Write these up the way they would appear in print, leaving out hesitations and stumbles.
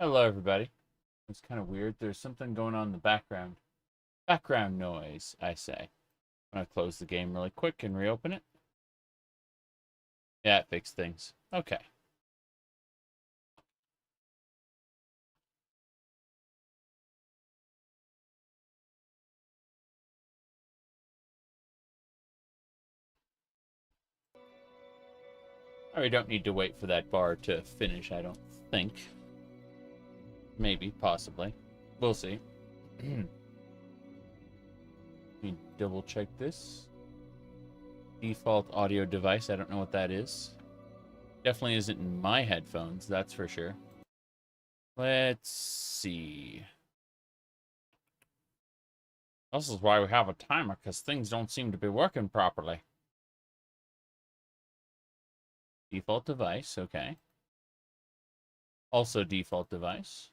Hello, everybody. It's kind of weird. There's something going on in the background. Background noise, I say. I'm going to close the game really quick and reopen it. Yeah, it fixed things. Okay. We don't need to wait for that bar to finish, I don't think. Maybe, possibly. We'll see. Let me double check this. Default audio device, I don't know what that is. Definitely isn't in my headphones, that's for sure. Let's see. This is why we have a timer, because things don't seem to be working properly. Default device, okay. Also default device.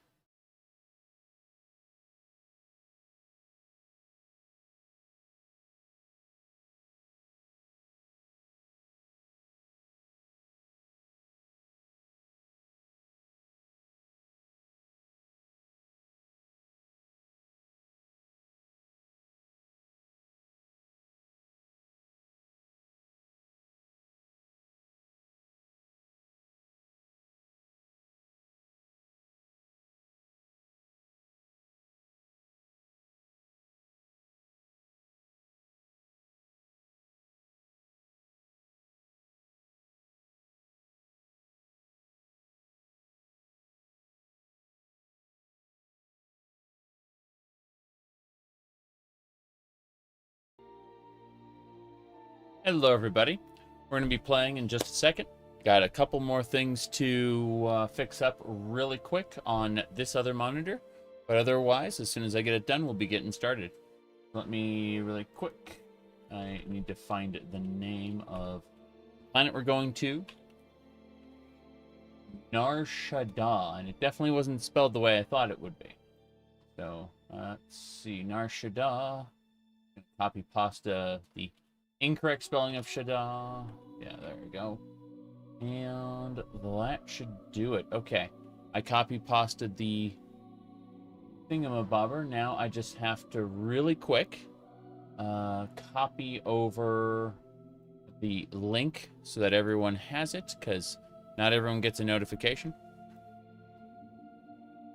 Hello, everybody. We're going to be playing in just a second. Got a couple more things to fix up really quick on this other monitor. But otherwise, as soon as I get it done, we'll be getting started. Let me really quick. I need to find the name of the planet we're going to. Nar Shaddaa. And it definitely wasn't spelled the way I thought it would be. So, let's see. Nar Shaddaa. Copy pasta the incorrect spelling of Shaddaa. Yeah, there we go. And that should do it. Okay. I copy-pasted the thingamabobber. Now I just have to really quick copy over the link so that everyone has it, because not everyone gets a notification.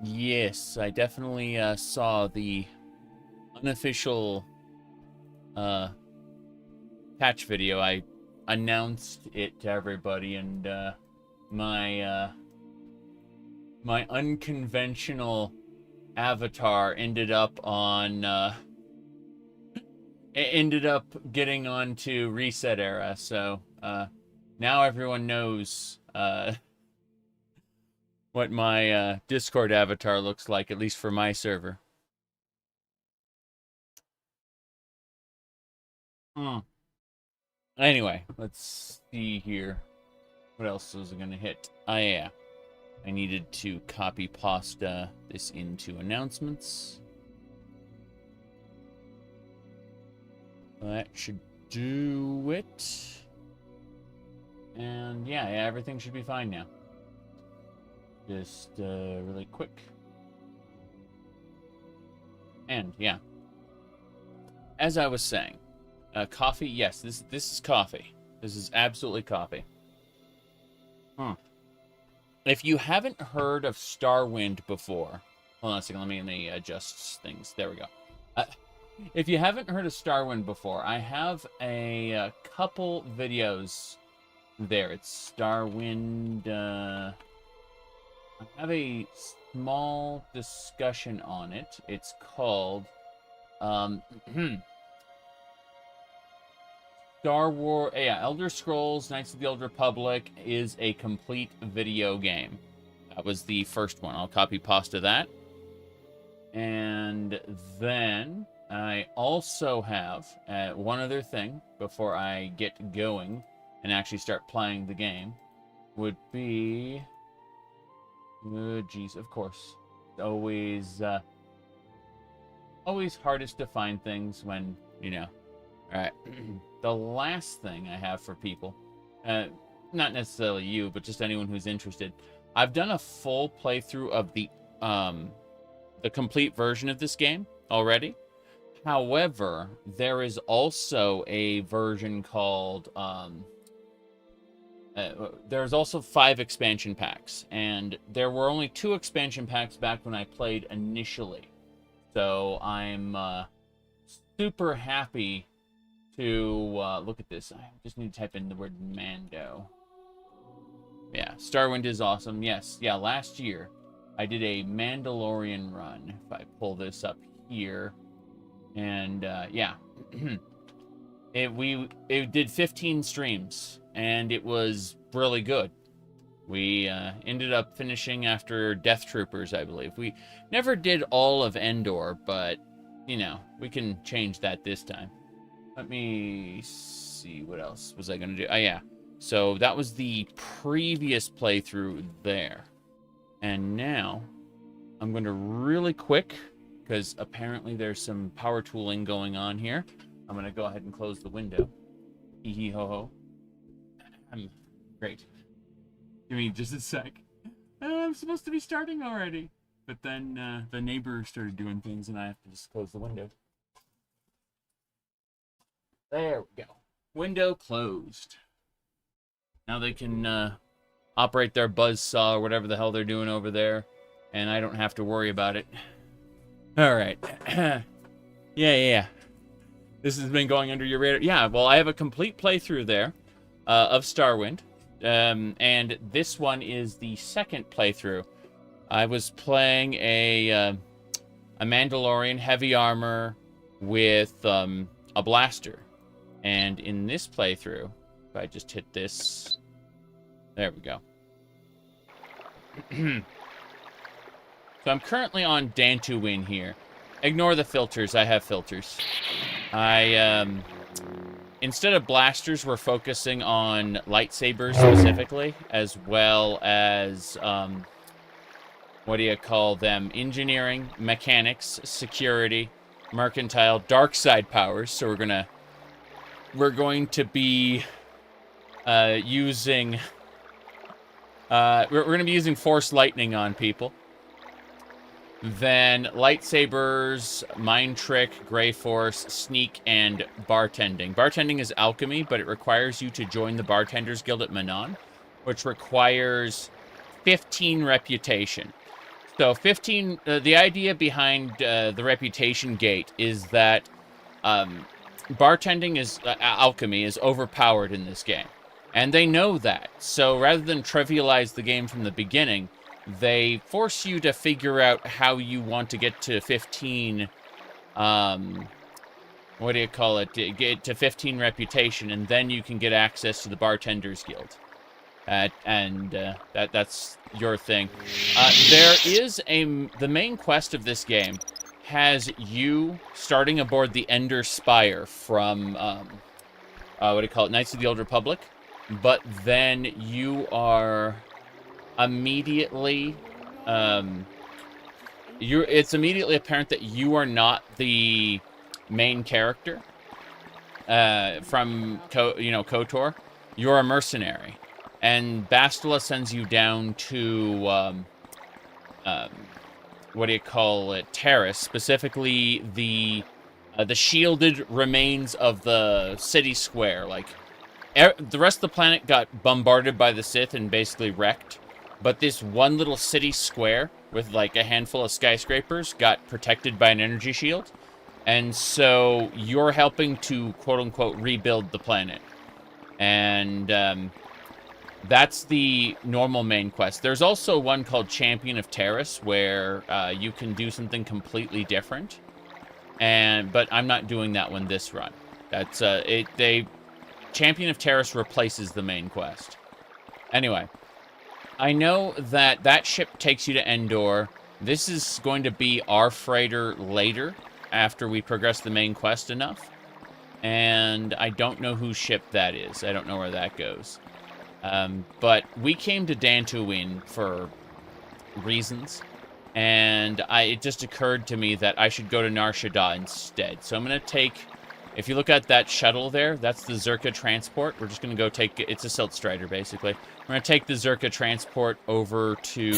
Yes, I definitely saw the unofficial patch video. I announced it to everybody, and my my unconventional avatar ended up getting onto Reset Era. So now everyone knows what my Discord avatar looks like, at least for my server. Anyway, let's see here. What else was I going to hit? Oh, yeah. I needed to copy pasta this into announcements. That should do it. And yeah, everything should be fine now. Just really quick. And yeah. As I was saying, coffee, yes, this is coffee. This is absolutely coffee. If you haven't heard of Starwind before, hold on a second, let me adjust things. There we go. If you haven't heard of Starwind before, I have a couple videos there. It's Starwind. I have a small discussion on it. It's called Star Wars, Elder Scrolls Knights of the Old Republic is a complete video game. That was the first one. I'll copy pasta that. And then I also have one other thing before I get going and actually start playing the game would be... Oh, geez, of course. Always hardest to find things when, you know. Alright. The last thing I have for people, not necessarily you, but just anyone who's interested. I've done a full playthrough of the the complete version of this game already. However, there is also a version called there's also 5 expansion packs, and there were only 2 expansion packs back when I played initially. So I'm super happy to look at this. I just need to type in the word Mando. Yeah, Starwind is awesome. Yes, yeah, last year I did a Mandalorian run. If I pull this up here, and yeah, it did 15 streams, and it was really good. We ended up finishing after Death Troopers, I believe. We never did all of Endor, but you know, we can change that this time. Let me see, what else was I gonna do? Oh yeah, so that was the previous playthrough there. And now, I'm going to really quick, because apparently there's some power tooling going on here. I'm going to go ahead and close the window. Hee hee ho ho. Great. Give me just a sec. I'm supposed to be starting already. But then the neighbor started doing things and I have to just close the window. There we go. Window closed. Now they can operate their buzzsaw or whatever the hell they're doing over there, and I don't have to worry about it. All right. Yeah. This has been going under your radar. Yeah, well, I have a complete playthrough there of Starwind, and this one is the second playthrough. I was playing a Mandalorian heavy armor with a blaster, and in this playthrough, if I just hit this, there we go. So I'm currently on Dantooine here. Ignore the filters. I have filters. Instead of blasters, we're focusing on lightsabers specifically, as well as, what do you call them? Engineering, mechanics, security, mercantile, dark side powers. So we're going to be using force lightning on people. Then lightsabers, mind trick, gray force, sneak, and bartending. Bartending is alchemy, but it requires you to join the Bartenders Guild at Manon, which requires 15 reputation. So 15, the idea behind the reputation gate is that bartending is alchemy is overpowered in this game. And they know that. So rather than trivialize the game from the beginning, they force you to figure out how you want to get to 15, what do you call it? Get to 15 reputation, and then you can get access to the Bartenders Guild. That's your thing. There is the main quest of this game has you starting aboard the Ender Spire from, what do you call it? Knights of the Old Republic. But then you are immediately, it's immediately apparent that you are not the main character from KOTOR. You're a mercenary, and Bastila sends you down to what do you call it? Taris, specifically the shielded remains of the city square. Like the rest of the planet got bombarded by the Sith and basically wrecked. But this one little city square with like a handful of skyscrapers got protected by an energy shield. And so you're helping to, quote-unquote, rebuild the planet. And that's the normal main quest. There's also one called Champion of Taris, where you can do something completely different. But I'm not doing that one this run. That's Champion of Taris replaces the main quest. Anyway. I know that ship takes you to Endor. This is going to be our freighter later, after we progress the main quest enough. And I don't know whose ship that is. I don't know where that goes. But we came to Dantooine for reasons. And it just occurred to me that I should go to Nar Shaddaa instead. So I'm going to take... If you look at that shuttle there, that's the Zerka transport. We're just going to go take... It's a Silt Strider, basically. We're going to take the Zerka transport over to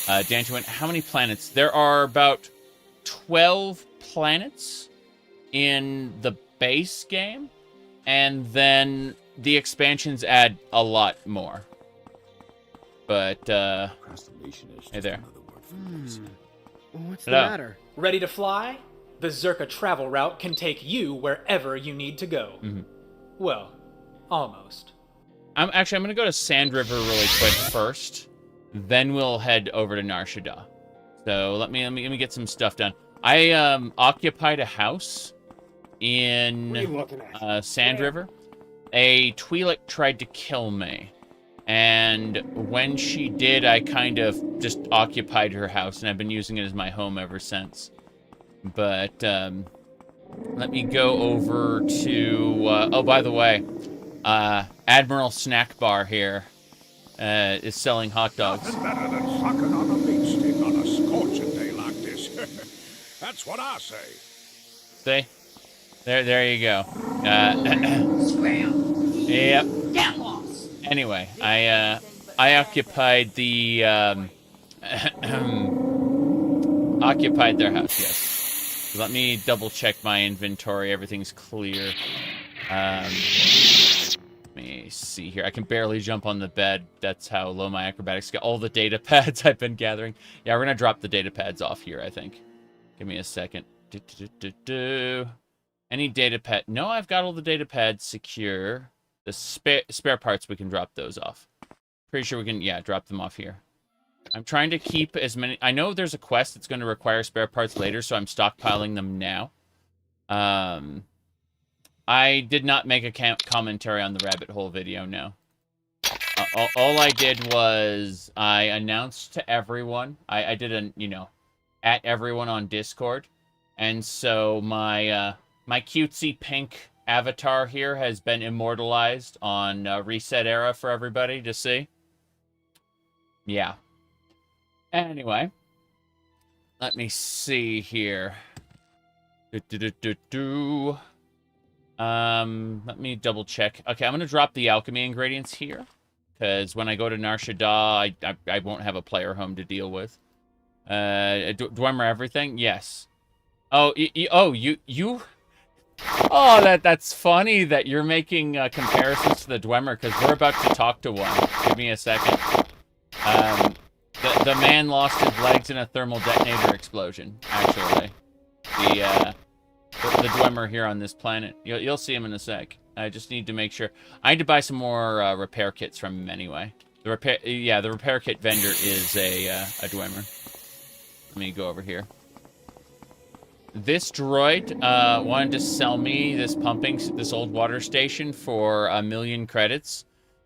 Dantooine, how many planets? There are about 12 planets in the base game, and then the expansions add a lot more. But, hey there. What's the Hello. matter? Ready to fly? The Zerka travel route can take you wherever you need to go. Well, almost. I'm going to go to Sand River really quick first. Then we'll head over to Nar Shaddaa. So let me get some stuff done. I occupied a house in Sand River. A Twi'lek tried to kill me. And when she did, I kind of just occupied her house, and I've been using it as my home ever since. But let me go over to... oh, by the way, Admiral Snack Bar here is selling hot dogs. Nothing better than sucking on a meat stick on a scorching day like this. That's what I say. See? There you go. Scram. Yep. Get lost. Anyway, I occupied the occupied their house. Yes. So let me double check my inventory. Everything's clear. Let me see here. I can barely jump on the bed. That's how low my acrobatics got. All the data pads I've been gathering. Yeah, we're gonna drop the data pads off here, I think. Give me a second. Any data pad? No, I've got all the data pads secure. The spare parts, we can drop those off. Pretty sure we can, yeah, drop them off here. I'm trying to keep as many... I know there's a quest that's going to require spare parts later, so I'm stockpiling them now. I did not make a commentary on the rabbit hole video, no. All I did was I announced to everyone. I did a, at everyone on Discord. And so my cutesy pink avatar here has been immortalized on Reset Era for everybody to see. Yeah. Anyway. Let me see here. Let me double check. Okay, I'm going to drop the alchemy ingredients here. Because when I go to Nar Shaddaa, I won't have a player home to deal with. Dwemer everything? Yes. Oh, you... Oh, that's funny that you're making comparisons to the Dwemer, because we're about to talk to one. Give me a second. The man lost his legs in a thermal detonator explosion, actually. The Dwemer here on this planet. You'll see him in a sec. I just need to make sure. I need to buy some more repair kits from him anyway. The repair kit vendor is a Dwemer. Let me go over here. This droid wanted to sell me this old water station for 1 million credits.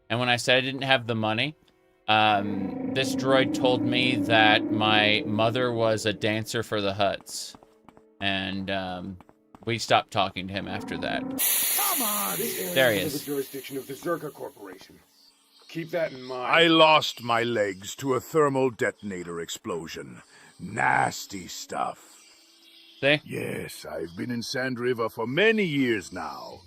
And when I said I didn't have the money, this droid told me that my mother was a dancer for the Hutts. And we stopped talking to him after that. Come on! There he is. The jurisdiction of the Zerka Corporation. Keep that in mind. I lost my legs to a thermal detonator explosion. Nasty stuff. See? Yes, I've been in Sand River for many years now.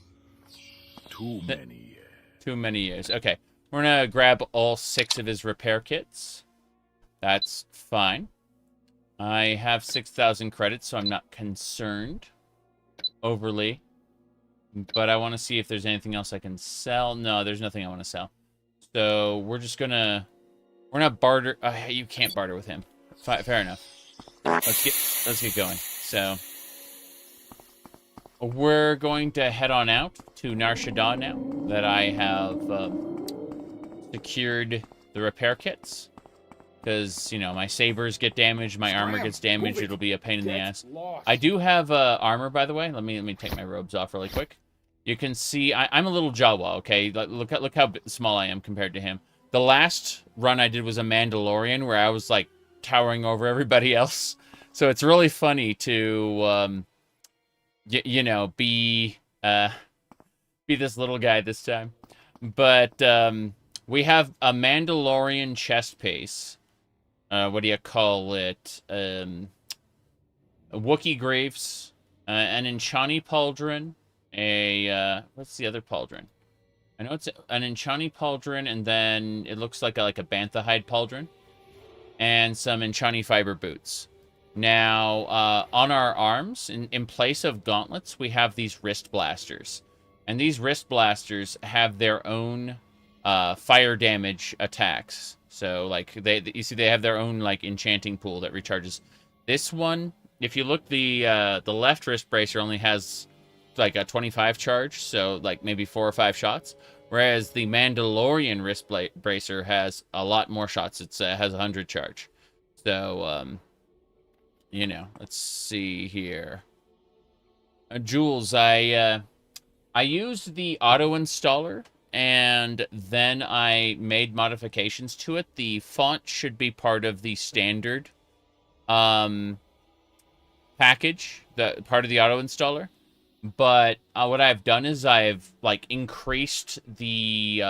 Too many years. Too many years. Okay. We're going to grab all 6 of his repair kits. That's fine. I have 6,000 credits, so I'm not concerned overly. But I want to see if there's anything else I can sell. No, there's nothing I want to sell. So we're just going to... We're not barter... you can't barter with him. Fair enough. Let's get going. So, we're going to head on out to Nar Shaddaa now that I have secured the repair kits. Because, my sabers get damaged, my armor gets damaged, it'll be a pain in the ass. I do have armor, by the way. Let me take my robes off really quick. You can see, I'm a little Jawa, okay? Look how small I am compared to him. The last run I did was a Mandalorian, where I was, like, towering over everybody else. So it's really funny to, be this little guy this time. But we have a Mandalorian chest piece. What do you call it? Wookiee Greaves, an Enchani Pauldron, what's the other Pauldron? I know it's an Enchani Pauldron, and then it looks like a Bantha Hide Pauldron. and some Enchani fiber boots. Now, on our arms, in place of gauntlets, we have these wrist blasters. And these wrist blasters have their own fire damage attacks. So, like, you see they have their own, like, enchanting pool that recharges. This one, if you look, the left wrist bracer only has, like, a 25 charge. So, like, maybe 4 or 5 shots. Whereas the Mandalorian wrist bracer has a lot more shots. It has 100 charge. So, you know, let's see here. Jules, I used the auto installer, and then I made modifications to it. The font should be part of the standard package, part of the auto installer. But what I've done is I've like increased the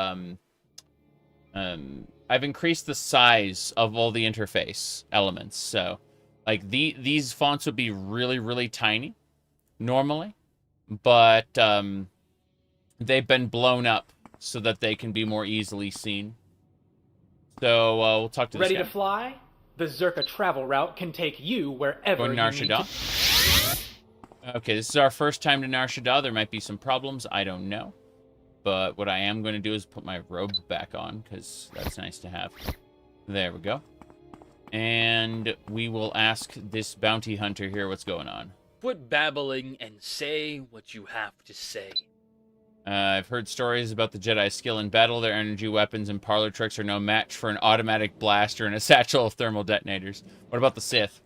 size of all the interface elements. So like these fonts would be really, really tiny normally, but they've been blown up so that they can be more easily seen. So we'll talk to this Ready guy. to fly? The Zerka travel route can take you wherever Go to you Nar need Shaddaa. Okay, this is our first time to Nar Shaddaa. There might be some problems. I don't know. But what I am going to do is put my robe back on, because that's nice to have. There we go. And we will ask this bounty hunter here what's going on. Quit babbling and say what you have to say. I've heard stories about the Jedi skill in battle. Their energy weapons and parlor tricks are no match for an automatic blaster and a satchel of thermal detonators. What about the Sith?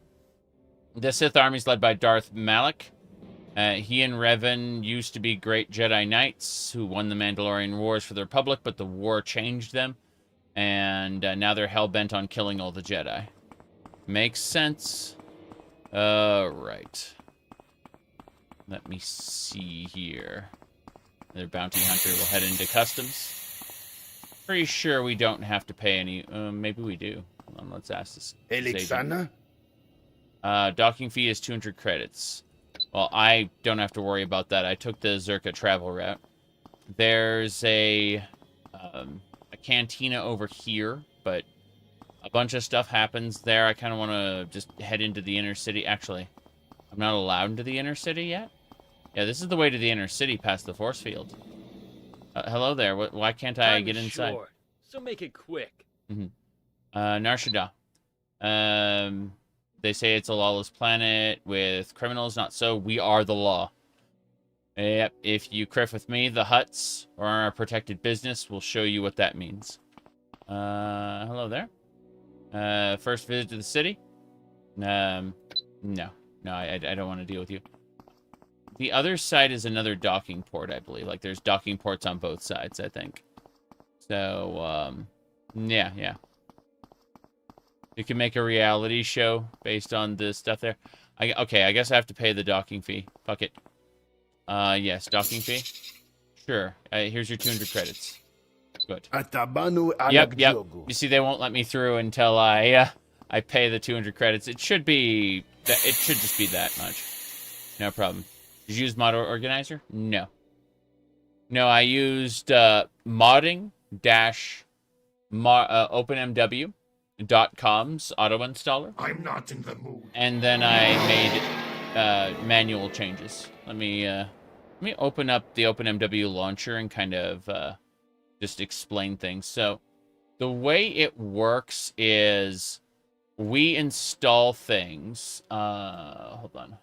The Sith army is led by Darth Malak. He and Revan used to be great Jedi Knights who won the Mandalorian Wars for the Republic, but the war changed them. And now they're hell-bent on killing all the Jedi. Makes sense. Right. Let me see here. Their bounty hunter will head into customs. Pretty sure we don't have to pay any... maybe we do. Hold on, let's ask this. Elixana? Docking fee is 200 credits. Well, I don't have to worry about that. I took the Zerka travel route. There's a cantina over here, but a bunch of stuff happens there. I kind of want to just head into the inner city. Actually, I'm not allowed into the inner city yet. Yeah, this is the way to the inner city past the force field. Hello there. Why can't I get inside? Short, so make it quick. Nar Shaddaa. They say it's a lawless planet with criminals. Not so. We are the law. Yep. If you criff with me, the Hutts or our protected business will show you what that means. Hello there. First visit to the city? No, I don't want to deal with you. The other side is another docking port, I believe. Like, there's docking ports on both sides, I think. So, yeah. You can make a reality show based on the stuff there. Okay, I guess I have to pay the docking fee. Fuck it. Yes, docking fee. Sure. Here's your 200 credits. Good. Yep. You see, they won't let me through until I pay the 200 credits. It should be... It should just be that much. No problem. Did you use Mod Organizer? No. No, I used modding-openmw.com's auto installer. I'm not in the mood. And then I made manual changes. Let me open up the OpenMW launcher and kind of just explain things. So the way it works is we install things. Hold on.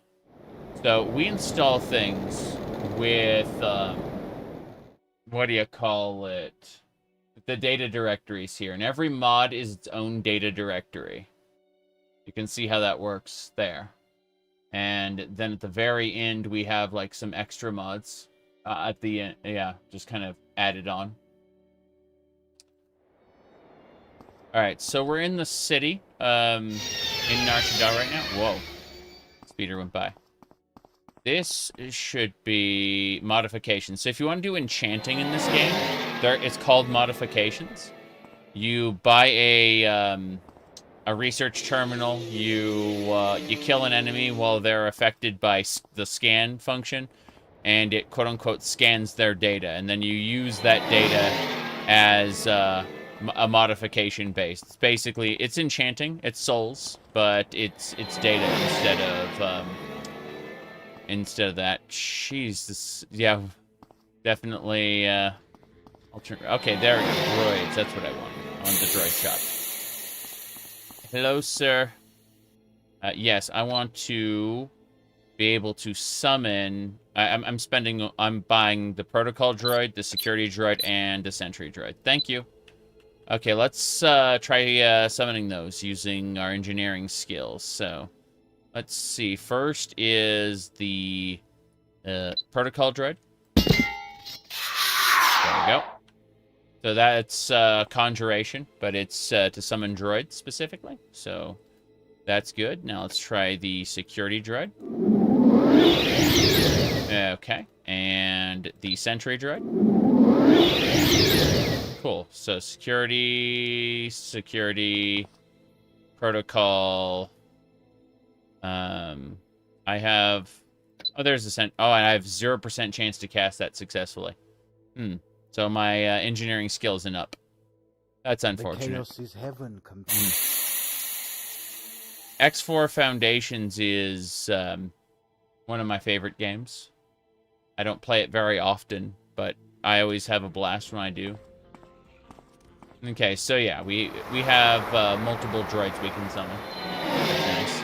So we install things with what do you call it? The data directories here, and every mod is its own data directory. You can see how that works there. And then at the very end, we have like some extra mods at the end. Yeah, just kind of added on. All right, so we're in the city in Nar Shaddaa right now. Whoa, speeder went by. This should be modifications. So if you want to do enchanting in this game, it's called modifications. You buy a research terminal. You kill an enemy while they're affected by the scan function, and it quote unquote scans their data, and then you use that data as a modification based. It's basically, it's enchanting, it's souls, but it's data instead of that. Jeez, this, yeah, definitely, okay, there we go, droids, that's what I want. I want the droid shop. Hello, sir. Yes, I want to be able to summon, I'm buying the protocol droid, the security droid, and the sentry droid. Thank you. Okay, let's try summoning those using our engineering skills. So, let's see. First is the protocol droid. There we go. So that's conjuration, but it's to summon droids specifically. So that's good. Now let's try the security droid. Okay, and the sentry droid. Cool. So security, protocol. I have. Oh, there's a Oh, and I have 0% chance to cast that successfully. So my engineering skill isn't up. That's unfortunate. The chaos is heaven come true. X4 Foundations is one of my favorite games. I don't play it very often, but I always have a blast when I do. Okay, so yeah, we have multiple droids we can summon. That's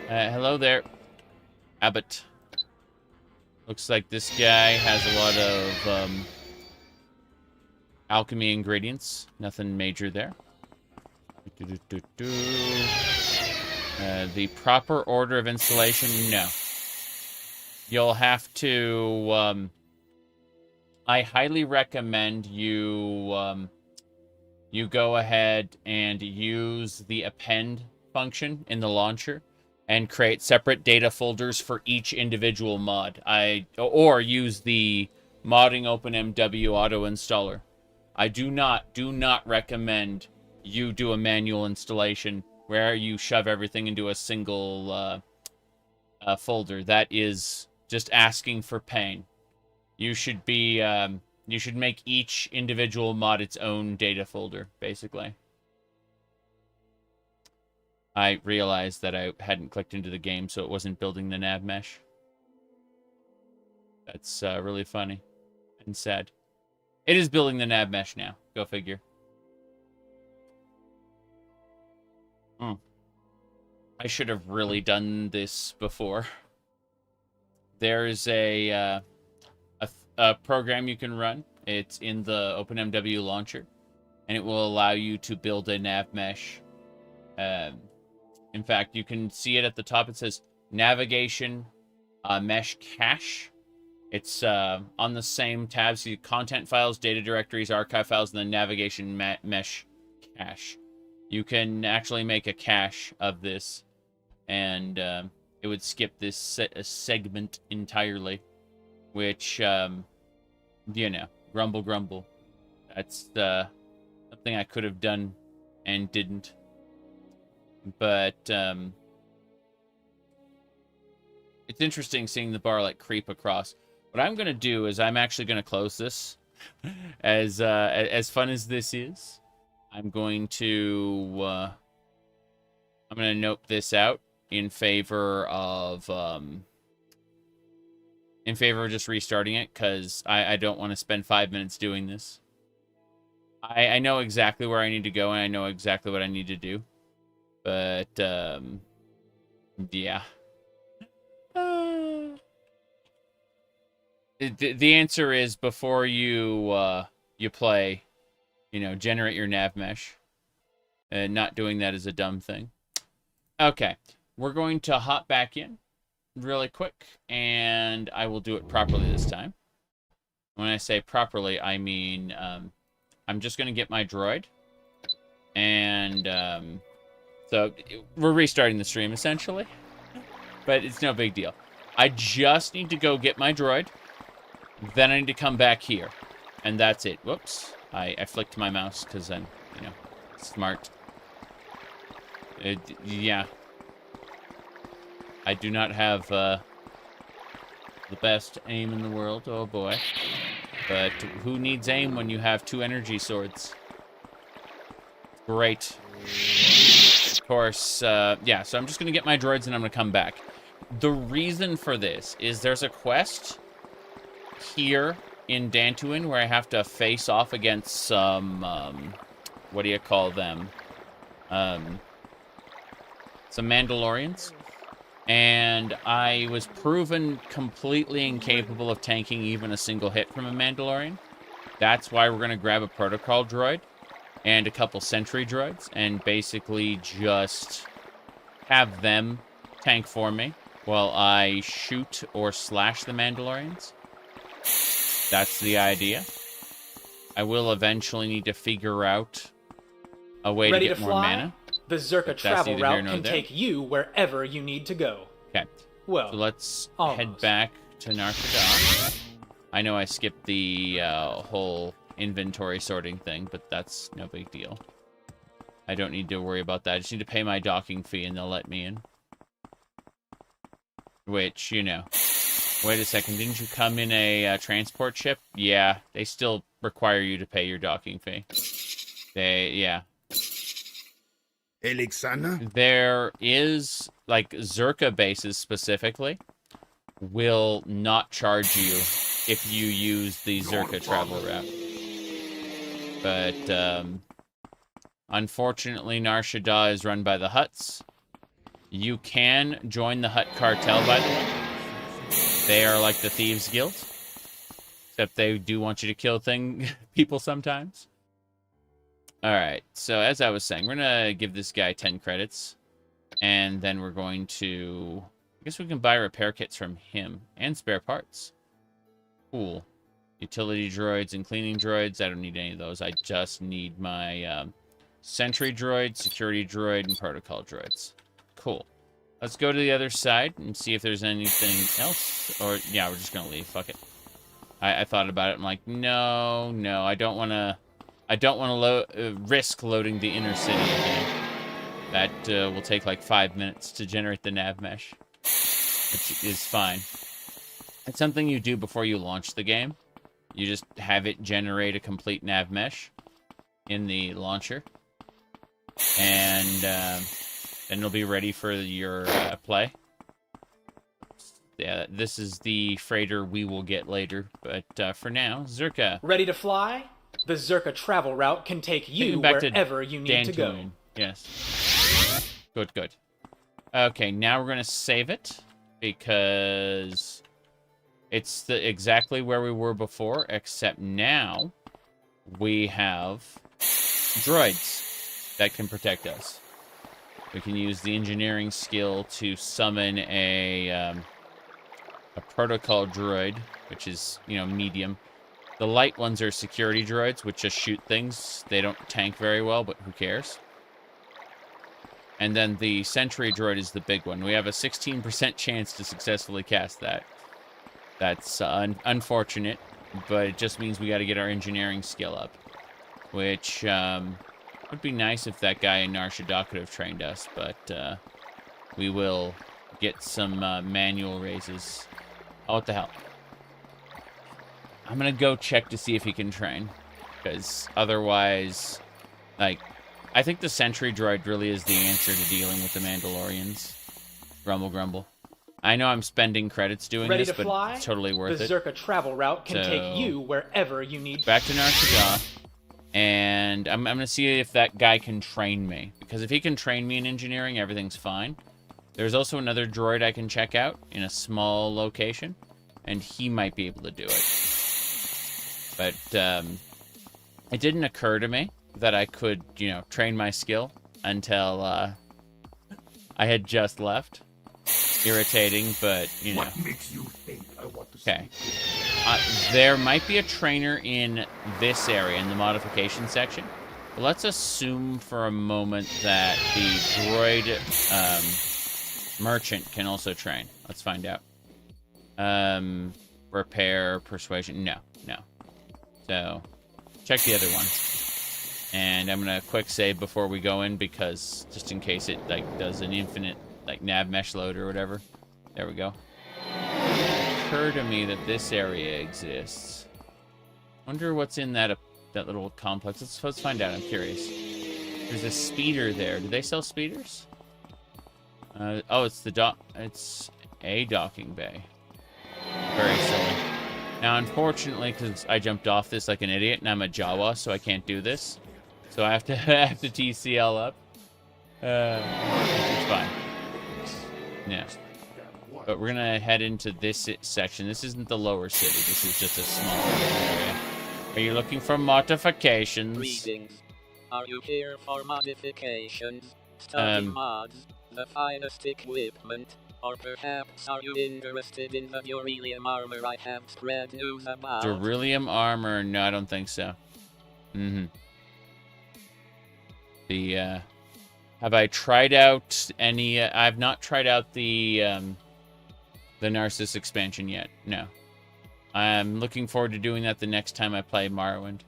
nice. Hello there, Abbott. Looks like this guy has a lot of alchemy ingredients. Nothing major there. The proper order of installation, no. You'll have to... I highly recommend you you go ahead and use the append function in the launcher and create separate data folders for each individual mod. Or use the modding OpenMW auto installer. I do not recommend you do a manual installation where you shove everything into a single folder. That is just asking for pain. You should be you should make each individual mod its own data folder, basically. I realized that I hadn't clicked into the game, so it wasn't building the nav mesh. That's really funny and sad. It is building the nav mesh now. Go figure. I should have really done this before. There's a program you can run. It's in the OpenMW launcher, and it will allow you to build a nav mesh. In fact, you can see it at the top. It says Navigation Mesh Cache. It's on the same tab. See content files, data directories, archive files, and then Navigation Mesh Cache. You can actually make a cache of this, and it would skip this segment entirely, which, you know, grumble. That's something I could have done and didn't. But it's interesting seeing the bar like creep across. What I'm gonna do is I'm actually gonna close this. As fun as this is, I'm going to I'm gonna note this out in favor of just restarting it, because I don't want to spend 5 minutes doing this. I know exactly where I need to go, and I know exactly what I need to do. But, yeah. The answer is, before you play, you know, generate your nav mesh. And not doing that is a dumb thing. Okay. We're going to hop back in really quick, and I will do it properly this time. When I say properly, I mean, I'm just going to get my droid. And, so, we're restarting the stream, essentially. But it's no big deal. I just need to go get my droid. Then I need to come back here. And that's it. Whoops. I flicked my mouse because I'm, you know, smart. Yeah. I do not have the best aim in the world. Oh, boy. But who needs aim when you have 2 energy swords? Great. Of course, yeah, so I'm just going to get my droids and I'm going to come back. The reason for this is there's a quest here in Dantooine where I have to face off against some, what do you call them? Some Mandalorians. And I was proven completely incapable of tanking even a single hit from a Mandalorian. That's why we're going to grab a protocol droid and a couple sentry droids and basically just have them tank for me while I shoot or slash the Mandalorians. That's the idea. I will eventually need to figure out a way to get more mana. The Zerka travel route can take you wherever you need to go. Okay. Well, so let's almost. head back to Nar Shaddaa. I know I skipped the whole inventory sorting thing, but that's no big deal. I don't need to worry about that. I just need to pay my docking fee and they'll let me in. Which, you know. Wait a second, didn't you come in a transport ship? Yeah, they still require you to pay your docking fee. Yeah. Elixana? There is, like, Zerka bases specifically will not charge you if you use the Zerka travel route. But, unfortunately, Nar Shaddaa is run by the Hutts. You can join the Hutt cartel, by the way. They are like the Thieves Guild. Except they do want you to kill people sometimes. Alright, so as I was saying, we're going to give this guy 10 credits. And then we're going to... I guess we can buy repair kits from him. And spare parts. Cool. Utility droids and cleaning droids. I don't need any of those. I just need my sentry droid, security droid, and protocol droids. Cool. Let's go to the other side and see if there's anything else. Or, yeah, we're just going to leave. Fuck it. I thought about it. I'm like, no, I don't want to... risk loading the inner city again. That will take like 5 minutes to generate the nav mesh, which is fine. It's something you do before you launch the game. You just have it generate a complete nav mesh in the launcher, and then it'll be ready for your play. Yeah, this is the freighter we will get later, but for now, Zerka. Ready to fly? The Zerka travel route can take you wherever you need to go. Yes. Good. Okay, now we're going to save it because it's exactly where we were before, except now we have droids that can protect us. We can use the engineering skill to summon a protocol droid, which is, medium. The light ones are security droids, which just shoot things. They don't tank very well, but who cares? And then the sentry droid is the big one. We have a 16% chance to successfully cast that. That's unfortunate, but it just means we got to get our engineering skill up. Which would be nice if that guy in Nar Shaddaa could have trained us, but we will get some manual raises. Oh, what the hell? I'm going to go check to see if he can train. Because otherwise, I think the sentry droid really is the answer to dealing with the Mandalorians. Grumble, grumble. I know I'm spending credits doing this, but it's totally worth it. The Zerka travel route can take you wherever you need. Back to Nar Shaddaa. And I'm going to see if that guy can train me. Because if he can train me in engineering, everything's fine. There's also another droid I can check out in a small location. And he might be able to do it. But it didn't occur to me that I could, train my skill until I had just left. Irritating, but, What makes you think I want to okay. There might be a trainer in this area, in the modification section. But let's assume for a moment that the droid merchant can also train. Let's find out. Repair, persuasion. No. So, check the other one. And I'm going to quick save before we go in, because just in case it, does an infinite, nav mesh load or whatever. There we go. It occurred to me that this area exists. Wonder what's in that little complex. Let's find out. I'm curious. There's a speeder there. Do they sell speeders? Oh, it's the it's a docking bay. Very silly. Now, unfortunately, because I jumped off this like an idiot, and I'm a Jawa, so I can't do this. So I have to TCL up. It's fine. Yeah. But we're gonna head into this section. This isn't the lower city. This is just a small area. Are you looking for modifications? Greetings. Are you here for modifications? Study mods, the finest equipment, or perhaps are you interested in the beryllium armor I have spread news about? Beryllium armor? No, I don't think so. Have I tried out any? I've not tried out the Narcissus expansion yet. No. I'm looking forward to doing that the next time I play Morrowind.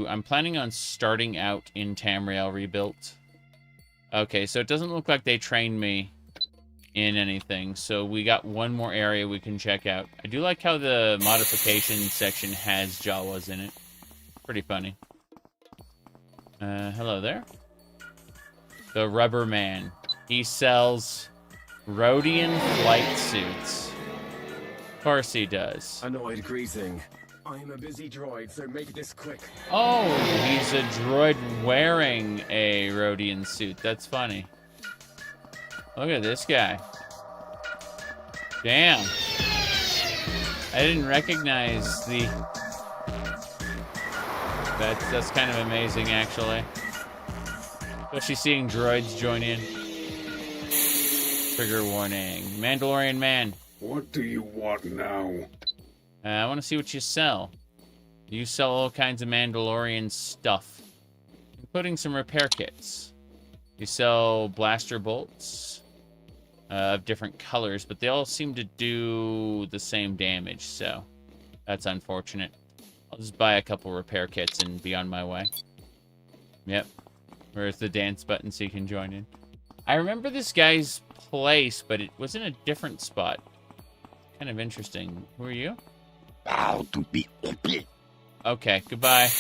I'm planning on starting out in Tamriel rebuilt. Okay, so it doesn't look like they trained me in anything. So we got one more area we can check out. I do like how the modification section has Jawas in it. Pretty funny. Hello there. The Rubber Man. He sells Rhodian flight suits. Of course he does. Annoyed greeting. I'm a busy droid, so make this quick. Oh, he's a droid wearing a Rhodian suit. That's funny. Look at this guy. Damn. I didn't recognize the... That's kind of amazing, actually. Especially seeing droids join in. Trigger warning. Mandalorian man. What do you want now? I want to see what you sell. You sell all kinds of Mandalorian stuff, including some repair kits. You sell blaster bolts of different colors, but they all seem to do the same damage, so that's unfortunate. I'll just buy a couple repair kits and be on my way. Yep. Where's the dance button so you can join in? I remember this guy's place, but it was in a different spot. Kind of interesting. Who are you? Bow to be open. Okay, goodbye.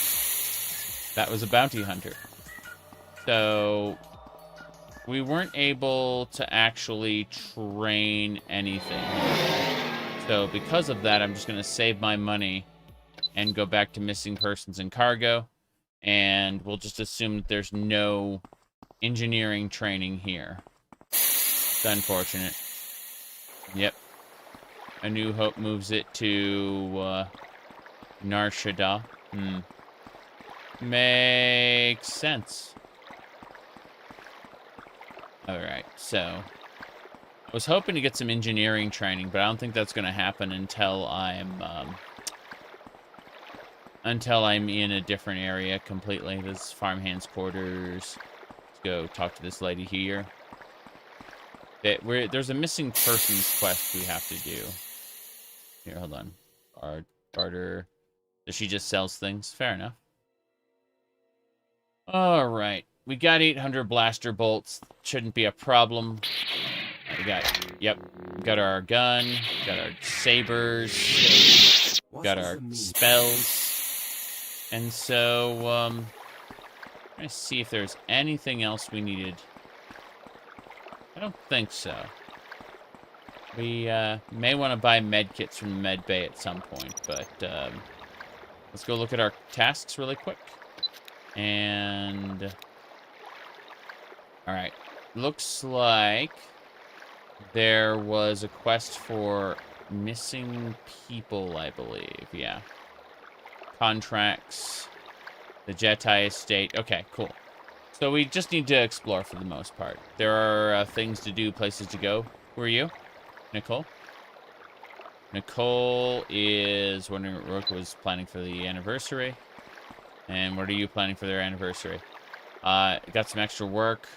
That was a bounty hunter. So, we weren't able to actually train anything. So, because of that, I'm just going to save my money and go back to missing persons and cargo. And we'll just assume that there's no engineering training here. It's unfortunate. Yep. A New Hope moves it to Nar Shaddaa. Makes sense. Alright, so I was hoping to get some engineering training, but I don't think that's going to happen until I'm in a different area completely. This is farmhand's quarters. Let's go talk to this lady here. There's a missing persons quest we have to do. Here, hold on. Barter. Does she just sells things? Fair enough. Alright. We got 800 blaster bolts. Shouldn't be a problem. We got our gun. Got our sabers. Got our spells. And so, I'm gonna see if there's anything else we needed. I don't think so. We may want to buy med kits from the med bay at some point, but let's go look at our tasks really quick. And all right, looks like there was a quest for missing people, I believe. Yeah. Contracts, the Jedi estate. Okay, cool. So we just need to explore for the most part. There are things to do, places to go. Who are you? Nicole? Nicole is wondering what Rook was planning for the anniversary. And what are you planning for their anniversary? Got some extra work.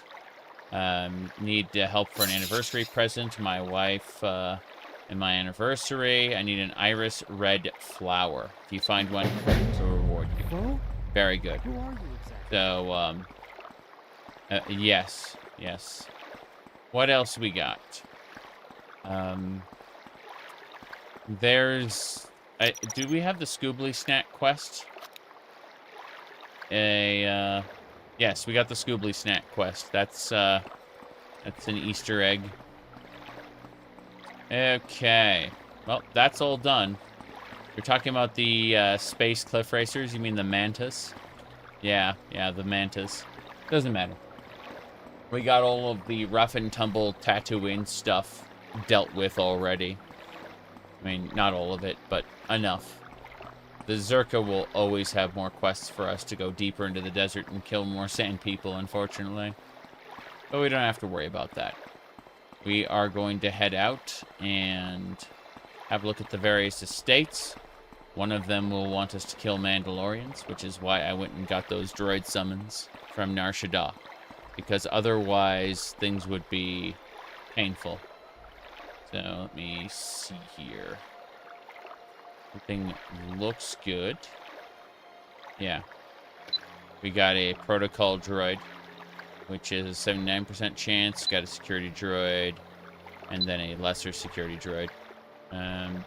Need help for an anniversary present. My wife and my anniversary. I need an iris red flower. If you find one, to reward you. Very good. Who are you exactly? So, yes. What else we got? There's... do we have the Scoobly Snack quest? a, yes, we got the Scoobly Snack quest. That's an Easter egg. Okay. Well, that's all done. You're talking about the space cliff racers? You mean the Mantis? Yeah, the Mantis. Doesn't matter. We got all of the rough and tumble Tatooine stuff dealt with already. I mean, not all of it, but enough. The Zerka will always have more quests for us to go deeper into the desert and kill more sand people, unfortunately. But we don't have to worry about that. We are going to head out and have a look at the various estates. One of them will want us to kill Mandalorians, which is why I went and got those droid summons from Nar Shaddaa. Because otherwise, things would be painful. So, let me see here. Everything looks good. Yeah. We got a protocol droid, which is a 79% chance. Got a security droid, and then a lesser security droid.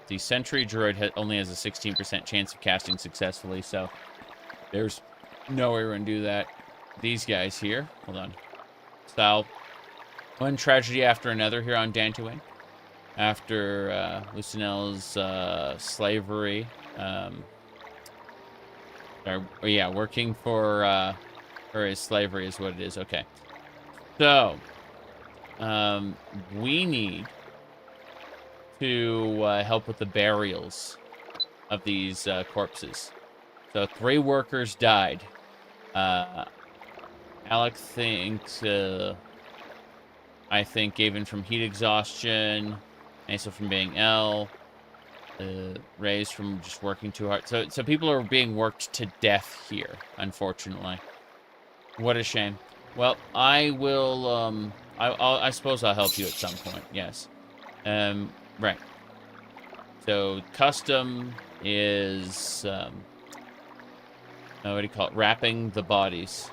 The sentry droid only has a 16% chance of casting successfully, so there's no way we're going to do that. These guys here, hold on. So, one tragedy after another here on Dantooine. After Lucinel's slavery, working for his slavery is what it is. Okay. So, we need to help with the burials of these corpses. So 3 workers died. Alec thinks, I think, gave in from heat exhaustion. Asa from being ill. Ray's from just working too hard. So people are being worked to death here, unfortunately. What a shame. Well, I will, I suppose I'll help you at some point, yes. Right. So, custom is, what do you call it? Wrapping the bodies.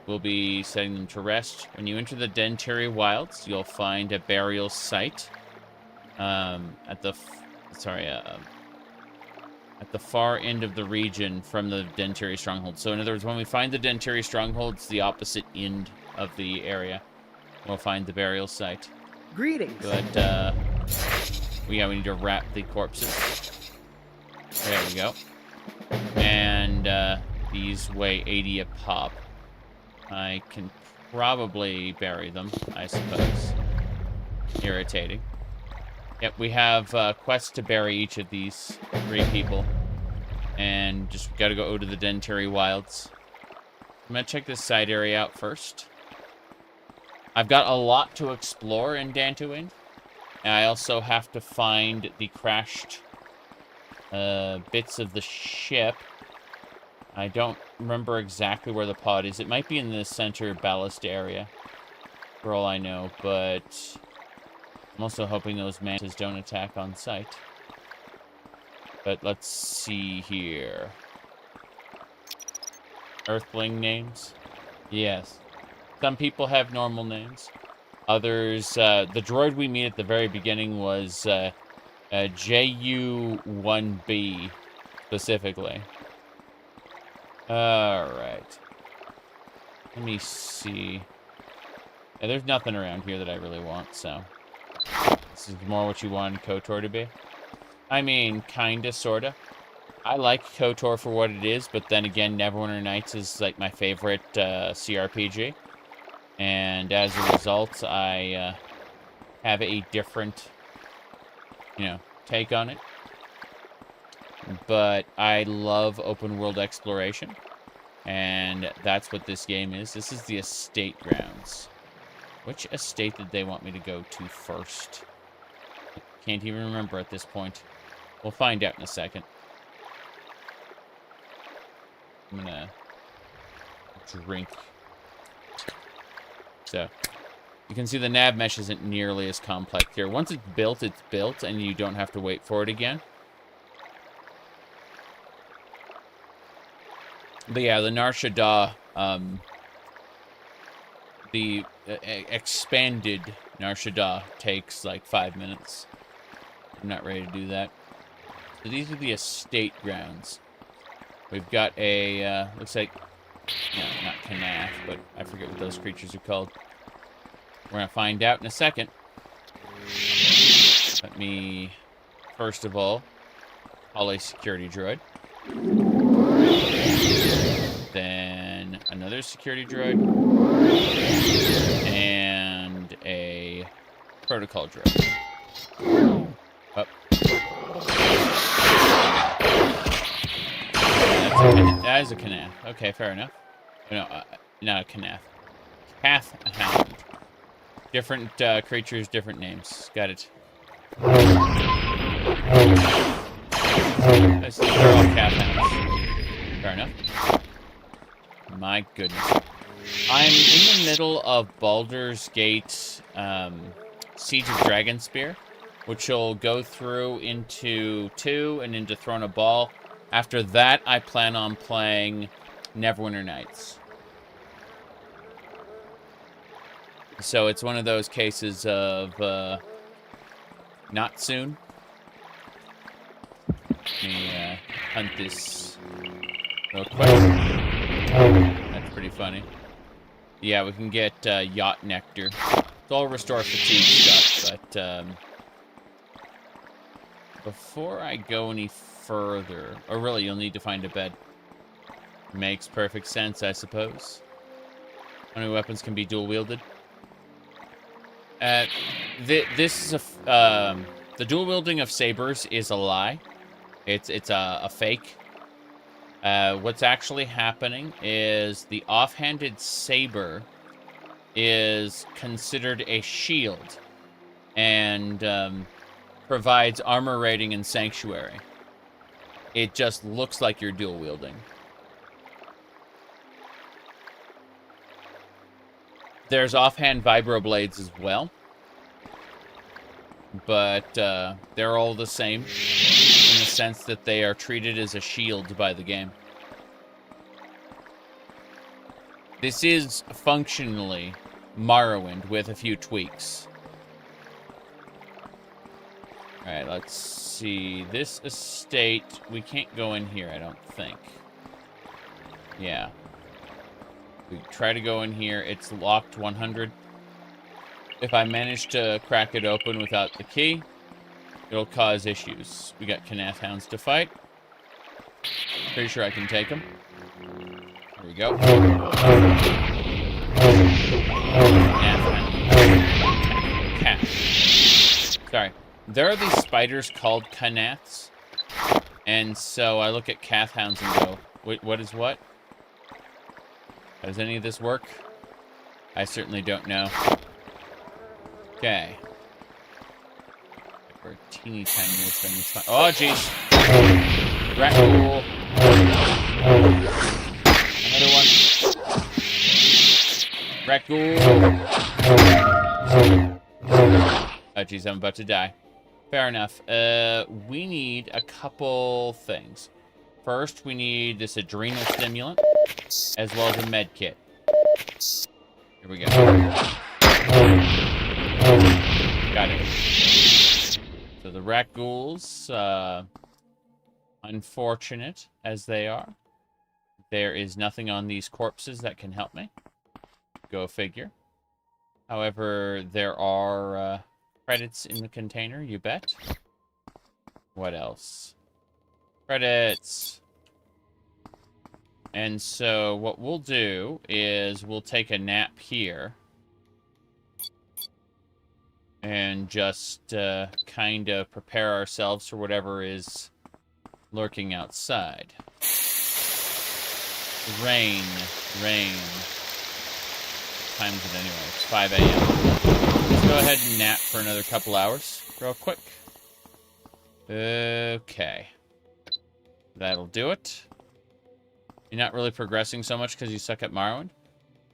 We'll be setting them to rest. When you enter the Dantari Wilds, you'll find a burial site. At the far end of the region from the Dantari Stronghold. So, in other words, when we find the Dantari Stronghold, it's the opposite end of the area. We'll find the burial site. Greetings. But, we need to wrap the corpses. There we go. And, these weigh 80 a pop. I can probably bury them, I suppose. Irritating. Yep, we have quests to bury each of these 3 people. And just gotta go to the Dantari Wilds. I'm gonna check this side area out first. I've got a lot to explore in Dantooine. And I also have to find the crashed bits of the ship. I don't remember exactly where the pod is. It might be in the center ballast area, for all I know, but I'm also hoping those mantas don't attack on sight. But let's see here. Earthling names? Yes. Some people have normal names. Others, the droid we meet at the very beginning was JU-1B, specifically. Alright. Let me see. Yeah, there's nothing around here that I really want, so. This is more what you wanted KOTOR to be. I mean, kinda, sorta. I like KOTOR for what it is, but then again, Neverwinter Nights is, like, my favorite CRPG. And as a result, I have a different, take on it. But I love open world exploration. And that's what this game is. This is the estate grounds. Which estate did they want me to go to first? Can't even remember at this point. We'll find out in a second. I'm gonna drink. So, you can see the nav mesh isn't nearly as complex here. Once it's built, and you don't have to wait for it again. But yeah, the Nar Shaddaa, the expanded Nar Shaddaa takes like 5 minutes. I'm not ready to do that. So these are the estate grounds. We've got a, looks like No, not Kanath, but I forget what those creatures are called. We're going to find out in a second. Let me, first of all, call a security droid. Then another security droid. And a protocol droid. Up. That is a Kanath. Okay, fair enough. No, not a Kanath. Kath-hound. Different creatures, different names. Got it. They're all Kath-hounds. Fair enough. My goodness. I'm in the middle of Baldur's Gate Siege of Dragonspear, which will go through into 2 and into Throne of Ball. After that, I plan on playing Neverwinter Nights. So it's one of those cases of not soon. Let me hunt this real quick. That's pretty funny. Yeah, we can get Yacht Nectar. It's all restore fatigue stuff, but before I go any further... Or really, you'll need to find a bed. Makes perfect sense, I suppose. How many weapons can be dual-wielded? This is a... the dual-wielding of sabers is a lie. It's a fake. What's actually happening is the offhanded saber is considered a shield and provides armor rating and sanctuary. It just looks like you're dual wielding. There's offhand vibroblades as well, but they're all the same in the sense that they are treated as a shield by the game. This is functionally Morrowind with a few tweaks. Alright, let's see. This estate, we can't go in here, I don't think. Yeah. We try to go in here. It's locked 100. If I manage to crack it open without the key, it'll cause issues. We got Kanath hounds to fight. Pretty sure I can take them. Here we go. Cat. Sorry. There are these spiders called Kanaths. And so I look at Kath hounds and go, wait, what is what? Does any of this work? I certainly don't know. Okay. For a teeny tiny little thing. Oh, jeez. Rat ghoul. Another one. Rat ghoul. Oh, jeez, I'm about to die. Fair enough. We need a couple things. First, we need this adrenal stimulant, as well as a med kit. Here we go. Got it. So the rat ghouls, unfortunate as they are, there is nothing on these corpses that can help me. Go figure. However, there are credits in the container, you bet. What else? Credits. And so what we'll do is we'll take a nap here. And just kind of prepare ourselves for whatever is lurking outside. Rain. Rain. What time is it anyway? It's 5 a.m. Let's go ahead and nap for another couple hours. Real quick. Okay. That'll do it. You're not really progressing so much because you suck at Morrowind?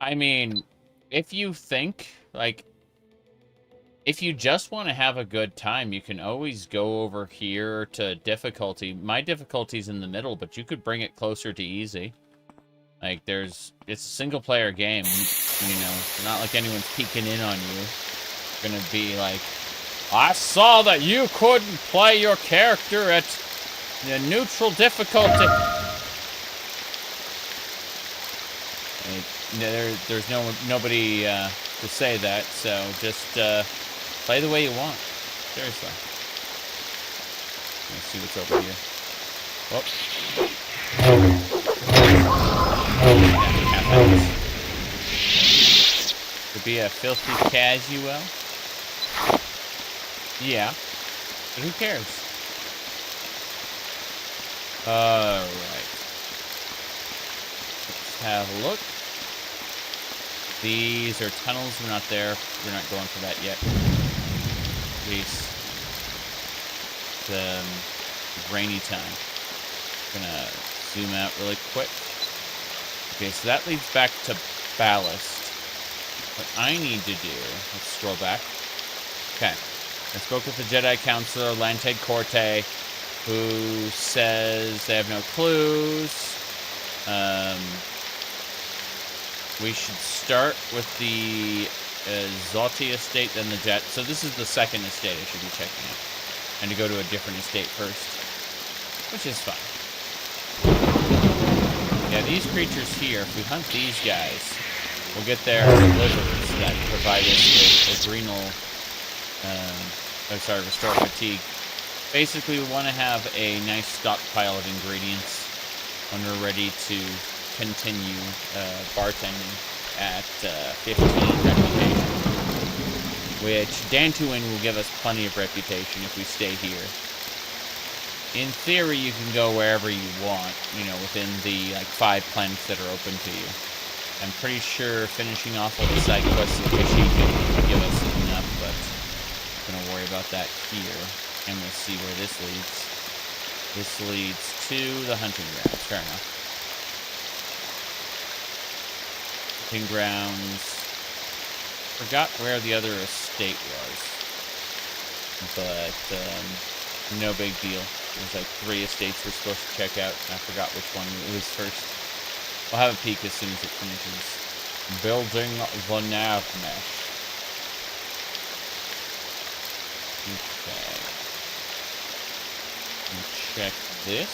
I mean, if you think, like, if you just want to have a good time, you can always go over here to difficulty. My difficulty's in the middle, but you could bring it closer to easy. Like, it's a single-player game, you know. It's not like anyone's peeking in on you. It's gonna be like, I saw that you couldn't play your character at the neutral difficulty. There's nobody to say that, so just play the way you want. Seriously. Let's see what's over here. Could be a filthy casual. Yeah, but who cares? Alright. Let's have a look. These are tunnels. We're not there. We're not going for that yet. Please. It's rainy time. Gonna zoom out really quick. Okay, so that leads back to ballast. What I need to do, let's scroll back. Okay, I spoke with the Jedi Counselor, Lante Corte, who says they have no clues. We should start with the Zoti estate, then the Jet. So this is the second estate I should be checking out. And to go to a different estate first. Which is fine. Yeah, these creatures here, if we hunt these guys, we'll get their livers that provide us with adrenal, restore fatigue. Basically, we want to have a nice stockpile of ingredients when we're ready to continue bartending at 15 reputation. Which Dantooine will give us plenty of reputation if we stay here. In theory, you can go wherever you want, you know, within the, 5 planets that are open to you. I'm pretty sure finishing off all the side quests in Kashyyyk can give us enough, but I'm gonna worry about that here. And we'll see where this leads. This leads to the hunting grounds. Fair enough. Hunting grounds. Forgot where the other estate was. But, no big deal. There's 3 estates we're supposed to check out. I forgot which one it was first. We'll have a peek as soon as it finishes. Building the nav mesh. Okay. Check this.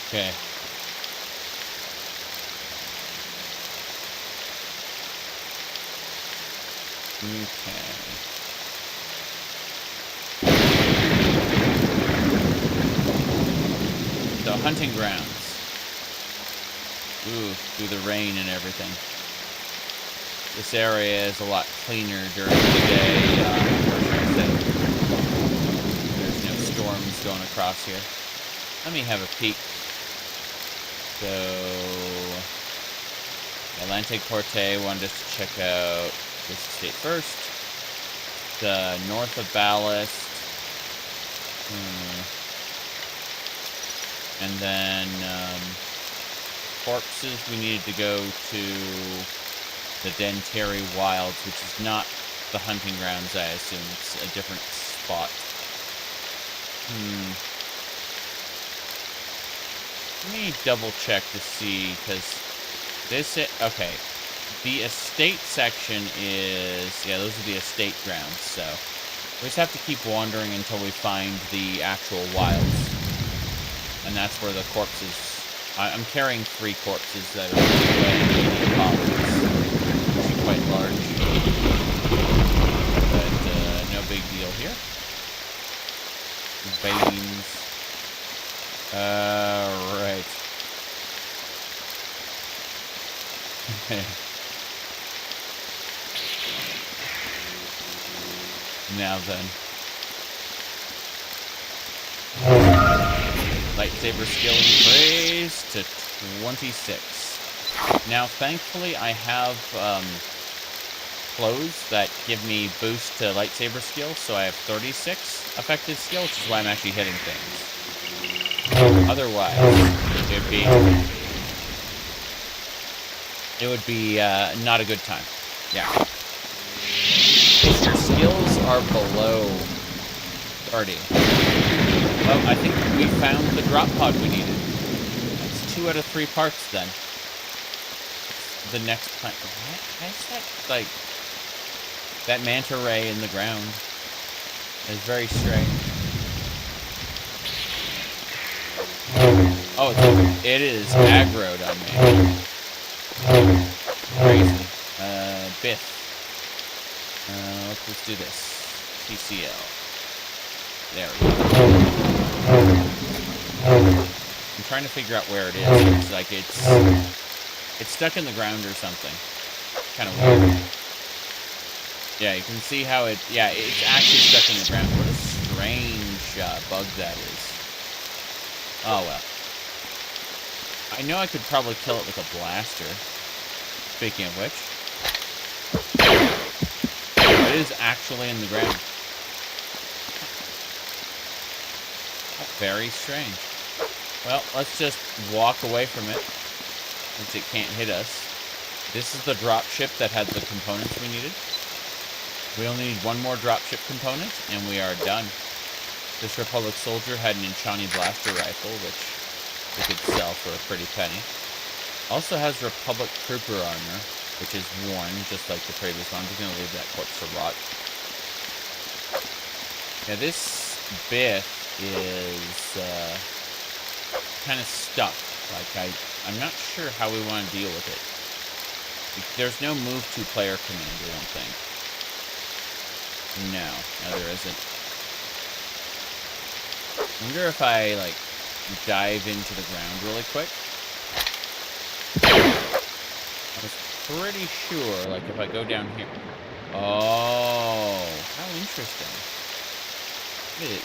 Okay. Okay. So, hunting grounds. Ooh, through the rain and everything. This area is a lot cleaner during the day. There's no storms going across here. Let me have a peek. So, Lante Corte wanted us to check out this estate first. The north of Ballast. And then, corpses, we needed to go to the Dantari Wilds, which is not the hunting grounds, I assume. It's a different spot. Let me double check to see, because this, okay, the estate section is, yeah, those are the estate grounds, so we just have to keep wandering until we find the actual wilds, and that's where the corpses, I'm carrying 3 corpses that are weighing actually quite large, but no big deal here. Veins. Right. Now then. Lightsaber skill increased to 26. Now, thankfully, I have clothes that give me boost to lightsaber skill, so I have 36 effective skill, which is why I'm actually hitting things. Otherwise, it would be not a good time. Yeah. If your skills are below 30. Well, I think we found the drop pod we needed. That's 2 out of 3 parts then. The next plant. Why is that, like, that manta ray in the ground? It's very strange. Oh, it is aggroed on me. Crazy. Biff. Let's just do this. TCL. There we go. I'm trying to figure out where it is. It's like it's stuck in the ground or something. Kind of weird. Yeah, you can see how it. Yeah, it's actually stuck in the ground. What a strange bug that is. Oh well. I know I could probably kill it with a blaster. Speaking of which, it is actually in the ground. Very strange. Well, let's just walk away from it, since it can't hit us. This is the dropship that had the components we needed. We only need one more dropship component, and we are done. This Republic soldier had an Enchani blaster rifle, which we could sell for a pretty penny. Also has Republic trooper armor, which is worn, just like the previous one. I'm just going to leave that corpse to rot. Yeah, this Biff is kind of stuck. Like, I'm not sure how we want to deal with it. There's no move to player command, I don't think. No, there isn't. I wonder if I, like, dive into the ground really quick. I was pretty sure, like, if I go down here. Oh, how interesting.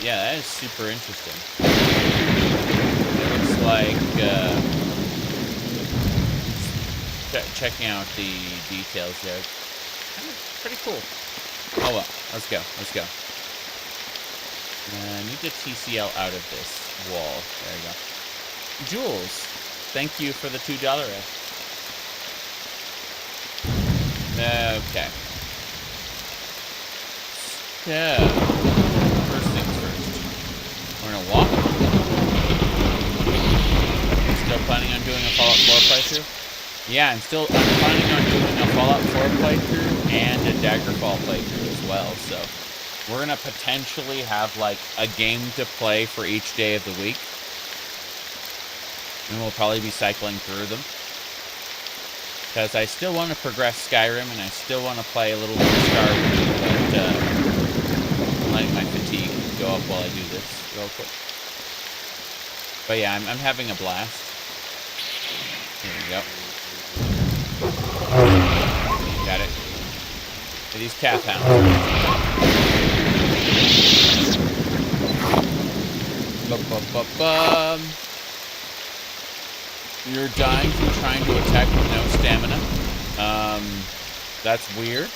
Yeah, that is super interesting. It looks like, checking out the details there. Pretty cool. Oh well, let's go, let's go. I need to TCL out of this wall. There you go. Jules, thank you for the $2. Okay. So, first things first. We're gonna walk. Still planning on doing a Fallout 4 playthrough? Yeah, I'm planning on doing a Fallout 4 playthrough and a Daggerfall playthrough as well, so we're gonna potentially have like a game to play for each day of the week. And we'll probably be cycling through them. Because I still want to progress Skyrim and I still want to play a little more Skyrim, but I'm letting my fatigue go up while I do this real quick. But yeah, I'm having a blast. Here we go. Got it. These calf hounds. You're dying from trying to attack with no stamina. That's weird.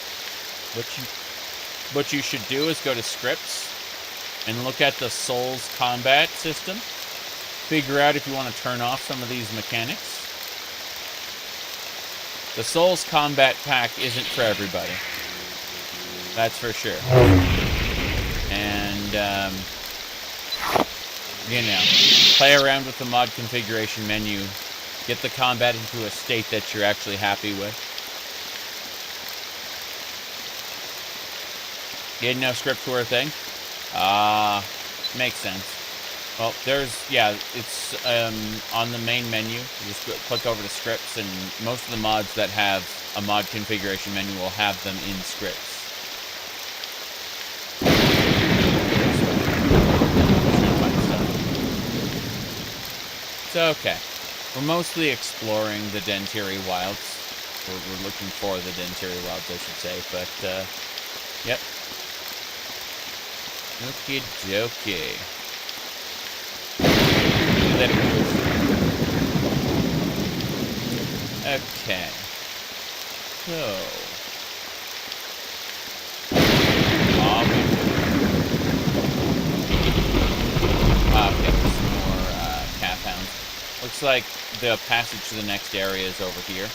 What you should do is go to scripts and look at the Souls combat system. Figure out if you want to turn off some of these mechanics. The Souls combat pack isn't for everybody. That's for sure. And, you know, play around with the mod configuration menu. Get the combat into a state that you're actually happy with. You didn't know scripts were a thing? Makes sense. Well, it's on the main menu. You just click over to scripts, and most of the mods that have a mod configuration menu will have them in scripts. It's okay. We're mostly exploring the Dantari Wilds. We're looking for the Dantari Wilds, I should say, but, yep. Okie dokie. Let it move. Okay. So. Okay, some more calf hounds. Looks like the passage to the next area is over here. I'm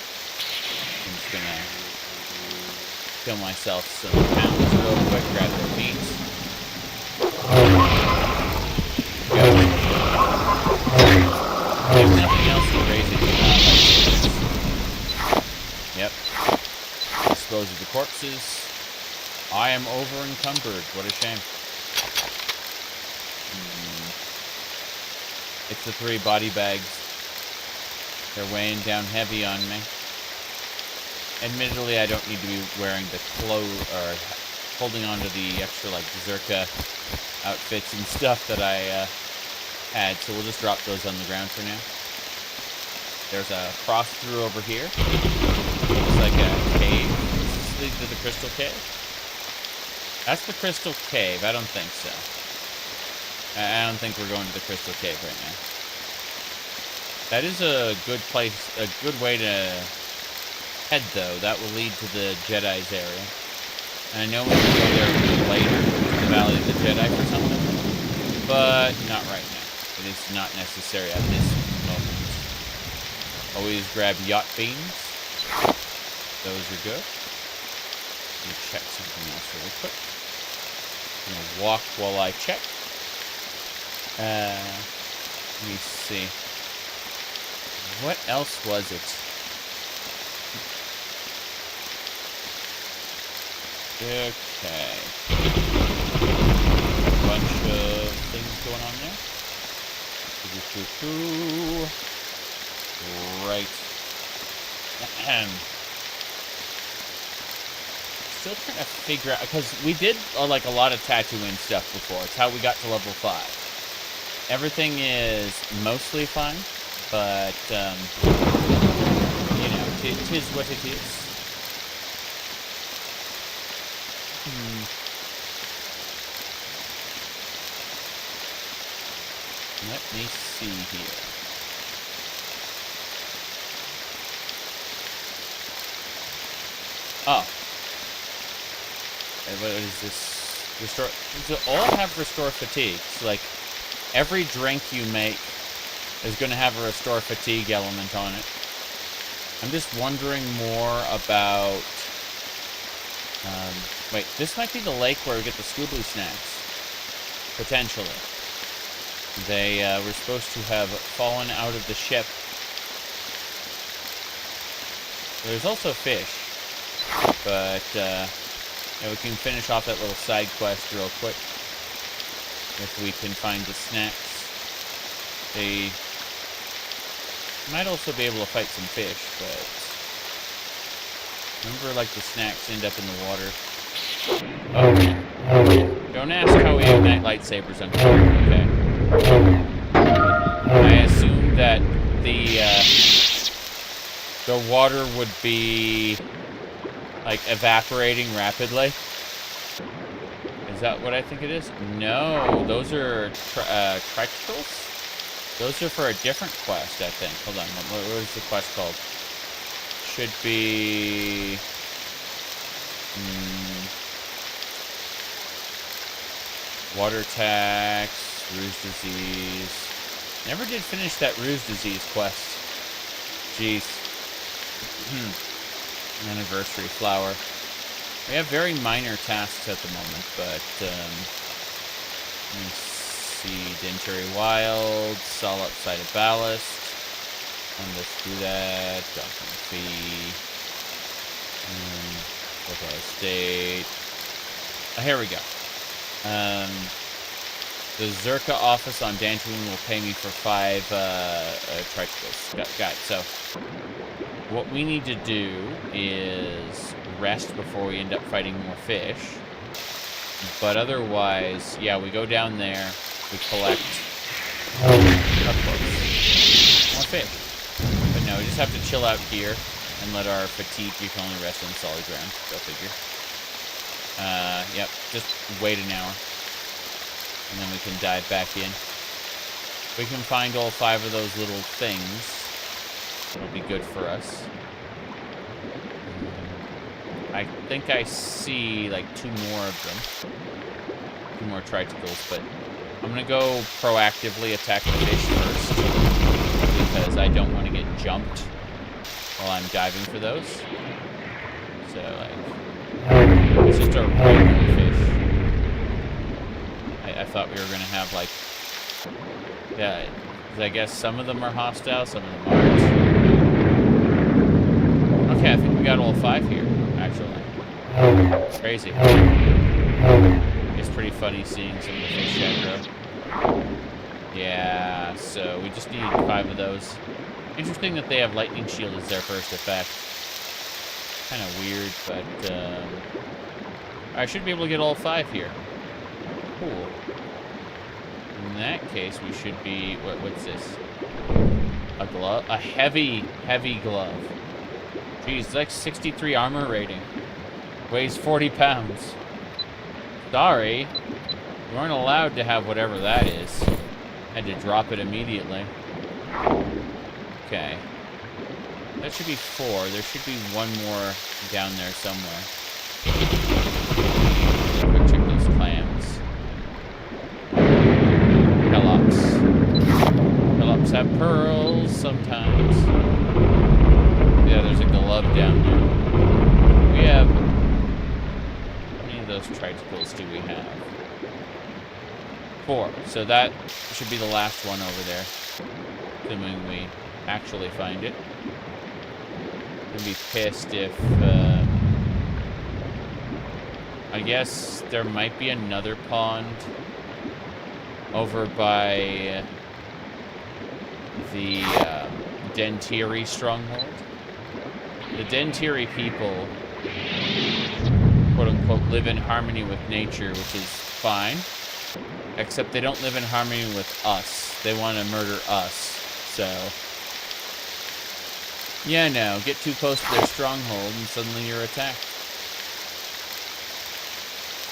just gonna kill myself some hounds real quick, grab their meat. There's nothing else to raise it. Yep. Dispose of the corpses. I am over encumbered. What a shame. It's the 3 body bags. They're weighing down heavy on me. Admittedly, I don't need to be wearing the clothes or holding on to the extra like Zerka outfits and stuff that I had, so we'll just drop those on the ground for now. There's a cross through over here. Looks like a cave. Does this lead to the crystal cave? That's the crystal cave. I don't think so. I don't think we're going to the crystal cave right now. That is a good place, a good way to head, though. That will lead to the Jedi's area. And I know we can go there a little later, to the Valley of the Jedi for something, but not right now. It is not necessary at this moment. Always grab yacht beams. Those are good. Let me check something else really quick. I'm gonna walk while I check. Let me see. What else was it? Okay. Bunch of things going on there. Right. Still trying to figure out, because we did like a lot of Tatooine stuff before. It's how we got to level 5. Everything is mostly fine, but you know, it is what it is. Let me see here. Oh. What is this? Restore. So all have restore fatigue. So like every drink you make is going to have a restore fatigue element on it. I'm just wondering more about. Wait, this might be the lake where we get the Scooby snacks. Potentially. They were supposed to have fallen out of the ship. There's also fish, but yeah, we can finish off that little side quest real quick if we can find the snacks. They might also be able to fight some fish, but remember, like, the snacks end up in the water. Oh, don't ask how we ignite lightsabers. I'm sure. Okay. I assume that the water would be like evaporating rapidly. Is that what I think it is? No, those are tricycles. Those are for a different quest, I think. Hold on, what is the quest called? Should be water tax, ruse disease. Never did finish that ruse disease quest. Jeez. Anniversary flower. We have very minor tasks at the moment, but let me see. Dantari Wilds, Sol outside of ballast. Let's do that. Document fee. Local estate. Oh, here we go. The Zerka office on Dantooine will pay me for 5 tricycles. Got it. So, what we need to do is rest before we end up fighting more fish. But otherwise, yeah, we go down there, we collect more fish. But no, we just have to chill out here and let our fatigue, you can only rest on solid ground. Go figure. Yep, just wait an hour. And then we can dive back in. We can find all 5 of those little things. It'll be good for us. I think I see like 2 more of them. 2 more tricycles, but I'm gonna go proactively attack the fish first because I don't want to get jumped while I'm diving for those. So like, it's just a regular fish. I thought we were gonna have like, yeah. I guess some of them are hostile, some of them aren't. Okay, I think we got all 5 here, actually. Crazy. It's pretty funny seeing some of the fish aggro. Yeah, Yeah, so we just need 5 of those. Interesting that they have lightning shield as their first effect. Kind of weird, but I should be able to get all 5 here. Cool. In that case, we should be... What's this? A glove? A heavy glove. Jeez, it's like 63 armor rating. Weighs 40 pounds. Sorry. You aren't allowed to have whatever that is. Had to drop it immediately. Okay. That should be 4. There should be 1 more down there somewhere. Quick check those clams. Pelops have pearls sometimes. Yeah, there's a glove down there. We have... How many of those tricycles do we have? 4. So that should be the last one over there. Assuming we actually find it. I'm gonna be pissed if... I guess there might be another pond over by the Dantari stronghold. The Dantari people, quote-unquote, live in harmony with nature, which is fine. Except they don't live in harmony with us. They want to murder us. So, yeah, no, get too close to their stronghold and suddenly you're attacked.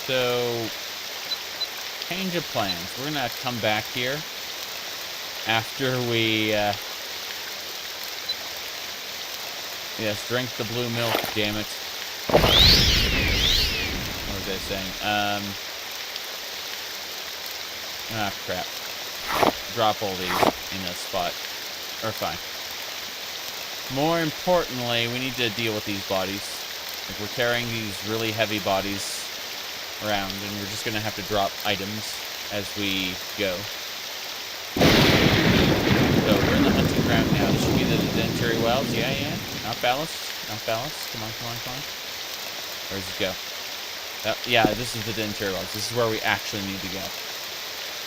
So, change of plans. We're gonna come back here after we, yes, drink the blue milk, damn it. What was I saying? Ah, crap. Drop all these in a spot. Or fine. More importantly, we need to deal with these bodies. Like, we're carrying these really heavy bodies around, and we're just gonna have to drop items as we go. So, we're in the hunting ground now. This should be the Dantari Wilds. Yeah. Not ballast. Come on. Where does it go? Yeah, this is the Dantari Wilds. This is where we actually need to go.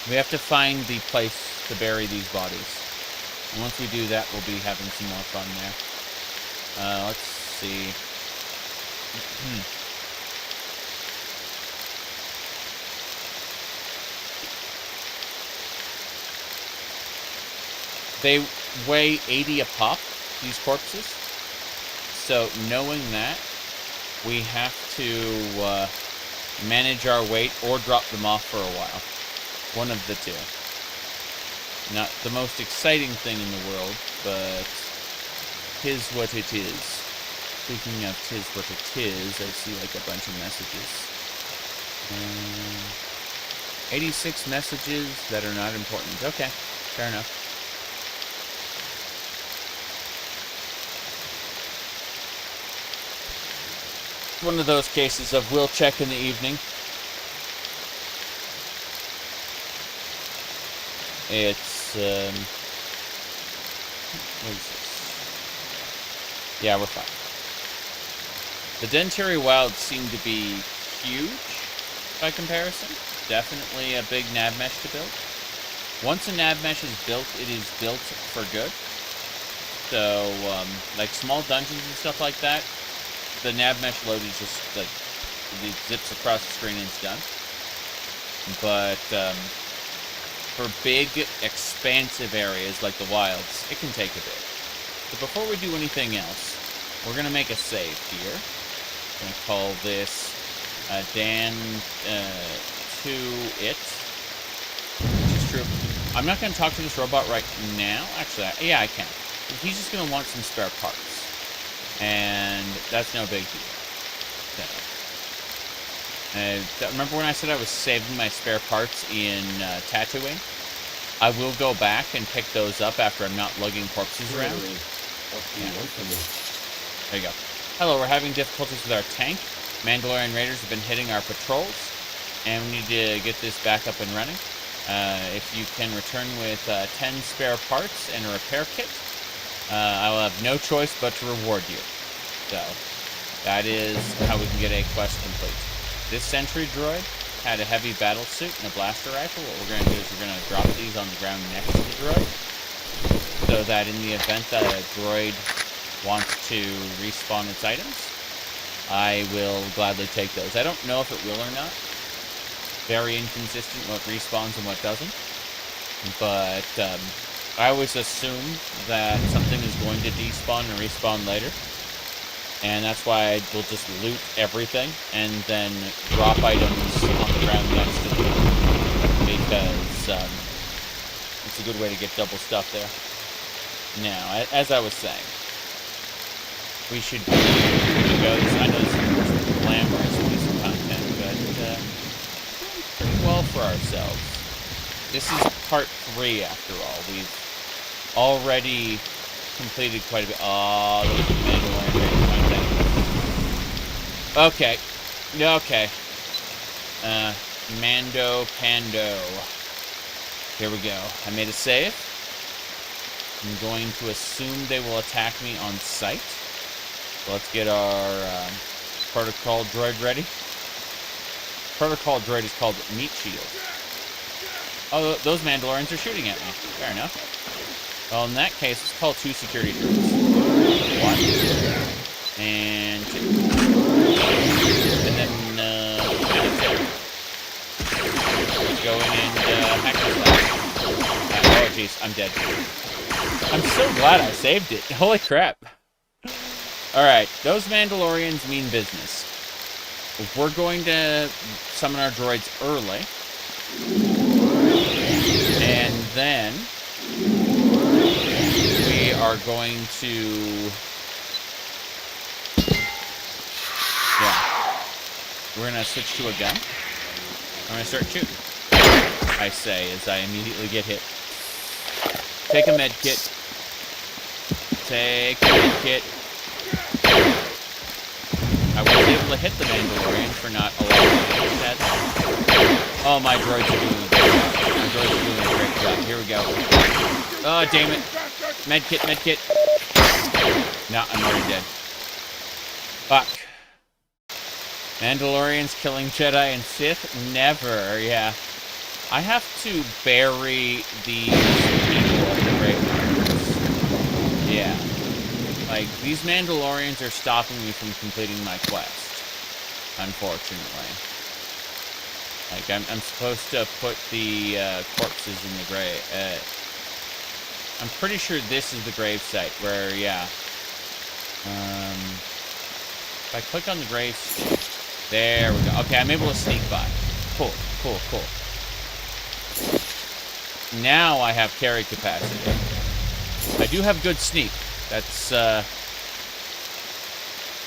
We have to find the place to bury these bodies. And once we do that, we'll be having some more fun there. Let's see. They weigh 80 a pop, these corpses. So, knowing that, we have to manage our weight or drop them off for a while. One of the two. Not the most exciting thing in the world, but tis what it is. Speaking of tis what it is, I see like a bunch of messages. 86 messages that are not important. Okay, fair enough. One of those cases of we'll check in the evening. It's, what is this? Yeah, we're fine. The Dantari Wilds seem to be huge by comparison. Definitely a big nav mesh to build. Once a nav mesh is built, it is built for good. So, like small dungeons and stuff like that, the nav mesh load is just like, it zips across the screen and it's done. But, for big, expansive areas like the wilds, it can take a bit. So before we do anything else, we're going to make a save here. I'm going to call this Dan to it, which is true. I'm not going to talk to this robot right now. Actually, yeah, I can. He's just going to want some spare parts. And that's no big deal. So, remember when I said I was saving my spare parts in Tatooine? I will go back and pick those up after I'm not lugging corpses around. Yeah. There you go. Hello, we're having difficulties with our tank. Mandalorian raiders have been hitting our patrols, and we need to get this back up and running. If you can return with 10 spare parts and a repair kit, I will have no choice but to reward you. So, that is how we can get a quest complete. This sentry droid had a heavy battle suit and a blaster rifle, what we're going to do is we're going to drop these on the ground next to the droid, so that in the event that a droid wants to respawn its items, I will gladly take those. I don't know if it will or not. Very inconsistent what respawns and what doesn't. But I always assume that something is going to despawn and respawn later. And that's why I will just loot everything and then drop items on the ground next to them. Because it's a good way to get double stuff there. Now, as I was saying, we should go. I know this is glamorous piece of content, but doing pretty well for ourselves. This is part 3, after all. We've already completed quite a bit. Oh, those Mandalorian content. Okay. Okay. Mando Pando. Here we go. I made a save. I'm going to assume they will attack me on sight. So let's get our protocol droid ready. Protocol droid is called Meat Shield. Oh, those Mandalorians are shooting at me. Fair enough. Well, in that case, let's call 2 security droids. 1. And 2. And then, that's it. Let's go in and hack this guy. Oh, jeez, I'm dead. I'm so glad I saved it. Holy crap. Alright, those Mandalorians mean business. We're going to summon our droids early. And then we are going to... Yeah. We're going to switch to a gun. I'm going to start shooting. I say, as I immediately get hit. Take a med kit. Take a med kit. I was able to hit the Mandalorian for not allowing me to. Oh, my droids are doing a great job. My droids are doing a great job. Here we go. Oh, damn it. Med kit, med kit. No, I'm already dead. Fuck. Mandalorians killing Jedi and Sith? Never, yeah. I have to bury these people at the Great Markers. Yeah. Like, these Mandalorians are stopping me from completing my quest. Unfortunately. Like, I'm supposed to put the corpses in the grave. I'm pretty sure this is the grave site where, yeah. If I click on the grave, there we go. Okay, I'm able to sneak by. Cool, cool, cool. Now I have carry capacity. I do have good sneak. That's,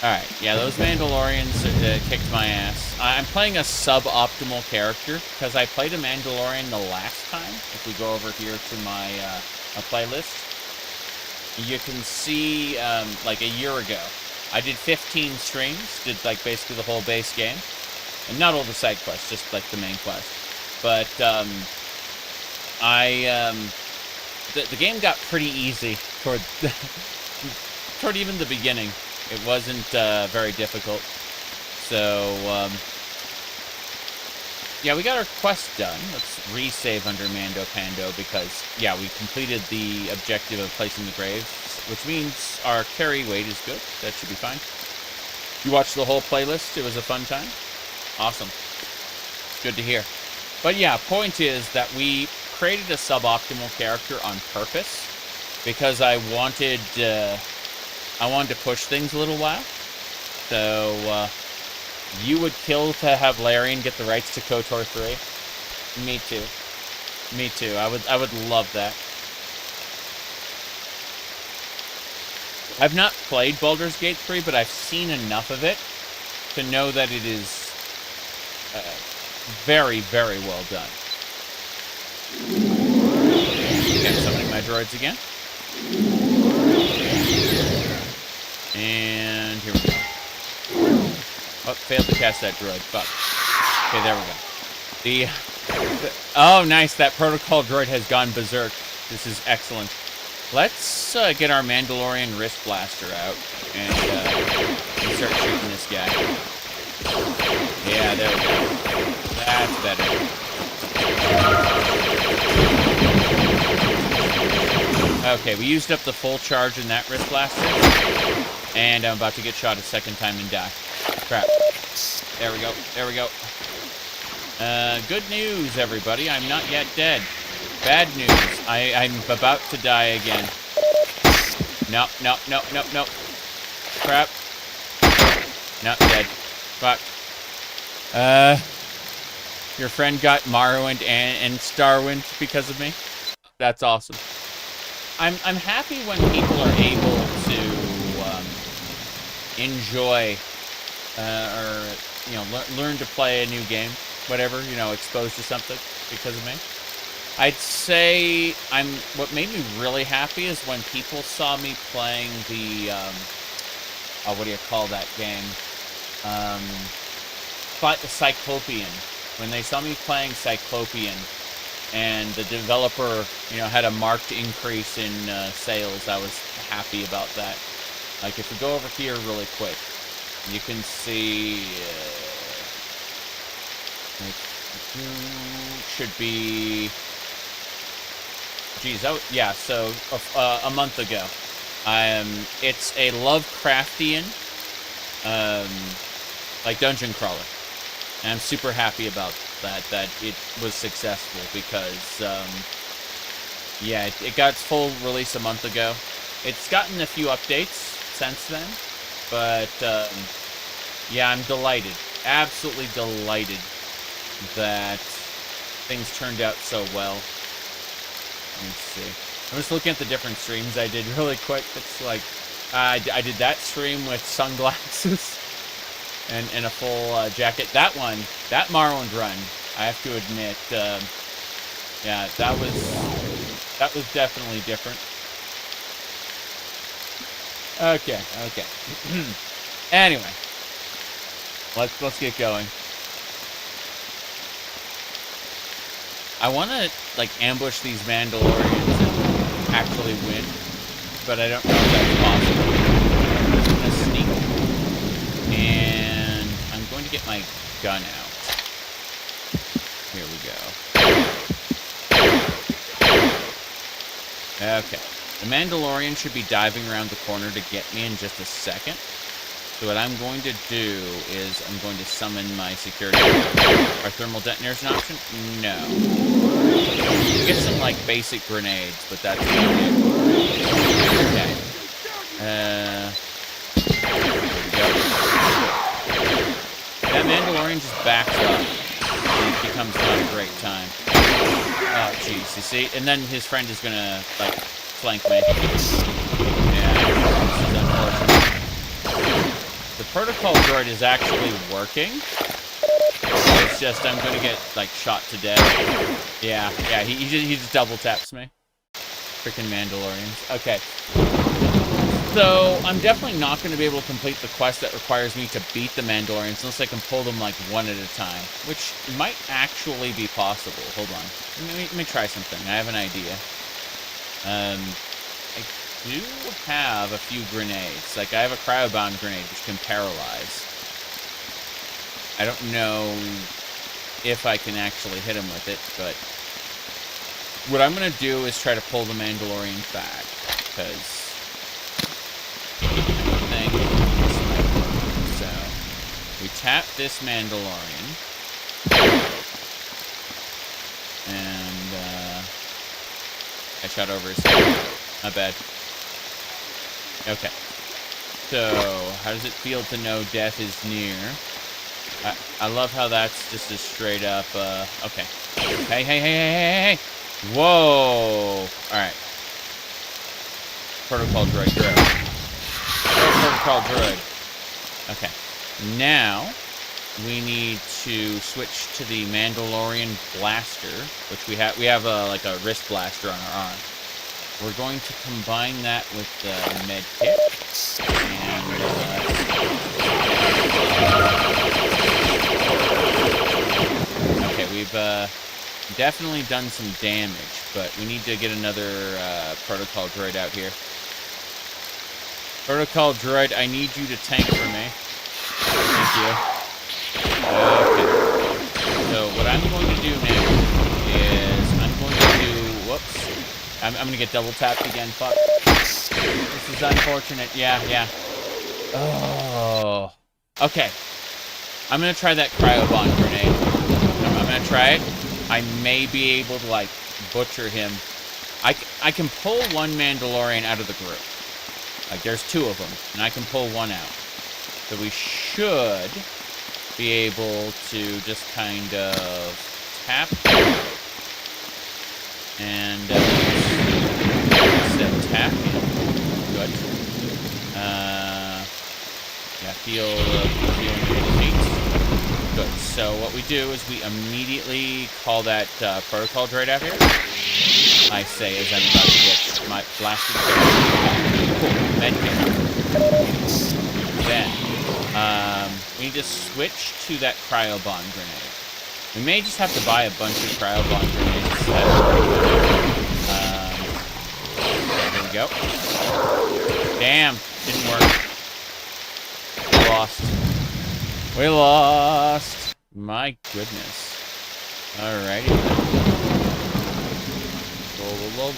Alright, yeah, those Mandalorians kicked my ass. I'm playing a suboptimal character, because I played a Mandalorian the last time. If we go over here to my playlist, you can see, like, a year ago, I did 15 streams, did, like, basically the whole base game. And not all the side quests, just, like, the main quest. But, the game got pretty easy toward toward even the beginning. It wasn't very difficult. So, yeah, we got our quest done. Let's resave under Mando Pando because, yeah, we completed the objective of placing the graves, which means our carry weight is good. That should be fine. You watched the whole playlist? It was a fun time? Awesome. It's good to hear. But yeah, point is that we created a suboptimal character on purpose because I wanted to push things a little while. So you would kill to have Larian get the rights to KOTOR 3. Me too. Me too. I would love that. I've not played Baldur's Gate 3, but I've seen enough of it to know that it is very, very well done. Okay, I'm summoning my droids again. And here we go. Oh, failed to cast that droid. Fuck. Okay, there we go. Oh, nice. That protocol droid has gone berserk. This is excellent. Let's get our Mandalorian wrist blaster out and start shooting this guy. Yeah, there we go. That's better. Okay, we used up the full charge in that wrist blaster. And I'm about to get shot a second time and die. Crap. There we go. There we go. Good news, everybody. I'm not yet dead. Bad news. I'm about to die again. No, no, no, no, no. Crap. Not dead. Fuck. Your friend got Morrowind and Starwind because of me. That's awesome. I'm happy when people are able to enjoy or you know learn to play a new game, whatever, you know, exposed to something because of me. I'd say what made me really happy is when people saw me playing the what do you call that game? Cyclopean. When they saw me playing Cyclopean, and the developer, you know, had a marked increase in sales, I was happy about that. Like, if we go over here really quick, you can see, should be, geez, yeah, so a month ago. It's a Lovecraftian, like, dungeon crawler. And I'm super happy about that it was successful because, yeah, it got its full release a month ago. It's gotten a few updates since then, but, yeah, I'm delighted, absolutely delighted that things turned out so well. Let me see. I'm just looking at the different streams I did really quick. It's like, I did that stream with sunglasses. And a full jacket. That Morrowind run, I have to admit, yeah, that was definitely different. Okay. Anyway, let's get going. I want to like ambush these Mandalorians and actually win, but I don't know if that's possible. I'm just gonna sneak and I'm going to get my gun out. Here we go. Okay. The Mandalorian should be diving around the corner to get me in just a second. So what I'm going to do is I'm going to summon my security. Are thermal detonators an option? No. You get some, like, basic grenades, but that's about it. Okay. There we go. That Mandalorian just backs up. And it becomes not a great time. Oh, jeez. You see? And then his friend is gonna, like, flank me. Yeah. This is unfortunate. The protocol droid is actually working. It's just I'm gonna get, like, shot to death. Yeah, he just double taps me. Freaking Mandalorians. Okay. So, I'm definitely not going to be able to complete the quest that requires me to beat the Mandalorians unless I can pull them, like, one at a time. Which might actually be possible. Hold on. Let me try something. I have an idea. I do have a few grenades. Like, I have a cryobound grenade which can paralyze. I don't know if I can actually hit him with it, but what I'm going to do is try to pull the Mandalorian back, because I think this might work. So, we tap this Mandalorian, and I shot over his head. Not bad. Okay. So, how does it feel to know death is near? I love how that's just a straight up, okay. Hey! Whoa! Alright. Protocol droid, Protocol droid. Okay. Now, we need to switch to the Mandalorian blaster, which we have like a wrist blaster on our arm. We're going to combine that with the med kit, and okay, we've definitely done some damage, but we need to get another protocol droid out here. Protocol droid, I need you to tank for me. Thank you. Okay. So So what I'm going to do now is I'm going to do, whoops. I'm going to get double tapped again, fuck. This is unfortunate, yeah. Oh. Okay. I'm going to try that cryo-bomb grenade. I'm going to try it. I may be able to, like, butcher him. I can pull one Mandalorian out of the group. Like, there's 2 of them, and I can pull one out. So we should be able to just kind of tap and tap. Good. Yeah, feel feet. Good. So what we do is we immediately call that protocol droid out here. I say as I'm about to get my blasted. Cool. Medkit. Then we need to switch to that cryo-bomb grenade. We may just have to buy a bunch of cryo-bomb grenades. There we go. Damn, didn't work. We lost. My goodness. Alrighty. Whoa.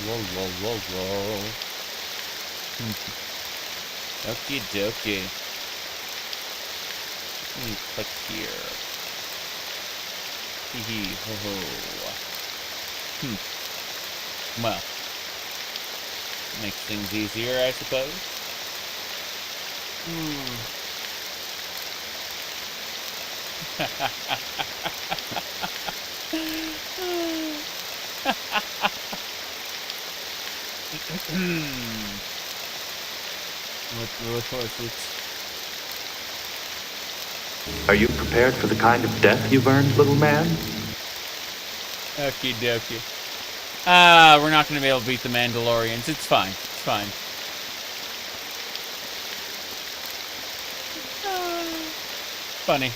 Okie dokie. Let me click here. Hee ho ho. Well. Makes things easier, I suppose. Are you prepared for the kind of death you've earned, little man? Okie dokie. We're not going to be able to beat the Mandalorians. It's fine. It's fine. Funny.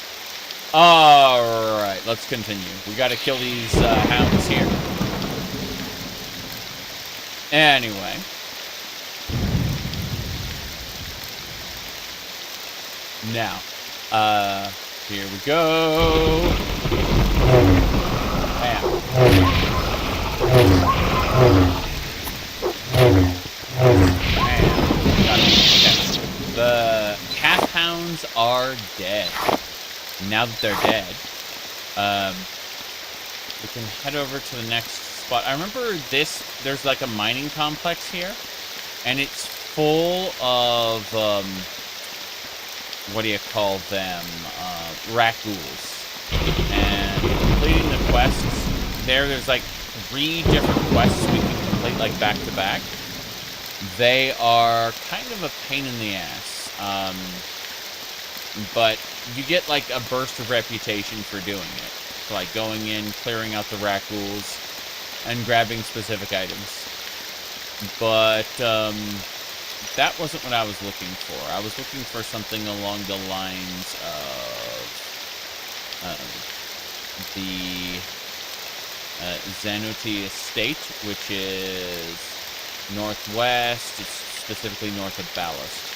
Alright, let's continue. We got to kill these hounds here. Anyway. Now. Here we go. Bam. The calf hounds are dead. Now that they're dead, we can head over to the next spot. I remember there's like a mining complex here, and it's full of, what do you call them, rat ghouls. And completing the quests, there's like 3 different quests we can complete like back to back. They are kind of a pain in the ass, but you get like a burst of reputation for doing it. So, like going in, clearing out the rat ghouls, and grabbing specific items. But that wasn't what I was looking for. I was looking for something along the lines of the Zanuti Estate, which is northwest. It's specifically north of Ballast.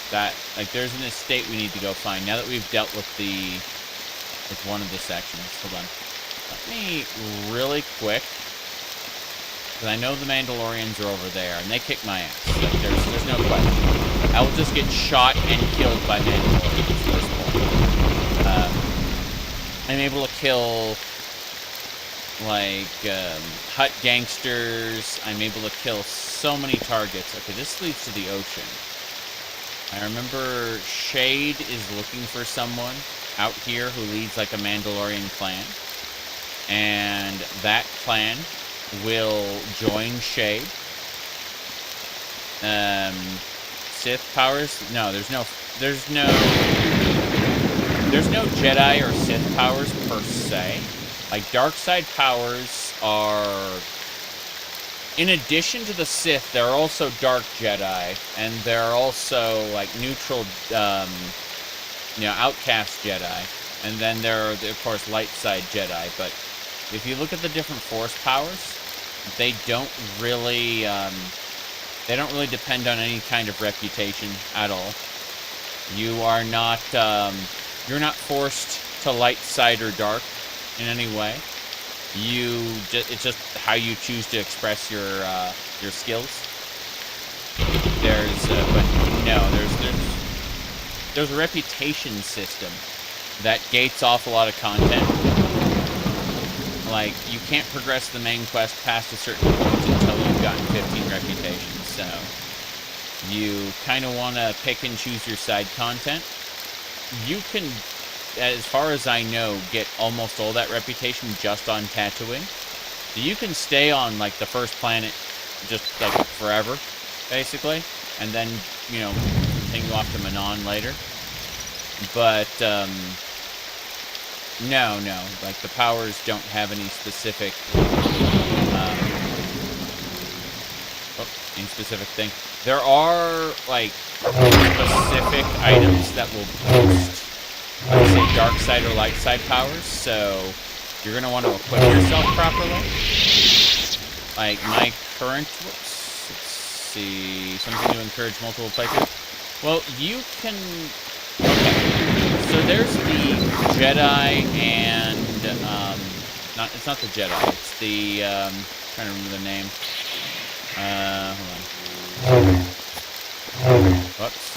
That, like, there's an estate we need to go find. Now that we've dealt with one of the sections. Hold on. Let me really quick, because I know the Mandalorians are over there, and they kick my ass. Like, there's no question. I will just get shot and killed by Mandalorians at this point. I'm able to kill, like, hut gangsters. I'm able to kill so many targets. Okay, this leads to the ocean. I remember Shade is looking for someone out here who leads, like, a Mandalorian clan. And that clan will join Shade. Sith powers? No, there's no Jedi or Sith powers per se. Like, dark side powers are, in addition to the Sith, there are also dark Jedi, and there are also, like, neutral, outcast Jedi. And then there are, of course, light side Jedi. But if you look at the different Force powers, they don't really depend on any kind of reputation at all. You are not, you're not forced to light side or dark in any way. It's just how you choose to express your skills. There's a reputation system that gates off a lot of content. Like, you can't progress the main quest past a certain point until you've gotten 15 reputations, so you kind of want to pick and choose your side content. You can, as far as I know, get almost all that reputation just on Tatooine. So you can stay on, like, the first planet just, like, forever, basically, and then, you know, continue off to Manon later. But, no, like, the powers don't have any specific, any specific thing. There are, like, specific items that will boost, let's say, dark side or light side powers, so you're going to want to equip yourself properly. Like, my current, let's see, something to encourage multiple playthroughs. Well, you can, okay, so there's the Jedi and, it's not the Jedi, it's the, I'm trying to remember the name. Hold on. Whoops.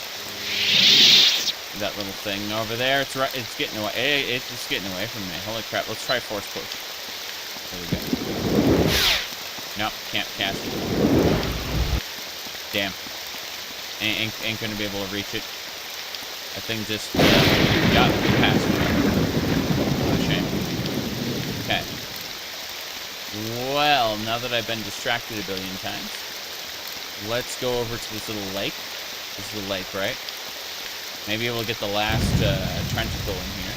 That little thing over there, it's getting away, it's getting away from me. Holy crap, let's try force push. There we go. Nope, can't cast it. Damn. Ain't gonna be able to reach it. That thing just got past me. What a shame. Okay. Well, now that I've been distracted a billion times, let's go over to this little lake. This is the lake, right? Maybe we'll get the last Trentacle in here.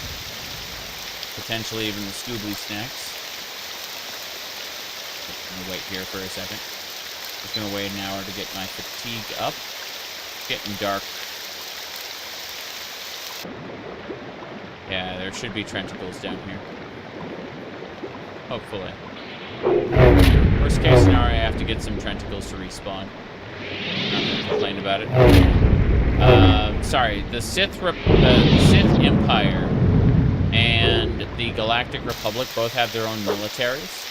Potentially even the Scoobly snacks. I'm gonna wait here for a second. Just gonna wait an hour to get my fatigue up. It's getting dark. Yeah, there should be Trentacles down here. Hopefully. Worst case scenario, I have to get some Trentacles to respawn. I'm not gonna complain about it. Sorry, the Sith Empire and the Galactic Republic both have their own militaries.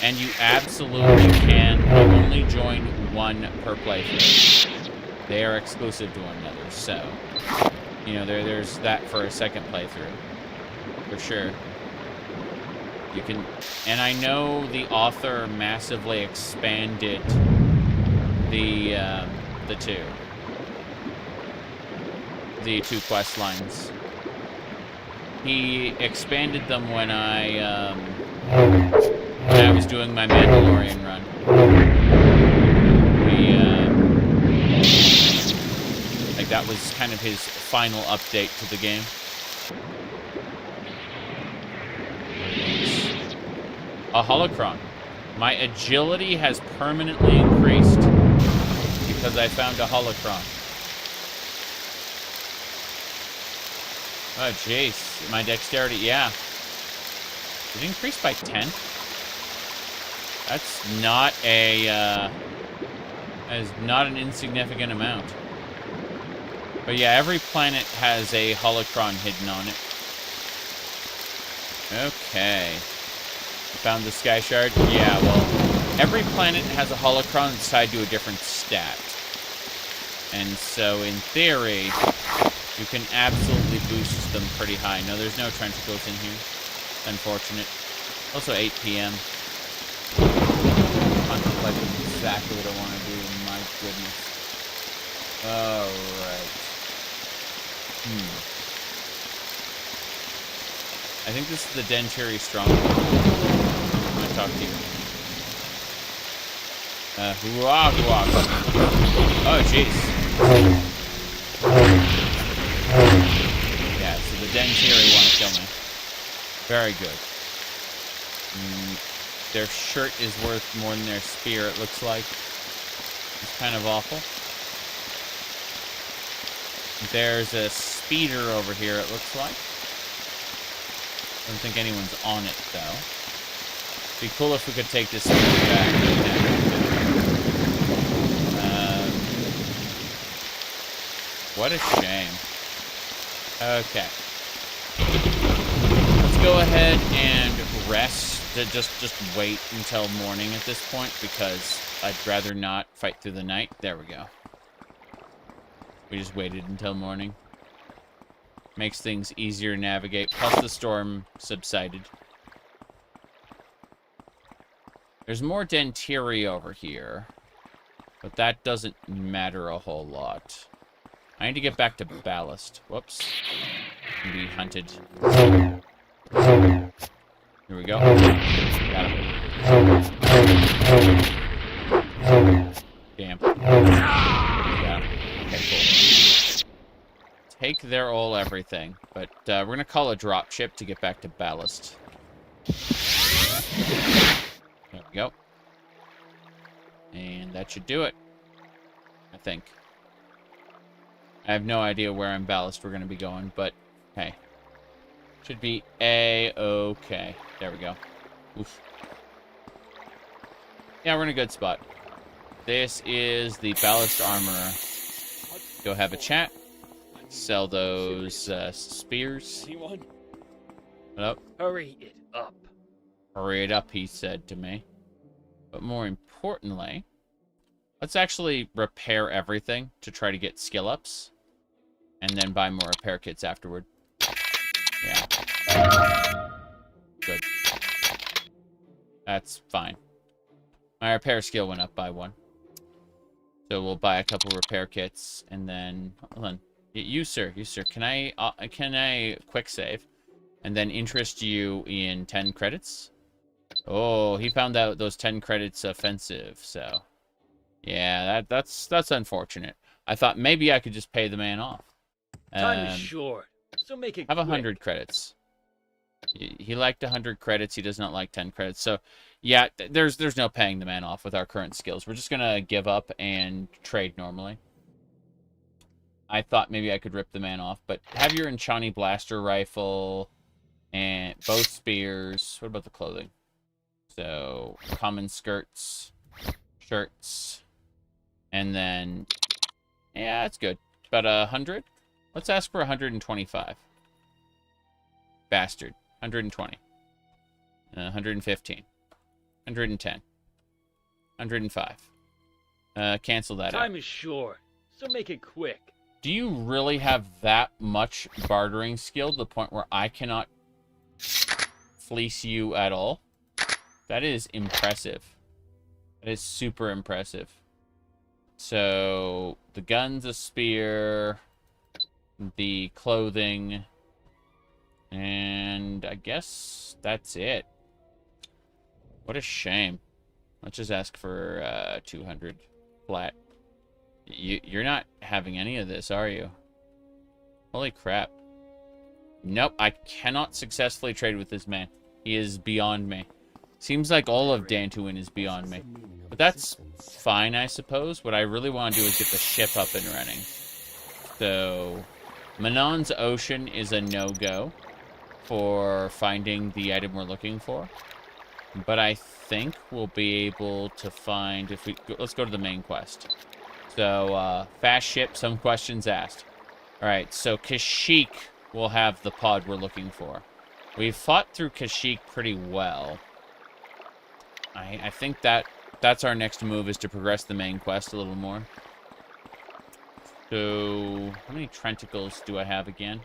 And you absolutely can only join one per playthrough. They are exclusive to one another, so, you know, there's that for a second playthrough, for sure. You can, and I know the author massively expanded the two quest lines. He expanded them when I was doing my Mandalorian run. Like, that was kind of his final update to the game. A holocron. My agility has permanently increased because I found a holocron. Oh, jeez. My dexterity, yeah. It increased by 10? That's not a, that is not an insignificant amount. But yeah, every planet has a holocron hidden on it. Okay. Found the Sky Shard? Yeah, well, every planet has a holocron that's tied to a different stat. And so, in theory, you can absolutely boost them pretty high. No, there's no Trentacles in here. Unfortunate. Also 8 p.m. Contemplating exactly what I want to do. My goodness. Alright. I think this is the Dantari Stronghold. I'm gonna talk to you. Oh, jeez. Yeah, so the Dantari want to kill me. Very good. Their shirt is worth more than their spear, it looks like. It's kind of awful. There's a speeder over here, it looks like. I don't think anyone's on it, though. It'd be cool if we could take this speeder back. What a shame. Okay. go ahead and rest. Just wait until morning at this point, because I'd rather not fight through the night. There we go. We just waited until morning. Makes things easier to navigate. Plus the storm subsided. There's more Dantari over here, but that doesn't matter a whole lot. I need to get back to Ballast. Whoops. Can be hunted. Here we go. Got him. Damn. Yeah. Okay, cool. Take their all everything, but we're gonna call a drop ship to get back to Ballast. There we go. And that should do it, I think. I have no idea where in Ballast we're going to be going, but hey. Should be A-okay. There we go. Oof. Yeah, we're in a good spot. This is the Ballast Armorer. Go have a chat. Sell those spears. What up? Hurry it up. Hurry it up, he said to me. But more importantly, let's actually repair everything to try to get skill ups. And then buy more repair kits afterward. Yeah. Good. That's fine. My repair skill went up by 1. So we'll buy a couple repair kits, and then... Hold on. You, sir. Can I quick save? And then interest you in 10 credits? Oh, he found out those 10 credits offensive, so... Yeah, that's unfortunate. I thought maybe I could just pay the man off. Time is short, so make it have quick. 100 credits. He liked 100 credits. He does not like 10 credits. So, yeah, there's no paying the man off with our current skills. We're just gonna give up and trade normally. I thought maybe I could rip the man off, but have your Enchani blaster rifle and both spears. What about the clothing? So, common skirts, shirts, and then, yeah, that's good. About 100? Let's ask for 125. Bastard. 120. 115. 110. 105. Cancel that out. Time is short, so make it quick. Do you really have that much bartering skill to the point where I cannot fleece you at all? That is impressive. That is super impressive. So, the gun's a spear, the clothing, and I guess that's it. What a shame. Let's just ask for 200 flat. You're not having any of this, are you? Holy crap. Nope, I cannot successfully trade with this man. He is beyond me. Seems like all of Dantooine is beyond me. But that's fine, I suppose. What I really want to do is get the ship up and running. So, Manon's Ocean is a no-go for finding the item we're looking for. But I think we'll be able to find... let's go to the main quest. So, fast ship, some questions asked. Alright, so Kashyyyk will have the pod we're looking for. We've fought through Kashyyyk pretty well. I think that's our next move, is to progress the main quest a little more. So, how many tentacles do I have again?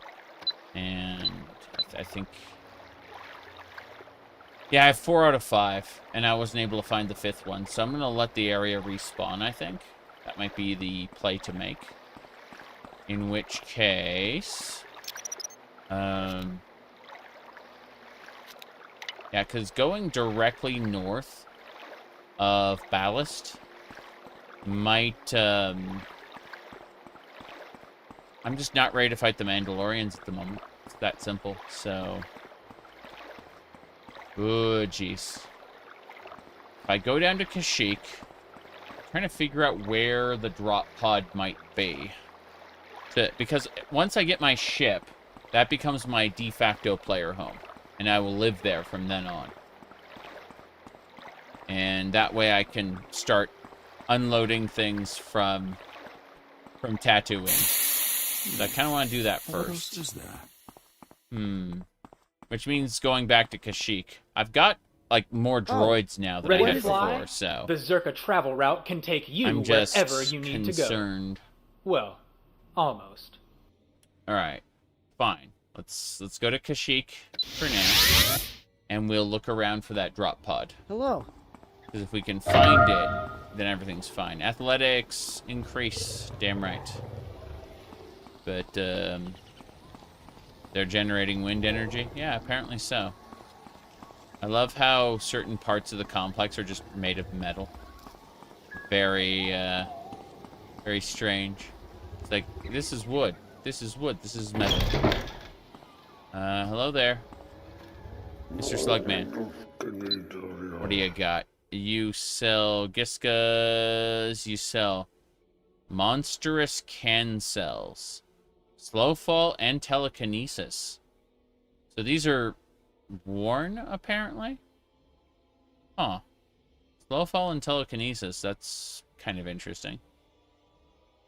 And I think... Yeah, I have 4 out of 5, and I wasn't able to find the 5th one. So I'm going to let the area respawn, I think. That might be the play to make. In which case... Yeah, because going directly north of Ballast might... I'm just not ready to fight the Mandalorians at the moment. It's that simple, so... Oh, jeez. If I go down to Kashyyyk, I'm trying to figure out where the drop pod might be. Because once I get my ship, that becomes my de facto player home. And I will live there from then on. And that way I can start unloading things from Tatooine. So I kind of want to do that first. which means going back to Kashyyyk. I've got, like, more droids now than Ready I to had fly? before, so... The Zerka travel route can take you I'm just wherever you need to go. concerned. Well, almost. Alright, fine. Let's go to Kashyyyk for now, and we'll look around for that drop pod. Hello. Because if we can find it, then everything's fine. Athletics increase, damn right. But, they're generating wind energy? Yeah, apparently so. I love how certain parts of the complex are just made of metal. Very, very strange. It's like, this is wood. This is wood. This is metal. Hello there. Mr. Slugman. What do you got? You sell Giskas. You sell monstrous can cells. Slowfall and telekinesis. So these are worn, apparently? Huh. Slowfall and telekinesis. That's kind of interesting.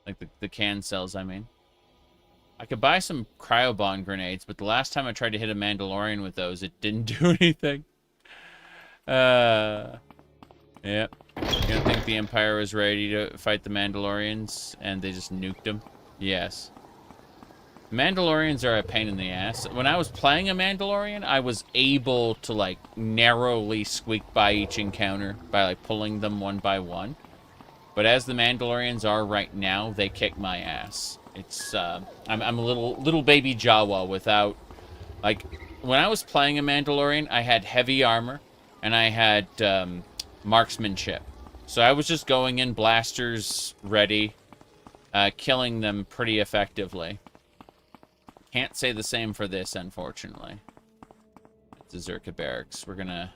Like the can cells, I mean. I could buy some cryobond grenades, but the last time I tried to hit a Mandalorian with those, it didn't do anything. Yep. You don't think the Empire was ready to fight the Mandalorians, and they just nuked them? Yes. Mandalorians are a pain in the ass. When I was playing a Mandalorian, I was able to, like, narrowly squeak by each encounter by, like, pulling them one by one. But as the Mandalorians are right now, they kick my ass. It's, I'm a little baby Jawa without, like, when I was playing a Mandalorian, I had heavy armor, and I had, marksmanship. So I was just going in blasters ready, killing them pretty effectively. Can't say the same for this, unfortunately. It's the Zerka barracks. We're gonna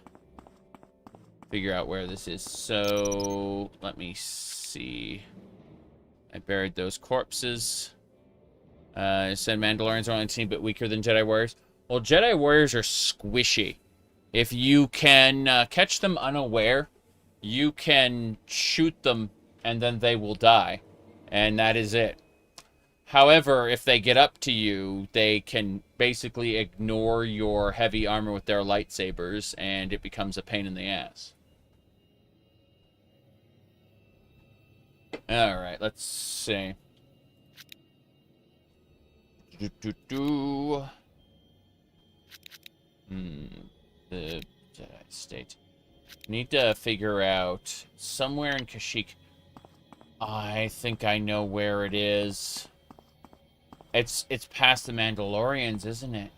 figure out where this is. So, let me see. I buried those corpses. I said Mandalorians are only a team bit weaker than Jedi Warriors. Well, Jedi Warriors are squishy. If you can catch them unaware, you can shoot them and then they will die. And that is it. However, if they get up to you, they can basically ignore your heavy armor with their lightsabers, and it becomes a pain in the ass. Alright, let's see. The Jedi State. Need to figure out somewhere in Kashyyyk. I think I know where it is. It's past the Mandalorians, isn't it?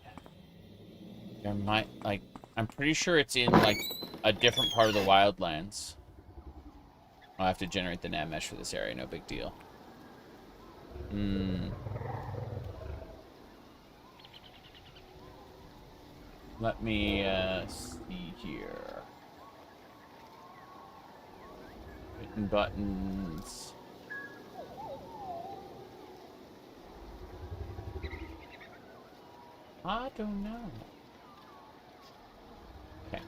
There might, like, I'm pretty sure it's in, like, a different part of the Wildlands. I'll have to generate the nav mesh for this area, no big deal. Let me, see here. Hitting buttons. I don't know. Okay.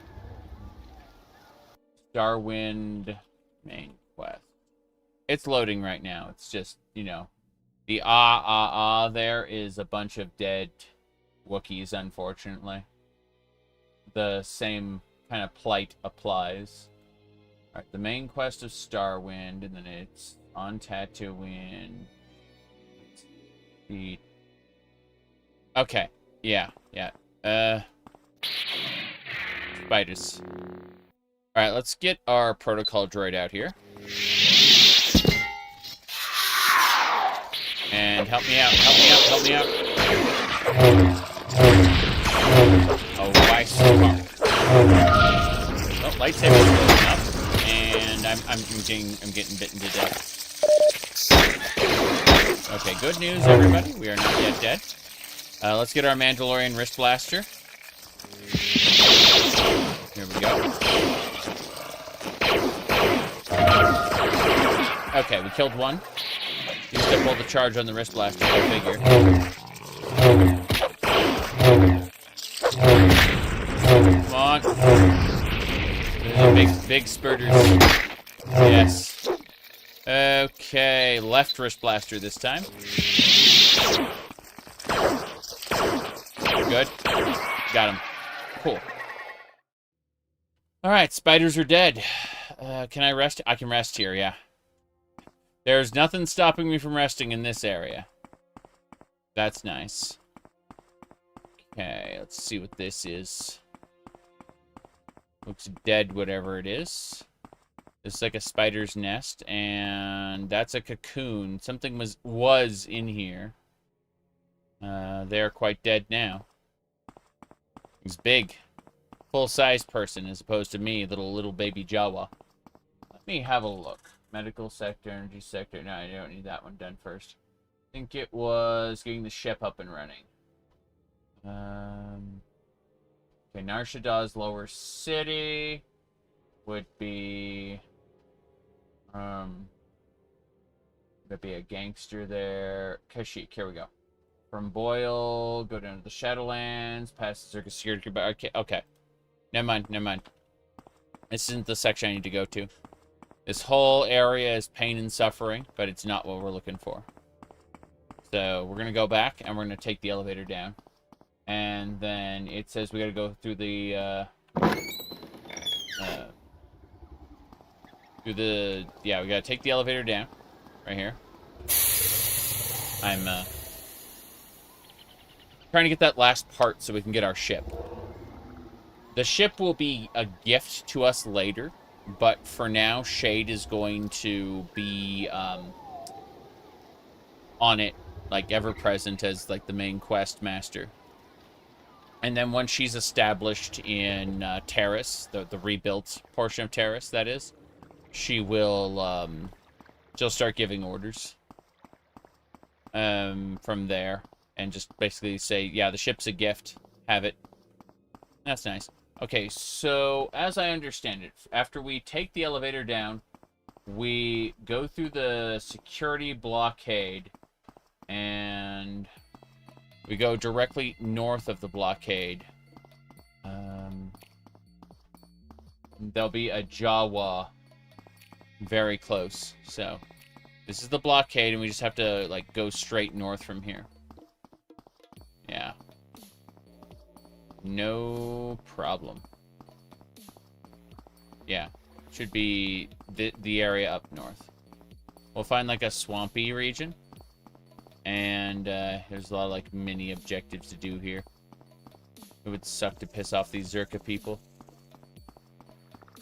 Starwind main quest. It's loading right now. It's just, you know, the there is a bunch of dead Wookiees, unfortunately. The same kind of plight applies. Alright, the main quest of Starwind, and then it's on Tatooine. The... Okay. Yeah. Spiders. Alright, let's get our protocol droid out here. And help me out. Oh, why so hard? Oh, lightsaber's blowing up. And I'm getting bitten to death. Okay, good news, everybody. We are not yet dead. Let's get our Mandalorian wrist blaster. Here we go. Okay, we killed one. Used to pull the charge on the wrist blaster, go figure. Come on. Big spurters. Yes. Okay, left wrist blaster this time. Good. Got him. cool. Alright, spiders are dead. Can I rest? I can rest here, yeah. There's nothing stopping me from resting in this area. That's nice. Okay, let's see what this is. Looks dead, whatever it is. It's like a spider's nest, and that's a cocoon. Something was in here. They're quite dead now. He's big. Full-size person as opposed to me, little baby Jawa. Let me have a look. Medical sector, energy sector. No, I don't need that one done first. I think it was getting the ship up and running. Okay, Nar Shaddaa's lower city would be there'd be a gangster there. Kashyyyk, here we go. From Boyle, go down to the Shadowlands, past the Circus Security. Okay. Never mind. This isn't the section I need to go to. This whole area is pain and suffering, but it's not what we're looking for. So we're gonna go back and we're gonna take the elevator down. And then it says we gotta go through the yeah, we gotta take the elevator down. Right here. I'm trying to get that last part so we can get our ship. The ship will be a gift to us later, but for now, Shade is going to be on it, like ever present as like the main quest master. And then once she's established in Taris, the rebuilt portion of Taris, that is, she will she'll start giving orders from there, and just basically say, yeah, the ship's a gift, have it. That's nice. Okay, so as I understand it, after we take the elevator down, we go through the security blockade, and we go directly north of the blockade. There'll be a Jawa very close. So this is the blockade, and we just have to like go straight north from here. Yeah. No problem. Yeah. Should be the area up north. We'll find like a swampy region. And there's a lot of like mini objectives to do here. It would suck to piss off these Zerka people.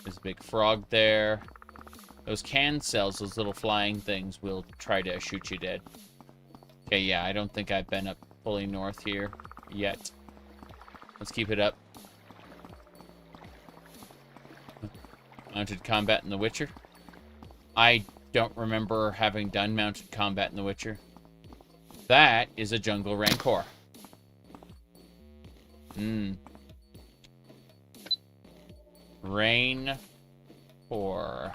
There's a big frog there. Those can cells, those little flying things, will try to shoot you dead. Okay, yeah, I don't think I've been up fully north here yet. Let's keep it up. Mounted combat in The Witcher. I don't remember having done mounted combat in The Witcher. That is a jungle rancor. Rain core.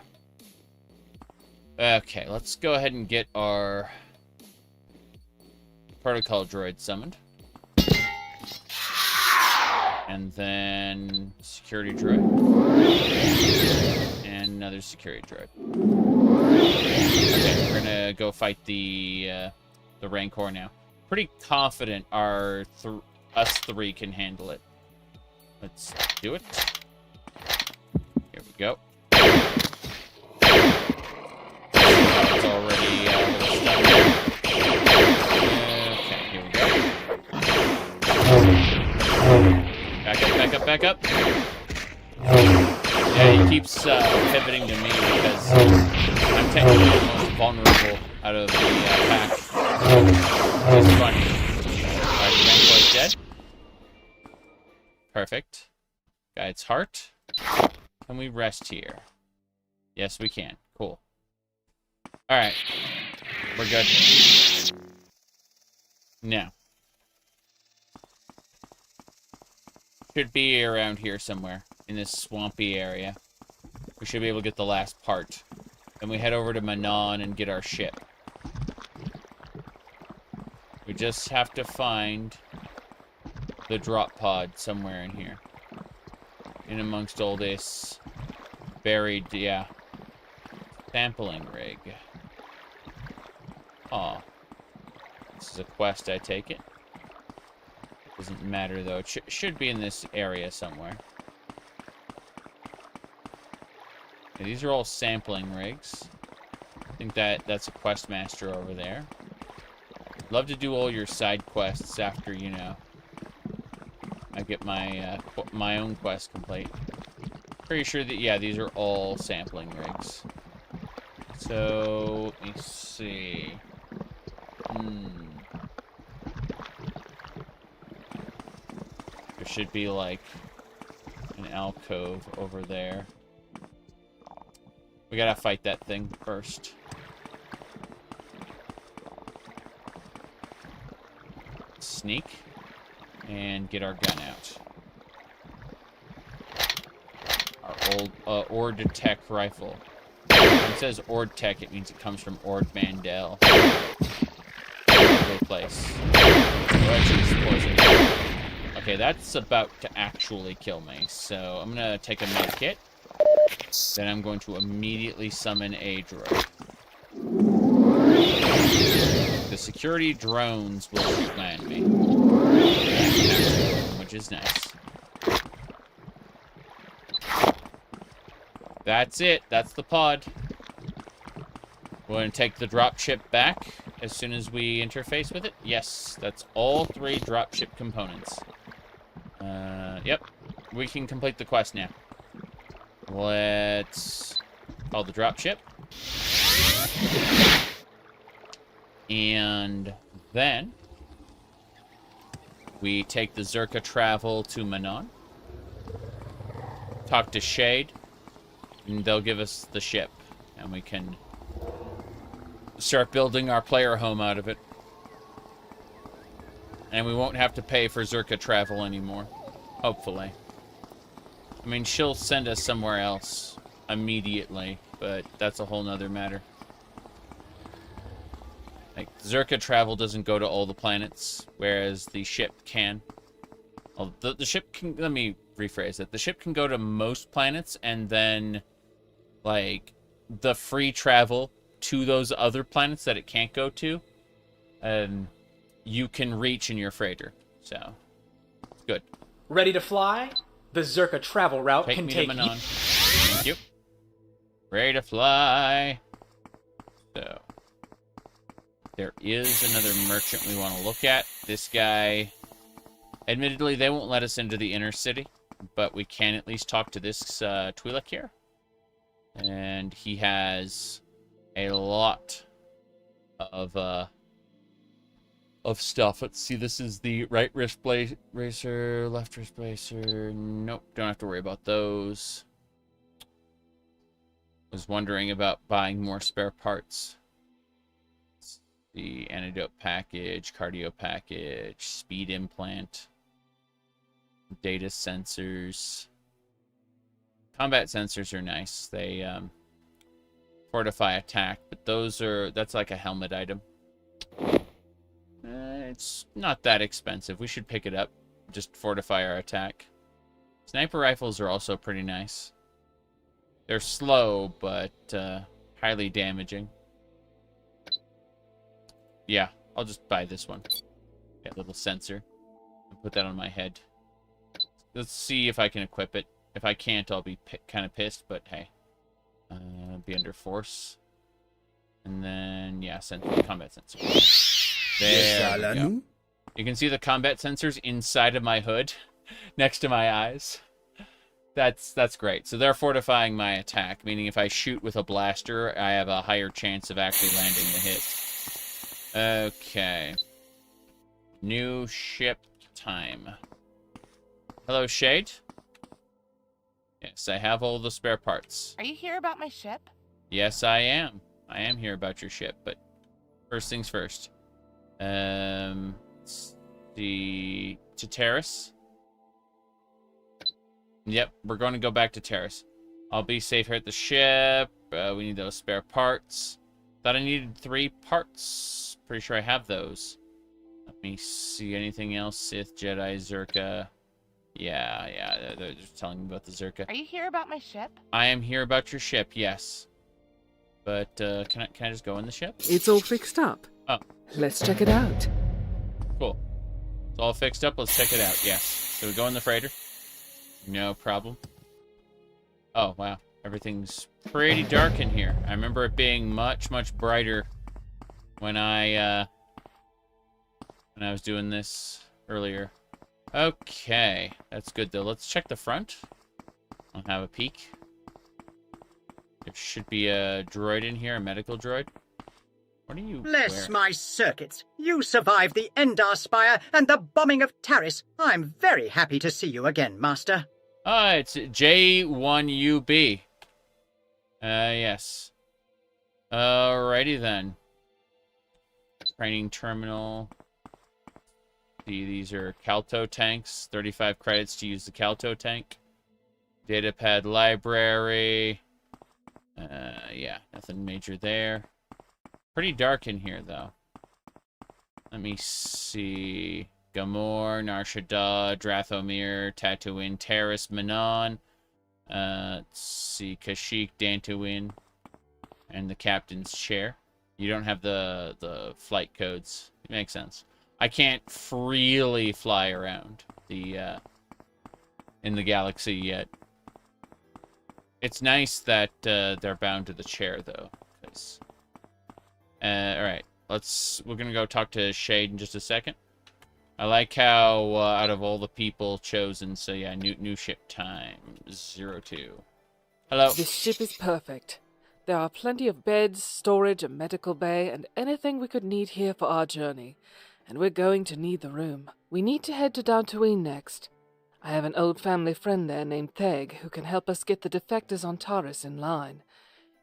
Okay, let's go ahead and get our protocol droid summoned. And then security droid. And another security droid. Okay, we're gonna go fight the Rancor now. Pretty confident us three can handle it. Let's do it. Here we go. It's already a little stuck there. Okay, here we go. Back up. Yeah, he keeps pivoting to me because I'm technically the most vulnerable out of the pack. It's funny. Alright, the Rancor's dead. Perfect. Guide's heart. Can we rest here? Yes, we can. Cool. Alright. We're good. Now. Should be around here somewhere. In this swampy area. We should be able to get the last part. Then we head over to Manon and get our ship. We just have to find the drop pod somewhere in here. In amongst all this buried, yeah. Sampling rig. Aw. This is a quest, I take it. Doesn't matter, though. It should be in this area somewhere. Okay, these are all sampling rigs. I think that's a quest master over there. Love to do all your side quests after, you know, I get my my own quest complete. Pretty sure that, yeah, these are all sampling rigs. So, let me see. There should be, like, an alcove over there. We gotta fight that thing first. Sneak. And get our gun out. Our old Ord Tech rifle. When it says Ord Tech, it means it comes from Ord Mandel. Lovely place. Oh, actually, it's poison. Okay, that's about to actually kill me. So I'm gonna take a med kit. Then I'm going to immediately summon a droid. The security drones will shoot land me. Which is nice. That's it. That's the pod. We're going to take the dropship back as soon as we interface with it. Yes, that's all 3 dropship components. Yep. We can complete the quest now. Let's call the dropship. And then we take the Zerka travel to Manon. Talk to Shade. And they'll give us the ship. And we can start building our player home out of it. And we won't have to pay for Zerka travel anymore. Hopefully. I mean, she'll send us somewhere else immediately, but that's a whole nother matter. Like, Zerka travel doesn't go to all the planets, whereas the ship can. Well, the ship can... Let me rephrase it. The ship can go to most planets, and then, like, the free travel to those other planets that it can't go to, you can reach in your freighter. So, it's good. Ready to fly? The Zerka travel route can take you... Thank you. Ready to fly. So, there is another merchant we want to look at. This guy, admittedly, they won't let us into the inner city, but we can at least talk to this Twi'lek here. And he has a lot of stuff. Let's see, this is the right wrist bracer, left wrist bracer. Nope, don't have to worry about those. Was wondering about buying more spare parts. The antidote package, cardio package, speed implant, data sensors. Combat sensors are nice. They fortify attack, but that's like a helmet item. It's not that expensive. We should pick it up. Just fortify our attack. Sniper rifles are also pretty nice. They're slow, but highly damaging. Yeah, I'll just buy this one. That little sensor. And put that on my head. Let's see if I can equip it. If I can't, I'll be kind of pissed, but hey. Be under force. And then, yeah, combat sensor. There we go. You can see the combat sensors inside of my hood, next to my eyes. That's great. So they're fortifying my attack, meaning if I shoot with a blaster, I have a higher chance of actually landing the hit. Okay. New ship time. Hello, Shade. Yes, I have all the spare parts. Are you here about my ship? Yes, I am. I am here about your ship, but first things first. To Taris. Yep, we're going to go back to Taris. I'll be safe here at the ship. We need those spare parts. Thought I needed 3 parts. Pretty sure I have those. Let me see. Anything else? Sith, Jedi, Zerka. Yeah, they're just telling me about the Zerka. Are you here about my ship? I am here about your ship, yes. But, can I just go in the ship? It's all fixed up. Oh. Let's check it out. Cool. It's all fixed up. Let's check it out. Yes. So we go in the freighter. No problem. Oh, wow. Everything's pretty dark in here. I remember it being much, much brighter when I was doing this earlier. Okay. That's good, though. Let's check the front. I'll have a peek. There should be a droid in here, a medical droid. What are you Bless wearing? my circuits. You survived the Endar Spire and the bombing of Taris. I'm very happy to see you again, Master. Ah, it's J1UB. Yes. Alrighty then. Training terminal. These are Calto tanks. 35 credits to use the Calto tank. Datapad library. Yeah, nothing major there. Pretty dark in here, though. Let me see. Gamor, Nar Shaddaa, Drathomir, Tatooine, Taris, Manon. Let's see. Kashyyyk, Dantooine, and the captain's chair. You don't have the flight codes. It makes sense. I can't freely fly around the in the galaxy yet. It's nice that they're bound to the chair, though. Cause, all right, we're gonna go talk to Shade in just a second. I like how out of all the people chosen, so yeah, new ship time 02. Hello. This ship is perfect. There are plenty of beds, storage, a medical bay, and anything we could need here for our journey. And we're going to need the room. We need to head to Dantooine next. I have an old family friend there named Theg who can help us get the defectors on Taris in line.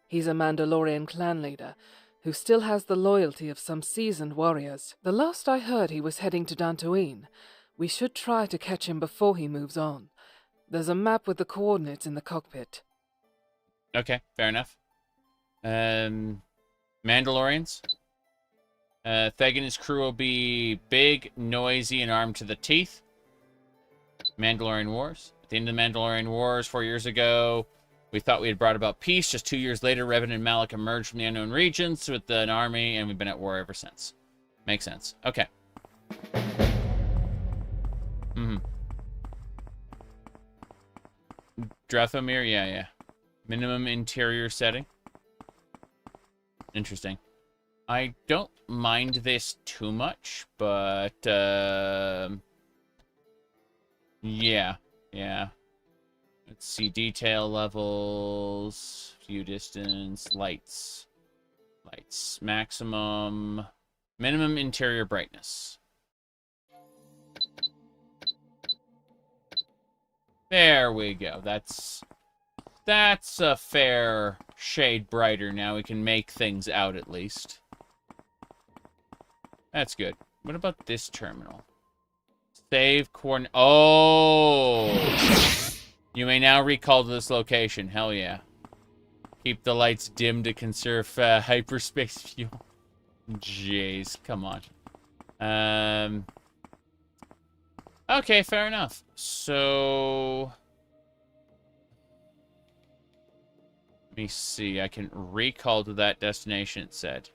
He's a Mandalorian clan leader who still has the loyalty of some seasoned warriors. The last I heard, he was heading to Dantooine. We should try to catch him before he moves on. There's a map with the coordinates in the cockpit. Okay, fair enough. Mandalorians. Theg and his crew will be big, noisy, and armed to the teeth. Mandalorian Wars. At the end of the Mandalorian Wars 4 years ago, we thought we had brought about peace. Just 2 years later, Revan and Malak emerged from the unknown regions with an army, and we've been at war ever since. Makes sense. Okay. Drathomir, yeah. Minimum interior setting. Interesting. I don't mind this too much, but, yeah. Let's see, detail levels, view distance, lights, maximum, minimum interior brightness. There we go. That's a fair shade brighter. Now we can make things out at least. That's good. What about this terminal? Save coordinate. Oh! You may now recall to this location. Hell yeah. Keep the lights dim to conserve hyperspace fuel. Jeez, come on. Okay, fair enough. So... let me see. I can recall to that destination, it said.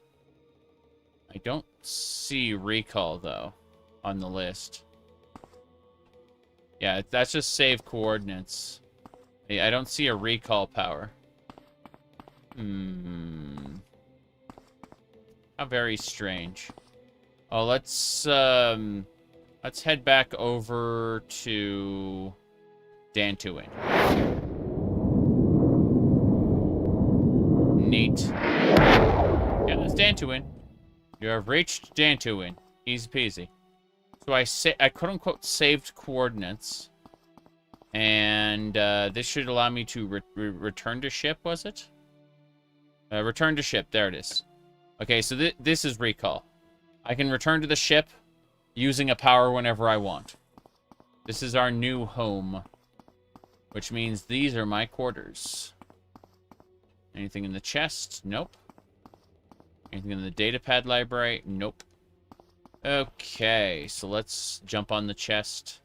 I don't see recall, though, on the list. Yeah, that's just save coordinates. I don't see a recall power. How very strange. Oh, let's head back over to Dantooine. Neat. Yeah, that's Dantooine. You have reached Dantooine. Easy peasy. So I quote-unquote saved coordinates. And this should allow me to return to ship, was it? Return to ship. There it is. Okay, so this is recall. I can return to the ship using a power whenever I want. This is our new home. Which means these are my quarters. Anything in the chest? Nope. Anything in the datapad library? Nope. Okay, so let's jump on the chest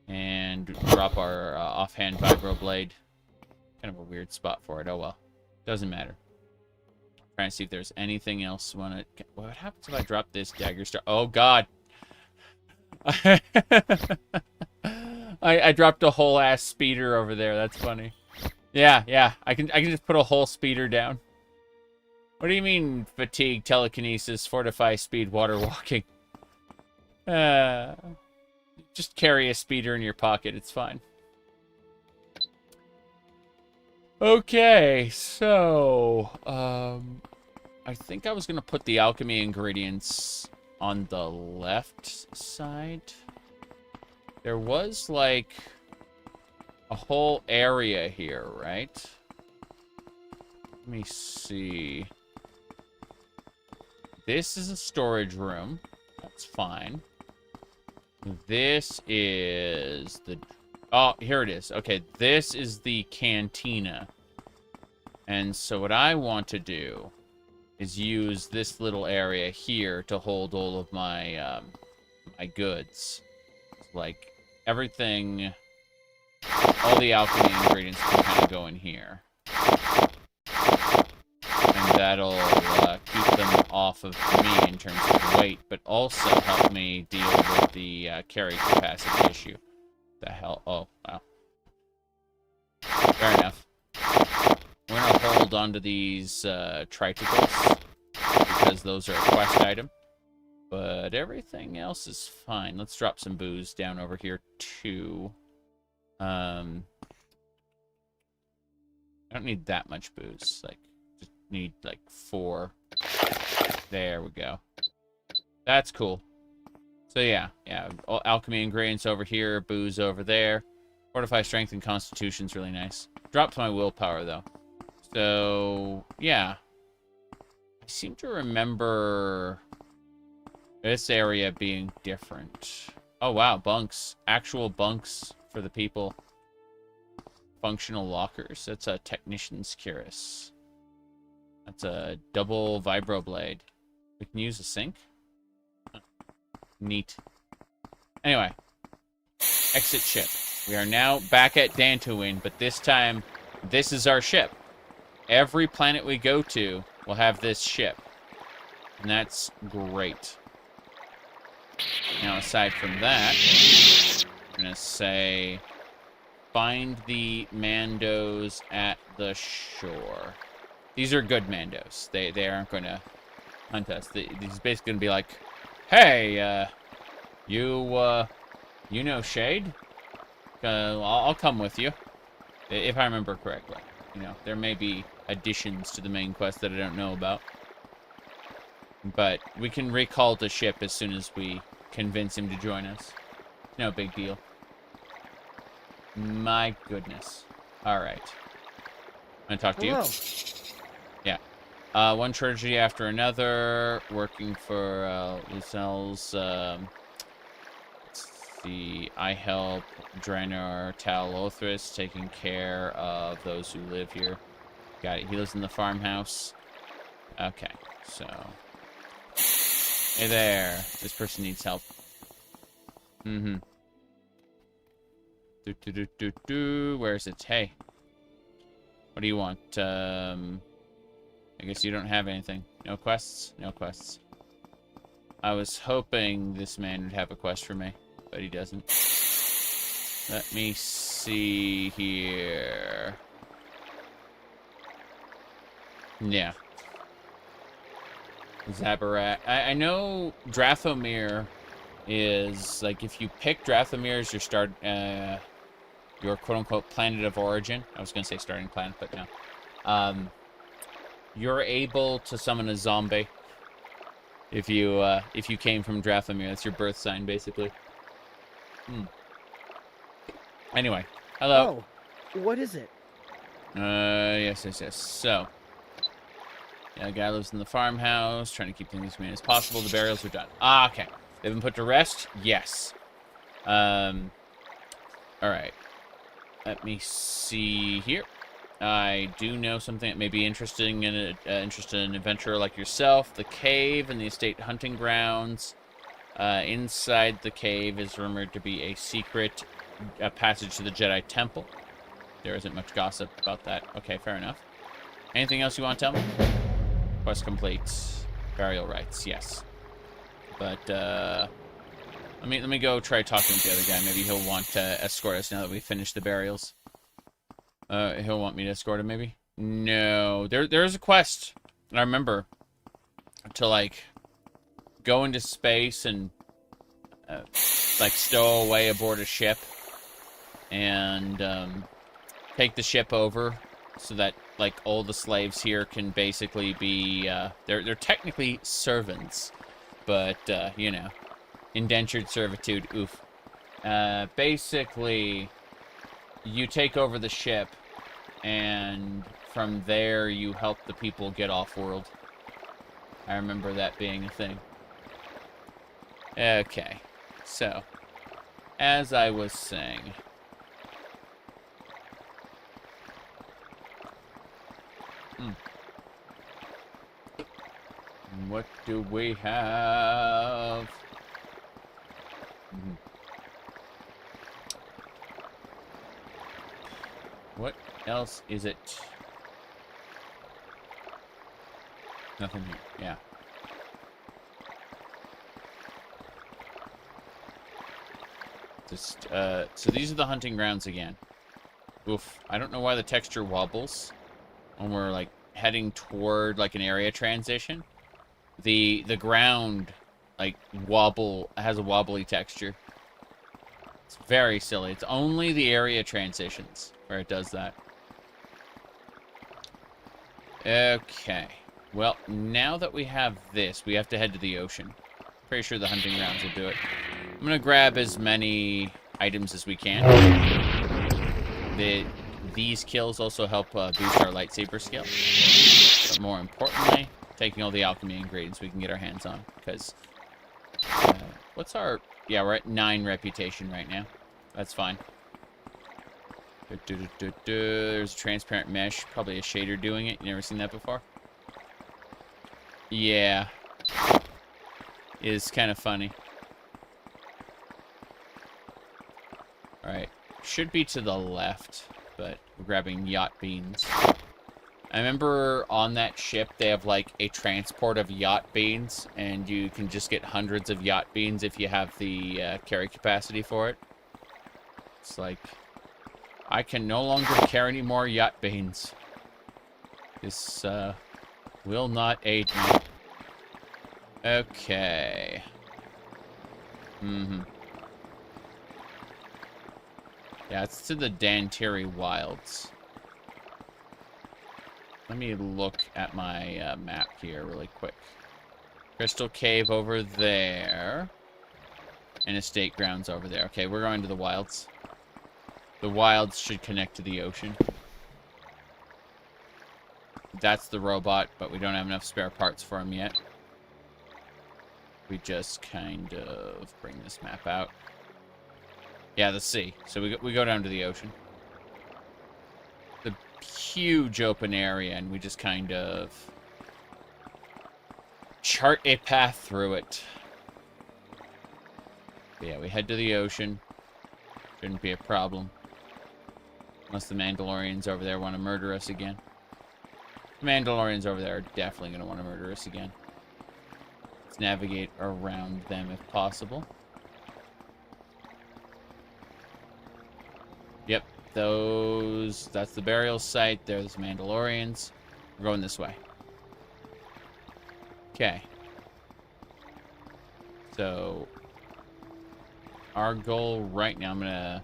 and drop our offhand vibroblade. Kind of a weird spot for it. Oh well. Doesn't matter. Trying to see if there's anything else. What happens if I drop this dagger star? Oh god. I dropped a whole ass speeder over there. That's funny. Yeah. I can just put a whole speeder down. What do you mean fatigue, telekinesis, fortify speed, water walking? Just carry a speeder in your pocket. It's fine. Okay, so I think I was gonna put the alchemy ingredients on the left side. There was like a whole area here, right? Let me see. This is a storage room. That's fine. This is the... Oh, here it is. Okay, this is the cantina. And so what I want to do is use this little area here to hold all of my my goods. Like, everything... All the alchemy ingredients can kind of go in here. And that'll keep them off of me in terms of weight, but also help me deal with the carry capacity issue. The hell? Oh, wow. Fair enough. We're gonna hold on to these tricycles because those are a quest item. But everything else is fine. Let's drop some booze down over here too. I don't need that much booze. Like, just need like 4. There we go. That's cool. So yeah, alchemy ingredients over here, booze over there. Fortify strength and constitution's really nice. Drops my willpower though. So yeah, I seem to remember this area being different. Oh wow, bunks, actual bunks for the people. Functional lockers. That's a technician's cuirass. That's a double vibroblade. We can use a sink. Neat. Anyway, exit ship. We are now back at Dantooine, but this time, this is our ship. Every planet we go to will have this ship. And that's great. Now, aside from that, I'm going to say, find the Mandos at the shore. These are good Mandos. They aren't going to hunt us. These basically going to be like, hey, you know Shade? I'll come with you. If I remember correctly. You know, there may be additions to the main quest that I don't know about. But we can recall the ship as soon as we convince him to join us. No big deal. My goodness. Alright. Want to talk to you? Yeah. One tragedy after another. Working for Lucelle's. Let's see. I help Draenor Tal Lothris, taking care of those who live here. Got it. He lives in the farmhouse. Okay. So. Hey there. This person needs help. Where is it? Hey. What do you want? I guess you don't have anything. No quests? No quests. I was hoping this man would have a quest for me, but he doesn't. Let me see here. Yeah. Zabarat. I know Drathomir is, like, if you pick Drathomir as your quote-unquote planet of origin. I was going to say starting planet, but no. You're able to summon a zombie if you came from Drathomir. That's your birth sign, basically. Anyway, hello. Oh, what is it? Yes. So, yeah, the guy lives in the farmhouse, trying to keep things as clean as possible. The burials are done. Ah, okay. They've been put to rest? Yes. Alright. Let me see here. I do know something that may be interesting in interested in an adventurer like yourself. The cave and the estate hunting grounds. Inside the cave is rumored to be a secret passage to the Jedi Temple. There isn't much gossip about that. Okay, fair enough. Anything else you want to tell me? Quest complete. Burial rites, yes. But, Let me go try talking to the other guy. Maybe he'll want to escort us now that we finished the burials. He'll want me to escort him, maybe? No. There's a quest. I remember. To, like, go into space and, like, stow away aboard a ship. And, take the ship over. So that, like, all the slaves here can basically be, they're technically servants. But, you know, indentured servitude, oof. Basically, you take over the ship, and from there you help the people get off-world. I remember that being a thing. Okay, so, as I was saying... What do we have? What else is it? Nothing here. Yeah. Just, so these are the hunting grounds again. Oof. I don't know why the texture wobbles when we're, like, heading toward, like, an area transition. The ground, like, has a wobbly texture. It's very silly. It's only the area transitions where it does that. Okay. Well, now that we have this, we have to head to the ocean. Pretty sure the hunting grounds will do it. I'm gonna grab as many items as we can. These kills also help boost our lightsaber skill. But more importantly, taking all the alchemy ingredients we can get our hands on. Because, what's our... Yeah, we're at 9 reputation right now. That's fine. There's a transparent mesh. Probably a shader doing it. You never seen that before? Yeah. It's kind of funny. Alright. Should be to the left, but we're grabbing yacht beans. I remember on that ship, they have, like, a transport of yacht beans, and you can just get hundreds of yacht beans if you have the carry capacity for it. It's like, I can no longer carry any more yacht beans. This, will not aid me. Okay. Yeah, it's to the Dantari Wilds. Let me look at my map here really quick. Crystal Cave over there. And Estate Grounds over there. Okay, we're going to the Wilds. The Wilds should connect to the ocean. That's the robot, but we don't have enough spare parts for him yet. We just kind of bring this map out. Yeah, the sea. So we go down to the ocean. The huge open area, and we just kind of chart a path through it. But yeah, we head to the ocean. Shouldn't be a problem. Unless the Mandalorians over there want to murder us again. The Mandalorians over there are definitely going to want to murder us again. Let's navigate around them if possible. Yep, that's the burial site. There's the Mandalorians. We're going this way. Okay. So, our goal right now, I'm going to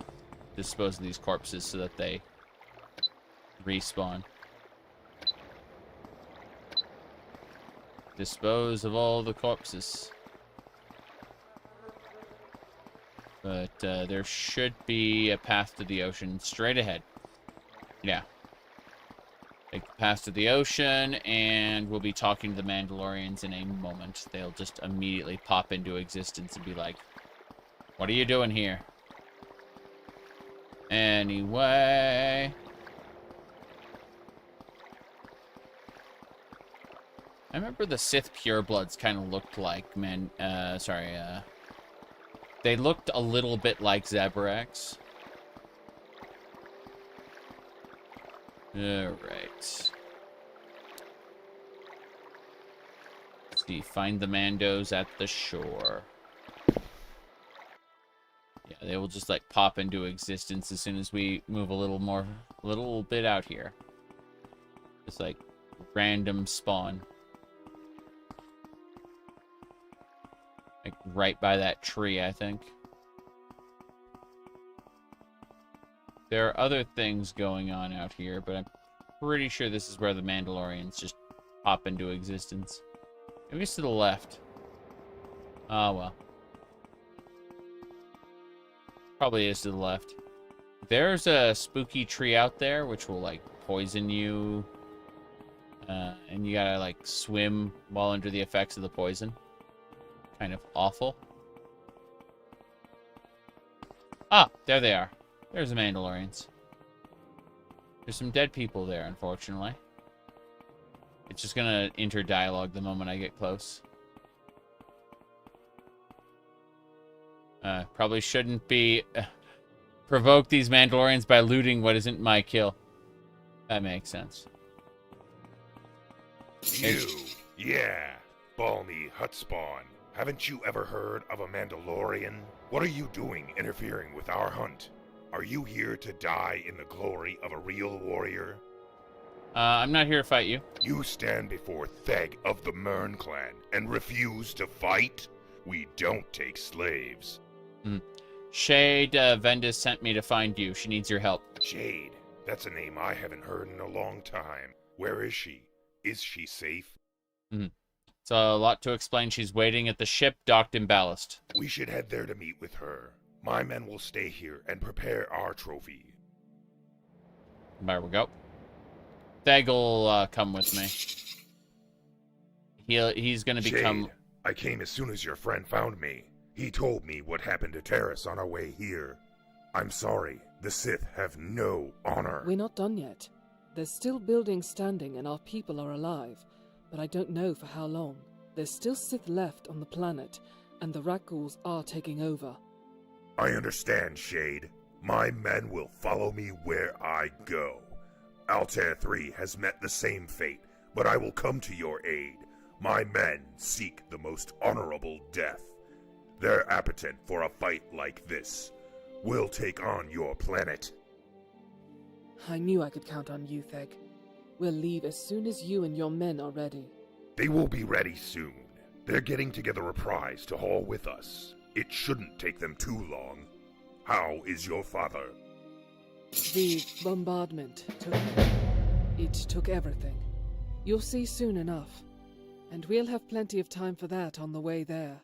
dispose of these corpses so that they respawn. Dispose of all the corpses. But there should be a path to the ocean straight ahead. Yeah. Take the path to the ocean, and we'll be talking to the Mandalorians in a moment. They'll just immediately pop into existence and be like, what are you doing here? Anyway. I remember the Sith purebloods kind of looked like, they looked a little bit like Zabraks. Alright. Let's see, find the Mandos at the shore. They will just, like, pop into existence as soon as we move a little bit out here. Just, like, random spawn. Like, right by that tree, I think. There are other things going on out here, but I'm pretty sure this is where the Mandalorians just pop into existence. Maybe it's to the left. Oh, well. Probably is to the left. There's a spooky tree out there, which will, like, poison you. And you gotta, like, swim while under the effects of the poison. Kind of awful. Ah, there they are. There's the Mandalorians. There's some dead people there, unfortunately. It's just gonna enter dialogue the moment I get close. Probably shouldn't be provoke these Mandalorians by looting what isn't my kill. That makes sense. Yeah, balmy hut spawn. Haven't you ever heard of a Mandalorian? What are you doing interfering with our hunt? Are you here to die in the glory of a real warrior? I'm not here to fight you. You stand before Theg of the Mern clan and refuse to fight? We don't take slaves. Shade Vendis sent me to find you. She needs your help. Shade? That's a name I haven't heard in a long time. Where is she? Is she safe? It's a lot to explain. She's waiting at the ship docked in ballast. We should head there to meet with her. My men will stay here and prepare our trophy. There we go. Theg will come with me. He's going to become... Shade, I came as soon as your friend found me. He told me what happened to Taris on our way here. I'm sorry, the Sith have no honor. We're not done yet. There's still buildings standing and our people are alive, but I don't know for how long. There's still Sith left on the planet, and the Rakghouls are taking over. I understand, Shade. My men will follow me where I go. Altair 3 has met the same fate, but I will come to your aid. My men seek the most honorable death. They're appetent for a fight like this. We'll take on your planet. I knew I could count on you, Theg. We'll leave as soon as you and your men are ready. They will be ready soon. They're getting together a prize to haul with us. It shouldn't take them too long. How is your father? The bombardment took everything. You'll see soon enough. And we'll have plenty of time for that on the way there.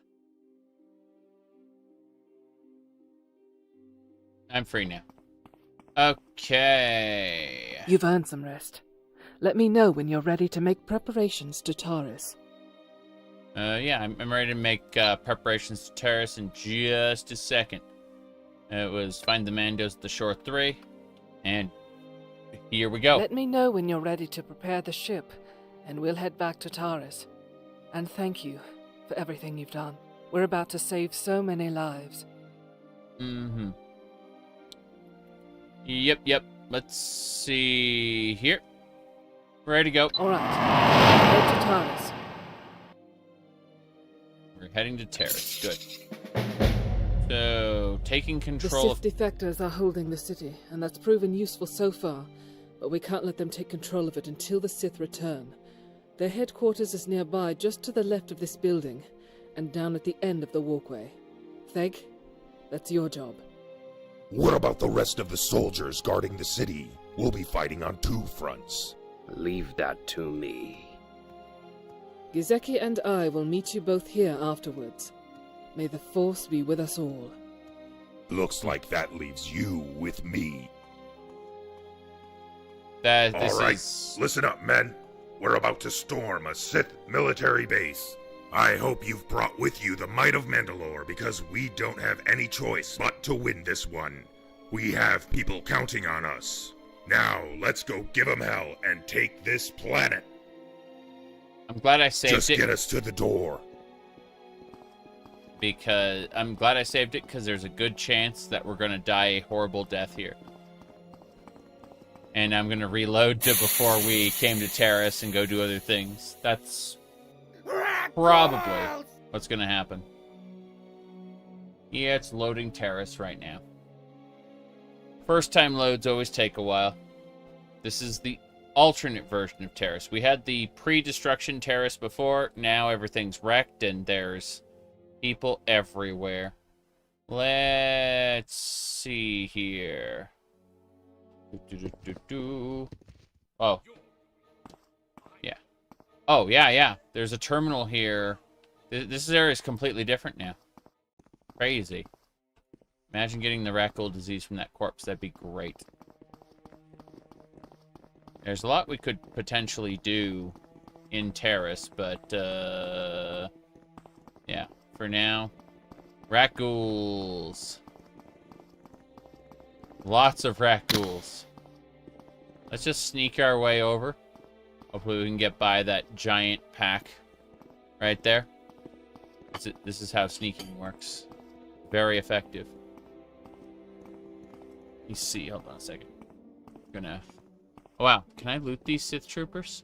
I'm free now. Okay. You've earned some rest. Let me know when you're ready to make preparations to Taris. Yeah, I'm ready to make preparations to Taris in just a second. It was find the Mandos at the Shore 3, and here we go. Let me know when you're ready to prepare the ship, and we'll head back to Taris. And thank you for everything you've done. We're about to save so many lives. Yep. Let's see here. Ready to go. Alright, head to Taris. We're heading to Taris. Good. So, taking control The Sith defectors are holding the city, and that's proven useful so far, but we can't let them take control of it until the Sith return. Their headquarters is nearby, just to the left of this building, and down at the end of the walkway. Theg, that's your job. What about the rest of the soldiers guarding the city? We'll be fighting on two fronts. Leave that to me. Gizeki and I will meet you both here afterwards. May the Force be with us all. Looks like that leaves you with me. All right, listen up, men. We're about to storm a Sith military base. I hope you've brought with you the might of Mandalore, because we don't have any choice but to win this one. We have people counting on us. Now, let's go give them hell and take this planet. I'm glad I saved it. Just get us to the door. Because I'm glad I saved it, because there's a good chance that we're going to die a horrible death here. And I'm going to reload to before we came to Taris and go do other things. That's probably what's going to happen. Yeah, it's loading Taris right now. First time loads always take a while. This is the alternate version of Taris. We had the pre-destruction Taris before. Now everything's wrecked and there's people everywhere. Let's see here. Oh. Yeah. Oh, yeah. There's a terminal here. This area is completely different now. Crazy. Imagine getting the Raccool disease from that corpse. That'd be great. There's a lot we could potentially do in Taris, but, yeah. For now, Raccools. Lots of Raccools. Let's just sneak our way over. Hopefully we can get by that giant pack right there. This is how sneaking works. Very effective. Let me see. Hold on a second. I'm gonna... Oh, wow. Can I loot these Sith troopers?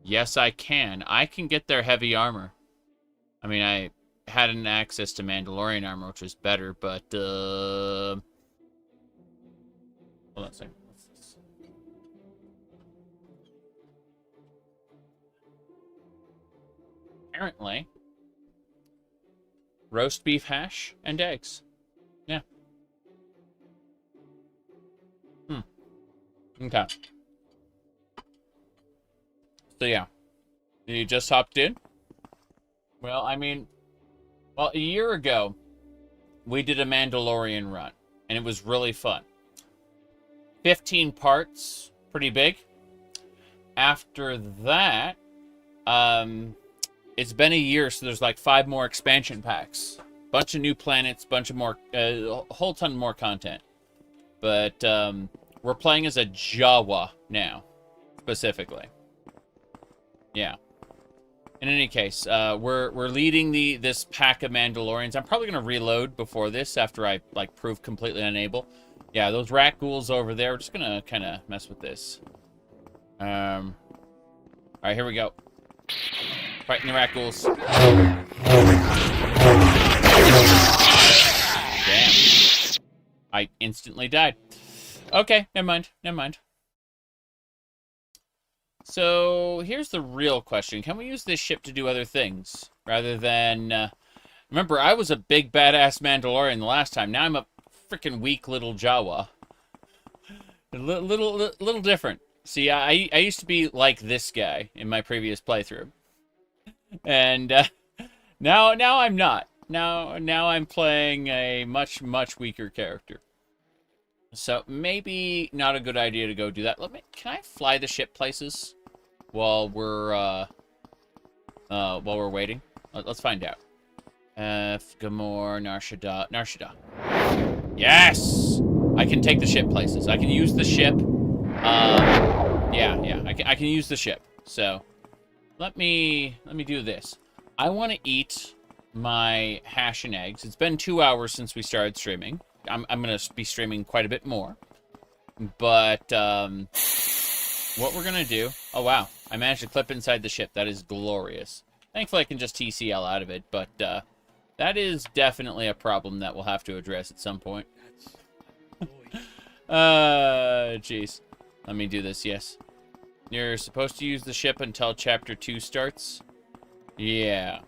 Yes, I can. I can get their heavy armor. I mean, I had an access to Mandalorian armor, which was better, but, hold on a second. What's this? Apparently, roast beef hash and eggs. Yeah. Okay. So, yeah. You just hopped in? Well, I mean... Well, a year ago, we did a Mandalorian run, and it was really fun. 15 parts, pretty big. After that, it's been a year, so there's like 5 more expansion packs. Bunch of new planets, bunch of more, a whole ton more content. But we're playing as a Jawa now, specifically. Yeah. In any case, we're leading this pack of Mandalorians. I'm probably gonna reload before this after I like prove completely unable. Yeah, those Raccools over there. We're just gonna kind of mess with this. All right, here we go. Fighting the Raccools. Damn! I instantly died. Okay, never mind. So, here's the real question. Can we use this ship to do other things? Rather than... remember, I was a big, badass Mandalorian the last time. Now I'm a freaking weak little Jawa. A little different. See, I used to be like this guy in my previous playthrough. And now I'm not. Now I'm playing a much weaker character. So maybe not a good idea to go do that. Can I fly the ship places while we're waiting? Let's find out. Gamor, Nar Shaddaa. Yes! I can take the ship places. I can use the ship. Yeah. I can use the ship. So let me do this. I want to eat my hash and eggs. It's been 2 hours since we started streaming. I'm going to be streaming quite a bit more. But, what we're going to do... Oh, wow. I managed to clip inside the ship. That is glorious. Thankfully, I can just TCL out of it. But, that is definitely a problem that we'll have to address at some point. Jeez. Let me do this, yes. You're supposed to use the ship until Chapter 2 starts? Yeah.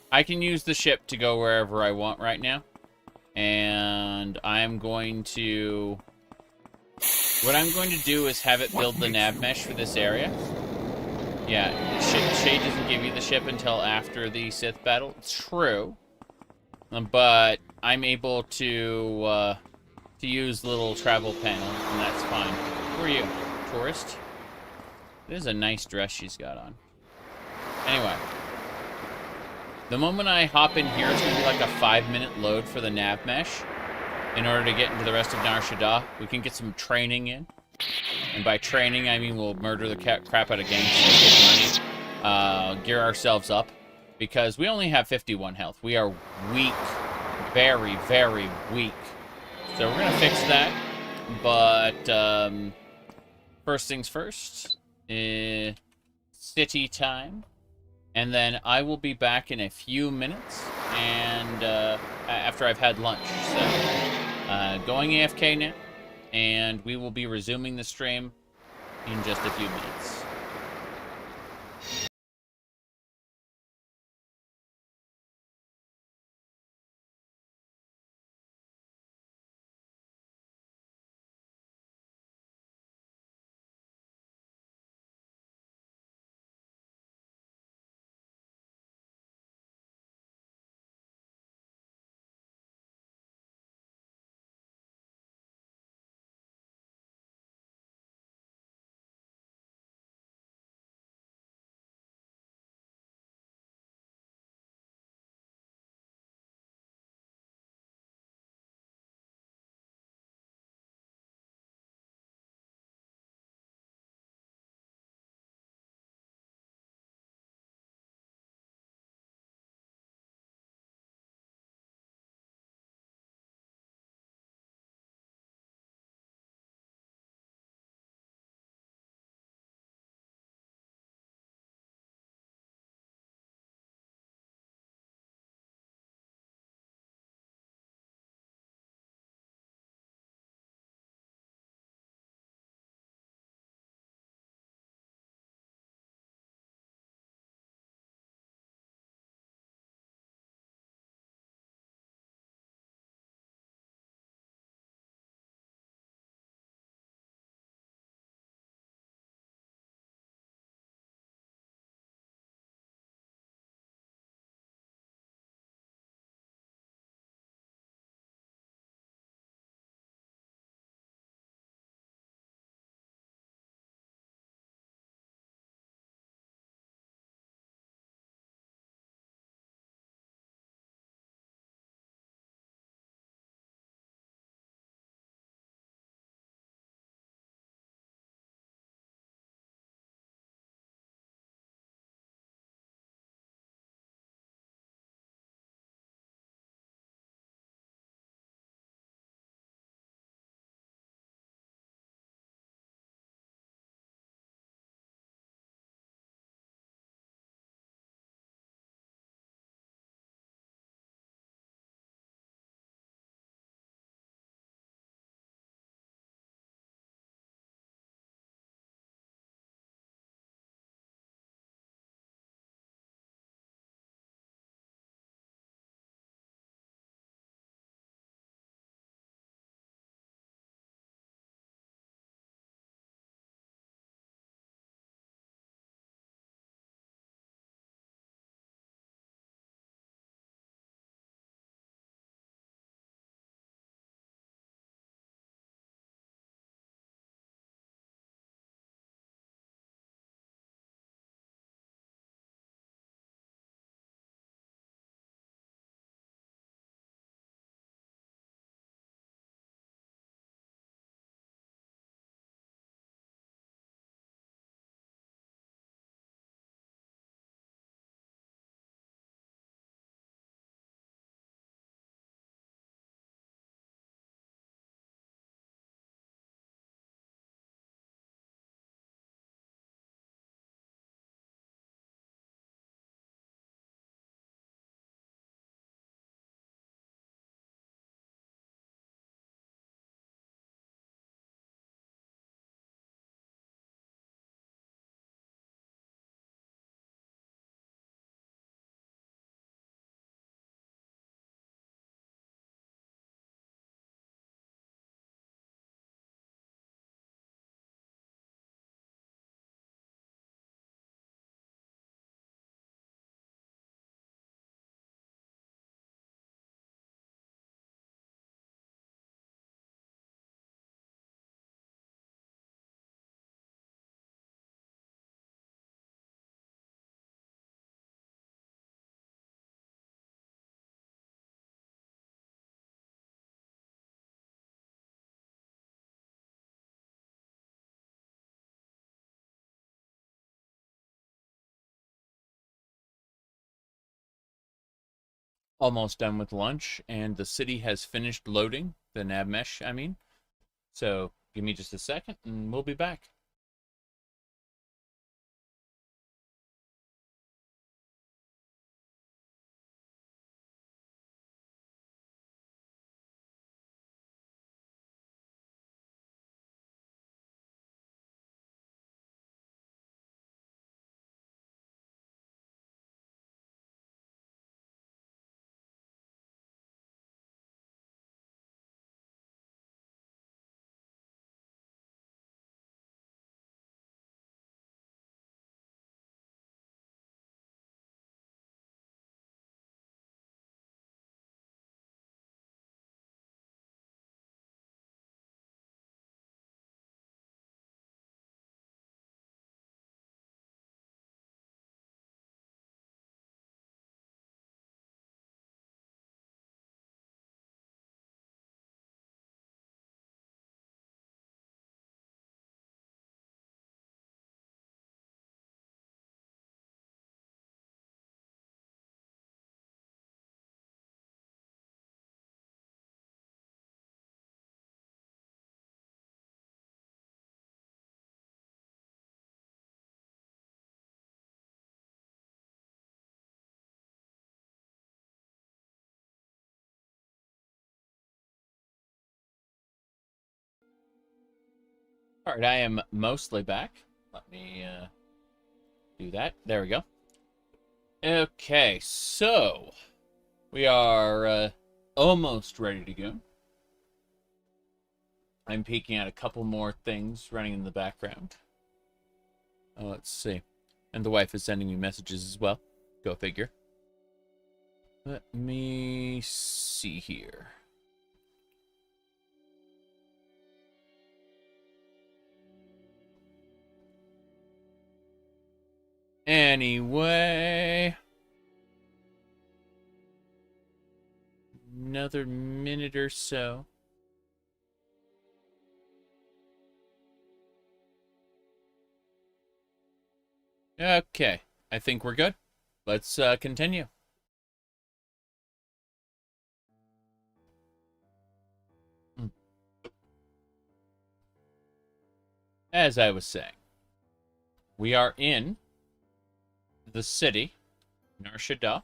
I can use the ship to go wherever I want right now. And I'm going to... What I'm going to do is have it build the nav mesh for this area. Yeah, Shade doesn't give you the ship until after the Sith battle. It's true. But I'm able to use the little travel panel, and that's fine. Who are you? Tourist? This is a nice dress she's got on. Anyway. The moment I hop in here, it's going to be like a 5-minute load for the nav mesh. In order to get into the rest of Nar Shaddaa, we can get some training in. And by training, I mean we'll murder the crap out of Gangster, get money, gear ourselves up. Because we only have 51 health. We are weak. Very, very weak. So we're going to fix that. But, first things first. City time. And then I will be back in a few minutes, and after I've had lunch. So, going AFK now, and we will be resuming the stream in just a few minutes. Almost done with lunch, and the city has finished loading, the nav mesh, I mean. So give me just a second, and we'll be back. All right, I am mostly back. Let me do that. There we go. Okay, so we are almost ready to go. I'm peeking at a couple more things running in the background. Let's see. And the wife is sending me messages as well. Go figure. Let me see here. Anyway, another minute or so. Okay, I think we're good. Let's continue. As I was saying, we are in the city, Nar Shaddaa.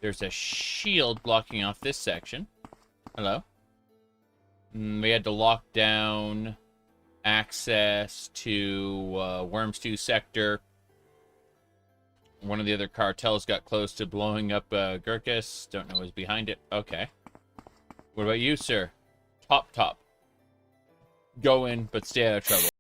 There's a shield blocking off this section. Hello. We had to lock down access to Worms 2 sector. One of the other cartels got close to blowing up Gurkus. Don't know who's behind it. Okay. What about you, sir? Top. Go in, but stay out of trouble.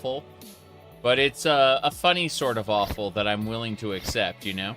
awful, but it's a funny sort of awful that I'm willing to accept, you know?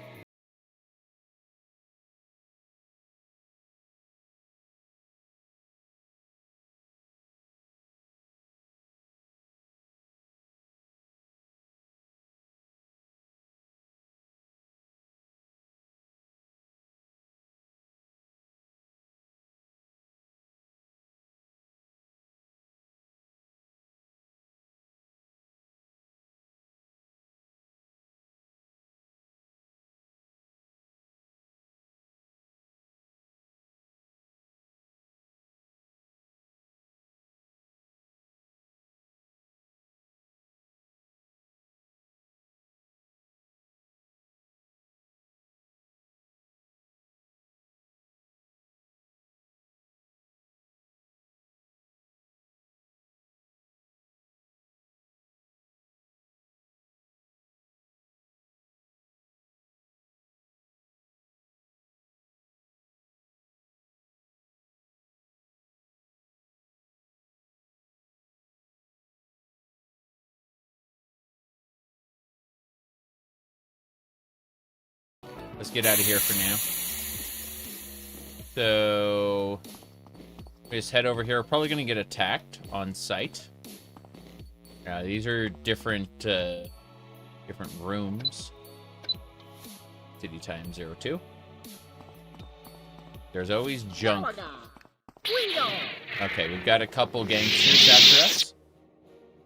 Let's get out of here for now. So, we just head over here. We're probably going to get attacked on sight. These are different rooms. City time 02. There's always junk. Okay, we've got a couple gangsters after us.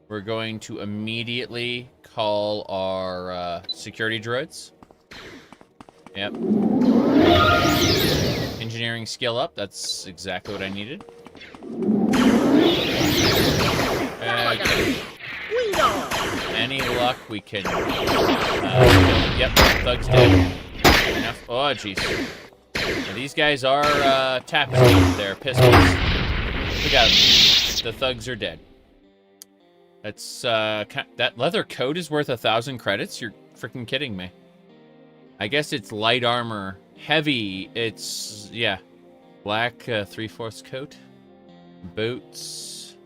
We're going to immediately call our security droids. Yep. Engineering skill up. That's exactly what I needed. Any luck we can... yep, Thug's dead. Fair enough. Oh, jeez. These guys are tapping their pistols. Look out. The Thugs are dead. That's, that leather coat is worth 1,000 credits? You're freaking kidding me. I guess it's light armor. Heavy, it's, yeah. Black 3/4 coat. Boots.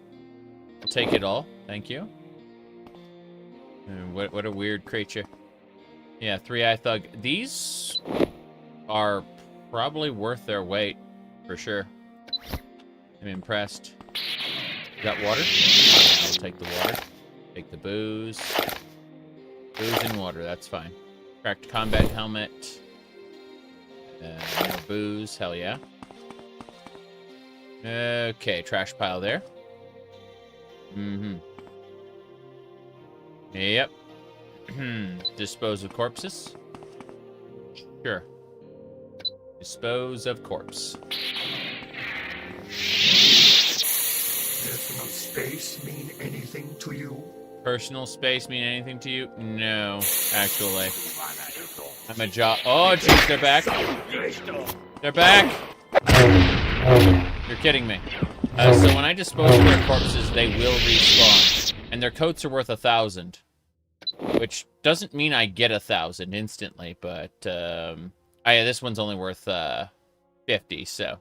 I'll take it all. Thank you. What a weird creature. Yeah, 3-eye thug. These are probably worth their weight, for sure. I'm impressed. Got water? I'll take the water. Take the booze. Booze and water, that's fine. Cracked combat helmet. More booze, hell yeah. Okay, trash pile there. Mm-hmm. Yep. Dispose of corpses. Sure. Dispose of corpse. Personal space mean anything to you? Personal space mean anything to you? No, actually. I'm a job. Oh, jeez, they're back. They're back. You're kidding me. So when I dispose of their corpses, they will respawn. And their coats are worth 1,000. Which doesn't mean I get 1,000 instantly, but, yeah, this one's only worth, 50, so.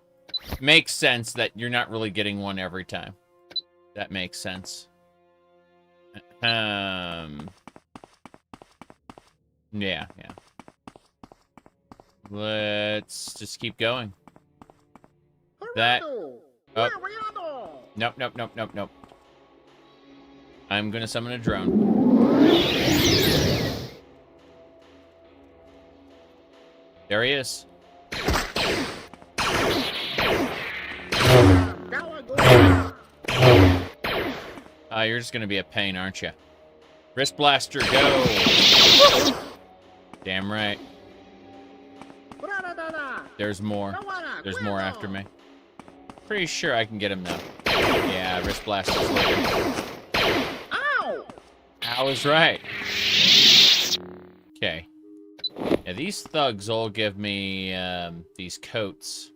Makes sense that you're not really getting one every time. That makes sense. Yeah. Let's just keep going. That... Oh. Nope. I'm gonna summon a drone. There he is. You're just gonna be a pain, aren't you? Wrist blaster, go! Damn right. There's more. There's more after me. Pretty sure I can get him though. Yeah, wrist blaster's working. Ow! Ow is right. Okay. Yeah, these thugs all give me these coats.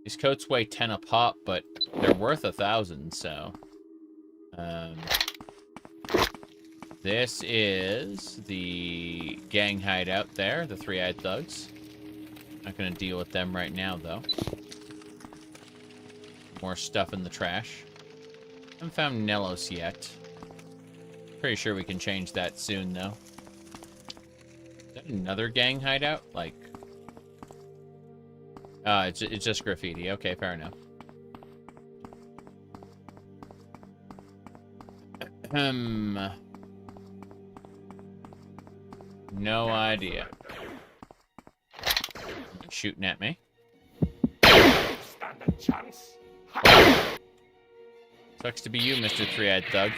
These coats weigh 10 a pop, but they're worth 1,000, so. This is the gang hideout there, the 3-eyed thugs. Not gonna deal with them right now, though. More stuff in the trash. Haven't found Nellos yet. Pretty sure we can change that soon, though. Is that another gang hideout? Like... it's just graffiti. Okay, fair enough. No idea. Shooting at me. Stand a chance. Sucks to be you, Mr. Three-Eyed Thug.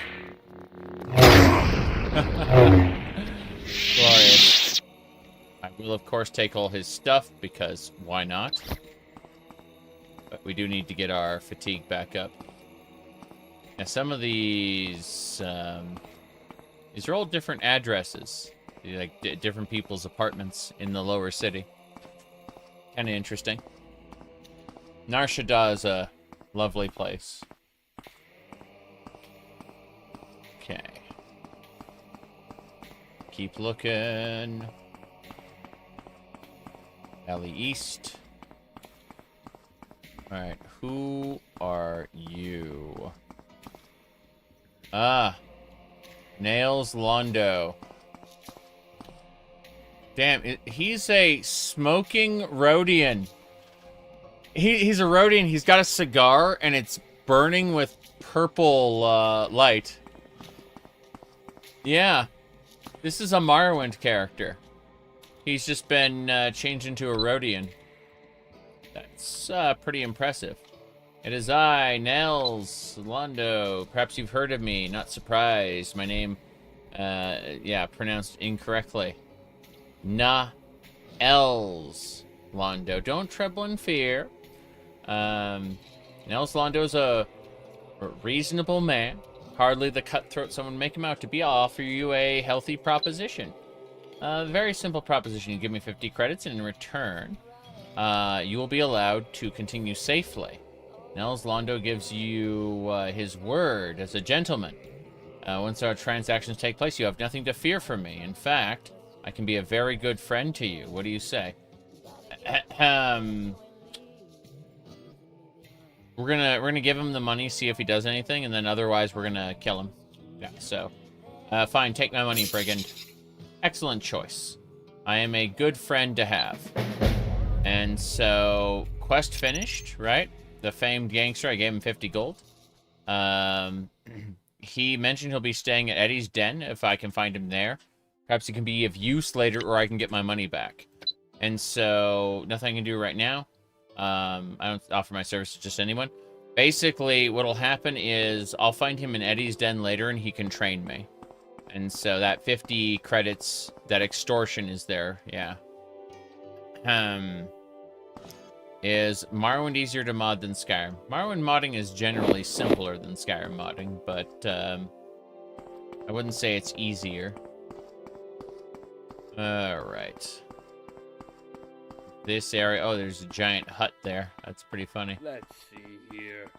Glorious. I will, of course, take all his stuff, because why not? But we do need to get our fatigue back up. Now, some of these are all different addresses. Like, different people's apartments in the lower city. Kind of interesting. Nar Shaddaa is a lovely place. Okay. Keep looking. Alley East. Alright, who are you? Nails Londo. Damn, he's a smoking Rhodian. He's a Rhodian. He's got a cigar, and it's burning with purple light. Yeah. This is a Morrowind character. He's just been changed into a Rhodian. That's pretty impressive. It is I, Nels Londo. Perhaps you've heard of me. Not surprised. My name, yeah, pronounced incorrectly. Els Londo. Don't tremble in fear. Nels Londo's a reasonable man. Hardly the cutthroat someone would make him out to be. I'll offer you a healthy proposition. Very simple proposition. You give me 50 credits, and in return, you will be allowed to continue safely. Nels Londo gives you his word as a gentleman. Once our transactions take place, you have nothing to fear from me. In fact, I can be a very good friend to you. What do you say? We're gonna give him the money, see if he does anything, and then otherwise we're gonna kill him. Yeah. So, fine. Take my money, brigand. Excellent choice. I am a good friend to have. And so, quest finished, right? The famed gangster. I gave him 50 gold. He mentioned he'll be staying at Eddie's Den if I can find him there. Perhaps he can be of use later, or I can get my money back. And so, nothing I can do right now. I don't offer my service to just anyone. Basically, what'll happen is I'll find him in Eddie's Den later, and he can train me. And so that 50 credits, that extortion is there, yeah. Is Morrowind easier to mod than Skyrim? Morrowind modding is generally simpler than Skyrim modding, but I wouldn't say it's easier. Alright. This area... Oh, there's a giant hut there. That's pretty funny. Let's see here.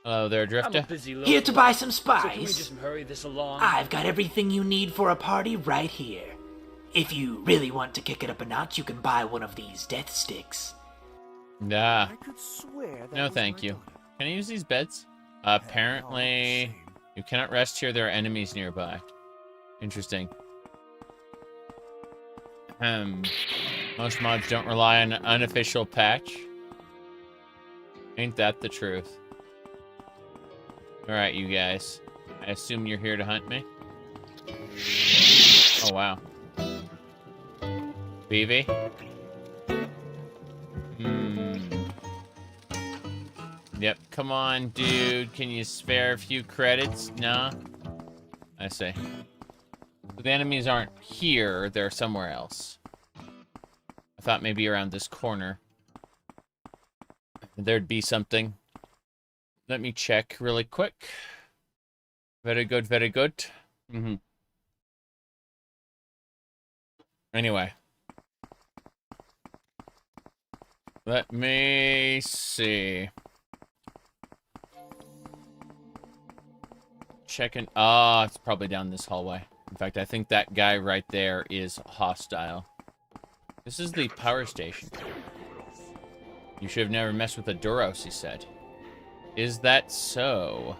Hello there, Drifter. I'm a busy Here to buy some spice. So can we just hurry this along? I've got everything you need for a party right here. If you really want to kick it up a notch, you can buy one of these death sticks. Nah. No, thank you. Can I use these beds? Apparently, you cannot rest here. There are enemies nearby. Interesting. Most mods don't rely on an unofficial patch. Ain't that the truth? Alright, you guys. I assume you're here to hunt me? Oh, wow. BV? Yep, come on, dude. Can you spare a few credits? Nah? I see. The enemies aren't here, they're somewhere else. I thought maybe around this corner there'd be something. Let me check really quick. Very good, very good. Anyway. Let me see. Checking. Ah, it's probably down this hallway. In fact, I think that guy right there is hostile. This is the power station. You should have never messed with a Duros, he said. Is that so?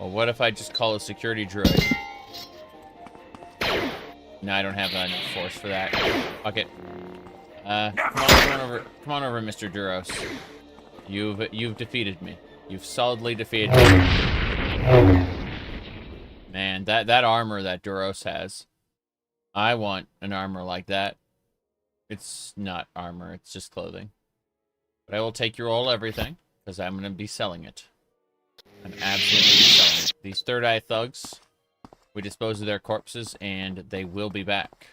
Well, what if I just call a security droid? No, I don't have enough force for that. Fuck it. Come on over, Mr. Duros. You've defeated me. You've solidly defeated me. Man, that armor that Duros has. I want an armor like that. It's not armor, it's just clothing. But I will take your all everything, because I'm going to be selling it. I'm absolutely selling it. These Third Eye thugs, we dispose of their corpses, and they will be back.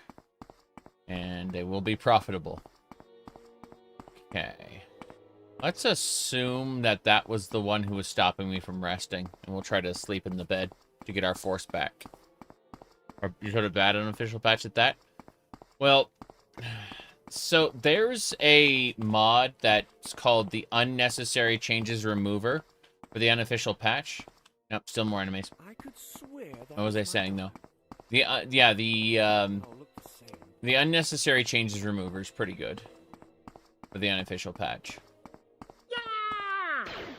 And they will be profitable. Okay. Let's assume that that was the one who was stopping me from resting. And we'll try to sleep in the bed to get our force back. Or you sort of bad unofficial patch at that? Well, so there's a mod that's called the Unnecessary Changes Remover for the unofficial patch. Nope, still more enemies. What was I saying though? The Unnecessary Changes Remover is pretty good for the unofficial patch.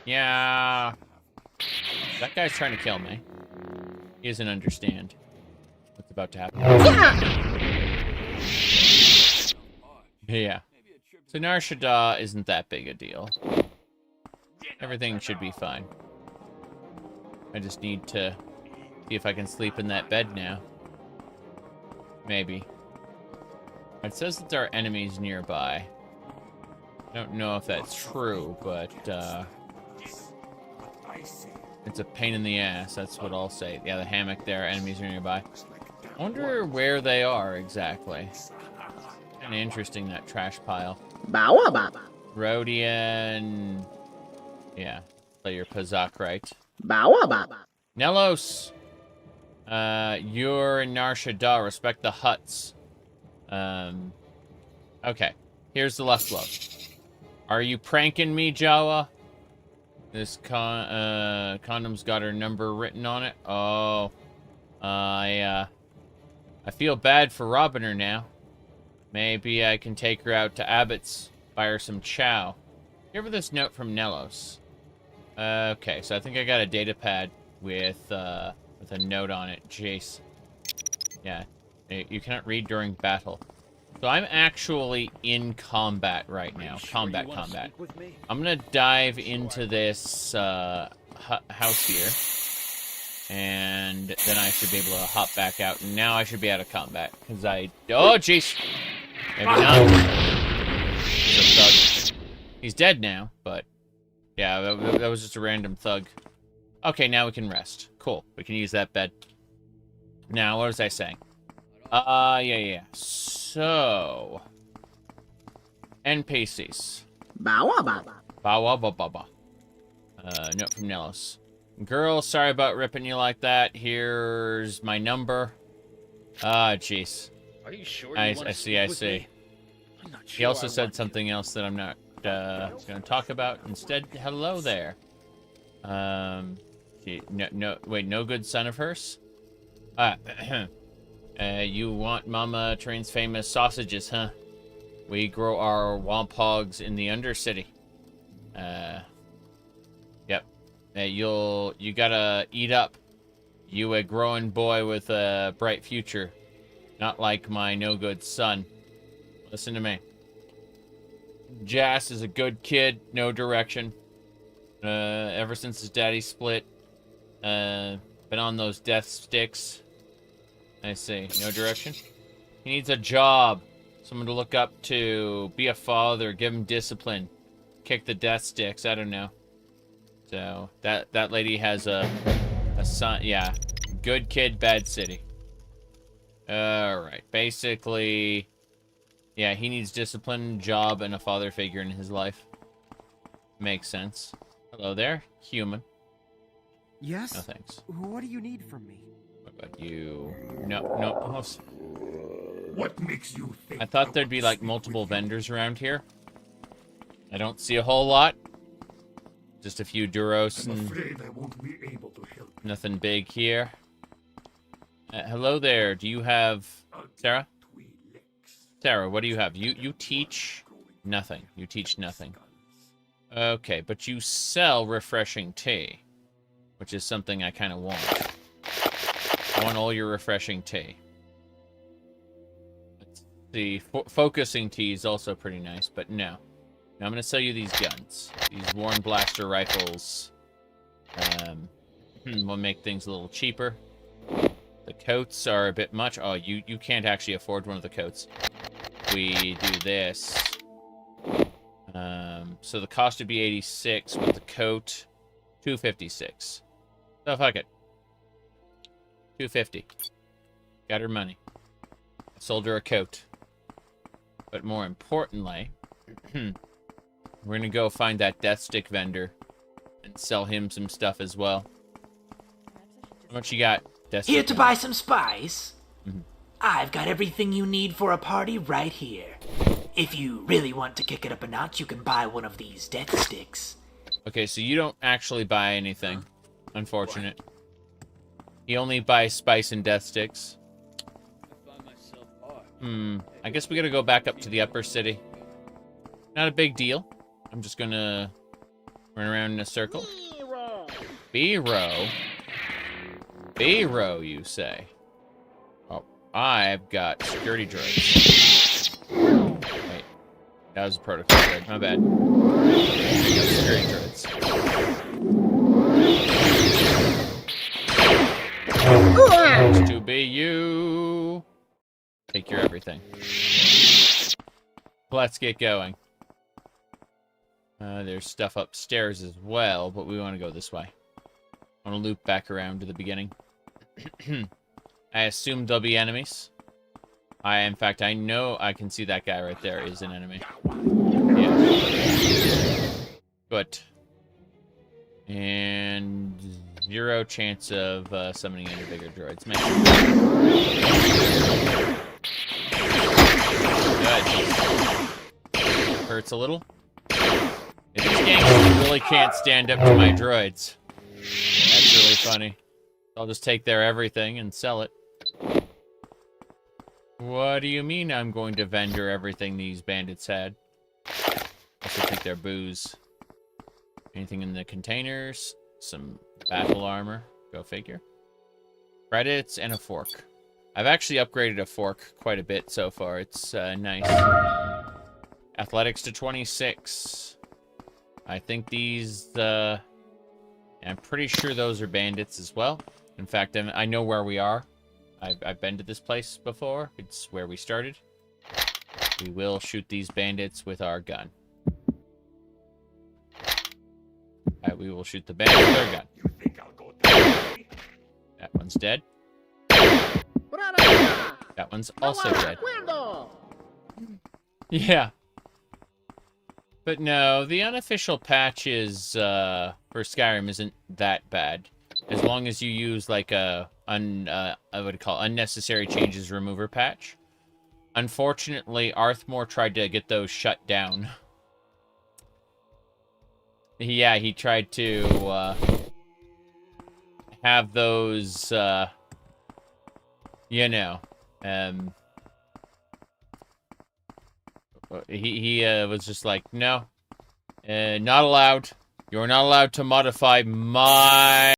Yeah. That guy's trying to kill me. He doesn't understand what's about to happen. Yeah. So Nar Shaddaa isn't that big a deal. Everything should be fine. I just need to see if I can sleep in that bed now. Maybe. It says that there are enemies nearby. I don't know if that's true, but it's a pain in the ass, that's what I'll say. Yeah, the hammock there, enemies are nearby. I wonder where they are exactly. Kind of interesting, that trash pile. Rodian. Yeah, play your Pazak right. Nelos! You're in Nar Shaddaa, respect the huts. Okay, here's the left glove. Are you pranking me, Jawa? This condom's got her number written on it. Oh, I feel bad for robbing her now. Maybe I can take her out to Abbott's, buy her some chow. Give her this note from Nelos. Okay, so I think I got a data pad with a note on it. Jace. Yeah, you cannot read during battle. So I'm actually in combat right now. Combat. I'm gonna dive into this house here. And then I should be able to hop back out. And now I should be out of combat. Because I... Oh, jeez! Maybe not. He's a thug. He's dead now, but... Yeah, that was just a random thug. Okay, now we can rest. Cool. We can use that bed. Now, what was I saying? Yeah. So... NPCs. Note from Nelos. Girl, sorry about ripping you like that. Here's my number. Ah, jeez. Are you sure? I see. I'm not sure. He also said something else that I'm not going to talk about. Instead, hello there. Wait, no good son of hers? You want Mama Train's famous sausages, huh? We grow our womp-hogs in the Undercity. Yep. You gotta eat up. You a growing boy with a bright future. Not like my no-good son. Listen to me. Jas is a good kid, no direction. Ever since his daddy split. Been on those death sticks. I see. No direction? He needs a job. Someone to look up to. Be a father. Give him discipline. Kick the death sticks. I don't know. So, that lady has a son. Yeah. Good kid, bad city. Alright. Basically, yeah, he needs discipline, job, and a father figure in his life. Makes sense. Hello there. Human. Yes? No thanks. What do you need from me? What about you? No. What makes you think I thought there'd be like multiple vendors around here. I don't see a whole lot. Just a few Duros and I won't be able to help. Nothing big here. Hello there. Do you have Sarah? Sarah, what do you have? You teach nothing. You teach nothing. Okay, but you sell refreshing tea, which is something I kind of want. I want all your refreshing tea. Let's see. Focusing tea is also pretty nice, but no. Now I'm going to sell you these guns. These Warren Blaster rifles. Will make things a little cheaper. The coats are a bit much. Oh, you can't actually afford one of the coats. We do this. So the cost would be 86 with the coat, 256. So fuck it. 250. Got her money. Sold her a coat. But more importantly, we're gonna go find that death stick vendor and sell him some stuff as well. How much you got? Here to buy some spice? I've got everything you need for a party right here. If you really want to kick it up a notch, you can buy one of these death sticks. Okay, so you don't actually buy anything. Unfortunate. You only buy spice and death sticks. I guess we gotta go back up to the upper city. Not a big deal. I'm just gonna run around in a circle. B-row? B-row, you say? Oh, I've got security droids. Wait, that was a protocol droid. My bad. I got security droids. Supposed to be you. Take your everything. Let's get going. There's stuff upstairs as well, but we want to go this way. I want to loop back around to the beginning. I assume there'll be enemies. In fact, I know I can see that guy right there is an enemy. Yeah. Good. And 0 chance of summoning any bigger droids. Maybe. Good. Hurts a little. These gangsters really can't stand up to my droids. That's really funny. I'll just take their everything and sell it. What do you mean I'm going to vendor everything these bandits had? I should take their booze. Anything in the containers? Some battle armor. Go figure. Credits and a fork. I've actually upgraded a fork quite a bit so far. It's nice. Athletics to 26. I think these... I'm pretty sure those are bandits as well. In fact, I know where we are. I've been to this place before. It's where we started. We will shoot these bandits with our gun. Alright, we will shoot the bandit with our gun. That one's dead. That one's also dead. Yeah. But no, the unofficial patches for Skyrim isn't that bad. As long as you use like a I would call unnecessary changes remover patch. Unfortunately, Arthmore tried to get those shut down. Yeah, he tried to have those you know, he was just like, no, not allowed. You're not allowed to modify my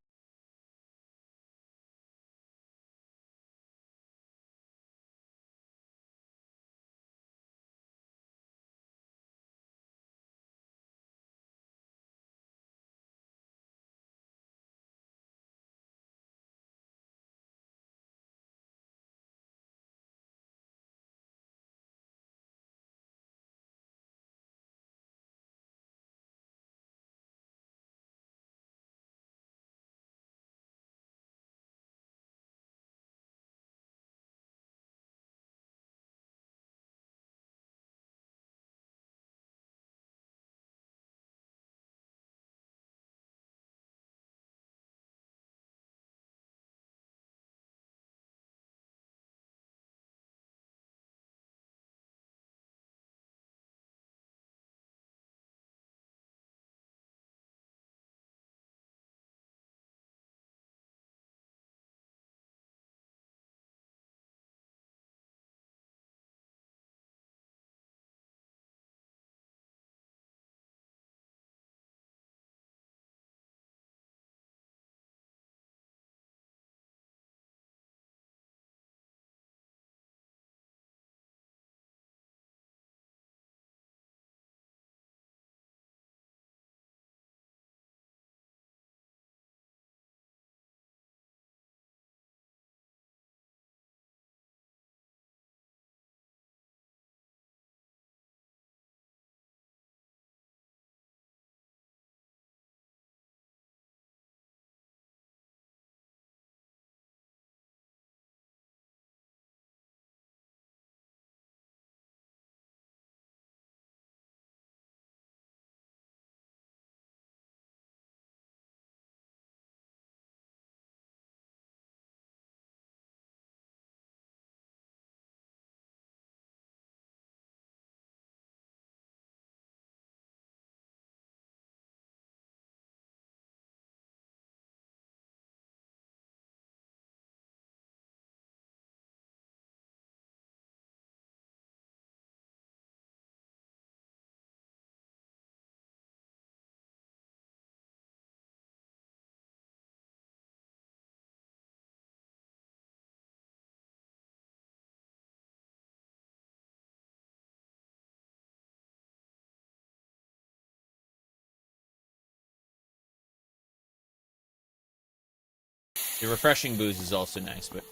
The refreshing booze is also nice, but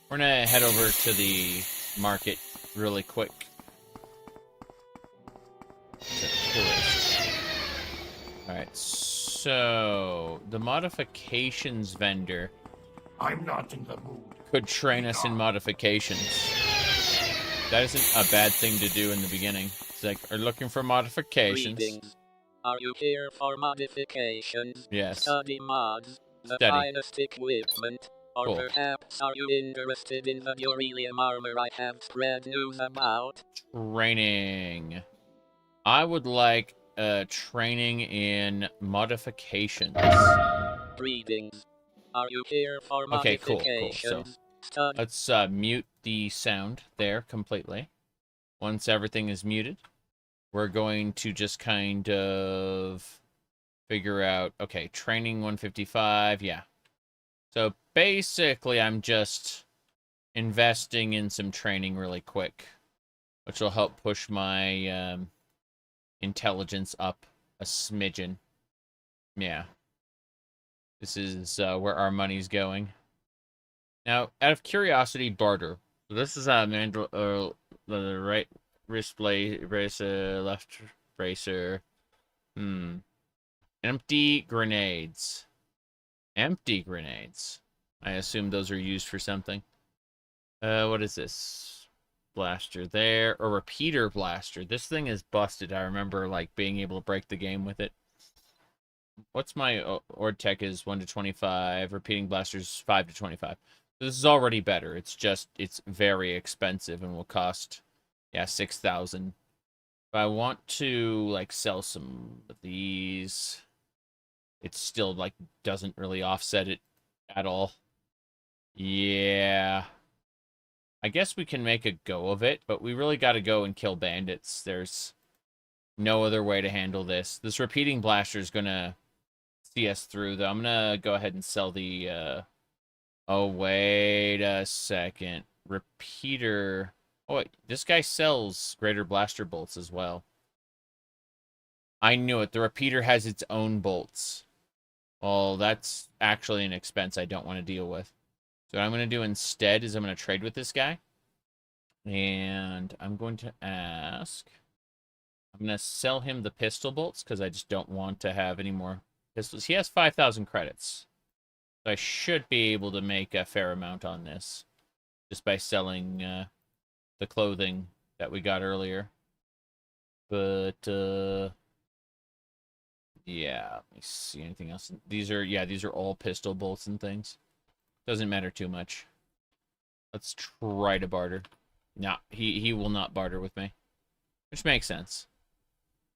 we're gonna head over to the market really quick. Alright, so the modifications vendor I'm not in the mood. could train us in modifications. That isn't a bad thing to do in the beginning. It's like, we're looking for modifications. Greetings. Are you here for modifications? Yes. Study mods, the Study. finest equipment, or Cool. perhaps are you interested in the beryllium armor I have spread news about? Training. I would like training in modifications. Greetings. Are you here for Okay, cool. modifications? So let's mute the sound there completely. Once everything is muted, we're going to just kind of figure out, okay, training 155, yeah. So basically, I'm just investing in some training really quick, which will help push my intelligence up a smidgen. Yeah. This is where our money's going. Now, out of curiosity, barter. So this is the right wrist bracer, left bracer. Empty grenades. Empty grenades. I assume those are used for something. What is this? Blaster there. A repeater blaster. This thing is busted. I remember, like, being able to break the game with it. What's my Ord Tech is 1 to 25. Repeating blasters 5 to 25. So this is already better. It's just, it's very expensive and will cost, yeah, 6,000. If I want to, like, sell some of these, it still, like, doesn't really offset it at all. Yeah. I guess we can make a go of it, but we really got to go and kill bandits. There's no other way to handle this. This repeating blaster is going to see us through, though. I'm going to go ahead and sell the... Oh, wait a second. Repeater... Oh, wait. This guy sells greater blaster bolts as well. I knew it. The repeater has its own bolts. Well, that's actually an expense I don't want to deal with. So what I'm going to do instead is I'm going to trade with this guy. And I'm going to ask... I'm going to sell him the pistol bolts because I just don't want to have any more pistols. He has 5,000 credits. So I should be able to make a fair amount on this. Just by selling the clothing that we got earlier. But, yeah, let me see anything else. These are all pistol bolts and things. Doesn't matter too much. Let's try to barter. No, he will not barter with me. Which makes sense.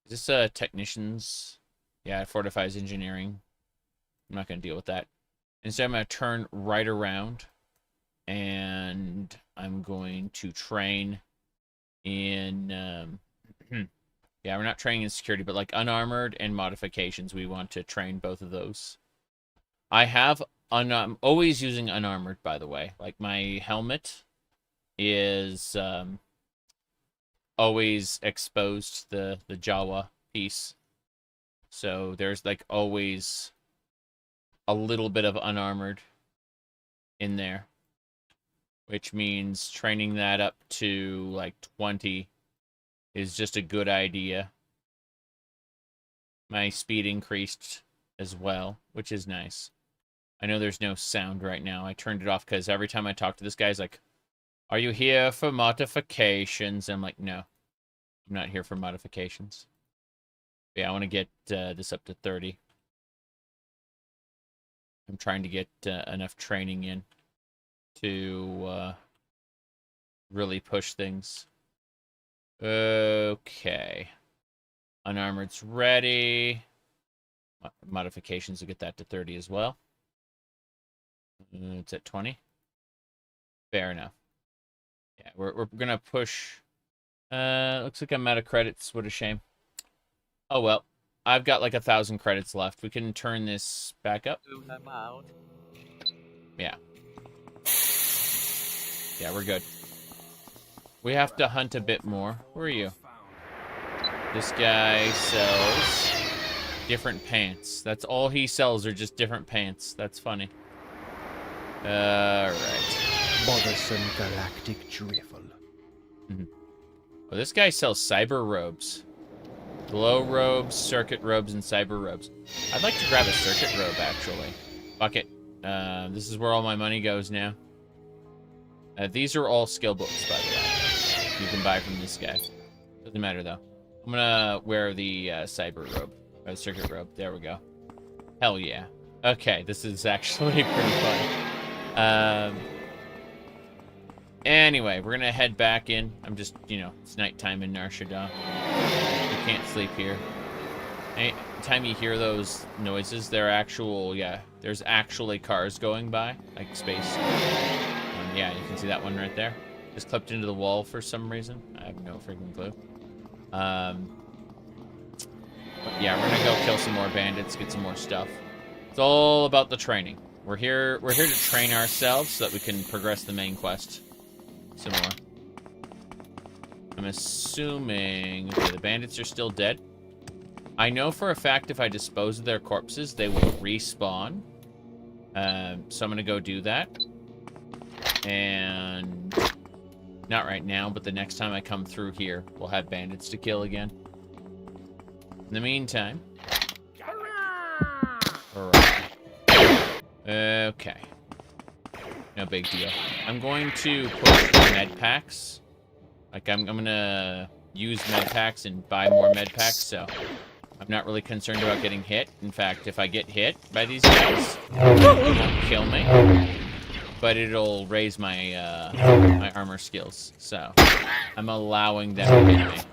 Is this technicians? Yeah, it fortifies engineering. I'm not going to deal with that. Instead, I'm going to turn right around. And I'm going to train in... yeah, we're not training in security, but like unarmored and modifications. We want to train both of those. I'm always using unarmored, by the way. Like, my helmet is always exposed, the Jawa piece. So there's, like, always a little bit of unarmored in there. Which means training that up to, like, 20 is just a good idea. My speed increased as well, which is nice. I know there's no sound right now. I turned it off because every time I talk to this guy, he's like, are you here for modifications? I'm like, no. I'm not here for modifications. Yeah, I want to get this up to 30. I'm trying to get enough training in to really push things. Okay. Unarmored's ready. Modifications to get that to 30 as well. It's at 20. Fair enough. Yeah, we're gonna push. Looks like I'm out of credits. What a shame. Oh well. I've got like 1,000 credits left. We can turn this back up. Yeah. Yeah, we're good. We have to hunt a bit more. Where are you? This guy sells different pants. That's all he sells are just different pants. That's funny. Alright. Bothersome galactic drivel. Well, this guy sells cyber robes. Glow robes, circuit robes, and cyber robes. I'd like to grab a circuit robe, actually. Fuck it. This is where all my money goes now. These are all skill books, by the way. You can buy from this guy. Doesn't matter, though. I'm gonna wear the cyber robe. Or the circuit robe. There we go. Hell yeah. Okay, this is actually pretty fun. Anyway, we're gonna head back in. I'm just, you know, it's nighttime in Nar Shaddaa. You can't sleep here. Anytime you hear those noises, they're actual, yeah, there's actually cars going by, like space. Yeah, you can see that one right there. Just clipped into the wall for some reason. I have no freaking clue. But yeah, we're gonna go kill some more bandits, get some more stuff. It's all about the training. We're here to train ourselves so that we can progress the main quest some more. I'm assuming okay, the bandits are still dead. I know for a fact if I dispose of their corpses, they will respawn. So I'm gonna go do that. And not right now, but the next time I come through here, we'll have bandits to kill again. In the meantime, alright. Okay. No big deal. I'm going to put med packs. Like, I'm gonna use med packs and buy more med packs, so I'm not really concerned about getting hit. In fact, if I get hit by these guys, it won't kill me, but it'll raise my my armor skills. So I'm allowing them to hit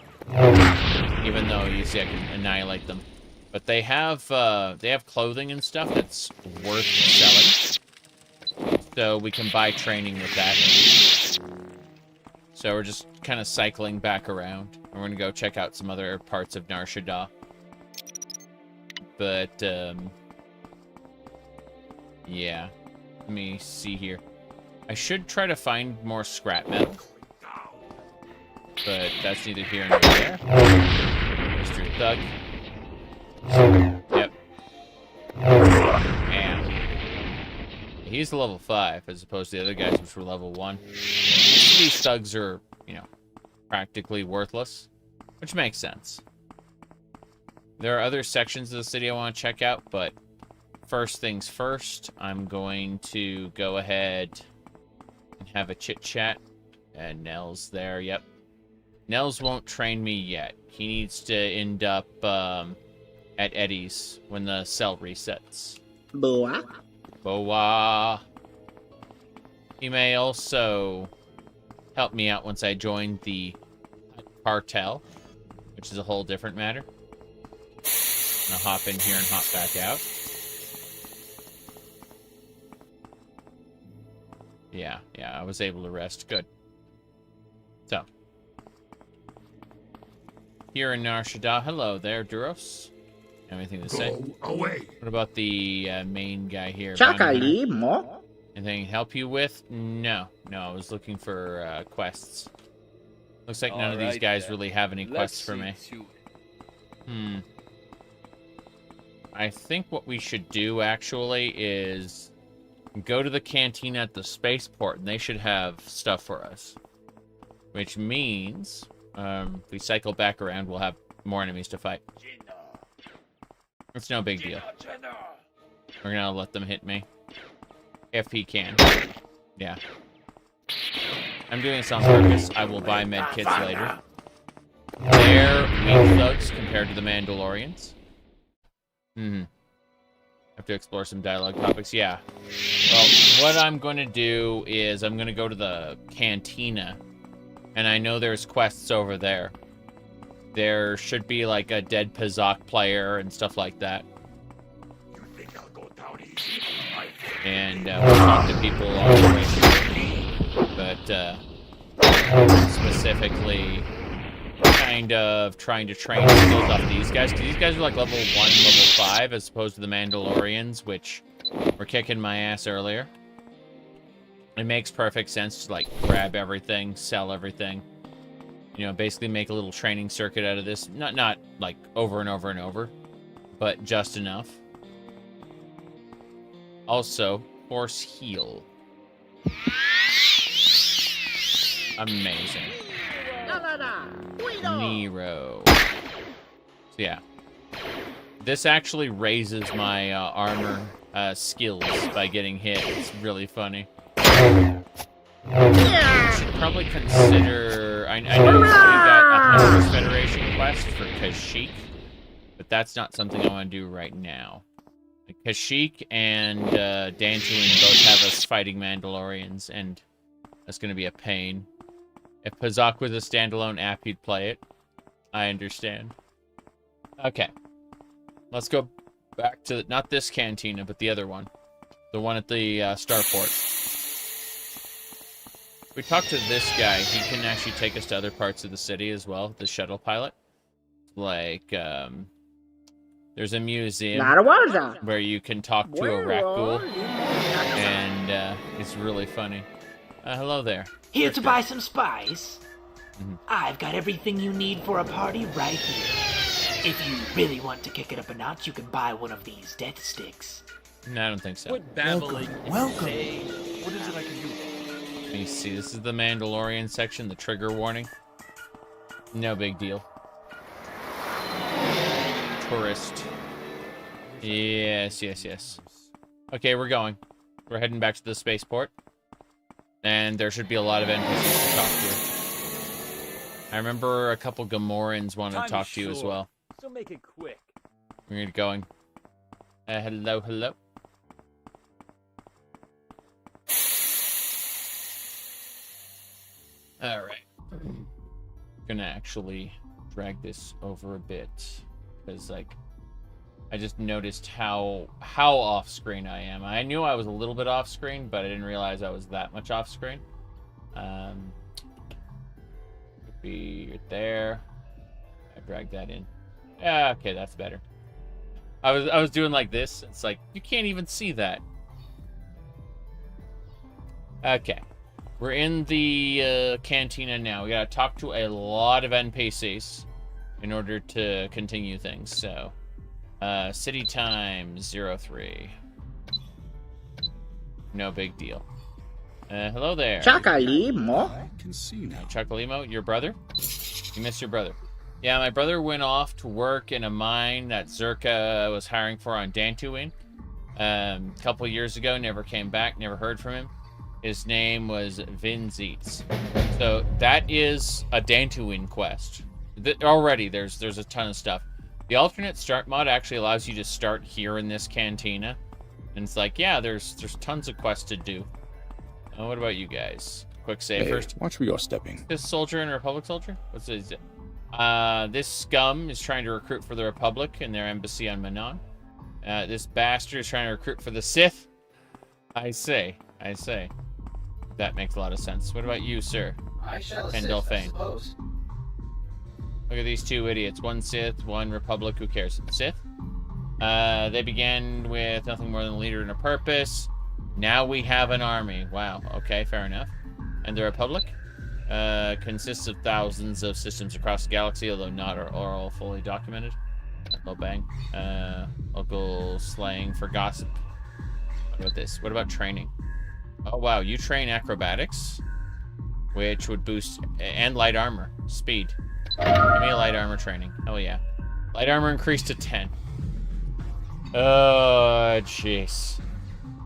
me, even though you see I can annihilate them. But they have clothing and stuff that's worth selling, so we can buy training with that. So we're just kind of cycling back around. We're gonna go check out some other parts of Nar Shaddaa. But yeah, let me see here. I should try to find more scrap metal, but that's neither here nor there. Mr. Thug. Yep. Man. He's level 5 as opposed to the other guys which were level 1. These thugs are, you know, practically worthless, which makes sense. There are other sections of the city I want to check out, but first things first, I'm going to go ahead and have a chit-chat. And Nell's there, yep. Nels won't train me yet. He needs to end up at Eddie's when the cell resets. Boa. Boa. He may also help me out once I join the cartel, which is a whole different matter. I'm gonna hop in here and hop back out. Yeah, I was able to rest. Good. So. Here in Nar Shaddaa. Hello there, Duros. Anything to say? Go away. What about the main guy here? Chakali mo. Anything to help you with? No, I was looking for quests. Looks like none of these guys really have any quests for me. I think what we should do, actually, is go to the canteen at the spaceport, and they should have stuff for us. Which means, if we cycle back around, we'll have more enemies to fight. It's no big deal. We're gonna let them hit me. If he can. Yeah. I'm doing this on purpose. I will buy med kits later. They're weak thugs compared to the Mandalorians. Have to explore some dialogue topics. Yeah. Well, what I'm going to do is I'm going to go to the cantina. And I know there's quests over there. There should be like a dead Pazak player and stuff like that. And we'll talk to people along the way through. But specifically kind of trying to train skills off these guys. Because these guys are like level 1, level 5, as opposed to the Mandalorians, which were kicking my ass earlier. It makes perfect sense to like grab everything, sell everything. You know, basically make a little training circuit out of this. Not like over and over and over, but just enough. Also, horse heal. Amazing. Nero. So yeah. This actually raises my armor skills by getting hit. It's really funny. I should probably consider... I know we got a Taris Federation quest for Kashyyyk, but that's not something I want to do right now. Kashyyyk and Dantooine both have us fighting Mandalorians, and that's going to be a pain. If Pazak was a standalone app, you'd play it. I understand. Okay. Let's go back to, not this cantina, but the other one. The one at the starport. We talked to this guy. He can actually take us to other parts of the city as well, the shuttle pilot. Like, there's a museum where you can talk to a raccoon, and it's really funny. Hello there. Here to buy some spice? I've got everything you need for a party right here. If you really want to kick it up a notch, you can buy one of these death sticks. No, I don't think so. Quit babbling. Welcome. What is it I can do? Let me see. This is the Mandalorian section, the trigger warning. No big deal. Tourist. Yes, yes, yes. Okay, we're going. We're heading back to the spaceport. And there should be a lot of NPCs to talk to. I remember a couple Gamorreans wanted to talk to you as well. So make it quick. We're gonna get going. Hello, hello. Alright. Gonna actually drag this over a bit. Because, like, I just noticed how off-screen I am. I knew I was a little bit off-screen, but I didn't realize I was that much off-screen. Could be right there. I dragged that in. Yeah, okay, that's better. I was doing like this. It's like, you can't even see that. Okay. We're in the cantina now. We gotta talk to a lot of NPCs in order to continue things, so... city time, 03. No big deal. Hello there. Chacalimo? I can see now. Chacalimo, your brother? You missed your brother. Yeah, my brother went off to work in a mine that Zerka was hiring for on Dantooine. A couple years ago, never came back, never heard from him. His name was Vin Zeitz. So that is a Dantooine quest. Already, there's a ton of stuff. The alternate start mod actually allows you to start here in this cantina. And it's like, yeah, there's tons of quests to do. What about you guys? Quick save first. Watch where you're stepping. This soldier and Republic soldier? What's this? This scum is trying to recruit for the Republic in their embassy on Manon. This bastard is trying to recruit for the Sith. I say. That makes a lot of sense. What about you, sir? I shall assist, Delphine. I suppose. Look at these two idiots. One Sith, one Republic. Who cares? Sith? They began with nothing more than a leader and a purpose. Now we have an army. Wow. Okay, fair enough. And the Republic consists of thousands of systems across the galaxy, although not all fully documented. Oh, bang. Local slang for gossip. What about this? What about training? Oh, wow. You train acrobatics, which would boost... and light armor. Speed. Give me a light armor training. Oh, yeah. Light armor increased to 10. Oh, jeez.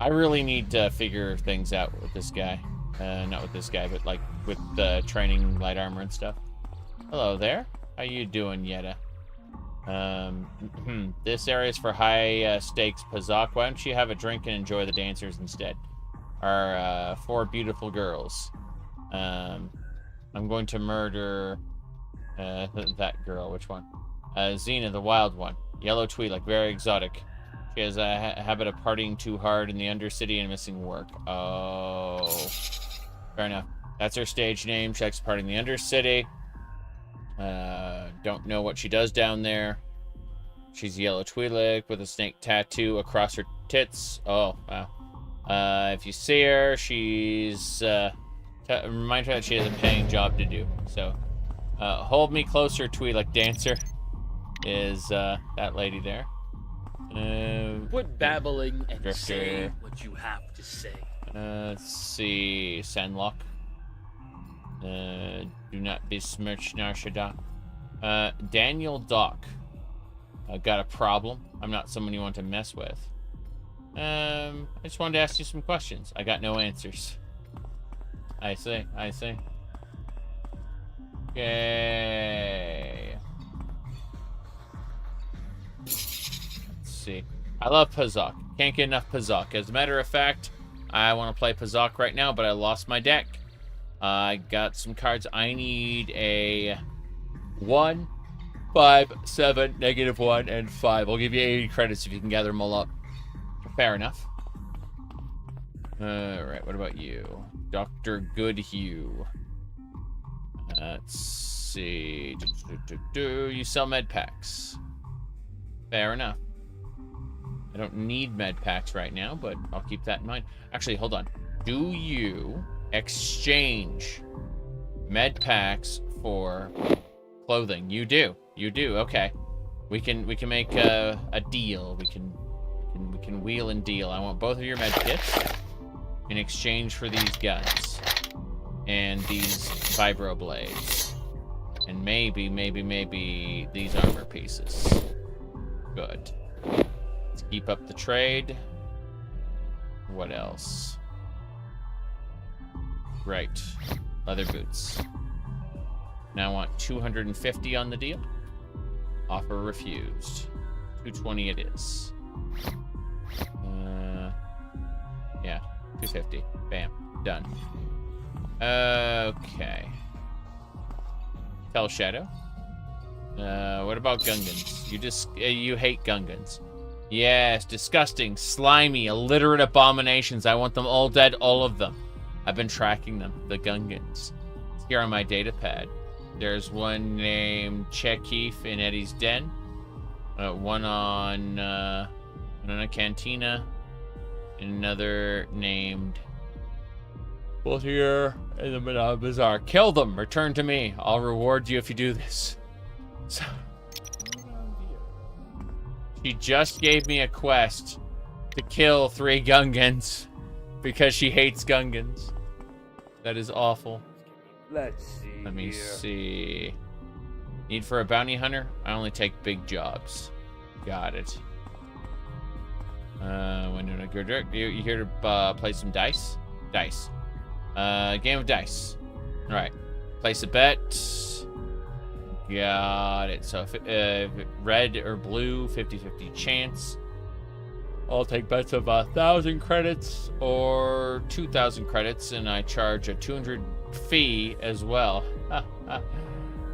I really need to figure things out with this guy. Not with this guy, but, like, with training light armor and stuff. Hello there. How you doing, Yetta? This area is for high stakes Pazak. Why don't you have a drink and enjoy the dancers instead? Our 4 beautiful girls. I'm going to murder that girl. Which one? Xena, the wild one. Yellow Twi'lek, very exotic. She has a habit of partying too hard in the Undercity and missing work. Oh. Fair enough. That's her stage name. She likes partying in the Undercity. Don't know what she does down there. She's Yellow Twi'lek with a snake tattoo across her tits. Oh, wow. If you see her, she's... remind her that she has a paying job to do. So, hold me closer, Twi'lek dancer. Is that lady there? Quit babbling and Drifter. say what you have to say. Let's see. Sandlock. Do not besmirch Nar Shaddaa. Daniel Dock. Got a problem. I'm not someone you want to mess with. I just wanted to ask you some questions. I got no answers. I see. Okay. Let's see. I love Pazok. Can't get enough Pazok. As a matter of fact, I want to play Pazok right now, but I lost my deck. I got some cards. I need a 1, 5, 7, -1, and 5. I'll give you 80 credits if you can gather them all up. Fair enough. Alright, what about you? Dr. Goodhue. Let's see. You sell med packs. Fair enough. I don't need med packs right now, but I'll keep that in mind. Actually, hold on. Do you exchange med packs for clothing? You do. You do. Okay. We can make a deal. We can wheel and deal. I want both of your med kits in exchange for these guns and these vibro blades, and maybe these armor pieces. Good. Let's keep up the trade. What else? Right. Leather boots. Now I want 250 on the deal. Offer refused. 220 it is. Yeah, 250. Bam. Done. Okay. Tell Shadow. What about Gungans? You hate Gungans. Yes, disgusting, slimy, illiterate abominations. I want them all dead, all of them. I've been tracking them, the Gungans. It's here on my data pad. There's one named Chekif in Eddie's Den. One on a cantina. And another named... Both here in the Madame Bazaar. Kill them! Return to me. I'll reward you if you do this. So... She just gave me a quest to kill 3 Gungans because she hates Gungans. That is awful. Let's see. Let me see. Need for a bounty hunter? I only take big jobs. Got it. When doing a good work? You here to play some dice? Dice. Game of dice. All right. Place a bet. Got it. So if red or blue, 50-50 chance. I'll take bets of 1,000 credits or 2,000 credits, and I charge a 200 fee as well.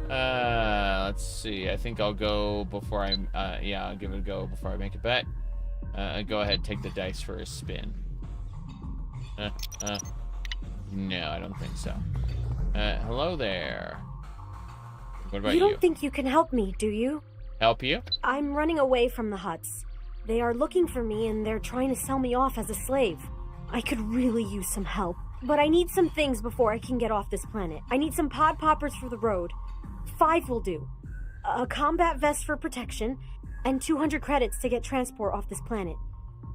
Let's see. I think I'll go before yeah, I'll give it a go before I make a bet. Go ahead, take the dice for a spin. No, I don't think so. Hello there. What about you? You don't think you can help me, do you? Help you? I'm running away from the huts. They are looking for me and they're trying to sell me off as a slave. I could really use some help. But I need some things before I can get off this planet. I need some pod poppers for the road. 5 will do. A combat vest for protection, and 200 credits to get transport off this planet.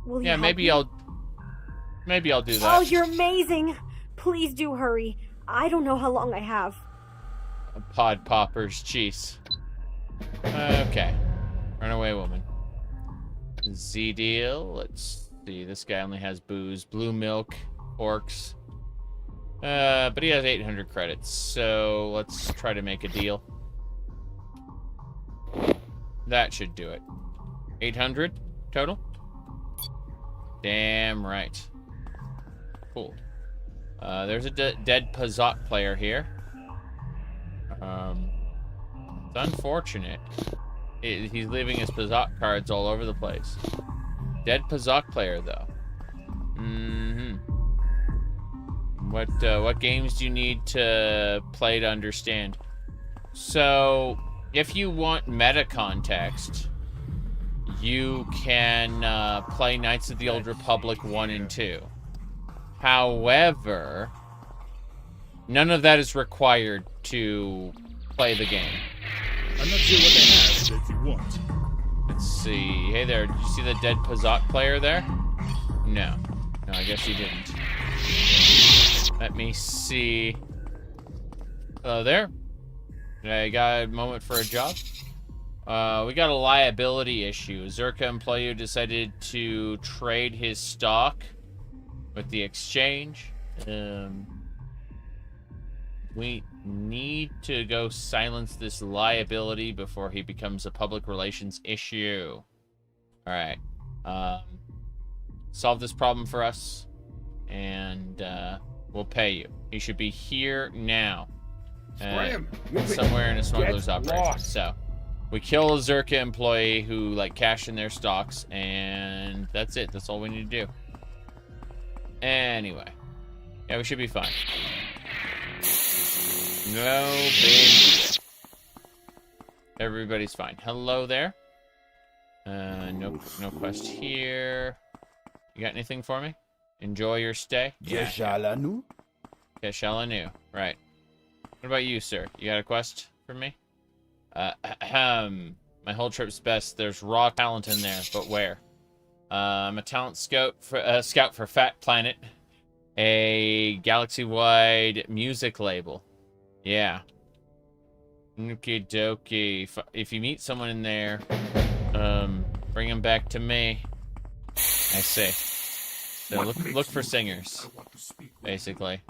Will you help me? Maybe I'll do that. Oh, you're amazing! Please do hurry. I don't know how long I have. Pod poppers, jeez. Okay. Runaway woman. Z deal. Let's see. This guy only has booze, blue milk, orcs. But he has 800 credits, so let's try to make a deal. That should do it. 800 total? Damn right. Cool. There's a dead Pazok player here. It's unfortunate. He's leaving his Pazok cards all over the place. Dead Pazok player, though. What games do you need to play to understand? So, if you want meta context, you can play Knights of the Old Republic 1 and 2. However, none of that is required to play the game. I'm not sure what they have, but if you want. Let's see. Hey there, did you see the dead Pazok player there? No. No, I guess you didn't. Let me see. Hello there. I got a moment for a job. We got a liability issue. Zerka employee decided to trade his stock with the exchange. We need to go silence this liability before he becomes a public relations issue. All right. Solve this problem for us, and we'll pay you. He should be here now. Somewhere in a smuggler's operation. So, we kill a Zerka employee who, like, cashed in their stocks, and that's it. That's all we need to do. Anyway. Yeah, we should be fine. No big deal. Everybody's fine. Hello there. No quest here. You got anything for me? Enjoy your stay? Yeah. Shalanu? Yeah, Shalanu. Right. What about you, sir? You got a quest for me? My whole trip's best. There's raw talent in there, but where? I'm a talent scout for Fat Planet, a galaxy-wide music label. Yeah. Okie dokie. If you meet someone in there, bring them back to me. I see. So look for singers, basically.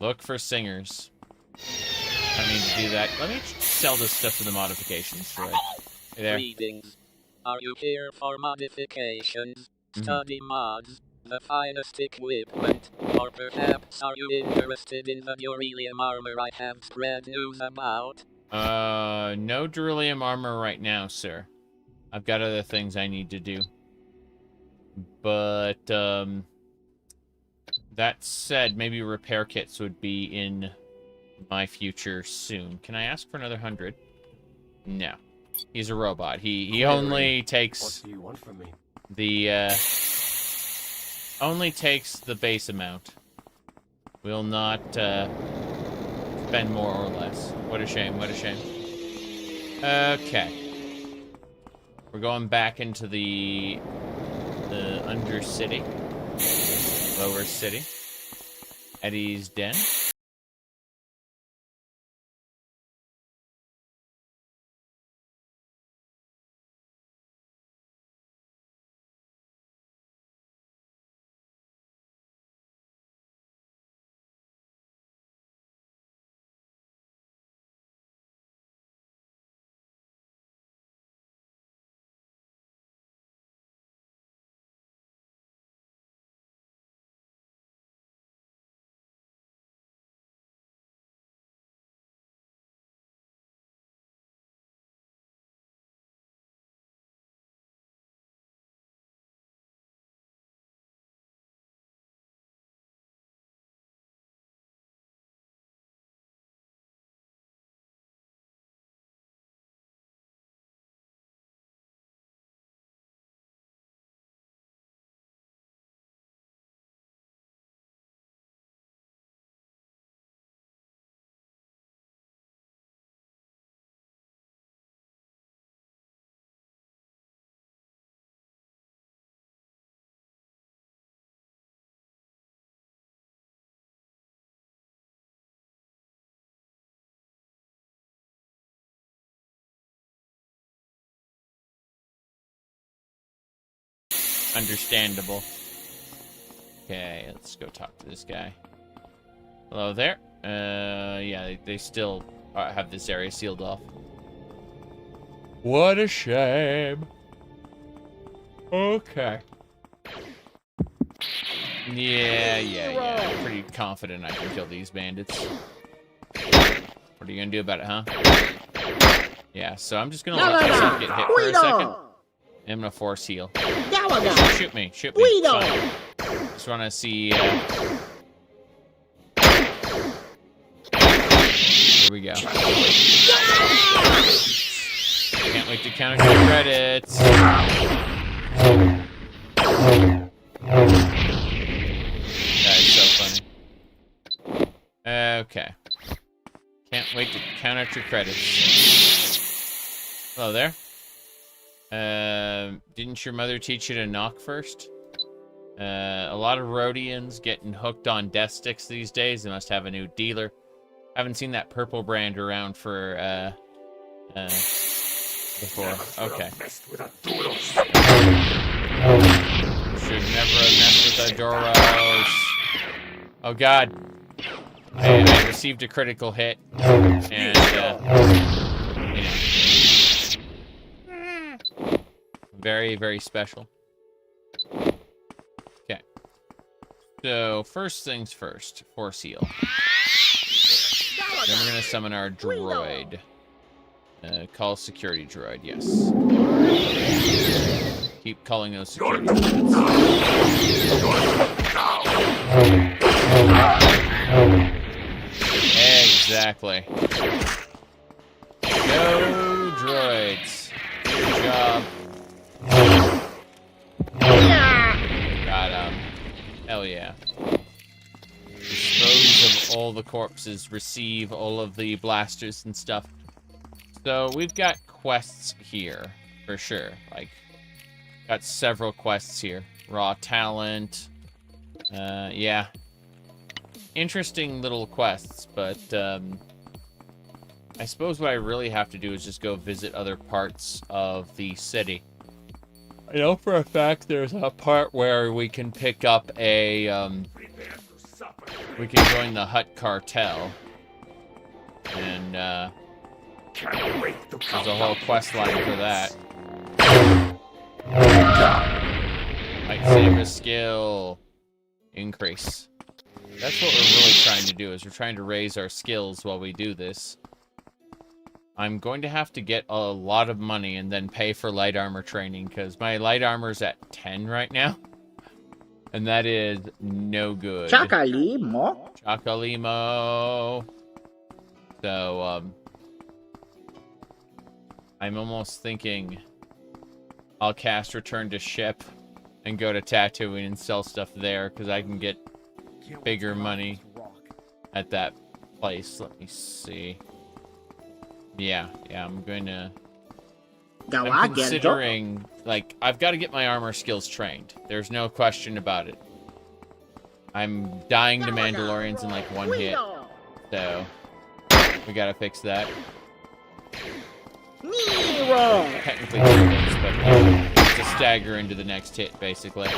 Look for singers. I need to do that. Let me sell this stuff to the modifications thread. Hey there. Greetings. Are you here for modifications? Study mods? The finest equipment? Or perhaps are you interested in the beryllium armor I have spread news about? No beryllium armor right now, sir. I've got other things I need to do. But, that said, maybe repair kits would be in my future soon. Can I ask for another 100? No. He's a robot. He only takes... What do you want from me? Only takes the base amount. Will not, spend more or less. What a shame, what a shame. Okay. We're going back into the Undercity. Lower City. Eddie's Den. Understandable. Okay, let's go talk to this guy. Hello there. Yeah, they still have this area sealed off. What a shame. Okay. Yeah. I'm pretty confident I can kill these bandits. What are you gonna do about it, huh? Yeah, so I'm just gonna let myself get hit for a second. I'm gonna force heal. Shoot me. It's fine. Just wanna see. Here we go. Can't wait to count your credits. That is so funny. Okay. Can't wait to count out your credits. Hello there. Didn't your mother teach you to knock first? A lot of Rhodians getting hooked on death sticks these days. They must have a new dealer. Haven't seen that purple brand around for, before. Okay. Should never have messed with the Doros. Oh god. I received a critical hit. And, you know. Very, very special. Okay. So, first things first. Force heal. Then we're gonna summon our droid. Call security droid, yes. Keep calling those security droids. Exactly. Go, droids. Good job. Got him. Hell yeah. Dispose of all the corpses, receive all of the blasters and stuff. So we've got quests here, for sure. Like, got several quests here. Raw talent. Yeah. Interesting little quests, but I suppose what I really have to do is just go visit other parts of the city. I know for a fact there's a part where we can pick up a, we can join the Hutt cartel. And, there's a whole quest line for that. Lightsaber skill. Increase. That's what we're really trying to do, is we're trying to raise our skills while we do this. I'm going to have to get a lot of money and then pay for light armor training, because my light armor's at 10 right now. And that is no good. Chakalimo. Chakalimo. So, I'm almost thinking I'll cast Return to Ship and go to Tatooine and sell stuff there, because I can get bigger money at that place. Let me see. Yeah, I'm going to... I'm considering, like, I've got to get my armor skills trained. There's no question about it. I'm dying to Mandalorians in, like, one hit. So, we gotta fix that. Technically two hits, but it's a stagger into the next hit, basically.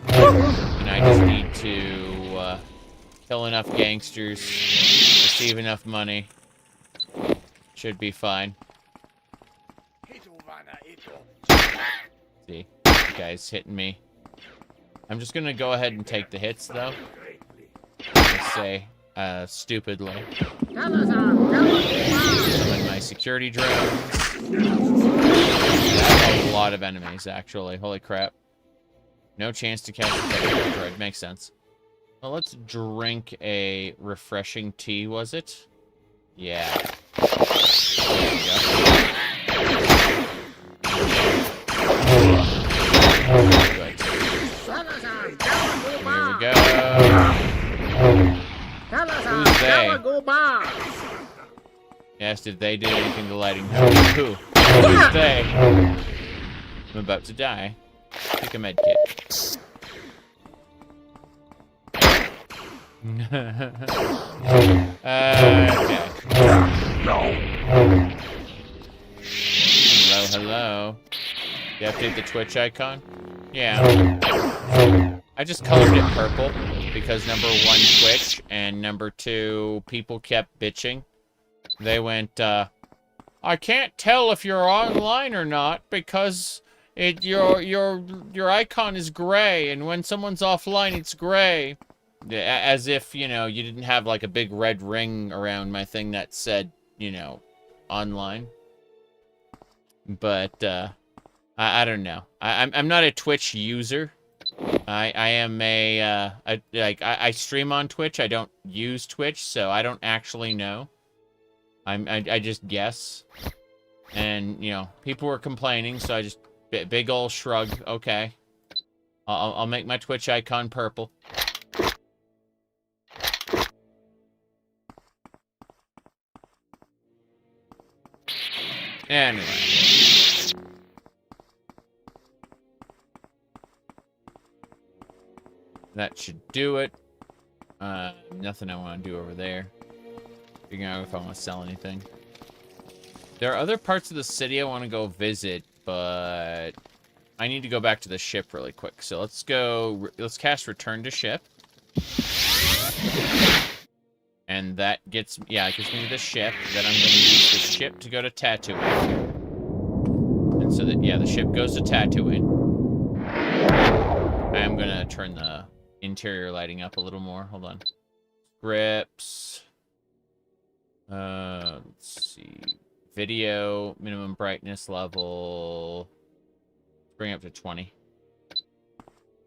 And I just need to kill enough gangsters, receive enough money. Should be fine. See, the guy's hitting me. I'm just gonna go ahead and take the hits, though. Let's say, stupidly. Summon my security drones. That's a lot of enemies, actually. Holy crap. No chance to catch the droid. Makes sense. Well, let's drink a refreshing tea, was it? Yeah. There we go. Good. Here we go. Who's they? Yes, did they do anything to lighting? Who? Who's they? I'm about to die. Take a med kit. Okay. Hello. You update the Twitch icon? Yeah. I just colored it purple because number 1, Twitch, and number 2, people kept bitching. They went, I can't tell if you're online or not because your icon is gray, and when someone's offline, it's gray. As if, you know, you didn't have, like, a big red ring around my thing that said, you know, online. But, I don't know. I'm not a Twitch user. I am I stream on Twitch. I don't use Twitch, so I don't actually know. I just guess. And, you know, people were complaining, so I just, big ol' shrug. Okay. I'll make my Twitch icon purple. Anyway. That should do it. Nothing I want to do over there. Figuring out if I want to sell anything. There are other parts of the city I want to go visit, but I need to go back to the ship really quick. So let's go. Let's cast Return to Ship. And that gets, yeah, it gets me to the ship. Then I'm going to use the ship to go to Tatooine. And so that, yeah, the ship goes to Tatooine. I am going to turn the interior lighting up a little more. Hold on. Scripts. Let's see. Video, minimum brightness level. Bring it up to 20.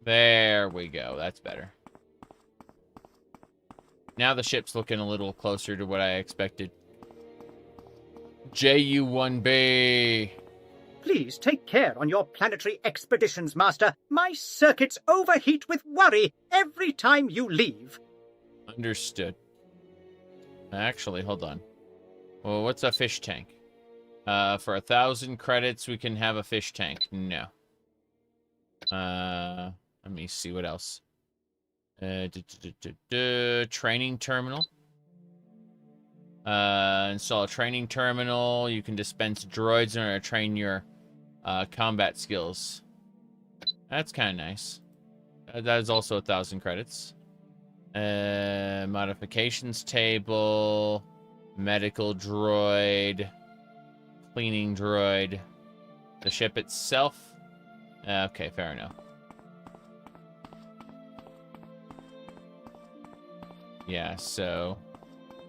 There we go. That's better. Now the ship's looking a little closer to what I expected. JU-1B. Please take care on your planetary expeditions, Master. My circuits overheat with worry every time you leave. Understood. Actually, hold on. Well, what's a fish tank? For 1,000 credits, we can have a fish tank. No. Let me see what else. Training terminal. Install a training terminal. You can dispense droids in order to train your combat skills. That's kind of nice. That is also 1,000 credits. Modifications table. Medical droid. Cleaning droid. The ship itself. Okay, fair enough. Yeah, so...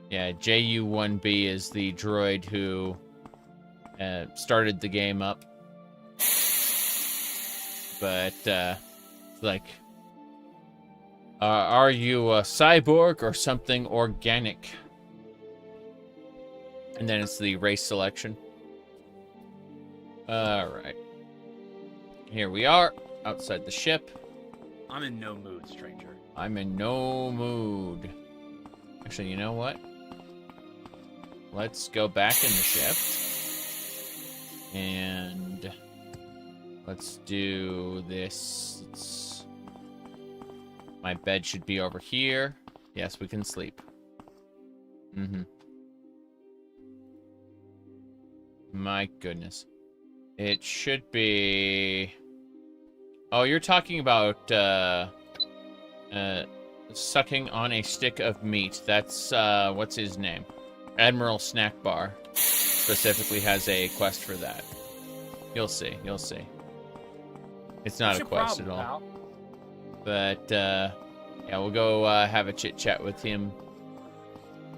yeah, JU-1B is the droid who started the game up. But, like... are you a cyborg or something organic? And then it's the race selection. Alright. Here we are, outside the ship. I'm in no mood, stranger. I'm in no mood. Actually, you know what? Let's go back in the ship. And let's do this. My bed should be over here. Yes, we can sleep. My goodness. It should be... oh, you're talking about, sucking on a stick of meat. That's, what's his name? Admiral Snack Bar specifically has a quest for that. You'll see, you'll see. It's not a quest at all. Pal? But, yeah, we'll go, have a chit-chat with him.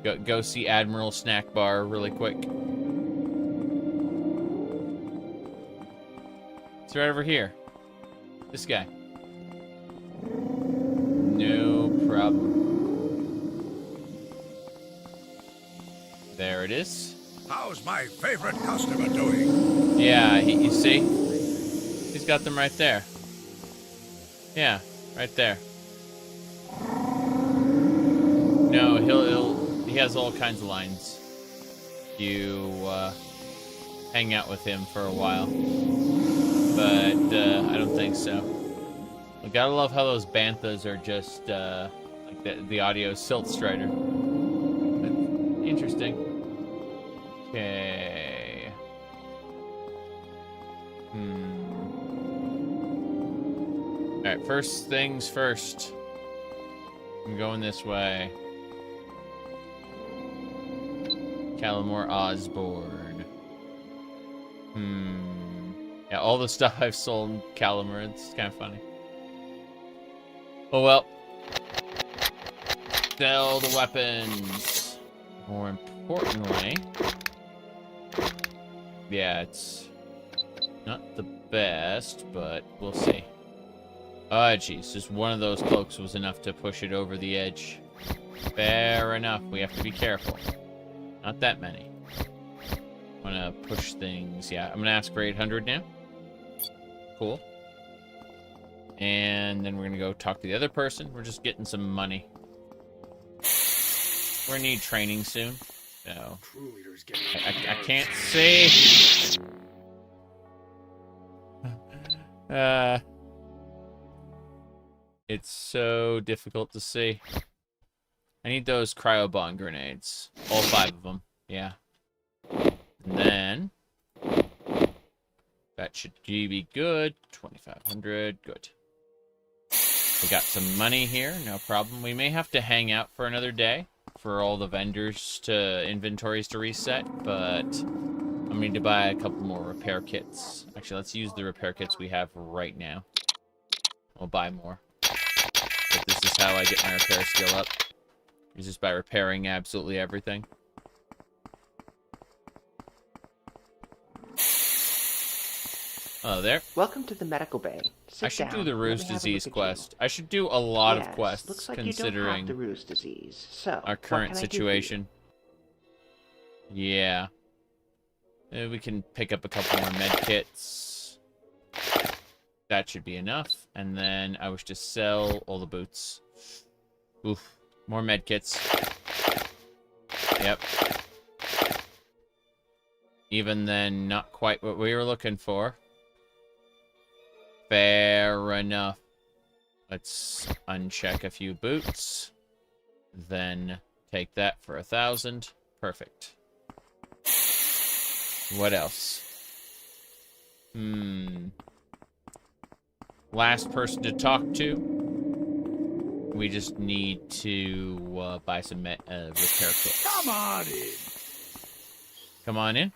Go see Admiral Snack Bar really quick. It's right over here. This guy. No problem. There it is. How's my favorite customer doing? Yeah, you see? He's got them right there. Yeah, right there. No, he has all kinds of lines. You, hang out with him for a while. But, I don't think so. I gotta love how those banthas are just, like the audio silt strider. But interesting. Okay. Alright, first things first. I'm going this way. Calamore Osborne. Yeah, all the stuff I've sold in Calamore, it's kind of funny. Oh well. Sell the weapons. More importantly... yeah, it's not the best, but we'll see. Oh, jeez, just one of those cloaks was enough to push it over the edge. Fair enough, we have to be careful. Not that many. I'm gonna push things, yeah, I'm gonna ask for 800 now. Cool. And then we're gonna go talk to the other person. We're just getting some money. We're gonna need training soon. So I can't see. It's so difficult to see. I need those cryo bomb grenades. All 5 of them. Yeah. And then that should be good. 2,500. Good. We got some money here. No problem. We may have to hang out for another day for all the vendors to inventories to reset, but I'm going to buy a couple more repair kits. Actually, let's use the repair kits we have right now. We'll buy more. But this is how I get my repair skill up. It's just by repairing absolutely everything. Oh, there. Welcome to the medical bay. I should do the Ruse disease quest. I should do a lot of quests, looks like considering you don't have the Ruse disease. So, our current situation. Yeah. We can pick up a couple more med kits. That should be enough. And then I wish to sell all the boots. Oof. More med kits. Yep. Even then, not quite what we were looking for. Fair enough. Let's uncheck a few boots. Then take that for 1,000. Perfect. What else? Last person to talk to. We just need to buy some repair kits. Come on in. Come on in.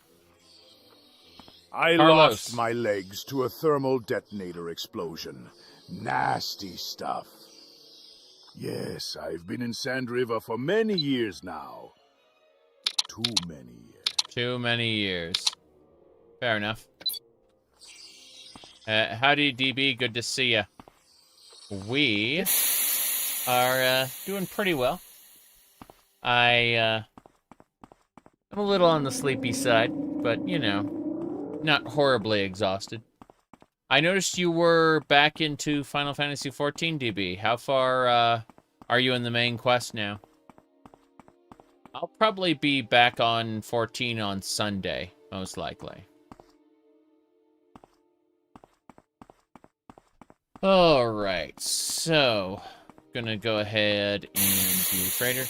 I Carlos. lost my legs to a thermal detonator explosion. Nasty stuff. Yes, I've been in Sand River for many years now. Too many years. Too many years. Fair enough. Howdy, DB. Good to see ya. We are doing pretty well. I'm a little on the sleepy side, but, you know, not horribly exhausted. I noticed you were back into Final Fantasy XIV, DB. How far are you in the main quest now? I'll probably be back on 14 on Sunday, most likely. Alright, so gonna go ahead and do freighter.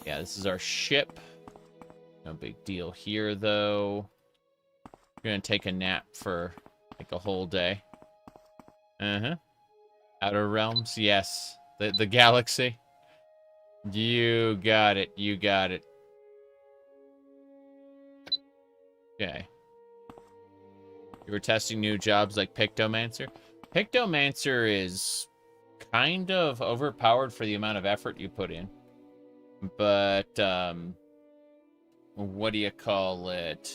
Yeah, this is our ship. No big deal here, though. Gonna take a nap for like a whole day. Outer Realms, yes. The galaxy. You got it, you got it. Okay. You were testing new jobs like Pictomancer? Pictomancer is kind of overpowered for the amount of effort you put in. But, what do you call it?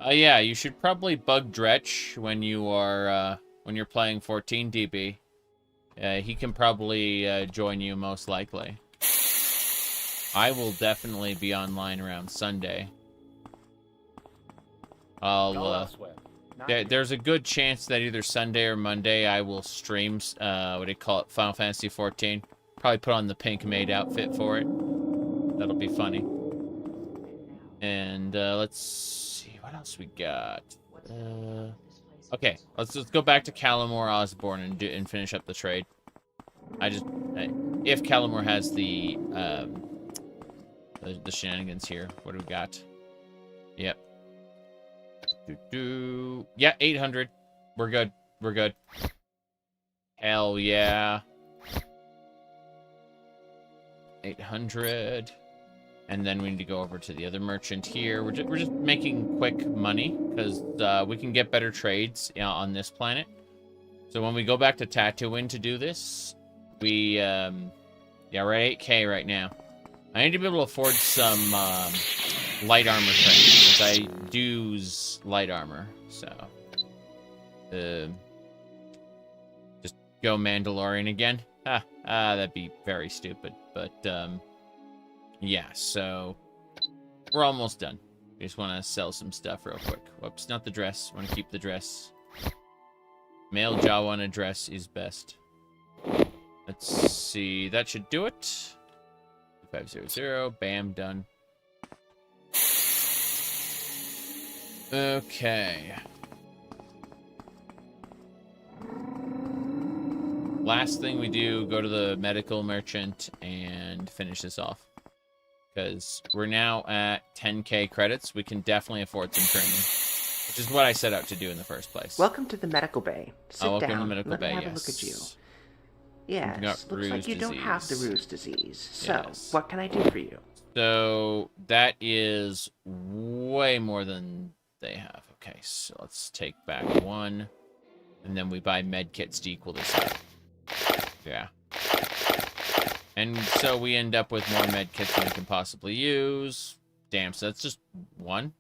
Yeah, you should probably bug Dretch when you are, when you're playing 14 DB. He can probably join you most likely. I will definitely be online around Sunday. There's a good chance that either Sunday or Monday I will stream, what do you call it, Final Fantasy XIV. Probably put on the pink maid outfit for it. That'll be funny. And, let's see, what else we got? Okay, let's go back to Calamore Osborne and finish up the trade. If Calamore has the shenanigans here. What do we got? Yep. Yeah, 800. We're good. We're good. Hell yeah. 800. And then we need to go over to the other merchant here. We're just making quick money because we can get better trades on this planet. So when we go back to Tatooine to do this, we yeah, we're at 8K right now. I need to be able to afford some light armor trades, since I do use light armor. So just go Mandalorian again. That'd be very stupid. But yeah, so we're almost done. I just want to sell some stuff real quick. Whoops, not the dress. Want to keep the dress. Male Jawa on a dress is best. Let's see. That should do it. 500. Bam, done. Okay. last thing we do, go to the medical merchant and finish this off. Because we're now at 10k credits. We can definitely afford some training. Which is what I set out to do in the first place. Welcome to the medical bay. Sit welcome down. to the medical bay, Let me have yes. a look at you. Yes, looks like you don't have the ruse disease. So, Yes. what can I do for you? So, that is way more than they have. Okay, so let's take back 1. And then we buy med kits to equal this up. Yeah. And so we end up with more med kits than we can possibly use. Damn, so that's just 1.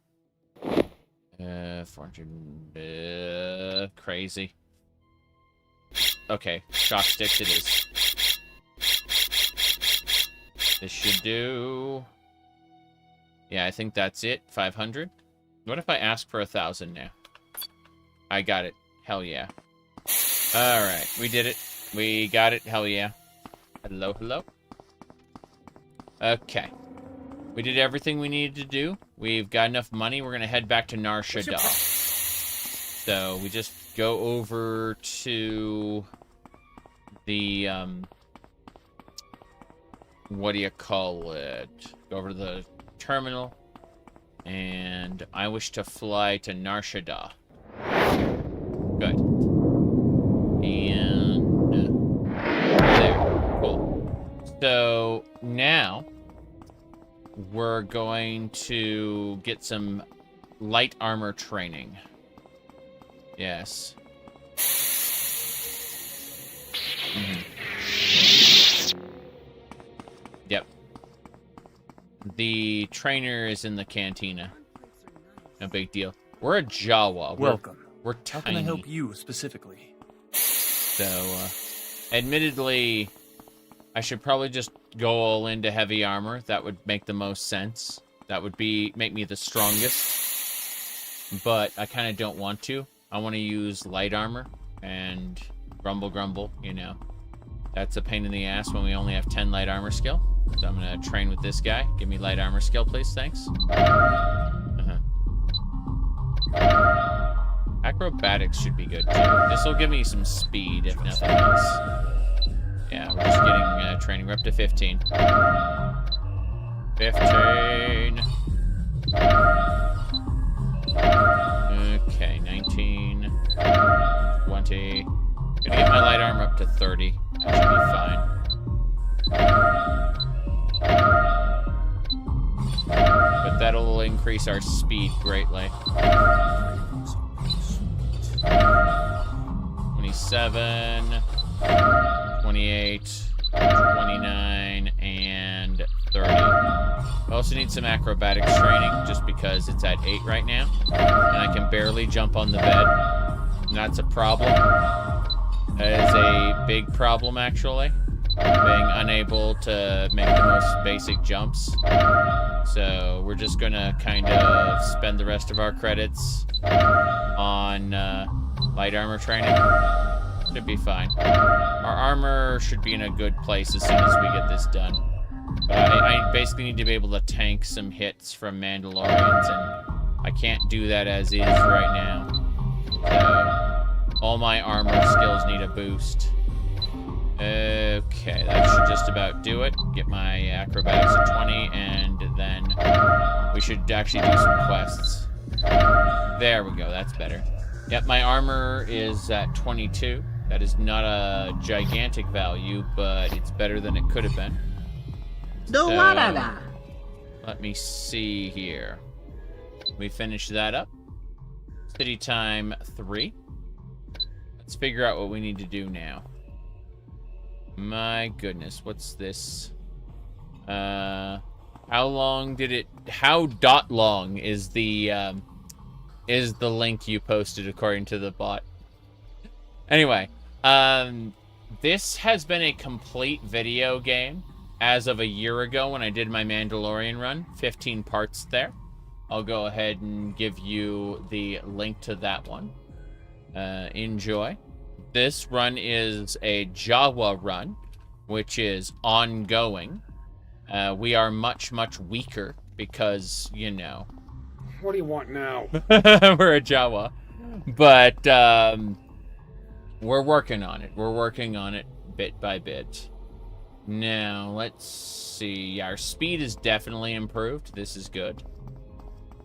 400. Crazy. Okay, shock sticks it is. This should do. Yeah, I think that's it. 500. What if I ask for 1,000 now? I got it. Hell yeah. Alright, we did it. We got it. Hell yeah. Hello, hello. Okay. We did everything we needed to do. We've got enough money. We're going to head back to Nar Shaddaa. So we just go over to the, what do you call it? Go over to the terminal. And I wish to fly to Nar Shaddaa. Good. And there. Cool. So now we're going to get some light armor training. Yes. Yep. The trainer is in the cantina. No big deal. We're a Jawa. Welcome. We're tiny. How can I help you specifically? So, admittedly, I should probably just go all into heavy armor. That would make the most sense. That would make me the strongest. But I kind of don't want to. I want to use light armor and grumble, you know. That's a pain in the ass when we only have 10 light armor skill. So I'm going to train with this guy. Give me light armor skill, please. Thanks. Acrobatics should be good, too. This will give me some speed, if nothing else. Yeah, we're just getting training. We're up to 15. 15. Okay, 19. 20. Gonna get my light armor up to 30. That should be fine. But that'll increase our speed greatly. 27, 28, 29, and 30. I also need some acrobatics training, just because it's at 8 right now. And I can barely jump on the bed. And that's a problem. That is a big problem, actually. Being unable to make the most basic jumps. So we're just gonna kind of spend the rest of our credits on light armor training. Should be fine. Our armor should be in a good place as soon as we get this done. But I basically need to be able to tank some hits from Mandalorians, and I can't do that as is right now. So all my armor skills need a boost. Okay, that should just about do it. Get my acrobatics at 20, and then we should actually do some quests. There we go, that's better. Yep, my armor is at 22. That is not a gigantic value, but it's better than it could have been. Let me see here. We finished that up. City time 3. Let's figure out what we need to do now. My goodness, what's this? How long did it... How long is the link you posted according to the bot? Anyway, this has been a complete video game as of a year ago when I did my Mandalorian run. 15 parts there. I'll go ahead and give you the link to that one. Enjoy. This run is a Jawa run, which is ongoing. We are much, much weaker because, you know... What do you want now? We're a Jawa. But, we're working on it. We're working on it bit by bit. Now, let's see. Our speed is definitely improved. This is good.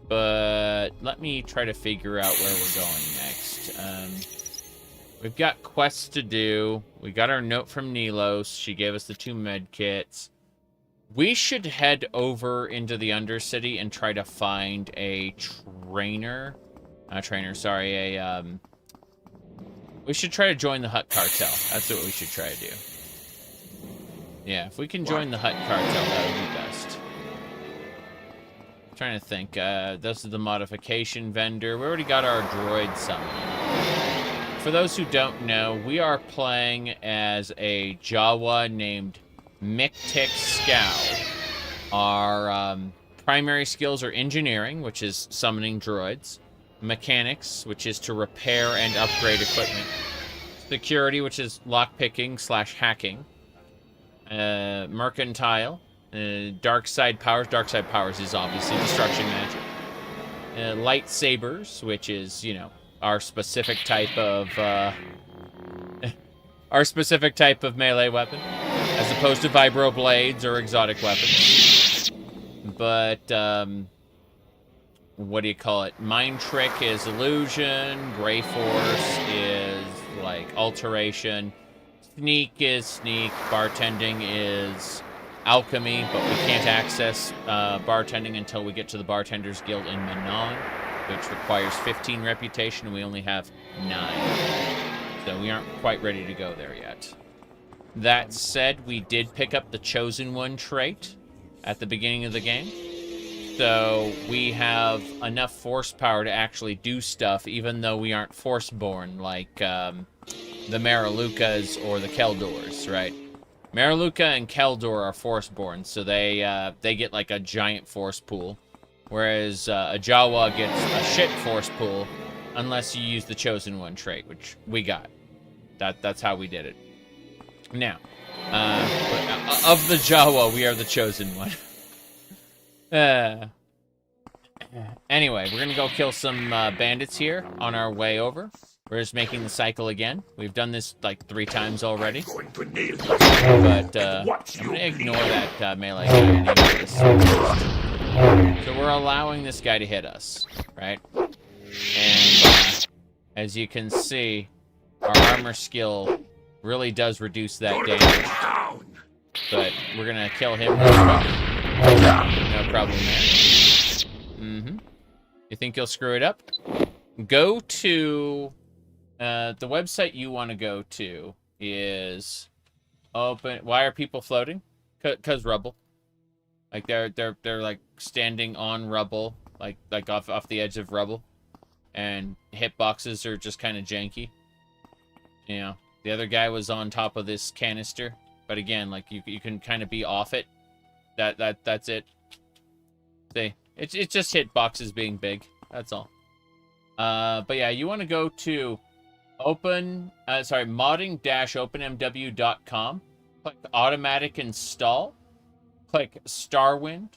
But let me try to figure out where we're going next. We've got quests to do. We got our note from Nilos. She gave us the 2 med kits. We should head over into the Undercity and try to find a trainer. Not trainer, sorry. We should try to join the Hutt Cartel. That's what we should try to do. Yeah, if we can join the Hutt Cartel, that would be best. I'm trying to think. This is the modification vendor. We already got our droid summon. For those who don't know, we are playing as a Jawa named Miktik Scow. Our primary skills are engineering, which is summoning droids. Mechanics, which is to repair and upgrade equipment. Security, which is lockpicking / hacking. Mercantile. Dark side powers. Dark side powers is obviously destruction magic. Lightsabers, which is, you know, our specific type of melee weapon, as opposed to vibro blades or exotic weapons. But what do you call it? Mind trick is illusion. Gray force is like alteration. Sneak is sneak. Bartending is alchemy, but we can't access bartending until we get to the Bartenders Guild in Manon, which requires 15 reputation, and we only have 9. So we aren't quite ready to go there yet. That said, we did pick up the Chosen One trait at the beginning of the game. So we have enough force power to actually do stuff, even though we aren't force-born like the Maralukas or the Keldors, right? Maraluka and Keldor are force-born, so they get like a giant force pool. Whereas a Jawa gets a shit force pool unless you use the Chosen One trait, which we got. That's how we did it. Now, of the Jawa, we are the Chosen One. Anyway, we're gonna go kill some bandits here on our way over. We're just making the cycle again. We've done this like 3 times already. But I'm gonna ignore that melee guy anyways. So we're allowing this guy to hit us, right? And as you can see, our armor skill really does reduce that damage. But we're gonna kill him real quick. No problem there. You think you'll screw it up? Go to the website you want to go to is open. Why are people floating? Cause rubble. Like they're like standing on rubble, like off the edge of rubble, and hitboxes are just kind of janky. You know, the other guy was on top of this canister, but again, like you can kind of be off it. That's it. See, it's just hitboxes being big. That's all. But yeah, you want to go to modding-openmw.com. Click automatic install. Click Starwind.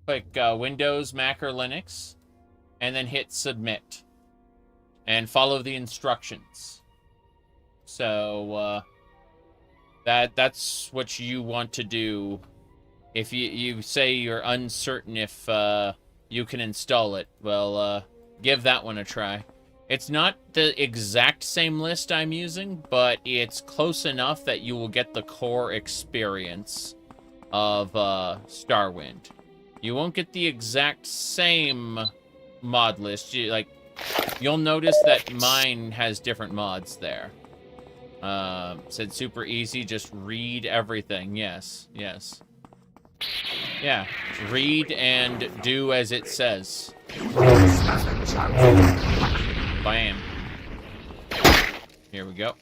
Click Windows, Mac, or Linux, and then hit submit. And follow the instructions. So that's what you want to do. If you say you're uncertain if you can install it, well, give that one a try. It's not the exact same list I'm using, but it's close enough that you will get the core experience of Starwind. You won't get the exact same mod list. You'll notice that mine has different mods there. Said super easy, just read everything. Yes. Yeah, read and do as it says. Bam. Here we go.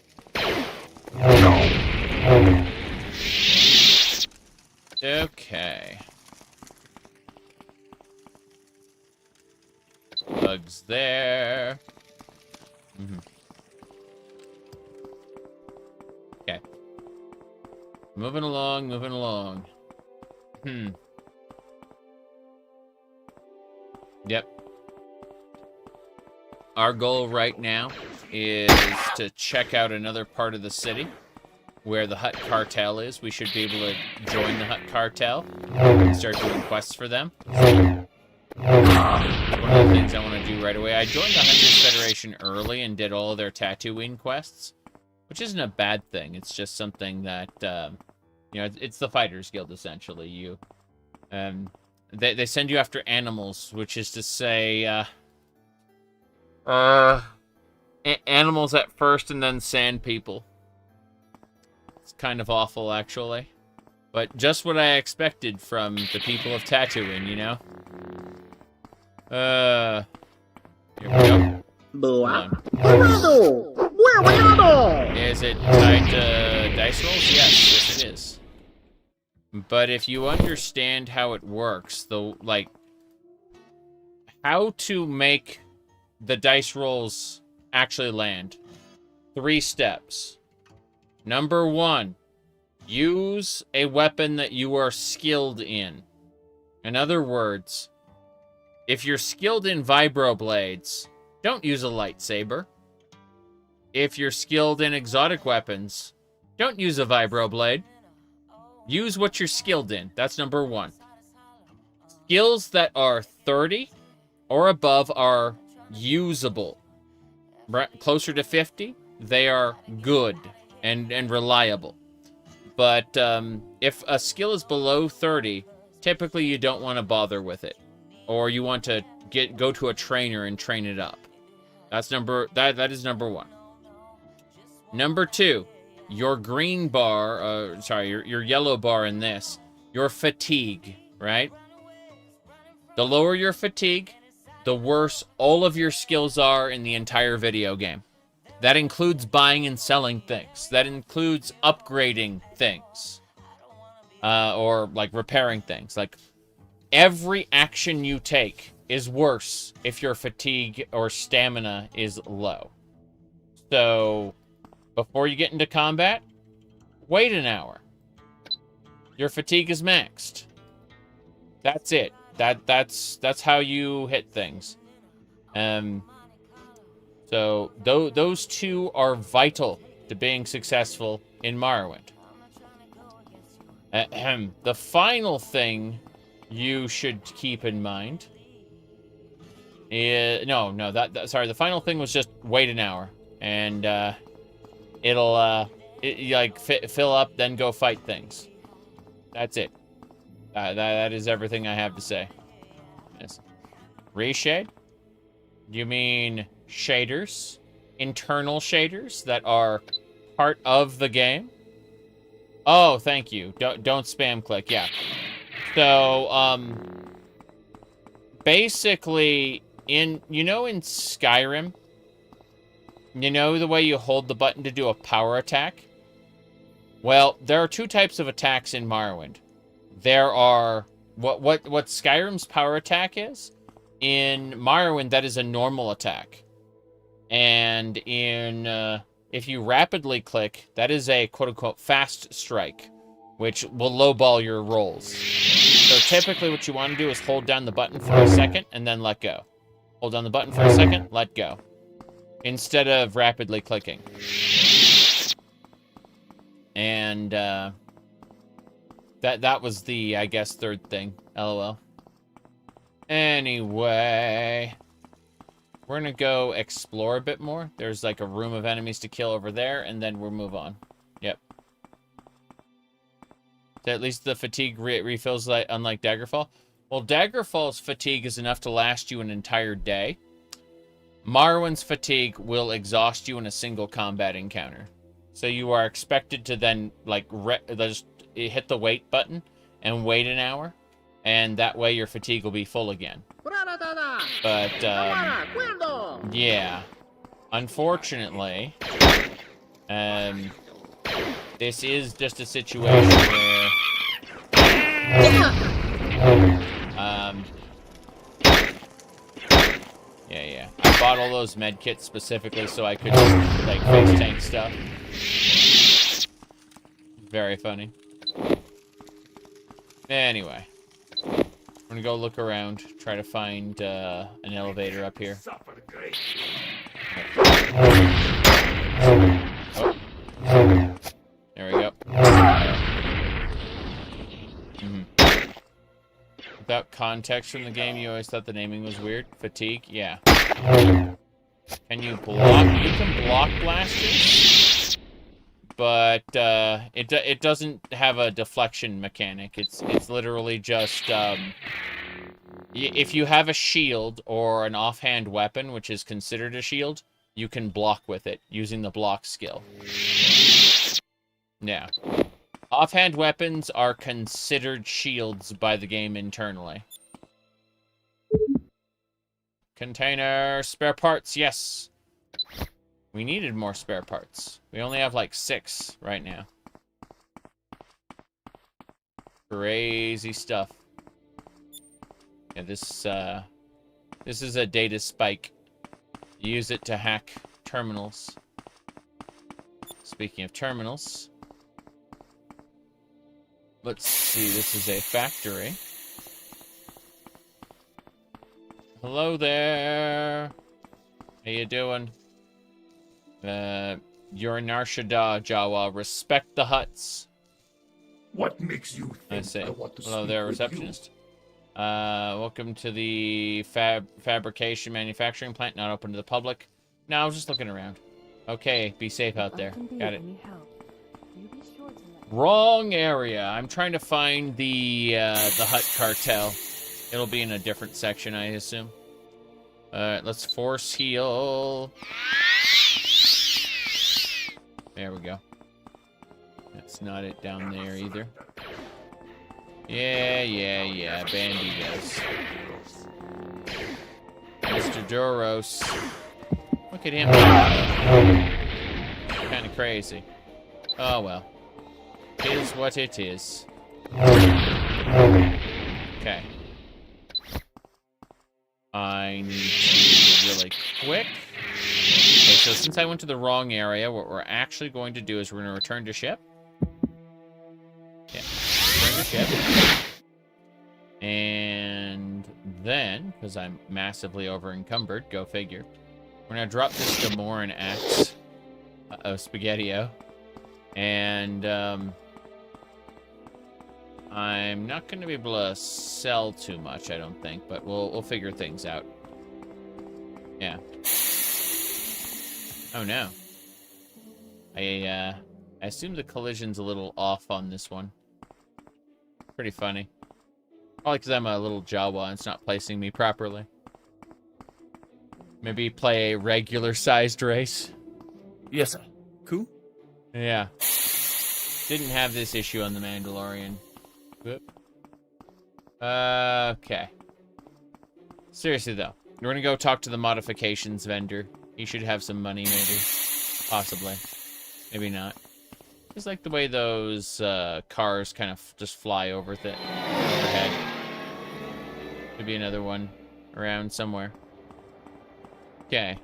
Okay. Bugs there. Okay. Moving along. Yep. Our goal right now is to check out another part of the city where the Hutt cartel is. We should be able to join the Hutt cartel and start doing quests for them. One of the things I want to do right away. I joined the Hunters Federation early and did all of their Tatooine quests, which isn't a bad thing. It's just something that, you know, it's the Fighters Guild, essentially. They send you after animals, which is to say, animals at first and then sand people. It's kind of awful, actually. But just what I expected from the people of Tatooine, you know? Here we go. Is it tied to dice rolls? Yes, it is. But if you understand how it works, how to make the dice rolls actually land. 3 steps. Number 1, use a weapon that you are skilled in. In other words, if you're skilled in vibroblades, don't use a lightsaber. If you're skilled in exotic weapons, don't use a vibroblade. Use what you're skilled in. That's number 1. Skills that are 30 or above are usable. Closer to 50, they are good and reliable. But if a skill is below 30, typically you don't want to bother with it. Or you want to go to a trainer and train it up. That is number 1. Number 2, your green bar, your yellow bar in this, your fatigue, right? The lower your fatigue, the worse all of your skills are in the entire video game. That includes buying and selling things. That includes upgrading things. Or, like, repairing things. Like, every action you take is worse if your fatigue or stamina is low. So, before you get into combat, wait an hour. Your fatigue is maxed. That's it. That's how you hit things. So those 2 are vital to being successful in Morrowind. The final thing you should keep in mind is sorry. The final thing was just wait an hour, and it'll fill up, then go fight things. That's it. That is everything I have to say. Yes. Reshade? You mean shaders? Internal shaders that are part of the game? Oh, thank you. Don't spam click. Yeah. So, basically, in Skyrim, you know the way you hold the button to do a power attack? Well, there are 2 types of attacks in Morrowind. There are what Skyrim's power attack is. In Morrowind, that is a normal attack. And in if you rapidly click, that is a quote-unquote fast strike, which will lowball your rolls. So typically what you want to do is hold down the button for a second and then let go. Hold down the button for a second, let go. Instead of rapidly clicking. And that was the, I guess, 3rd thing. LOL. Anyway, we're gonna go explore a bit more. There's like a room of enemies to kill over there, and then we'll move on. Yep. So at least the fatigue refills, unlike Daggerfall. Well, Daggerfall's fatigue is enough to last you an entire day. Morrowind's fatigue will exhaust you in a single combat encounter. So you are expected to then, just hit the wait button and wait an hour. And that way your fatigue will be full again. But, yeah. Unfortunately, this is just a situation where... Yeah. I bought all those med kits specifically so I could just, face tank stuff. Very funny. Anyway. We're gonna go look around, try to find an elevator up here. Oh. There we go. Without context from the game, you always thought the naming was weird. Fatigue? Yeah. Can you block? You can block blasters, but it doesn't have a deflection mechanic. It's literally just if you have a shield or an offhand weapon, which is considered a shield, you can block with it using the block skill. Yeah. Offhand weapons are considered shields by the game internally. Container, spare parts, yes. We needed more spare parts. We only have like 6 right now. Crazy stuff. Yeah, this is a data spike. Use it to hack terminals. Speaking of terminals, let's see, this is a factory. Hello there. How you doing? You're Nar Shaddaa, Jawa. Respect the huts. What makes you think I see. want to Hello speak there, with receptionist. Welcome to the fabrication manufacturing plant, not open to the public. No, I was just looking around. Okay, be safe out there. Got it. Wrong area. I'm trying to find the hut cartel. It'll be in a different section, I assume. Alright, let's force heal. There we go. That's not it down there either. Yeah, Banditos. Mr. Duros. Look at him. Kind of crazy. Oh well. It is what it is. Okay. I need to be really quick. Okay, so since I went to the wrong area, what we're actually going to do is we're going to return to ship. Yeah, return to ship. And then, because I'm massively over-encumbered, go figure, we're going to drop this Gamoran axe. Uh-oh, Spaghetti-O. And, I'm not going to be able to sell too much, I don't think, but we'll figure things out. Yeah. Oh, no. I assume the collision's a little off on this one. Pretty funny. Probably because I'm a little Jawa and it's not placing me properly. Maybe play a regular-sized race. Yes, sir. Cool. Yeah. Didn't have this issue on the Mandalorian. Whoop. Okay. Seriously, though. We're gonna go talk to the modifications vendor. He should have some money, maybe. Possibly. Maybe not. It's like the way those cars kind of just fly over overhead. Could be another one around somewhere. Okay.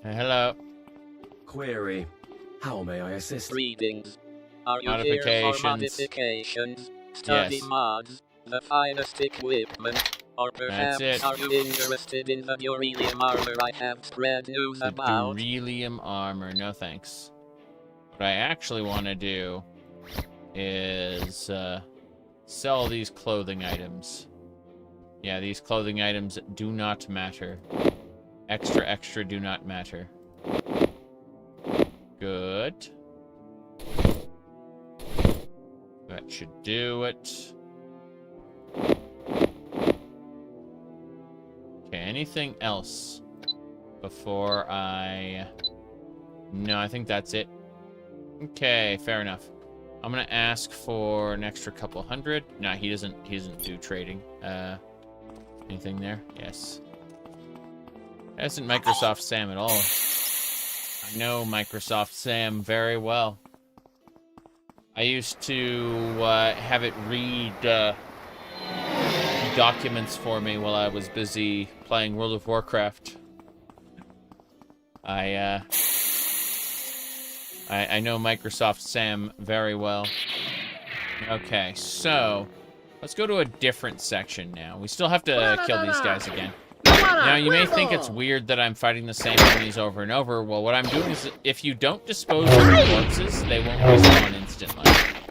Hello. Query. How may I assist? Greetings. Are you here for modifications, study mods, the finest equipment, or perhaps are you interested in the beryllium armor I have spread news about? Beryllium armor, no thanks. What I actually want to do is sell these clothing items. Yeah, these clothing items do not matter. Extra do not matter. Good. That should do it. Okay, anything else before I... No, I think that's it. Okay, fair enough. I'm gonna ask for an extra couple hundred. No, he doesn't do trading. Anything there? Yes. That isn't Microsoft Sam at all. I know Microsoft Sam very well. I used to have it read documents for me while I was busy playing World of Warcraft. I know Microsoft Sam very well. Okay, so let's go to a different section now. We still have to kill these guys again. Now, you may think it's weird that I'm fighting the same enemies over and over. Well, what I'm doing is, if you don't dispose of the corpses, they won't respawn instantly.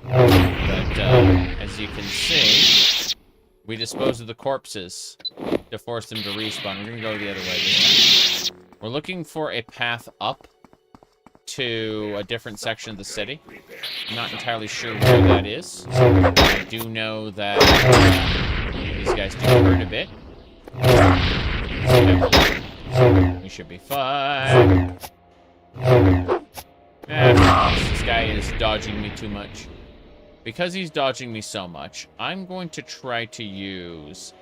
But, as you can see, we dispose of the corpses to force them to respawn. We're going to go the other way this time. We're looking for a path up to a different section of the city. I'm not entirely sure where that is. I do know that these guys do hurt a bit. We should be fine. This guy is dodging me too much. Because he's dodging me so much, I'm going to try to use...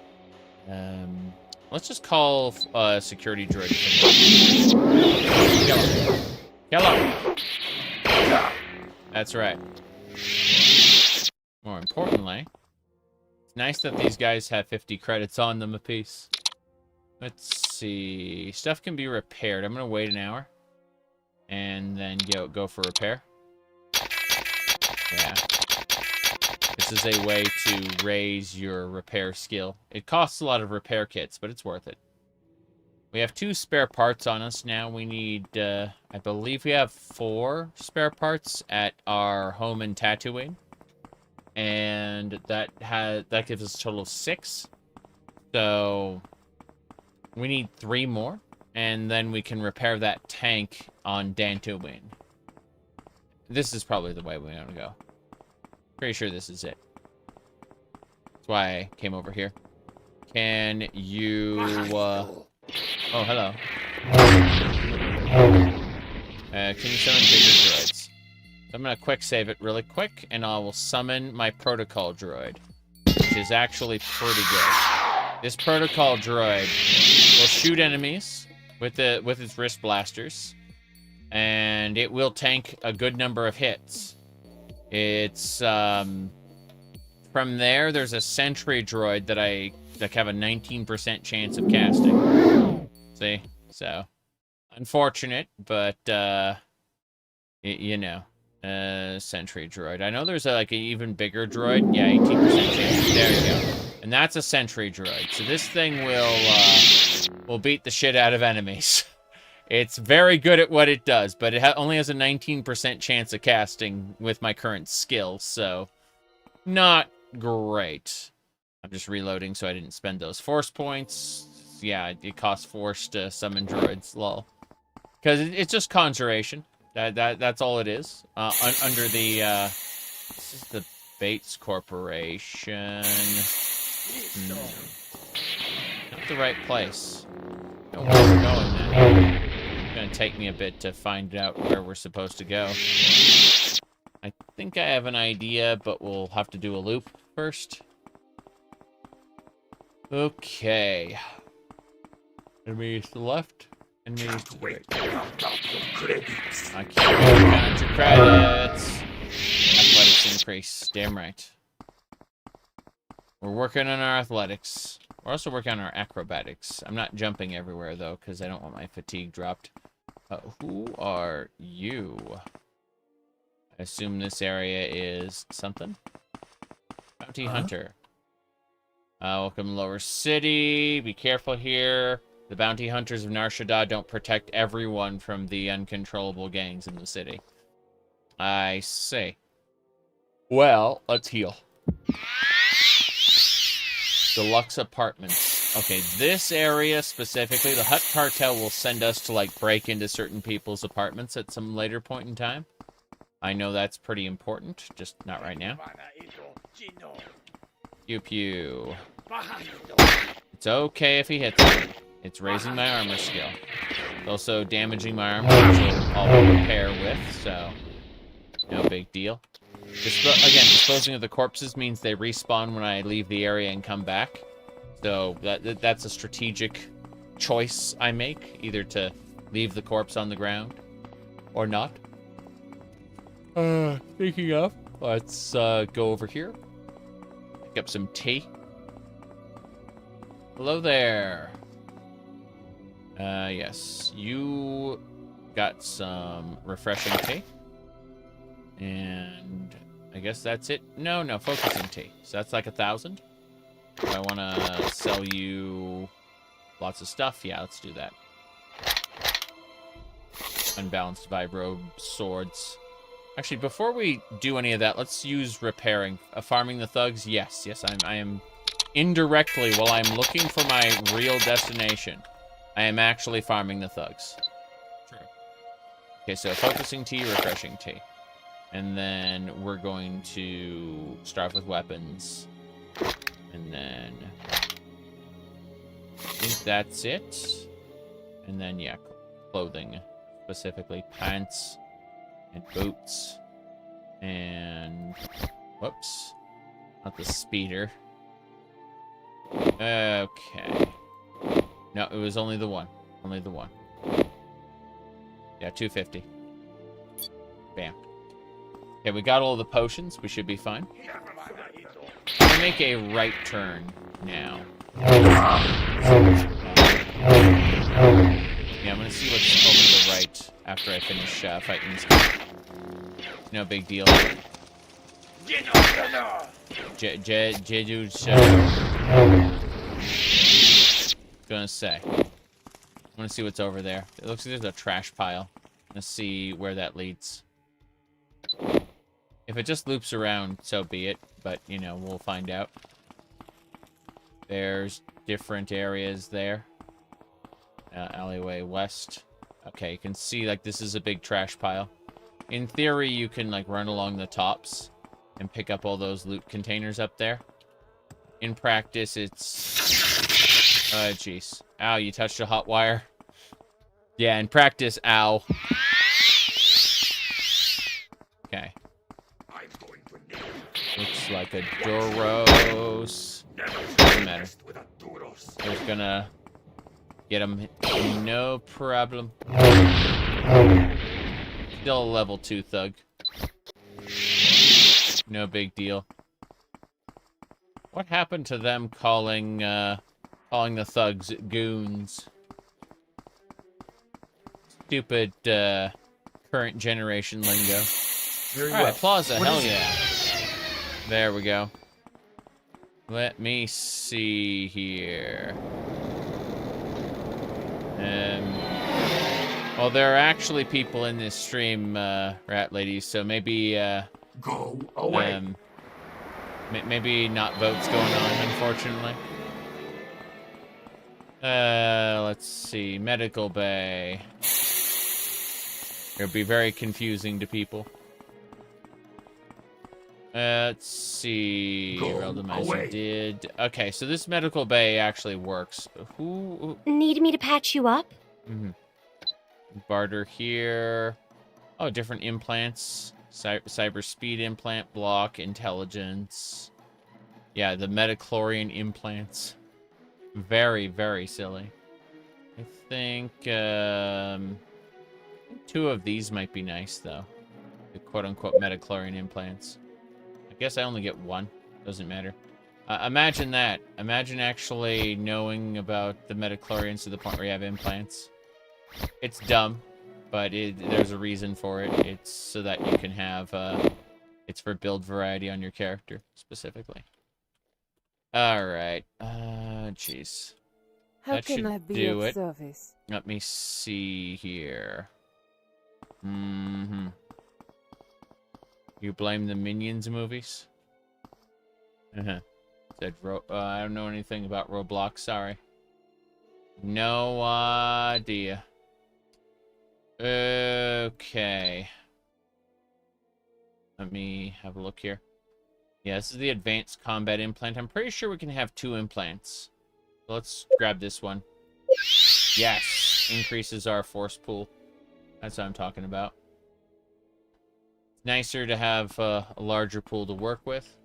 let's just call security droid. Hello. That's right. More importantly, it's nice that these guys have 50 credits on them apiece. Let's see. Stuff can be repaired. I'm going to wait an hour. And then go for repair. Yeah. This is a way to raise your repair skill. It costs a lot of repair kits, but it's worth it. We have 2 spare parts on us now. We need, I believe we have 4 spare parts at our home in Tatooine. And that gives us a total of 6. So we need 3 more. And then we can repair that tank on Dantooine. This is probably the way we want to go. Pretty sure this is it. That's why I came over here. Can you, oh, hello. Can you summon bigger droids? So I'm going to quick save it really quick, and I will summon my protocol droid, which is actually pretty good. This protocol droid will shoot enemies with its wrist blasters, and it will tank a good number of hits. It's, from there, there's a sentry droid that I have a 19% chance of casting. See? So, unfortunate, but, you know, sentry droid. I know there's like an even bigger droid. Yeah, 18% chance. There you go. And that's a sentry droid. So this thing will beat the shit out of enemies. It's very good at what it does, but it only has a 19% chance of casting with my current skill, so not great. I'm just reloading so I didn't spend those force points. Yeah, it costs force to summon droids, lol. Because it's just conjuration. That's all it is. Under the, this is the Bates Corporation. Not the right place. Don't know where we're going now. It's gonna take me a bit to find out where we're supposed to go. I think I have an idea, but we'll have to do a loop first. Okay. Enemies to the left. Enemies to the right. I can't count your credits. Athletics increase. Damn right. We're working on our athletics. We're also working on our acrobatics. I'm not jumping everywhere, though, because I don't want my fatigue dropped. Who are you? I assume this area is something. Bounty Hunter. Welcome, Lower City. Be careful here. The bounty hunters of Nar Shaddaa don't protect everyone from the uncontrollable gangs in the city. I see. Well, let's heal. Deluxe apartments. Okay, this area specifically, the Hutt Cartel will send us to, like, break into certain people's apartments at some later point in time. I know that's pretty important, just not right now. Pew pew. It's okay if he hits me. It's raising my armor skill. It's also damaging my armor, which I'll repair with, so no big deal. Again, disposing of the corpses means they respawn when I leave the area and come back. So that's a strategic choice I make, either to leave the corpse on the ground or not. Speaking of, let's go over here. Pick up some tea. Hello there. Yes, you got some refreshing tea. And I guess that's it. No, focusing tea. So that's like 1,000. I want to sell you lots of stuff. Yeah, let's do that. Unbalanced vibro swords. Actually, before we do any of that, let's use repairing. Farming the thugs. Yes, I am indirectly, while I'm looking for my real destination, I am actually farming the thugs. True. Okay, so focusing tea, refreshing tea. And then we're going to start with weapons. And then I think that's it. And then, yeah, clothing. Specifically pants and boots. And, whoops. Not the speeder. Okay. No, it was only the one. Only the one. Yeah, 250. Bam. Okay, we got all the potions. We should be fine. I'm gonna make a right turn now. Yeah, I'm gonna see what's over to the right after I finish fighting this guy. No big deal. Gonna say. I wanna see what's over there. It looks like there's a trash pile. Let's see where that leads. If it just loops around, so be it. But, you know, we'll find out. There's different areas there. Alleyway west. Okay, you can see, like, this is a big trash pile. In theory, you can, like, run along the tops and pick up all those loot containers up there. In practice, it's... Oh, jeez. Ow, you touched a hot wire. Yeah, in practice, ow. Okay. Looks like a Doros. Doesn't matter. We're gonna get him. No problem. Still a level 2 thug. No big deal. What happened to them calling the thugs goons? Stupid current generation lingo. Alright, Plaza, hell yeah. There we go. Let me see here. Well, there are actually people in this stream, rat ladies, so maybe, go away. Maybe not votes going on, unfortunately. Let's see. Medical bay. It would be very confusing to people. Let's see. Randomizer did. Okay, so this medical bay actually works. Who? Need me to patch you up? Mm-hmm. Barter here. Oh, different implants. Cyber speed implant, block, intelligence. Yeah, the Metachlorian implants. Very, very silly. I think 2 of these might be nice, though. The quote-unquote Metachlorian implants. I guess I only get 1. Doesn't matter. Imagine that. Imagine actually knowing about the Metachlorians to the point where you have implants. It's dumb, but there's a reason for it. It's so that you can have... it's for build variety on your character, specifically. Alright. Jeez. How can I be of service? Let me see here. You blame the Minions movies? Said I don't know anything about Roblox, sorry. No idea. Okay. Let me have a look here. Yeah, this is the advanced combat implant. I'm pretty sure we can have 2 implants. So let's grab this one. Yes! Increases our force pool. That's what I'm talking about. It's nicer to have a larger pool to work with.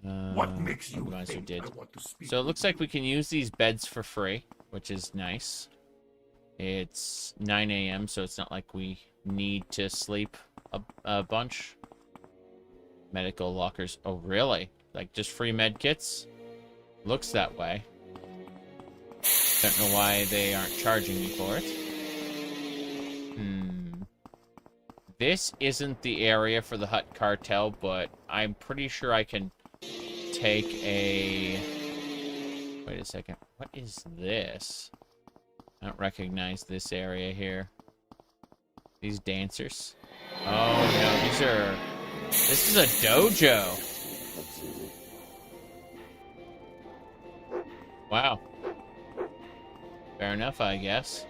What makes you think did. I want to speak? So it looks like we can use these beds for free, which is nice. It's 9 a.m., so it's not like we need to sleep a bunch. Medical lockers. Oh, really? Like, just free med kits? Looks that way. Don't know why they aren't charging me for it. This isn't the area for the Hut Cartel, but I'm pretty sure I can take a... Wait a second. What? What is this? I don't recognize this area here. These dancers. Oh no, these are... This is a dojo. Wow. Fair enough, I guess.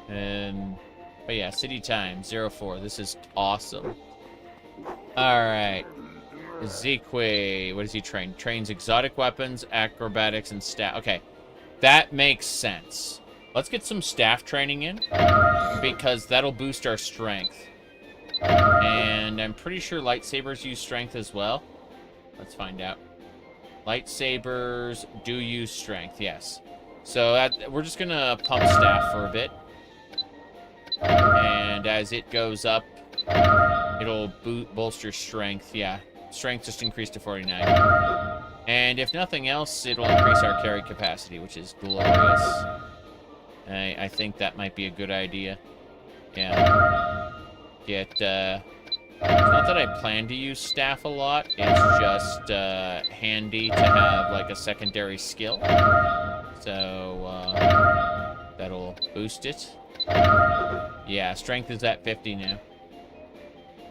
But yeah, city time, 04. This is awesome. Alright. Zekwe, what does he train? Trains exotic weapons, acrobatics, and staff. Okay, that makes sense. Let's get some staff training in, because that'll boost our strength. And I'm pretty sure lightsabers use strength as well. Let's find out. Lightsabers do use strength, yes. So we're just gonna pump staff for a bit. And as it goes up, it'll bolster strength, yeah. Strength just increased to 49. And if nothing else, it'll increase our carry capacity, which is glorious. I think that might be a good idea. Yeah. It's not that I plan to use staff a lot, it's just handy to have like a secondary skill. So that'll boost it. Yeah, strength is at 50 now.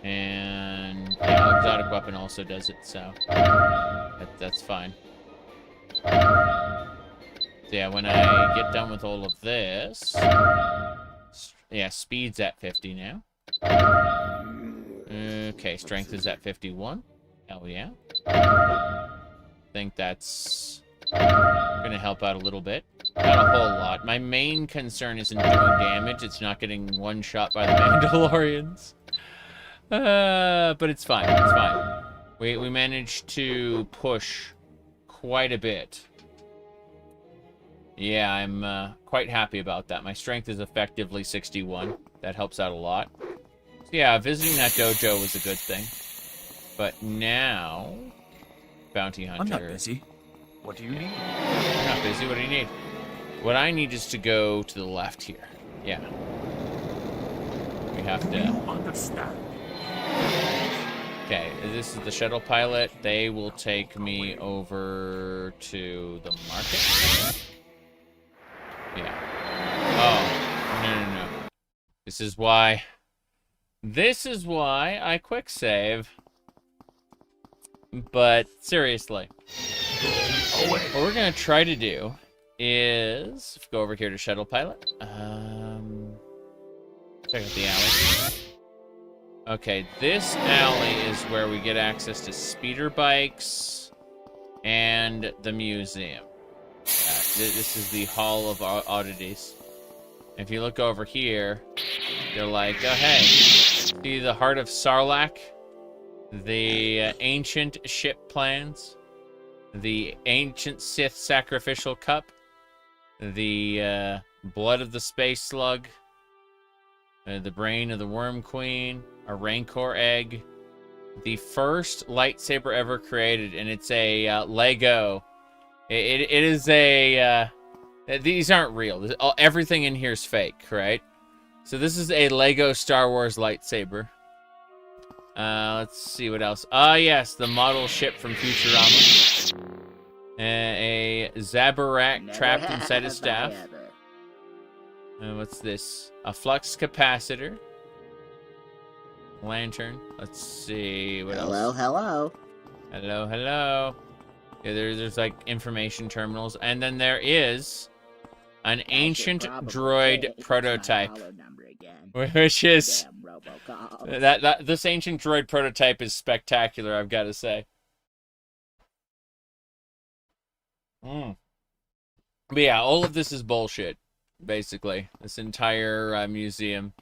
And yeah, exotic weapon also does it, so that's fine. So yeah, when I get done with all of this, yeah, speed's at 50 now. Okay, strength is at 51. Hell yeah. I think that's gonna help out a little bit. Not a whole lot. My main concern isn't doing damage. It's not getting one shot by the Mandalorians. But it's fine. It's fine. We managed to push quite a bit. Yeah, I'm quite happy about that. My strength is effectively 61. That helps out a lot. So yeah, visiting that dojo was a good thing. But now... Bounty Hunter. I'm not busy. What do you need? I'm not busy. What do you need? What I need is to go to the left here. Yeah. We have to... You understand. Okay, this is the shuttle pilot. They will take me over to the market. Yeah. Oh, no. This is why I quick save. But seriously, what we're gonna try to do is go over here to shuttle pilot. Check out the alley. Okay, this alley is where we get access to speeder bikes and the museum. This is the Hall of Oddities. If you look over here, they're like, oh hey, see the Heart of Sarlacc? The ancient ship plans, the ancient Sith sacrificial cup, the blood of the space slug, the brain of the worm queen, a rancor egg, the first lightsaber ever created, and it's a Lego. It is a these aren't real. Everything in here is fake, right? So this is a Lego Star Wars lightsaber. Let's see what else. Ah, yes, the model ship from Futurama. A Zabarak trapped inside his staff. What's this? A flux capacitor. Lantern. Let's see what else. Hello. Hello. Yeah, there's like information terminals, and then there is an ancient droid prototype, which is this ancient droid prototype is spectacular, I've got to say. But yeah, all of this is bullshit, basically. This entire museum.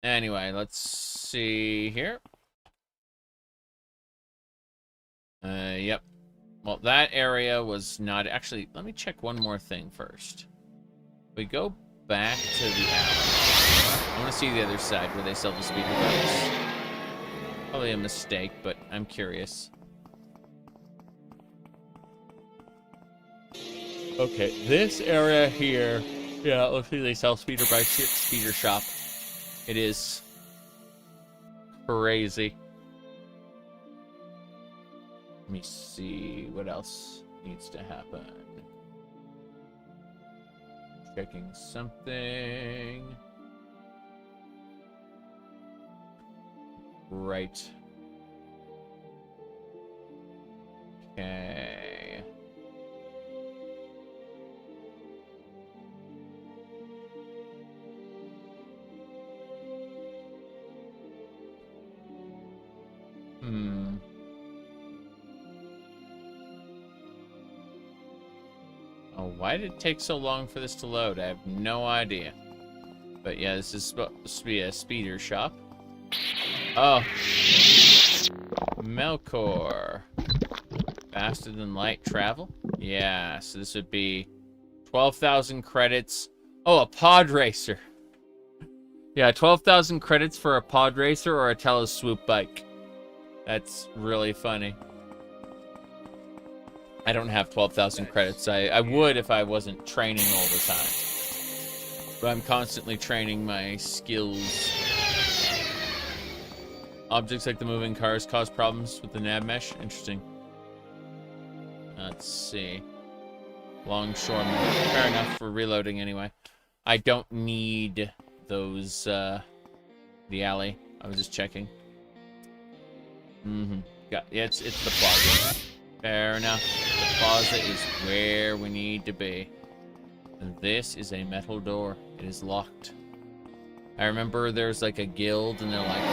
Anyway, let's see here. Yep. Well, that area was not... Actually, let me check one more thing first. We go back to the alley. I want to see the other side where they sell the speeder bikes. Probably a mistake, but I'm curious. Okay, this area here... Yeah, let's see, they sell speeder bikes here. Speeder shop. It is crazy. Let me see what else needs to happen. Checking something. Right. Okay. Oh, why did it take so long for this to load? I have no idea. But yeah, this is supposed to be a speeder shop. Oh. Melkor. Faster than light travel? Yeah, so this would be 12,000 credits. Oh, a pod racer. Yeah, 12,000 credits for a pod racer or a teleswoop bike. That's really funny. I don't have 12,000 credits. I would if I wasn't training all the time. But I'm constantly training my skills. Objects like the moving cars cause problems with the nav mesh. Interesting. Let's see. Longshoreman. Fair enough for reloading anyway. I don't need those, the alley. I was just checking. Yeah, it's the plaza. Fair enough. The plaza is where we need to be. And this is a metal door. It is locked. I remember there's like a guild and they're like,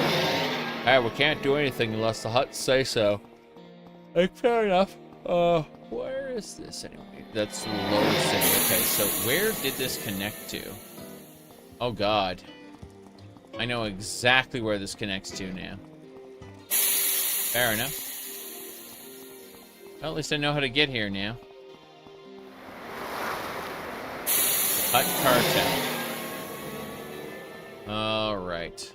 hey, we can't do anything unless the Hutts say so. Like, fair enough. Where is this anyway? That's the lower city. Okay, so where did this connect to? Oh god. I know exactly where this connects to now. Fair enough. Well, at least I know how to get here now. Hut Cartel. Alright.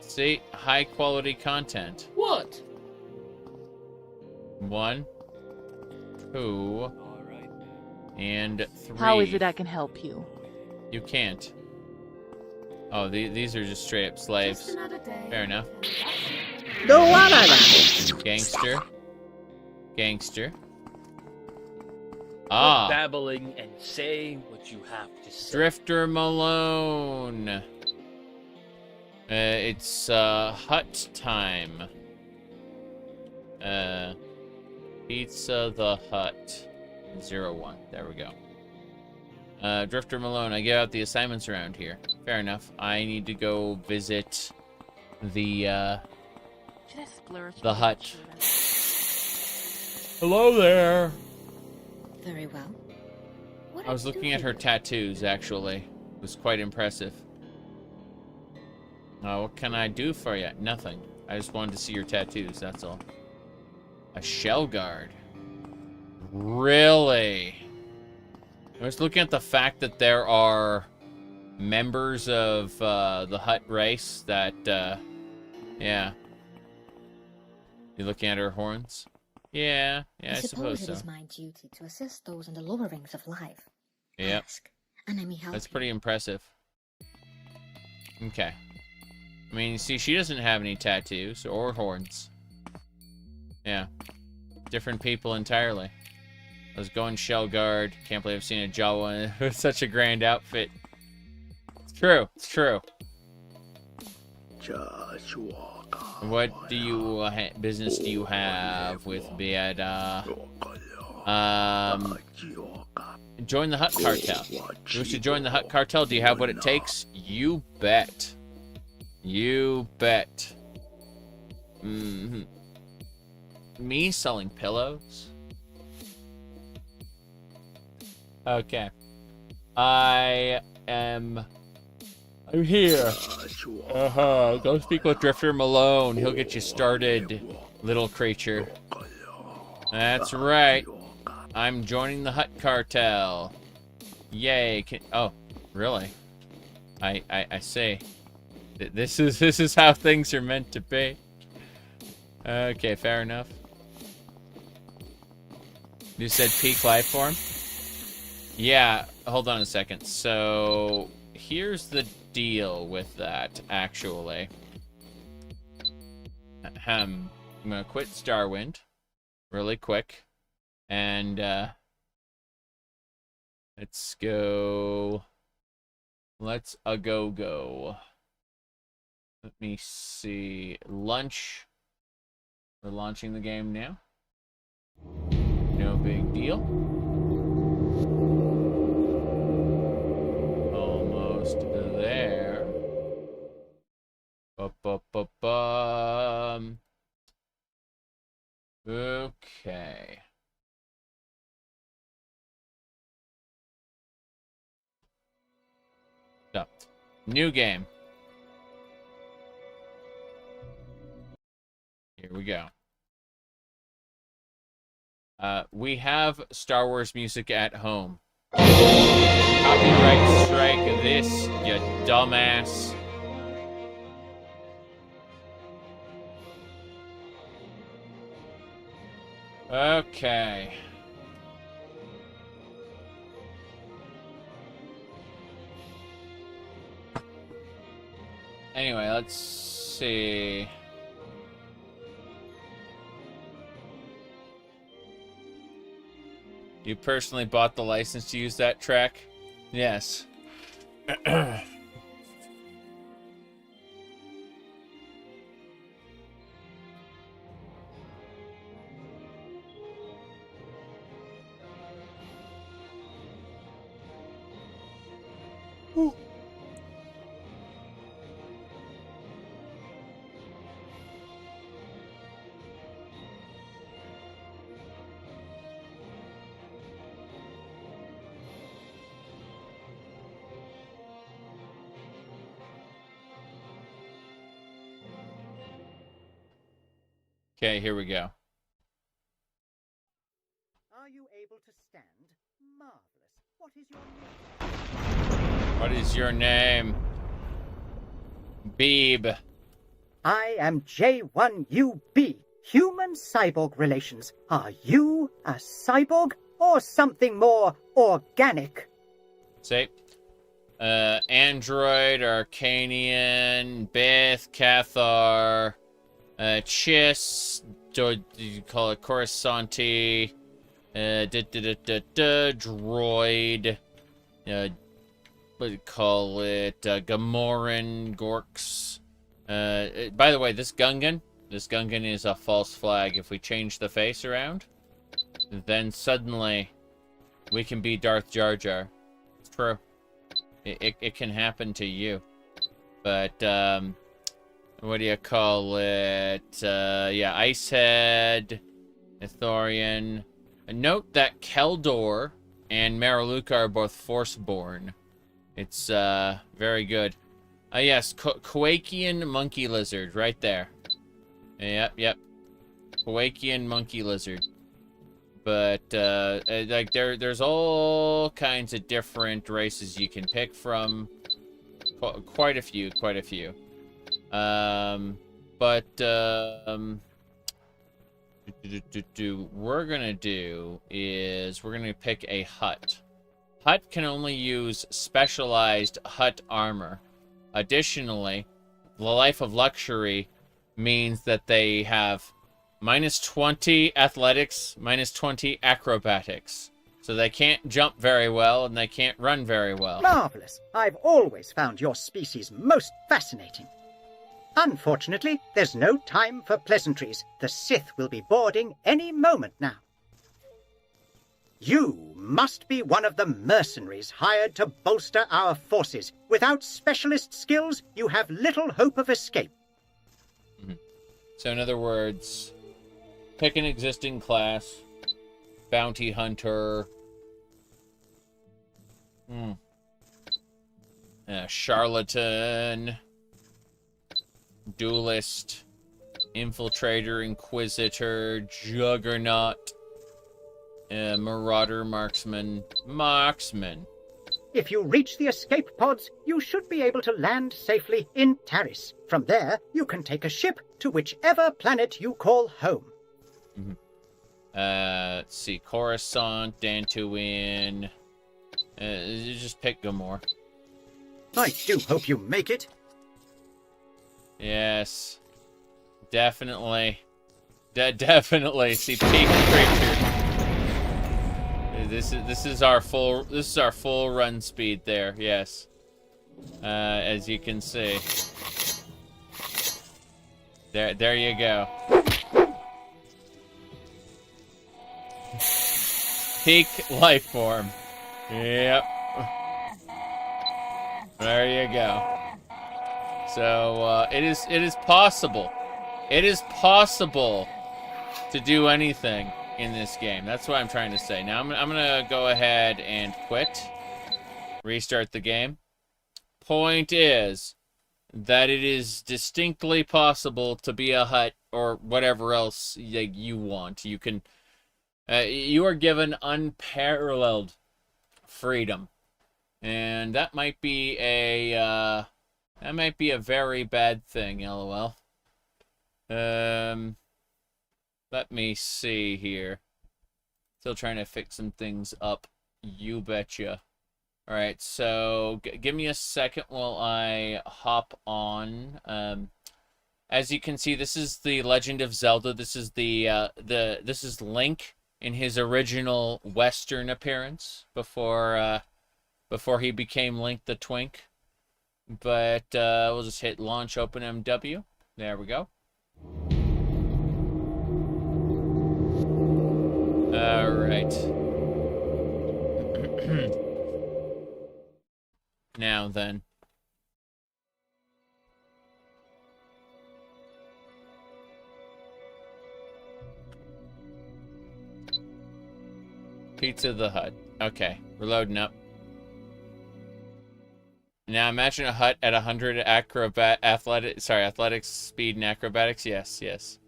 See, high quality content. What? 1, 2, and 3. How is it I can help you? You can't. Oh, these are just straight up slaves. Fair enough. Go on, Gangster. Gangster. Quit babbling and say what you have to say. Drifter Malone. It's hut time. Pizza the Hut. 01. There we go. Drifter Malone, I get out the assignments around here. Fair enough. I need to go visit the hut. Hello there. Very well. I was looking at her tattoos, actually. It was quite impressive. What can I do for you? Nothing. I just wanted to see your tattoos, that's all. A shell guard. Really? I was looking at the fact that there are members of the Hut race that, yeah. You looking at her horns? Yeah, I suppose so. It is my duty to assist those in the lower rings of life. Yeah. Ask, and I may help That's you. pretty impressive. Okay. I mean, see, she doesn't have any tattoos or horns. Yeah. Different people entirely. I was going shell guard. Can't believe I've seen a Jawa with such a grand outfit. It's true. It's true. What do you business do you have with Beada? Join the Hut Cartel. You wish to join the Hut Cartel? Do you have what it takes? You bet. You bet. Me selling pillows? Okay. I'm here. Go speak with Drifter Malone. He'll get you started, little creature. That's right. I'm joining the Hut Cartel. Yay. Oh, really? I see. This is how things are meant to be. Okay, fair enough. You said peak life form? Yeah, hold on a second. So, here's the deal with that, actually. I'm gonna quit Starwind really quick, and let's go. Let's go. Let me see. Lunch. We're launching the game now. No big deal. Almost there. Okay. So, new game. Here we go. We have Star Wars music at home. Copyright strike this, you dumbass. Okay. Anyway, let's see. You personally bought the license to use that track? Yes. Okay, here we go. Are you able to stand? Marvelous. What is your name? What is your name? Beeb. I am J1UB. Human-cyborg relations. Are you a cyborg or something more organic? Say. Android, Arcanian, Beth, Cathar, Chiss, do you call it Coruscanti, Droid, what do you call it, Gamoran, Gorks. By the way, this Gungan is a false flag. If we change the face around, then suddenly we can be Darth Jar Jar. It's true. It can happen to you. But, what do you call it? Yeah, Icehead, Ithorian. Note that Keldor and Mariluka are both Forceborn. It's, very good. Yes, Quakian Monkey Lizard, right there. Yep. Quakian Monkey Lizard. But, like, there's all kinds of different races you can pick from. Quite a few. We're gonna do is we're gonna pick a Hutt. Hutt can only use specialized Hutt armor. Additionally, the Life of Luxury means that they have -20 athletics, -20 acrobatics. So they can't jump very well, and they can't run very well. Marvelous. I've always found your species most fascinating. Unfortunately, there's no time for pleasantries. The Sith will be boarding any moment now. You must be one of the mercenaries hired to bolster our forces. Without specialist skills, you have little hope of escape. So in other words, pick an existing class. Bounty hunter. Charlatan. Duelist. Infiltrator, Inquisitor, Juggernaut. Marauder, Marksman. If you reach the escape pods, you should be able to land safely in Taris. From there, you can take a ship to whichever planet you call home. Let's see. Coruscant, Dantooine. Just pick Gamor. I do hope you make it. Yes. Definitely. Definitely. See, peak creature. This is our full run speed there. Yes. As you can see. There you go. Peak life form. Yep. There you go. So it is possible. It is possible to do anything in this game. That's what I'm trying to say. Now I'm gonna go ahead and quit. Restart the game. Point is that it is distinctly possible to be a hut or whatever else you want. You can. You are given unparalleled freedom, and that might be a very bad thing. LOL. Let me see here. Still trying to fix some things up. You betcha. All right, so give me a second while I hop on. As you can see, this is the Legend of Zelda. This is this is Link in his original Western appearance before he became Link the Twink. But we'll just hit launch, open MW. There we go. All right. Now then. Pizza the Hut. Okay, we're loading up. Now imagine a hut at 100 athletics, speed, and acrobatics. Yes, yes.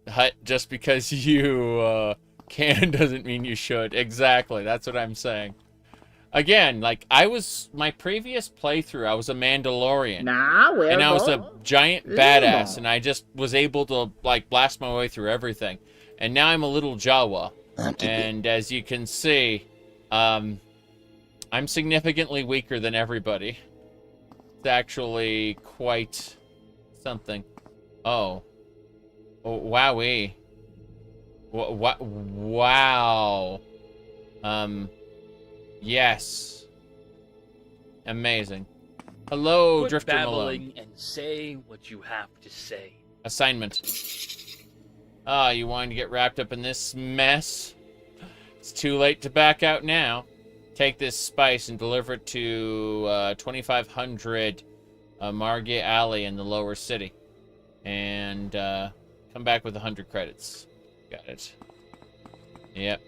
Hut just because you can doesn't mean you should. Exactly, that's what I'm saying. Again, like, my previous playthrough, I was a Mandalorian. And I was a giant badass, and I just was able to, like, blast my way through everything. And now I'm a little Jawa. And as you can see, I'm significantly weaker than everybody. It's actually quite something. Oh. Oh, wowee. Wow. Yes. Amazing. Hello, Quit Drifter babbling Malone. and say what you have to say. Assignment. Ah, you wanting to get wrapped up in this mess? It's too late to back out now. Take this spice and deliver it to 2500 Margate Alley in the lower city. And come back with 100 credits. Got it. Yep.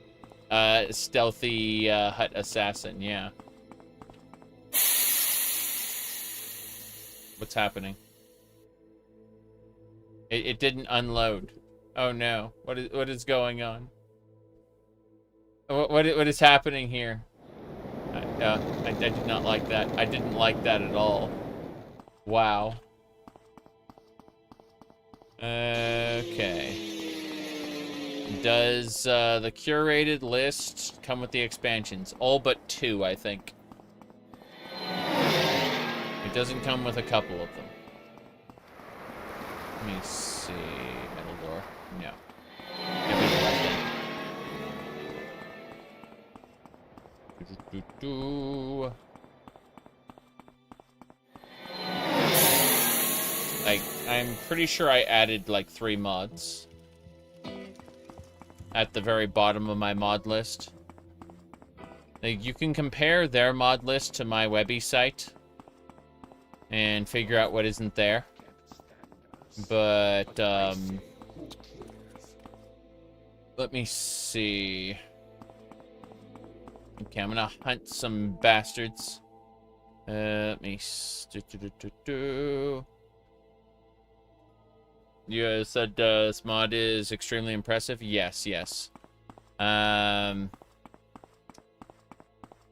Stealthy hut assassin, yeah. What's happening? It didn't unload. Oh no. What is going on? What is happening here? I did not like that. I didn't like that at all. Wow. Okay. Does the curated list come with the expansions? All but 2, I think. It doesn't come with a couple of them. Let me see. Middle door. No. Give me the left end. Like, I'm pretty sure I added like 3 mods at the very bottom of my mod list. Like, you can compare their mod list to my Webby site and figure out what isn't there. But let me see. Okay, I'm gonna hunt some bastards. Let me... You said this mod is extremely impressive? Yes, yes.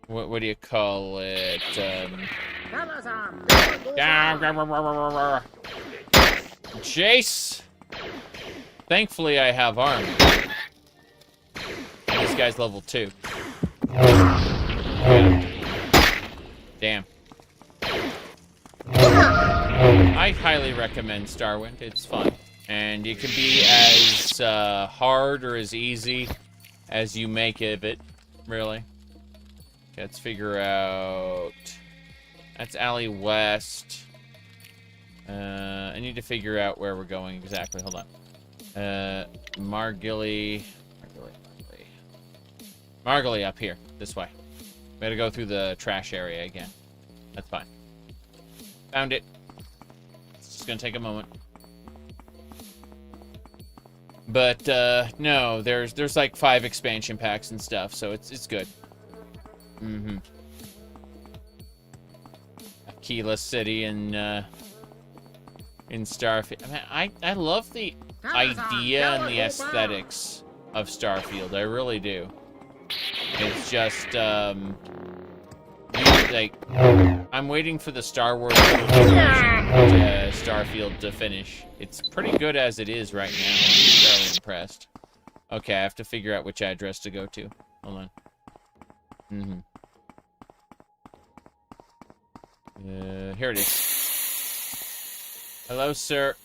What do you call it? Chase! Thankfully, I have armor. This guy's level 2. Damn. I highly recommend Starwind. It's fun. And it can be as hard or as easy as you make of it, really. Okay, let's figure out... That's Alley West. I need to figure out where we're going exactly. Hold on. Margilly up here, this way. We gotta go through the trash area again. That's fine. Found it. It's just gonna take a moment. But no, there's like 5 expansion packs and stuff, so it's good. Mm-hmm. Aquila City and in Starfield. I mean, I love the idea and the aesthetics of Starfield. I really do. It's just like I'm waiting for the Star Wars Starfield to finish. It's pretty good as it is right now. I'm fairly impressed. Okay, I have to figure out which address to go to. Hold on. Here it is. Hello, sir.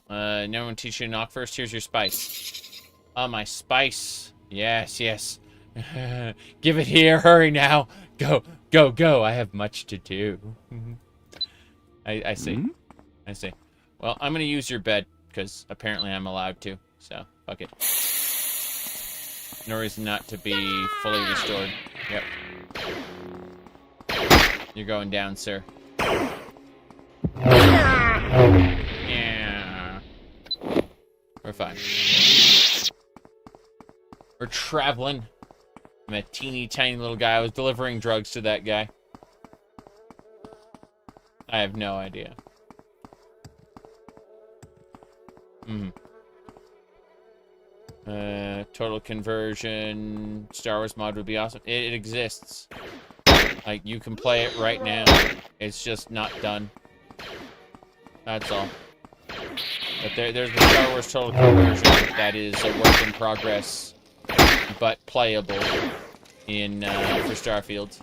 No one teach you to knock first. Here's your spice. Oh, my spice. Yes, yes. Give it here. Hurry now. Go, go, go. I have much to do. I see. I see. Well, I'm going to use your bed, because apparently I'm allowed to. So, fuck it. No reason not to be fully restored. Yep. You're going down, sir. Yeah. We're fine. We're traveling. I'm a teeny tiny little guy. I was delivering drugs to that guy. I have no idea. Total conversion. Star Wars mod would be awesome. It exists. Like, you can play it right now. It's just not done. That's all. But there's the Star Wars Total Conversion that is a work in progress, but playable in for Starfield.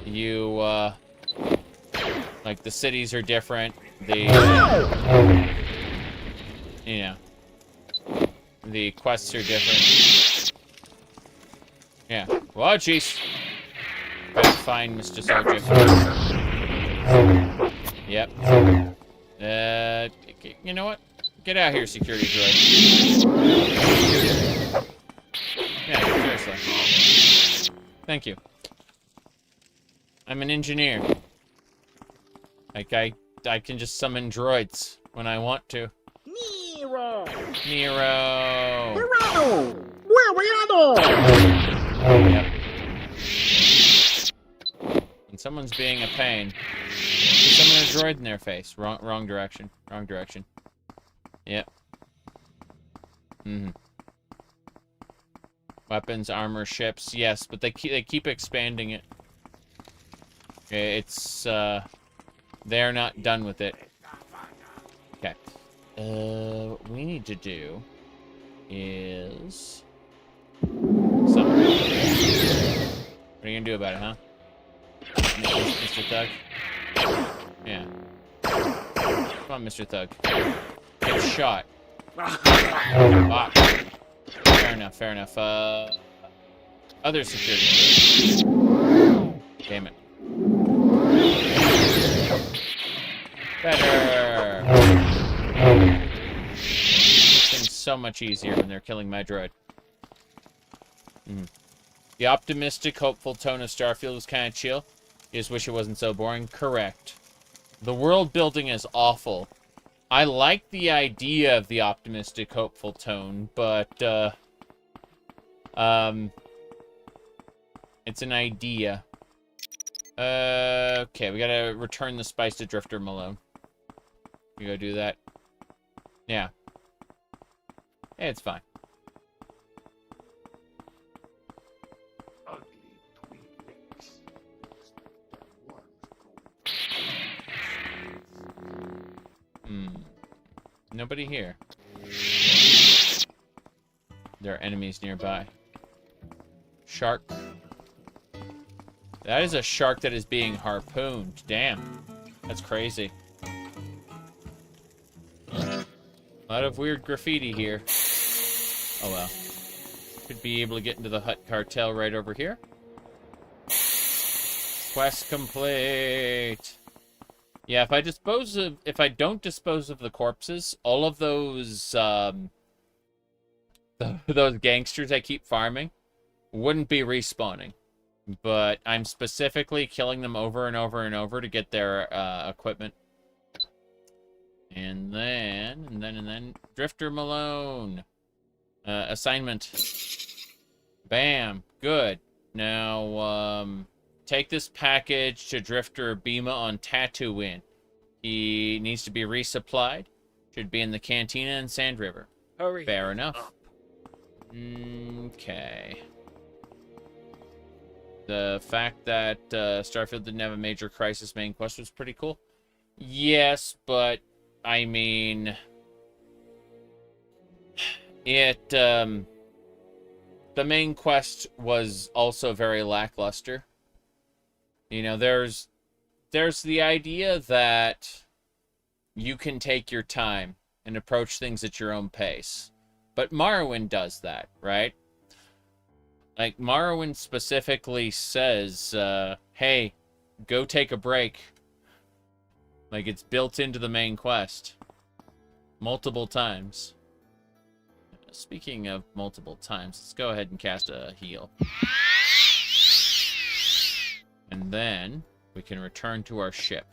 You like the cities are different. The you know, the quests are different. Yeah. Whoa, jeez. Back fine, Mr. Soldier. Yep. You know what? Get out here, security droid. Yeah, seriously. Thank you. I'm an engineer. Like, I can just summon droids when I want to. Nero! Nero! Pirano! Where we are? Yep. And someone's being a pain. Summon a droid in their face. Wrong direction. Wrong direction. Yep. Weapons, armor, ships. Yes, but they keep expanding it. It's they're not done with it. Okay. What we need to do is something. What are you gonna do about it, huh? Mr. Thug? Yeah. Come on, Mr. Thug. Get shot. Bop. Fair enough, fair enough. Other security. Damn it. Better. Makes things so much easier when they're killing my droid. The optimistic, hopeful tone of Starfield was kind of chill. You just wish it wasn't so boring. Correct. The world building is awful. I like the idea of the optimistic, hopeful tone, but, it's an idea. Okay, we gotta return the spice to Drifter Malone. You go do that. Yeah. It's fine. Nobody here. There are enemies nearby. Shark. That is a shark that is being harpooned. Damn. That's crazy. A lot of weird graffiti here. Oh well. Should be able to get into the Hut Cartel right over here. Quest complete. Yeah, if I don't dispose of the corpses, all of those those gangsters I keep farming wouldn't be respawning. But I'm specifically killing them over and over and over to get their equipment. And then Drifter Malone. Assignment. Bam. Good. Now, take this package to Drifter Bima on Tatooine. He needs to be resupplied. Should be in the cantina in Sand River. Hurry. Fair enough. Okay. The fact that Starfield didn't have a major crisis main quest was pretty cool. Yes, but I mean, the main quest was also very lackluster. You know, there's the idea that you can take your time and approach things at your own pace. But Morrowind does that, right? Like, Morrowind specifically says, hey, go take a break. Like, it's built into the main quest. Multiple times. Speaking of multiple times, let's go ahead and cast a heal. And then we can return to our ship.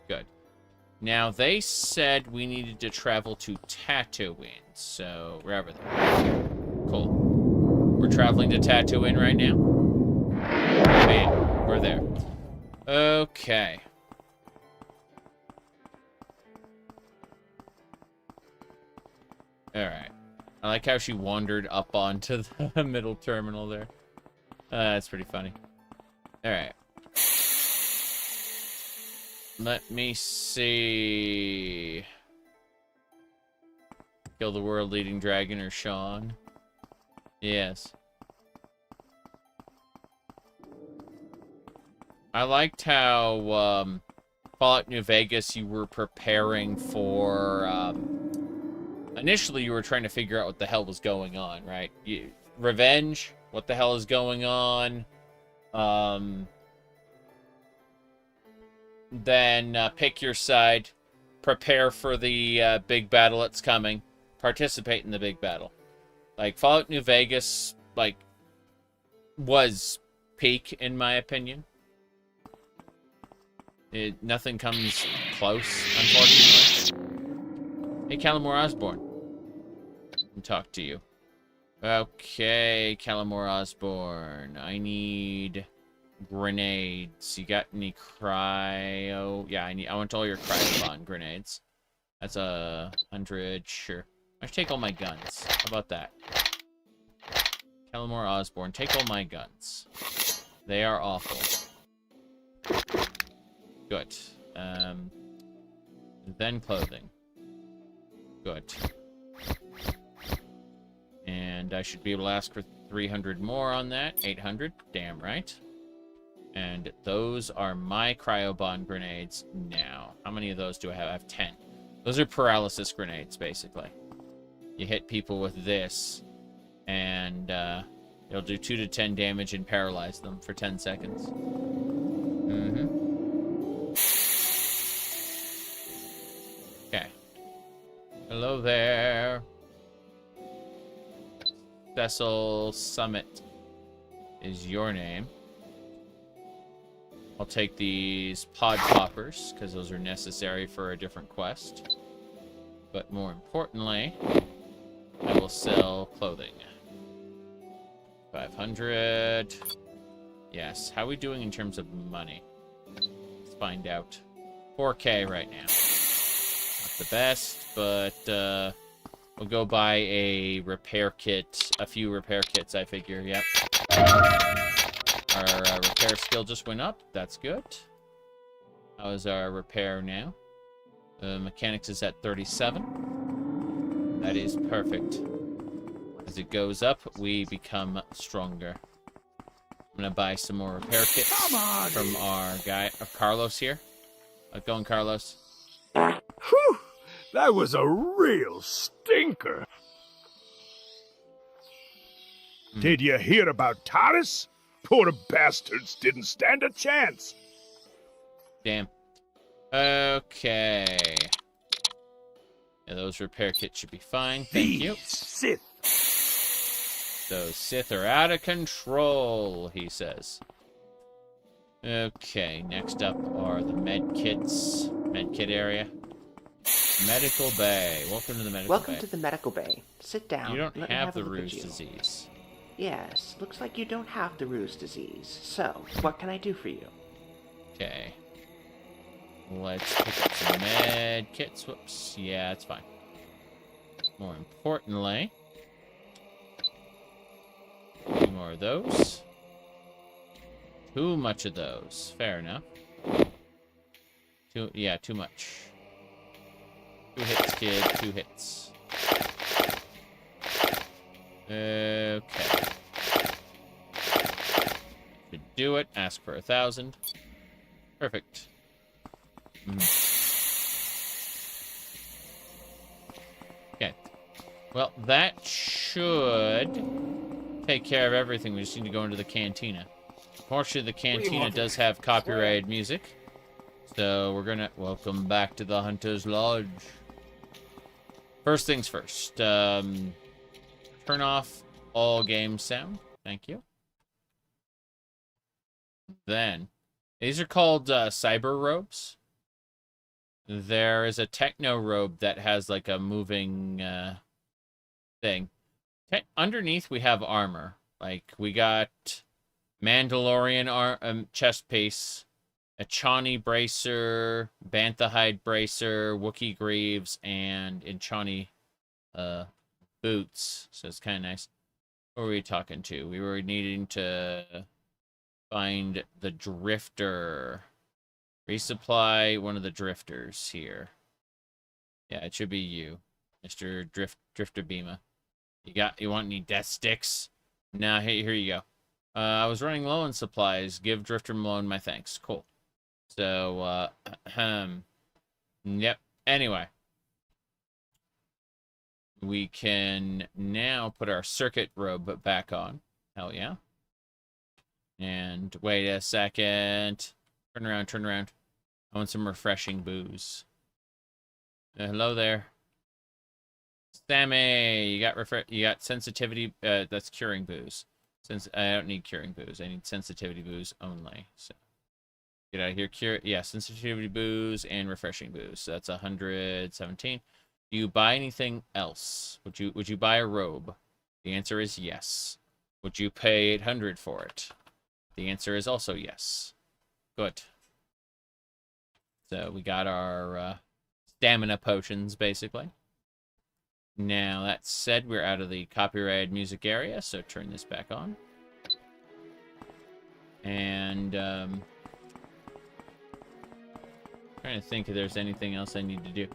Good. Now, they said we needed to travel to Tatooine, so wherever they are. Cool. We're traveling to Tatooine right now. Bam. We're there. Okay. Alright. I like how she wandered up onto the middle terminal there. That's pretty funny. Alright. Let me see. Kill the world-leading dragon or Sean. Yes. I liked how, Fallout New Vegas, you were preparing for, initially you were trying to figure out what the hell was going on, right? Revenge, what the hell is going on? Then pick your side, prepare for the big battle that's coming, participate in the big battle. Like, Fallout New Vegas, like, was peak, in my opinion. Nothing comes close, unfortunately. Hey, Calamore Osborne. I'll talk to you. Okay, Calamore Osborne. I need grenades. You got any cryo? Yeah, I want all your cryo grenades. That's 100. Sure. I should take all my guns. How about that? Calamore Osborne, take all my guns. They are awful. Good. Then clothing. Good. And I should be able to ask for 300 more on that. 800. Damn right. And those are my cryobond grenades now. How many of those do I have? I have 10. Those are paralysis grenades, basically. You hit people with this, and it'll do 2 to 10 damage and paralyze them for 10 seconds. Okay. Hello there. Cecil Summit is your name. I'll take these pod poppers, because those are necessary for a different quest. But more importantly, I will sell clothing. 500. Yes. How are we doing in terms of money? Let's find out. 4K right now. Not the best, but we'll go buy a repair kit. A few repair kits, I figure. Yep. Our repair skill just went up. That's good. How is our repair now? Mechanics is at 37. That is perfect. As it goes up, we become stronger. I'm gonna buy some more repair kits from our guy, Carlos here. How's it going, Carlos? Whew! That was a real stinker. Did you hear about Taris? Poor bastards didn't stand a chance. Damn. Okay. Yeah, those repair kits should be fine. Thank you. Sith. Those Sith are out of control, he says. Okay, next up are the med kits. Med kit area. Medical bay. Welcome to the medical bay. Welcome to the medical bay. Sit down. You don't Let me have a the look at Ruse you. disease. Yes, looks like you don't have the Ruse disease. So, what can I do for you? Okay. Let's pick up some med kits. Whoops. Yeah, it's fine. More importantly, 2 more of those. Too much of those. Fair enough. Too much. 2 hits, kid. 2 hits. Okay. Should do it. Ask for 1,000. Perfect. Okay. Well, that should take care of everything. We just need to go into the cantina. Fortunately, the cantina does have copyrighted music. So we're gonna... Welcome back to the Hunter's Lodge. First things first. Turn off all game sound. Thank you. Then, these are called cyber robes. There is a techno robe that has like a moving thing. Underneath we have armor. Like we got Mandalorian chest piece, a Chani bracer, Bantha hide bracer, Wookiee greaves, and Inchani boots. So it's kind of nice. What were we talking to? We were needing to find the drifter. Resupply one of the drifters here. Yeah, it should be you, Mr. Drifter Bima. You want any death sticks? Nah, hey, here you go. I was running low on supplies. Give Drifter Malone my thanks. Cool. So, yep. Anyway. We can now put our circuit robe back on. Hell yeah. And wait a second. Turn around, turn around. I want some refreshing booze. Hello there. Sammy, you got sensitivity, that's curing booze. Since I don't need curing booze, I need sensitivity booze only. So get out of here. Sensitivity booze and refreshing booze. So that's 117. Do you buy anything else? Would you buy a robe? The answer is yes. Would you pay 800 for it? The answer is also yes. Good. So we got our stamina potions, basically. Now, that said, we're out of the copyrighted music area, so turn this back on. And, trying to think if there's anything else I need to do.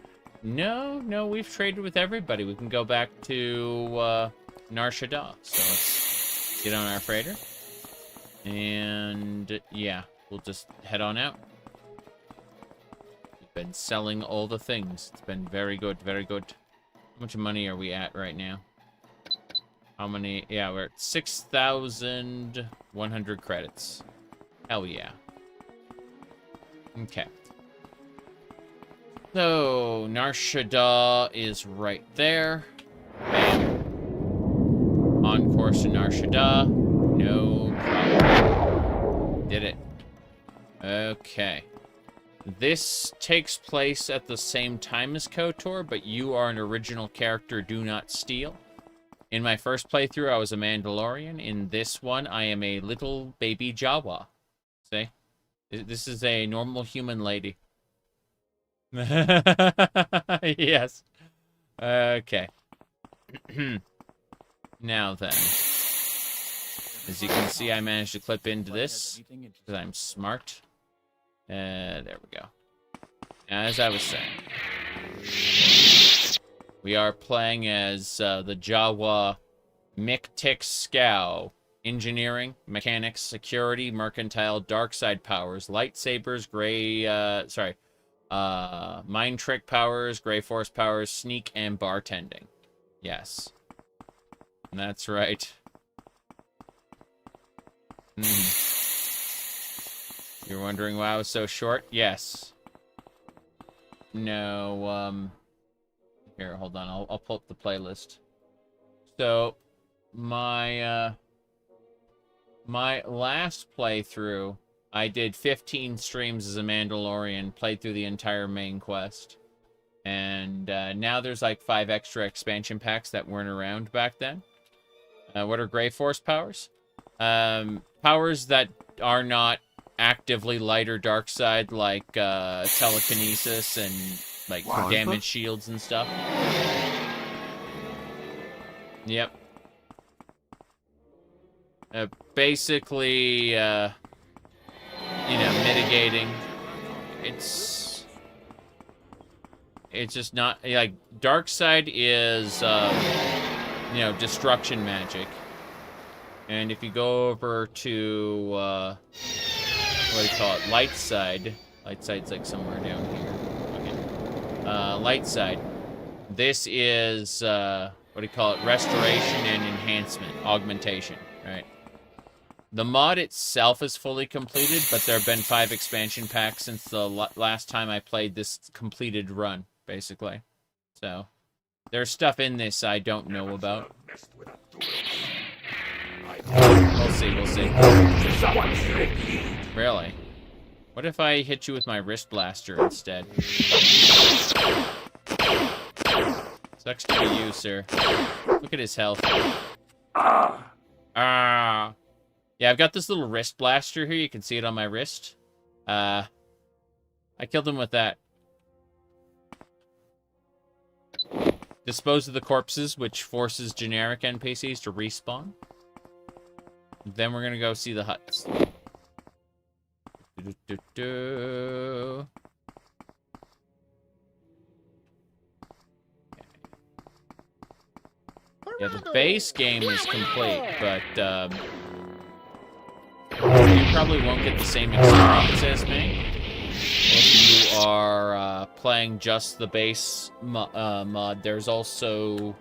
No, we've traded with everybody. We can go back to Nar Shaddaa. So let's get on our freighter. And, yeah, we'll just head on out. We've been selling all the things. It's been very good, very good. How much money are we at right now? How many? Yeah, we're at 6,100 credits. Hell yeah. Okay. So, Nar Shaddaa is right there. Bam. On course to Nar Shaddaa. No problem. Did it. Okay. This takes place at the same time as KOTOR, but you are an original character, do not steal. In my first playthrough, I was a Mandalorian. In this one, I am a little baby Jawa. See? This is a normal human lady. Yes. Okay. Now then. As you can see, I managed to clip into this, because I'm smart. There we go. As I was saying, we are playing as the Jawa Mick-Tick Scow. Engineering, mechanics, security, mercantile, dark side powers, lightsabers, Mind trick powers, Grey Force powers, sneak, and bartending. Yes. That's right. You're wondering why I was so short? Yes. No, here, hold on. I'll pull up the playlist. So, my last playthrough, I did 15 streams as a Mandalorian, played through the entire main quest. And now there's like 5 extra expansion packs that weren't around back then. What are Grey Force powers? Powers that are not actively light or dark side, like telekinesis and like damage shields and stuff. Yep. Basically, you know, mitigating. It's just not like dark side is you know, destruction magic. And if you go over to what do you call it, light side side's like somewhere down here. Okay. Light side, this is what do you call it, restoration and enhancement, augmentation, right? The mod itself is fully completed, but there have been 5 expansion packs since the last time I played this completed run, basically. So, there's stuff in this I don't know about. We'll see, we'll see. Really? What if I hit you with my wrist blaster instead? Sucks to be you, sir. Look at his health. Ah. Yeah, I've got this little wrist blaster here. You can see it on my wrist. I killed him with that. Dispose of the corpses, which forces generic NPCs to respawn. Then we're gonna go see the huts. Yeah, the base game is complete, but you probably won't get the same experience as me if you are playing just the base mod. There's also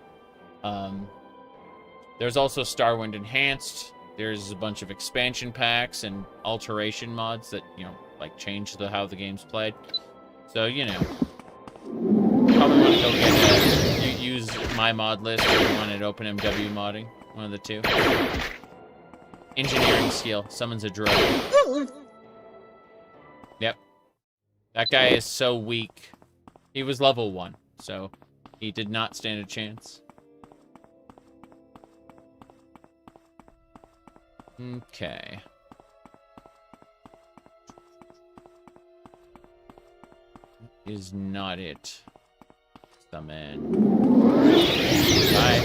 Starwind Enhanced. There's a bunch of expansion packs and alteration mods that, you know, like change how the game's played. So, you know, probably want to go get use my mod list or you want it OpenMW modding. One of the two. Engineering skill. Summons a droid. Yep. That guy is so weak. He was level 1, so he did not stand a chance. Okay. Is not it. Summon. Bye.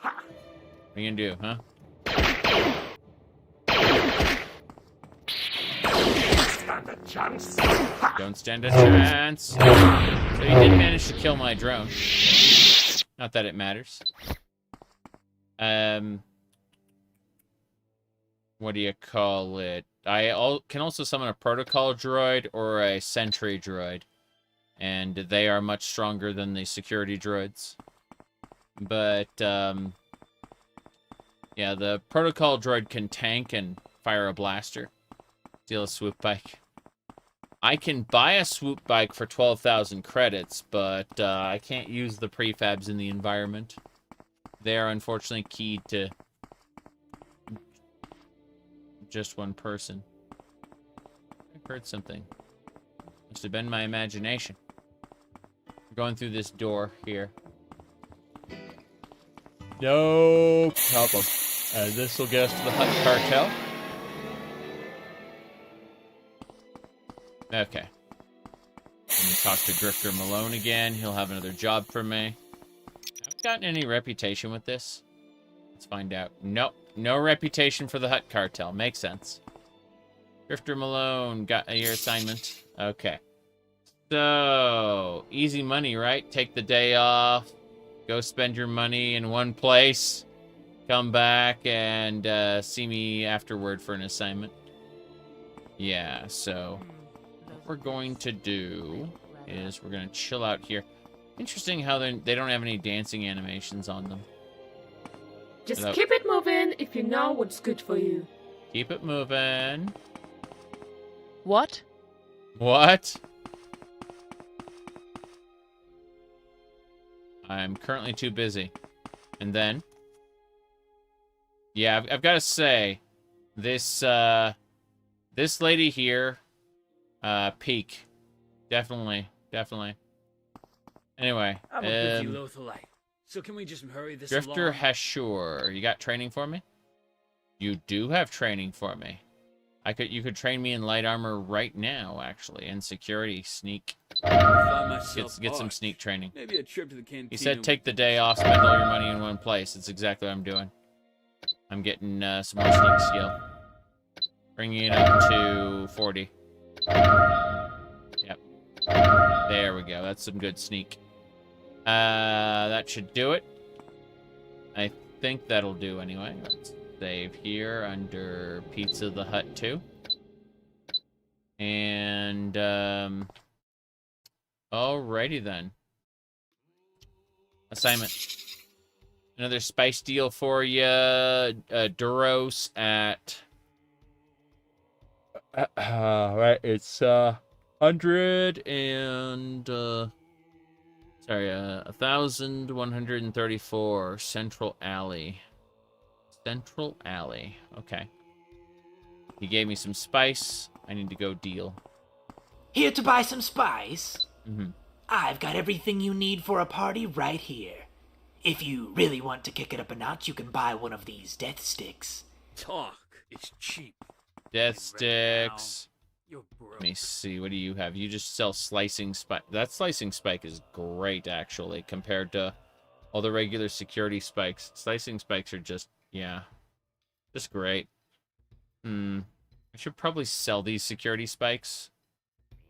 What are you gonna do, huh? Don't stand a chance. So he did manage to kill my drone. Not that it matters. What do you call it? I can also summon a protocol droid or a sentry droid. And they are much stronger than the security droids. But, yeah, the protocol droid can tank and fire a blaster. Steal a swoop bike. I can buy a swoop bike for 12,000 credits, but I can't use the prefabs in the environment. They are unfortunately keyed to just one person. I heard something. Must have been my imagination. We're going through this door here. No problem. This will get us to the Hut Cartel. Okay. Let me talk to Drifter Malone again. He'll have another job for me. Have I gotten any reputation with this? Let's find out. Nope. No reputation for the Hut Cartel. Makes sense. Drifter Malone, got your assignment. Okay. So, easy money, right? Take the day off. Go spend your money in one place. Come back and see me afterward for an assignment. Yeah, so what we're going to do is we're going to chill out here. Interesting how they don't have any dancing animations on them. Just keep it moving if you know what's good for you. Keep it moving. What? What? I'm currently too busy. And then... Yeah, I've got to say, this lady here, peak. Definitely. Anyway, I'm a busy Lothalite, so can we just hurry this Drifter along? Hashur, you got training for me? You do have training for me. You could train me in light armor right now, actually, and security sneak. Get some sneak training. Maybe a trip to the canteen. He said take the day off, spend all your money in one place. It's exactly what I'm doing. I'm getting some more sneak skill. Bringing it up to 40. Yep. There we go. That's some good sneak. That should do it. I think that'll do anyway. Let's save here under Pizza the Hut 2. And, alrighty then. Assignment. Another spice deal for you. Duros at... right, it's, 1,134 Central Alley. Central Alley. Okay. He gave me some spice. I need to go deal. Here to buy some spice? Mm-hmm. I've got everything you need for a party right here. If you really want to kick it up a notch, you can buy one of these death sticks. Talk. It's cheap. Death sticks. Let me see. What do you have? You just sell slicing spike. That slicing spike is great, actually, compared to all the regular security spikes. Slicing spikes are just, yeah, just great. I should probably sell these security spikes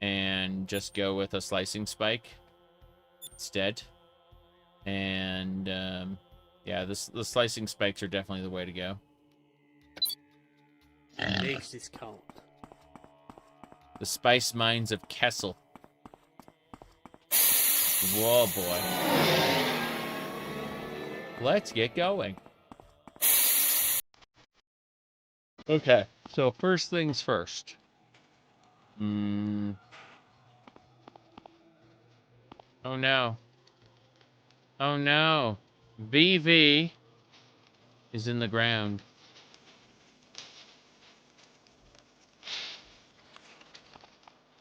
and just go with a slicing spike instead. And, yeah, the slicing spikes are definitely the way to go. Makes this count. The spice mines of Kessel. Whoa, boy. Let's get going. Okay, so first things first. Oh no. Oh no. VV is in the ground.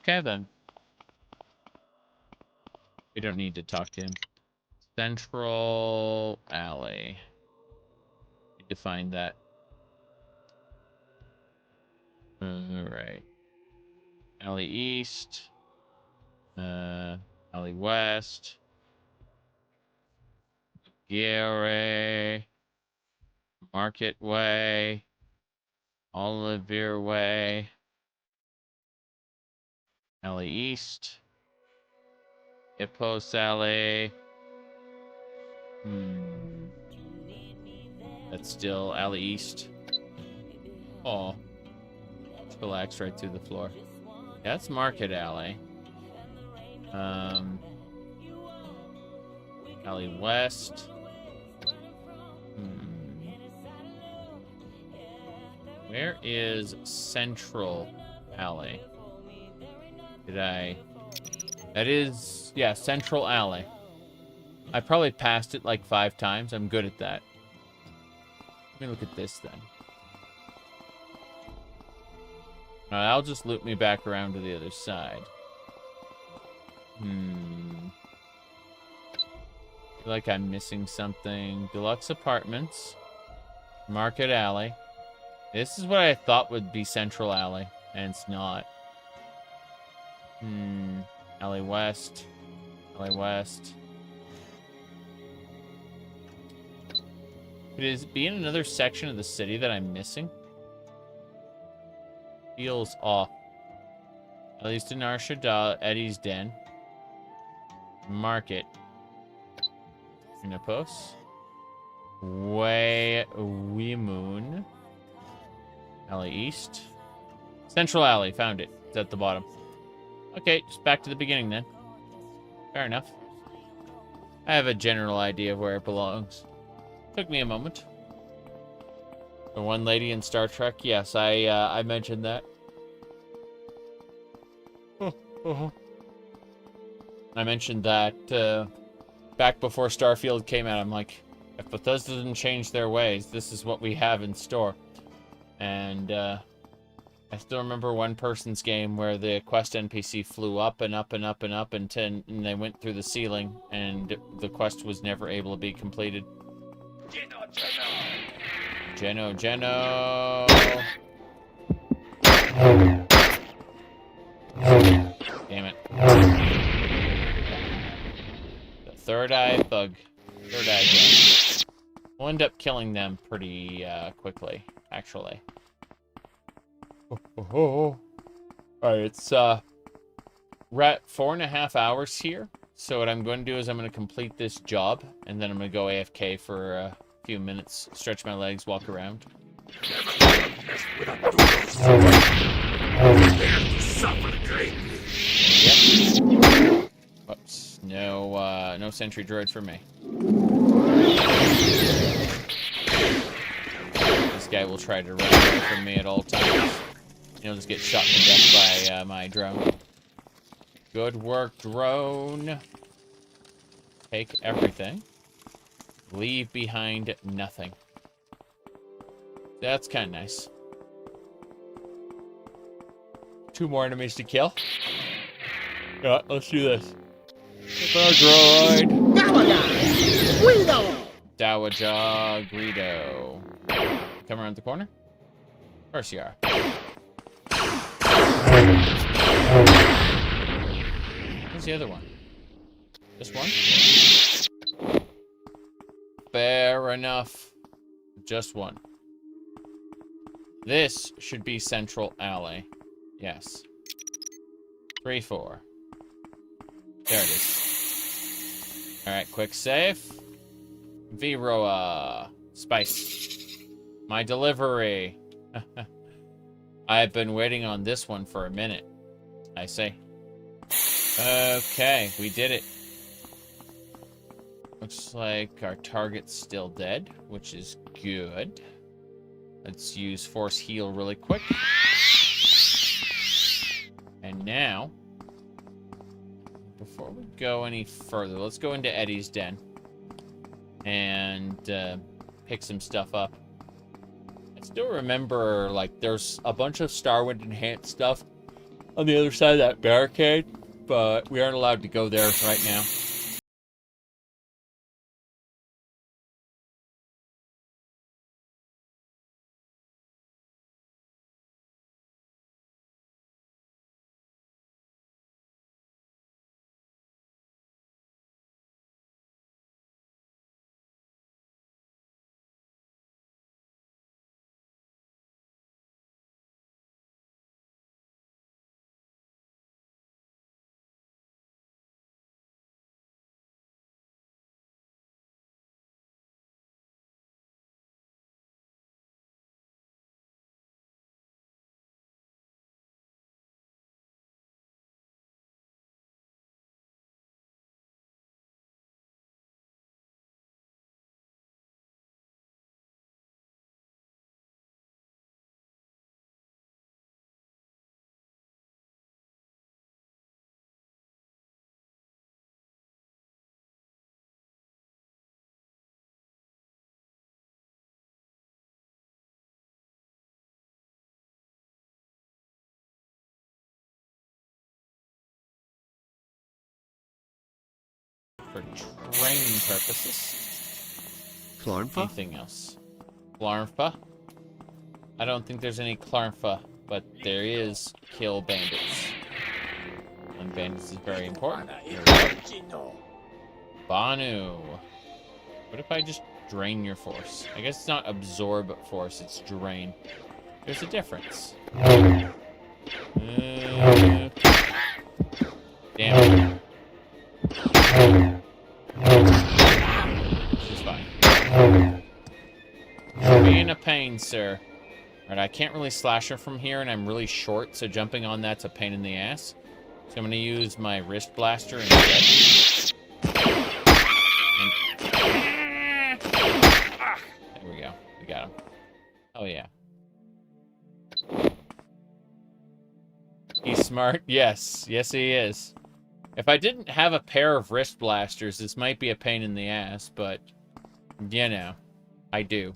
Okay, then. We don't need to talk to him. Central Alley. Need to find that. Alright. Alley East. Alley West. Gary. Market Way. Olivier Way. Alley East. Hippos Alley. That's still Alley East. Oh. Just relax right through the floor. Yeah, that's Market Alley. Alley West. Where is Central Alley? That is, yeah, Central Alley. I probably passed it like 5 times. I'm good at that. Let me look at this then. Alright, I'll just loop me back around to the other side. I feel like I'm missing something. Deluxe Apartments. Market Alley. This is what I thought would be Central Alley, and it's not. Alley West. Alley West. Could it be in another section of the city that I'm missing? Feels off. At least in Nar Shaddaa, Eddie's Den. Market. Unipos. Way Weemoon. Alley East. Central Alley, found it. It's at the bottom. Okay, just back to the beginning then. Fair enough. I have a general idea of where it belongs. Took me a moment. The one lady in Star Trek, yes, I mentioned that. I mentioned that back before Starfield came out. I'm like, if Bethesda didn't change their ways, this is what we have in store. And I still remember one person's game where the quest NPC flew up and up and up and up and they went through the ceiling, and the quest was never able to be completed. Geno. Damn it. The third eye bug. Third eye bug. We'll end up killing them pretty quickly, actually. Alright, it's we're at 4.5 hours here. So what I'm going to do is I'm going to complete this job, and then I'm going to go AFK for a few minutes, stretch my legs, walk around. Yep. Whoops. No sentry droid for me. This guy will try to run away from me at all times. He'll just get shot to death by my drone. Good work, drone. Take everything. Leave behind nothing. That's kind of nice. 2 more enemies to kill. Yeah, let's do this. Droid. Dawaja Greedo. Come around the corner. Of course you are. Where's the other one? This one? Fair enough. Just one. This should be Central Alley. Yes. 3, 4. There it is. Alright, quick save. Viroa. Spice. My delivery. I've been waiting on this one for a minute. I say. Okay, we did it. Looks like our target's still dead, which is good. Let's use force heal really quick. And now, before we go any further, let's go into Eddie's den and pick some stuff up. I still remember, like, there's a bunch of Starwind enhanced stuff on the other side of that barricade, but we aren't allowed to go there right now. For training purposes. Clarnfa? Anything else? Clarnfa? I don't think there's any Clarnfa, but there is kill bandits. And bandits is very important. Banu. What if I just drain your force? I guess it's not absorb force, it's drain. There's a difference. Damn it. This is fine. You're being a pain, sir. Alright, I can't really slash her from here, and I'm really short, so jumping on that's a pain in the ass. So I'm gonna use my wrist blaster instead. There we go. We got him. Oh yeah. He's smart. Yes. Yes, he is. If I didn't have a pair of wrist blasters, this might be a pain in the ass, but, you know, I do.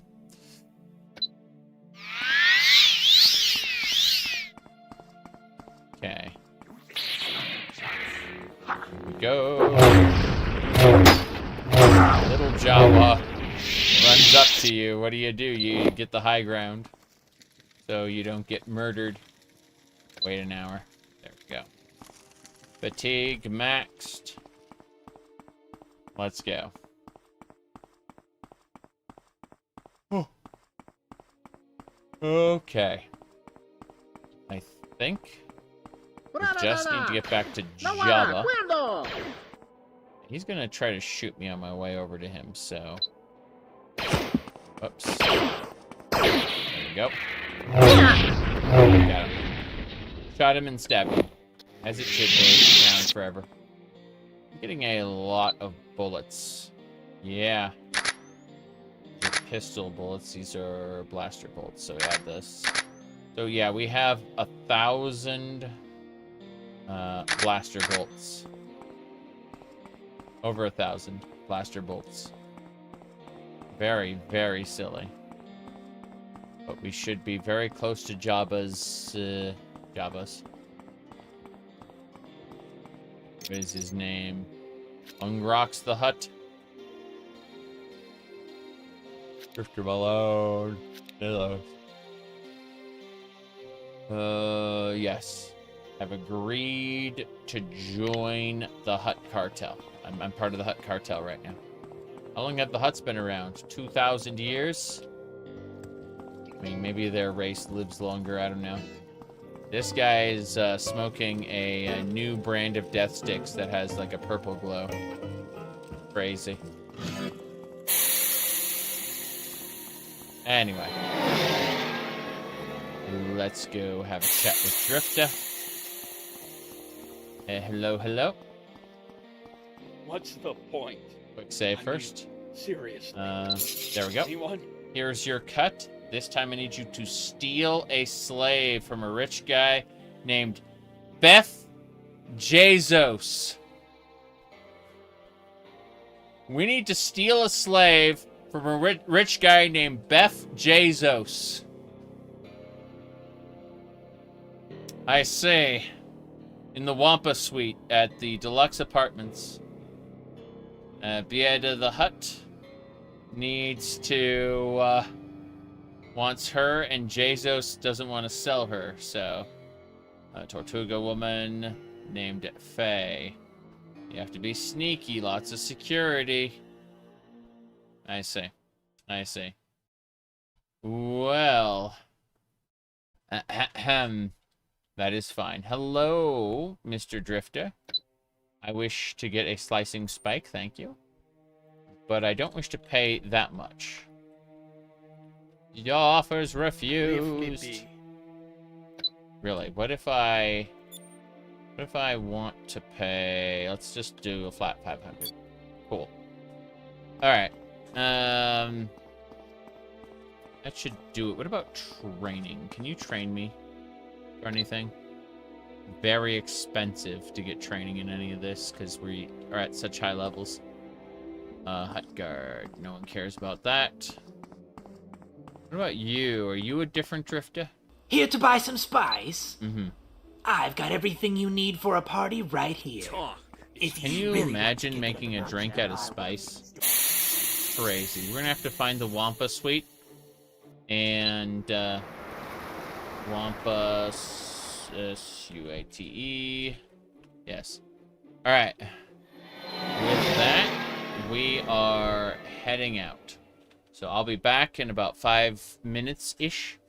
Okay. Here we go. Little Jawa runs up to you. What do? You get the high ground, so you don't get murdered. Wait an hour. There we go. Fatigue maxed. Let's go. Oh. Okay. I think we just need to get back to Java. He's gonna try to shoot me on my way over to him, so... Oops. There we go. Got him. Shot him and stabbed him. As it should be. Down forever. I'm getting a lot of bullets. Yeah. These are pistol bullets. These are blaster bullets, so we have this. So yeah, we have 1,000 blaster bolts. Over 1,000 blaster bolts. Very, very silly. But we should be very close to Jabba's. What is his name? Ungrocks the Hut. Drifter Malone. Hello. Yes. I've agreed to join the Hut Cartel. I'm part of the Hut Cartel right now. How long have the Huts been around? 2,000 years? I mean, maybe their race lives longer, I don't know. This guy is smoking a new brand of death sticks that has like a purple glow. Crazy. Anyway. Let's go have a chat with Drifter. Hello, hello. What's the point? Quick save first. Seriously. There we go. Anyone? Here's your cut. This time I need you to steal a slave from a rich guy named Beth Jesus. We need to steal a slave from a rich guy named Beth Jesus. I see. In the Wampa Suite at the Deluxe Apartments. Bieda the Hut needs to, wants her, and Jesus doesn't want to sell her, so... A Tortuga woman named Faye. You have to be sneaky, lots of security. I see. I see. Well... Ahem. That is fine. Hello, Mr. Drifter. I wish to get a slicing spike, thank you. But I don't wish to pay that much. Your offer's refused. Really, what if I want to pay... Let's just do a flat 500. Cool. Alright. That should do it. What about training? Can you train me? Or anything? Very expensive to get training in any of this because we are at such high levels. Hut guard. No one cares about that. What about you? Are you a different drifter? Here to buy some spice? Mm-hmm. I've got everything you need for a party right here. Can you imagine making a drink out of spice? Crazy. We're gonna have to find the Wampa Suite. And, Wampa... S-U-A-T-E... Yes. Alright. With that, we are heading out. So I'll be back in about 5 minutes-ish.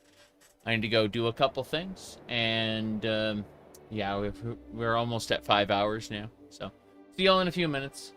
I need to go do a couple things. And, yeah, we're almost at 5 hours now. So, see y'all in a few minutes.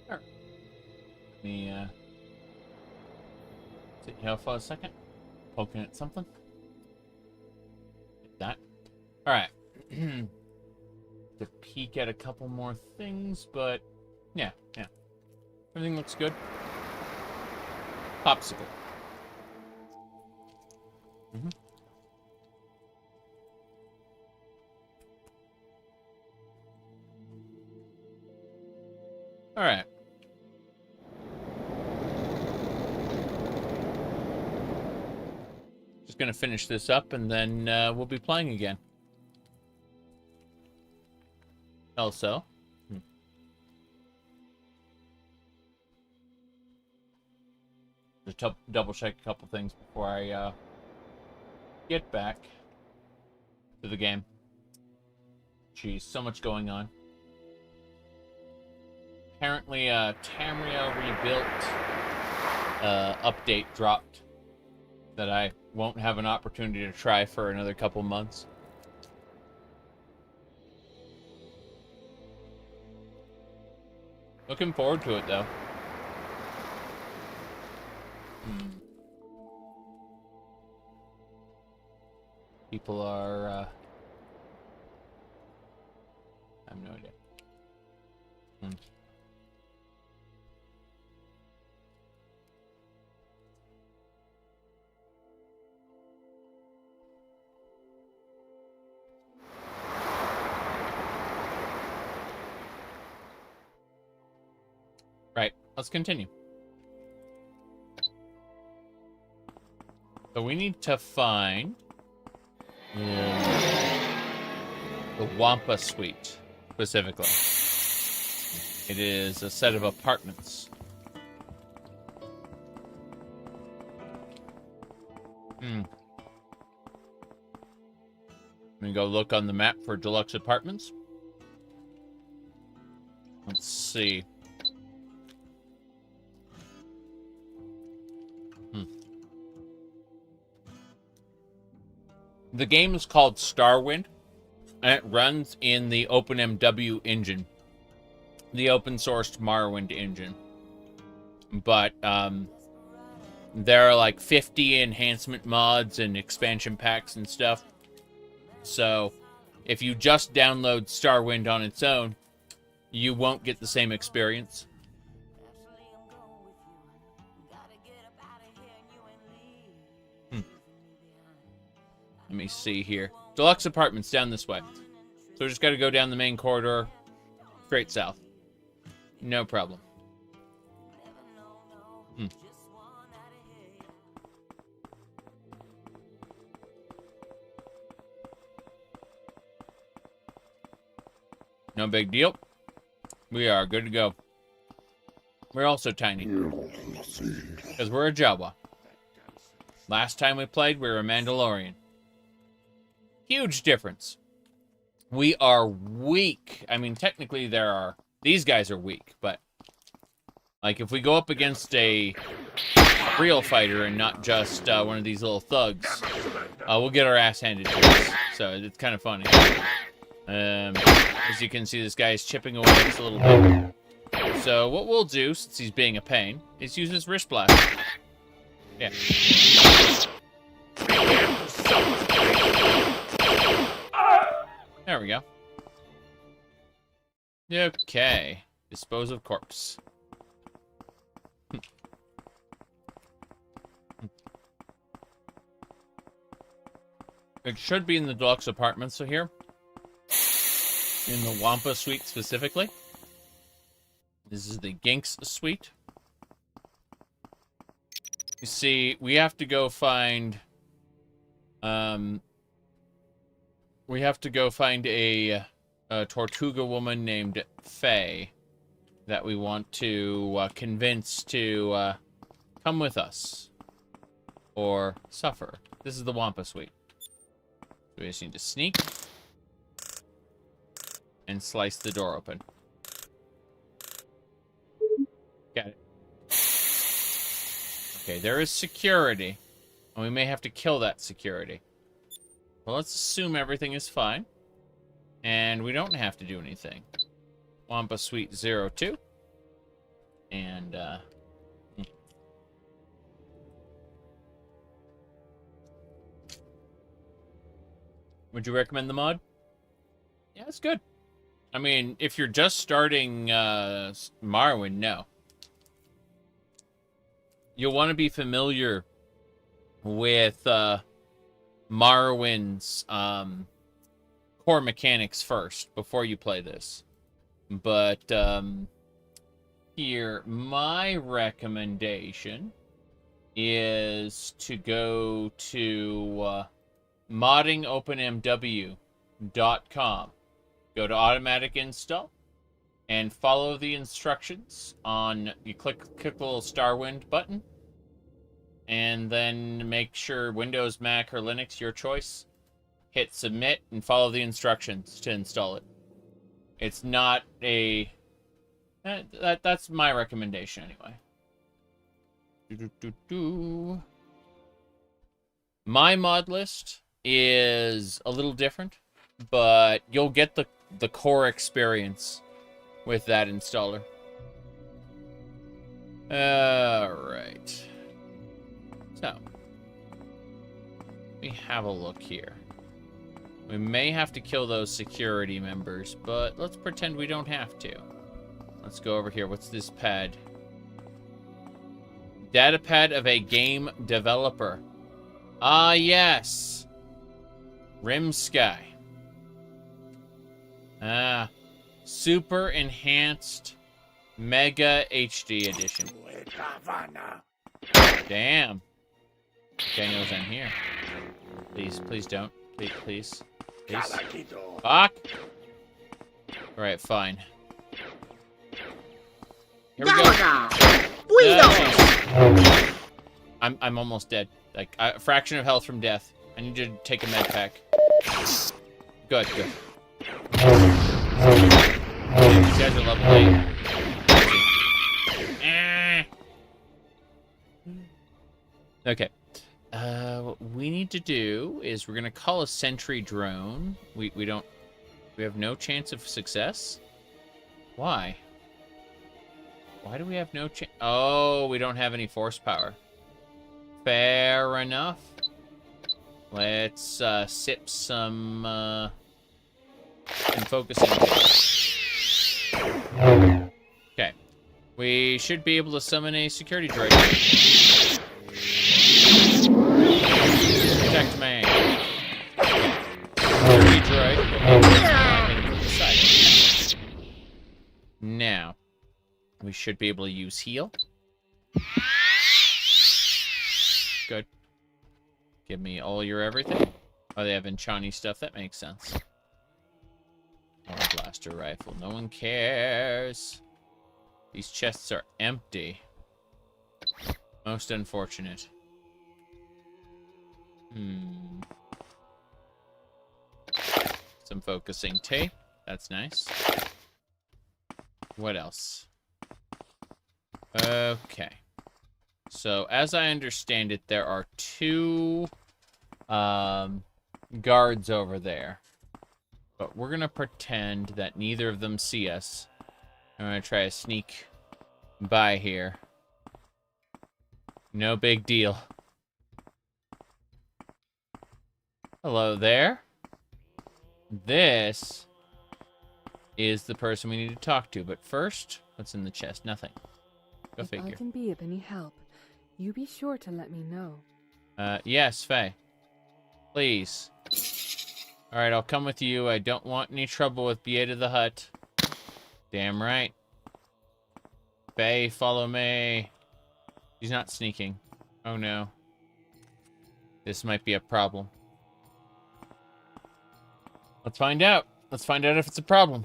Alright. Let me, sit here for a second. Poking at something. Like that. Alright. To peek at a couple more things, but yeah. Everything looks good. Popsicle. Alright. Just gonna finish this up and then we'll be playing again. Also, just double check a couple things before I get back to the game. Jeez, so much going on. Apparently, Tamriel Rebuilt update dropped that I won't have an opportunity to try for another couple months. Looking forward to it, though. People are, I have no idea. Right, let's continue. So we need to find the Wampa Suite, specifically. It is a set of apartments. Let me go look on the map for deluxe apartments. Let's see. The game is called Starwind, and it runs in the OpenMW engine, the open-sourced Morrowind engine. But there are like 50 enhancement mods and expansion packs and stuff. So if you just download Starwind on its own, you won't get the same experience. Let me see here. Deluxe apartments down this way. So we just got to go down the main corridor, straight south. No problem. No big deal. We are good to go. We're also tiny. Because we're a Jawa. Last time we played, we were a Mandalorian. Huge difference. We are weak. I mean, technically these guys are weak, but like if we go up against a real fighter and not just one of these little thugs, we'll get our ass handed to us. So it's kind of funny. As you can see, this guy is chipping away just a little bit. So what we'll do, since he's being a pain, is use his wrist blast. Yeah. There we go. Okay. Dispose of corpse. It should be in the deluxe apartments, so here. In the Wampa Suite specifically. This is the Gangster Suite. You see, we have to go find... we have to go find a Tortuga woman named Faye that we want to convince to come with us. Or suffer. This is the Wampa Suite. So we just need to sneak. And slice the door open. Got it. Okay, there is security. And we may have to kill that security. Well, let's assume everything is fine. And we don't have to do anything. Wampa Suite 02. And, would you recommend the mod? Yeah, it's good. I mean, if you're just starting Morrowind, no. You'll want to be familiar with Morrowind's core mechanics first before you play this. But here, my recommendation is to go to moddingopenmw.com. Go to automatic install and follow the instructions on, you click the little Starwind button, and then make sure Windows, Mac, or Linux, your choice. Hit submit and follow the instructions to install it. It's not a... That's my recommendation anyway. My mod list is a little different, but you'll get the core experience with that installer. Alright. So, let me have a look here. We may have to kill those security members, but let's pretend we don't have to. Let's go over here. What's this pad? Datapad of a game developer. Ah, yes. Rimsky. Ah. Super Enhanced Mega HD Edition. Damn. Daniel's in here. Please, please don't. Please, please. Please. Fuck. Alright, fine. Here we go. I'm almost dead. Like, a fraction of health from death. I need you to take a med pack. Good, good. These guys are level 8. Okay. What we need to do is we're gonna call a sentry drone. We have no chance of success. Why? Why do we have no chance? Oh, we don't have any force power. Fair enough. Let's sip some focusing. Okay. We should be able to summon a security droid. Protect me. Security droid. Now, we should be able to use heal. Good. Give me all your everything. Oh, they have Enchani stuff. That makes sense. Oh, blaster rifle. No one cares. These chests are empty. Most unfortunate. Some focusing tape. That's nice. What else? Okay. So, as I understand it, there are two guards over there. But we're going to pretend that neither of them see us. I'm going to try to sneak by here. No big deal. Hello there. This is the person we need to talk to. But first, what's in the chest? Nothing. Go figure. If I can be of any help, you be sure to let me know. Yes, Faye. Please. Alright, I'll come with you. I don't want any trouble with Beata the Hutt. Damn right. Faye, follow me. She's not sneaking. Oh no. This might be a problem. Let's find out. Let's find out if it's a problem.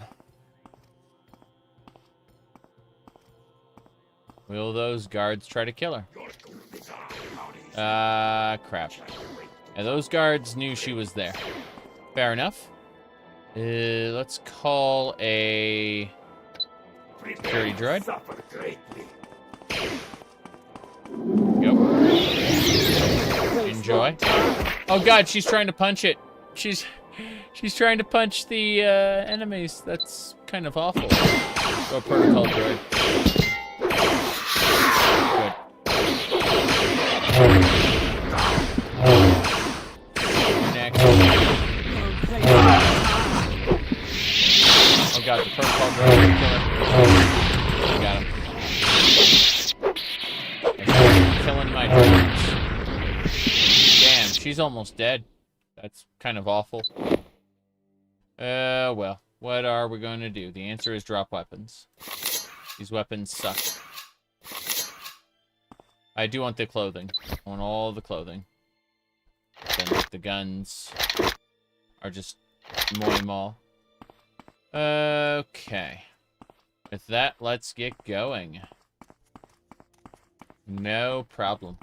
Will those guards try to kill her? Crap. Yeah, those guards knew she was there. Fair enough. Let's call a security droid. Go. Enjoy. Oh god, she's trying to punch it. She's trying to punch the enemies. That's kind of awful. Go protocol droid. Next. Oh god, the protocol girl is killer. Got him. Killing my dreams. Damn, she's almost dead. That's kind of awful. Well, what are we going to do? The answer is drop weapons. These weapons suck. I do want the clothing. I want all the clothing. Then the guns are just moy-mall. Okay. With that, let's get going. No problem.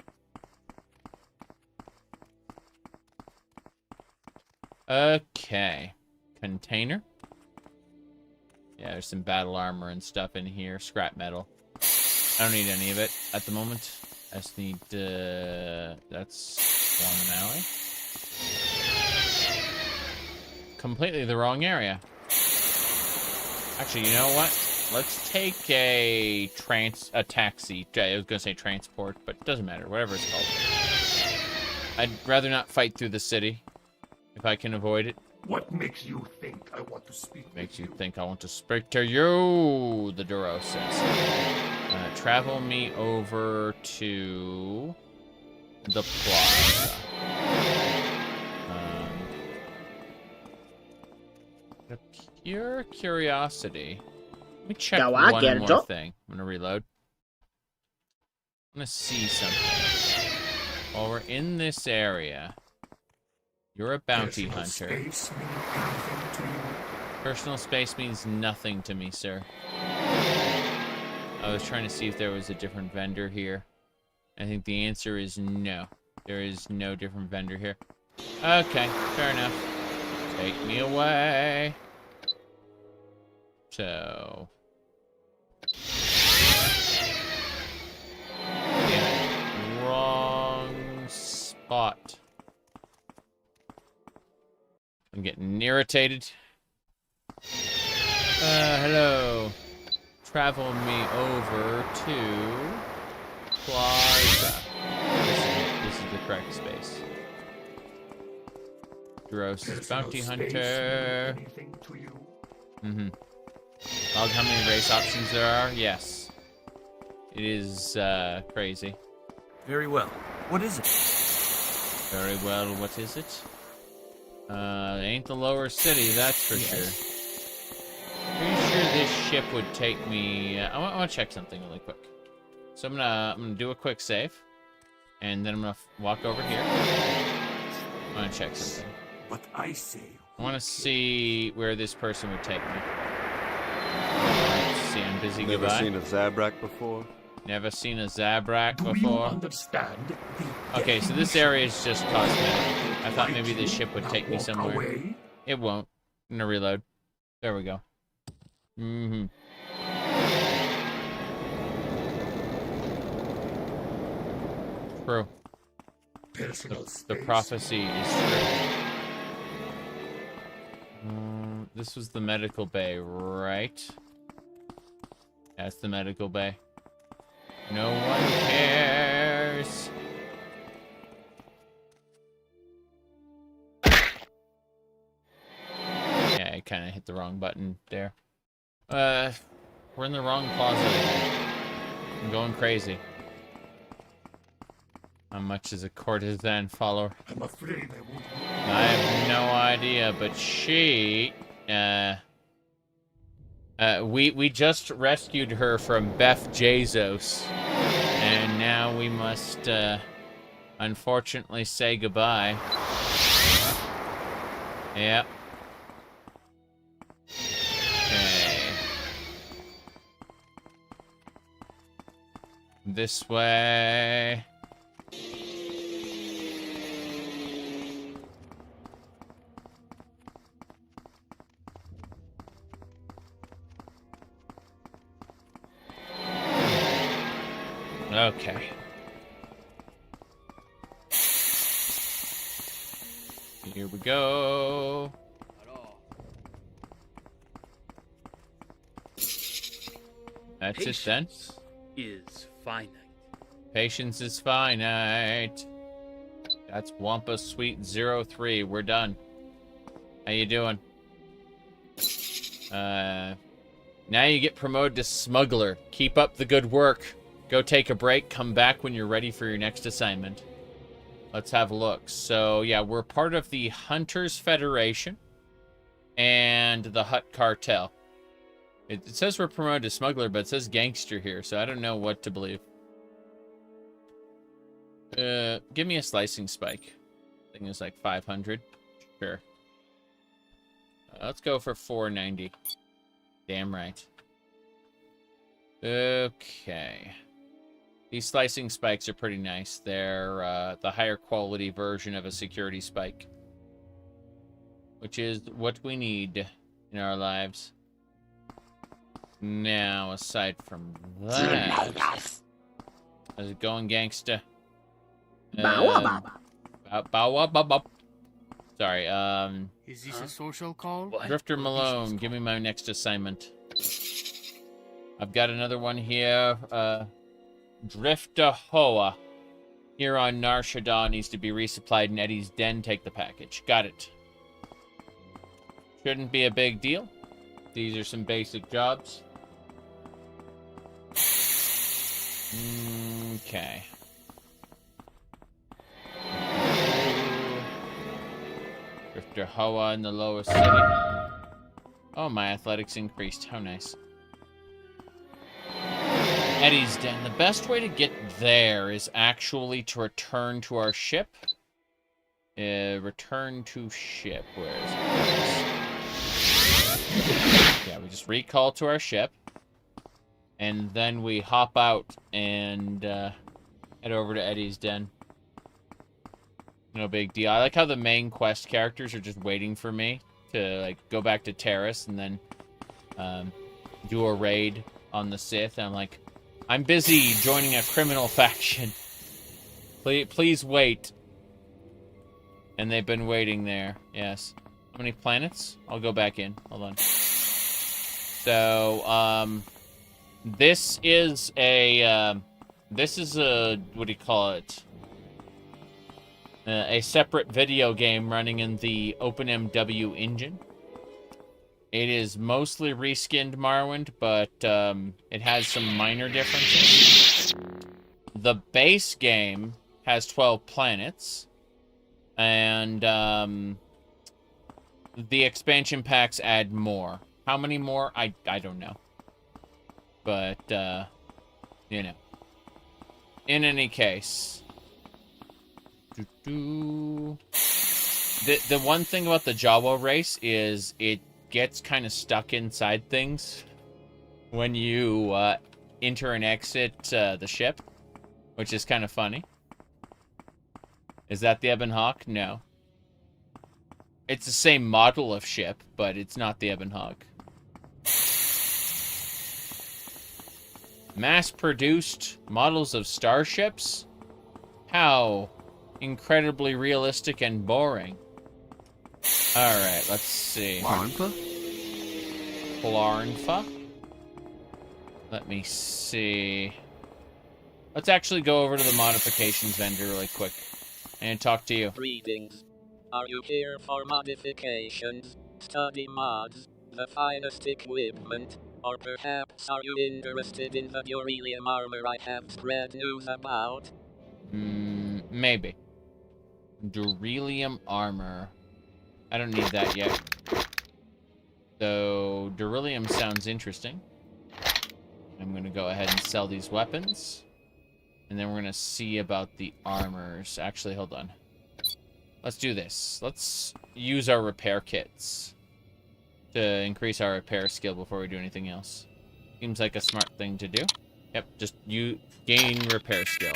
Okay. Container. Yeah, there's some battle armor and stuff in here. Scrap metal. I don't need any of it at the moment. I just need, that's one alley. Completely the wrong area. Actually, you know what? Let's take a taxi. I was gonna say transport, but it doesn't matter. Whatever it's called. I'd rather not fight through the city if I can avoid it. What makes you think I want to speak? Makes you think I want to speak to you? The Duro says. Travel me over to the plaza. Pure curiosity. Let me check one more thing. I'm gonna reload. I'm gonna see something. While we're in this area, you're a bounty hunter. Personal space means nothing to me, sir. I was trying to see if there was a different vendor here. I think the answer is no. There is no different vendor here. Okay, fair enough. Take me away. So... Damn it. Wrong spot. I'm getting irritated. Hello. Travel me over to Plaza. This is the correct space. Gross bounty hunter. Mm-hmm. How many race options there are? Yes. It is crazy. Very well. What is it? Very well, what is it? Ain't the lower city, that's for sure. Pretty sure this ship would take me... I want to check something really quick. So I'm gonna do a quick save, and then I'm gonna walk over here. I want to check something. But I say... I want to see where this person would take me. Let's see, I'm busy. Never Goodbye. seen a Zabrak before? Never seen a Zabrak before? Do you understand? Okay, so this area is just cosmetic. I thought maybe this ship would take me somewhere. Away? It won't. I'm gonna reload. There we go. Mm-hmm. True. The prophecy is true. This was the medical bay, right? That's the medical bay. No one cares. Yeah, I kind of hit the wrong button there. We're in the wrong plaza. I'm going crazy. How much is a courtesan follower? I'm afraid I won't. I have no idea, but she, we just rescued her from Beth Jesus, and now we must, unfortunately say goodbye. Yep. Okay. This way. Okay. Here we go. That's it then. Is finite. Patience is finite. That's Wampa Suite 03. We're done. How you doing? Now you get promoted to smuggler. Keep up the good work. Go take a break. Come back when you're ready for your next assignment. Let's have a look. So, yeah, we're part of the Hunters Federation and the Hutt Cartel. It says we're promoted to smuggler, but it says gangster here, so I don't know what to believe. Give me a slicing spike. I think it's like 500. Sure. Let's go for 490. Damn right. Okay. These slicing spikes are pretty nice. They're the higher quality version of a security spike, which is what we need in our lives. Now, aside from that, how's it going, gangster? Sorry, Is this a social call? Drifter Malone, give me my next assignment. I've got another one here. Drifter Hoa. Here on Nar Shaddaa needs to be resupplied in Eddie's den. Take the package. Got it. Shouldn't be a big deal. These are some basic jobs. Okay. Drifter Hoa in the lower city. Oh, my athletics increased. How nice. Eddie's den. The best way to get there is actually to return to our ship. Return to ship. Where is it? Yeah, we just recall to our ship. And then we hop out and head over to Eddie's den. No big deal. I like how the main quest characters are just waiting for me to like go back to Taris and then do a raid on the Sith. And I'm like, I'm busy joining a criminal faction. Please wait. And they've been waiting there. Yes. How many planets? I'll go back in. Hold on. So, this is a, what do you call it? A separate video game running in the OpenMW engine. It is mostly reskinned Morrowind, but it has some minor differences. The base game has 12 planets, and the expansion packs add more. How many more? I don't know. But, you know. In any case. The one thing about the Jawa race is it gets kind of stuck inside things when you enter and exit the ship, which is kind of funny. Is that the Ebon Hawk? No. It's the same model of ship, but it's not the Ebon Hawk. Mass-produced models of starships? How incredibly realistic and boring. Alright, let's see. Clarnfa? Let me see. Let's actually go over to the modifications vendor really quick and talk to you. Greetings. Are you here for modifications, study mods, the finest equipment, or perhaps are you interested in the beryllium armor I have spread news about? Maybe. Beryllium armor. I don't need that yet. So, beryllium sounds interesting. I'm going to go ahead and sell these weapons. And then we're going to see about the armors. Actually, hold on. Let's do this. Let's use our repair kits to increase our repair skill before we do anything else. Seems like a smart thing to do. Yep, just you gain repair skill.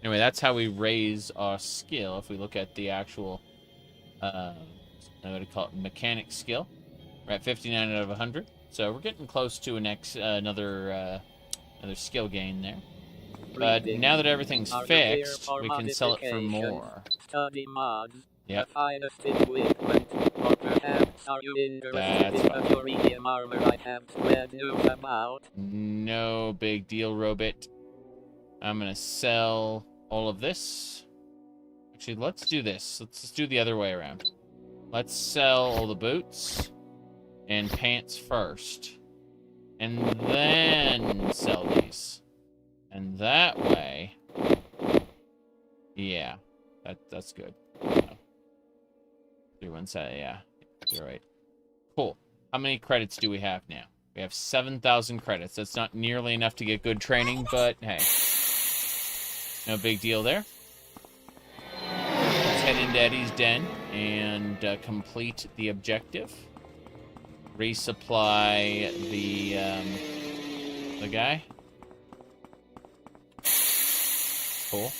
Anyway, that's how we raise our skill. If we look at the actual, I'm going to call it mechanic skill. We're at 59 out of 100. So we're getting close to another skill gain there. But now that everything's fixed, we can sell it for more. Study mods, yep. the finest equipment, or perhaps Are you interested in the beryllium armor I have read news about? No big deal, Robit. I'm gonna sell all of this. Actually, let's do this. Let's just do the other way around. Let's sell all the boots and pants first. And then sell these. And that way... Yeah. That's good. 317, yeah. You're right. Cool. How many credits do we have now? We have 7,000 credits. That's not nearly enough to get good training, but hey. No big deal there. Let's head into Eddie's den and complete the objective. Resupply the guy. Cool.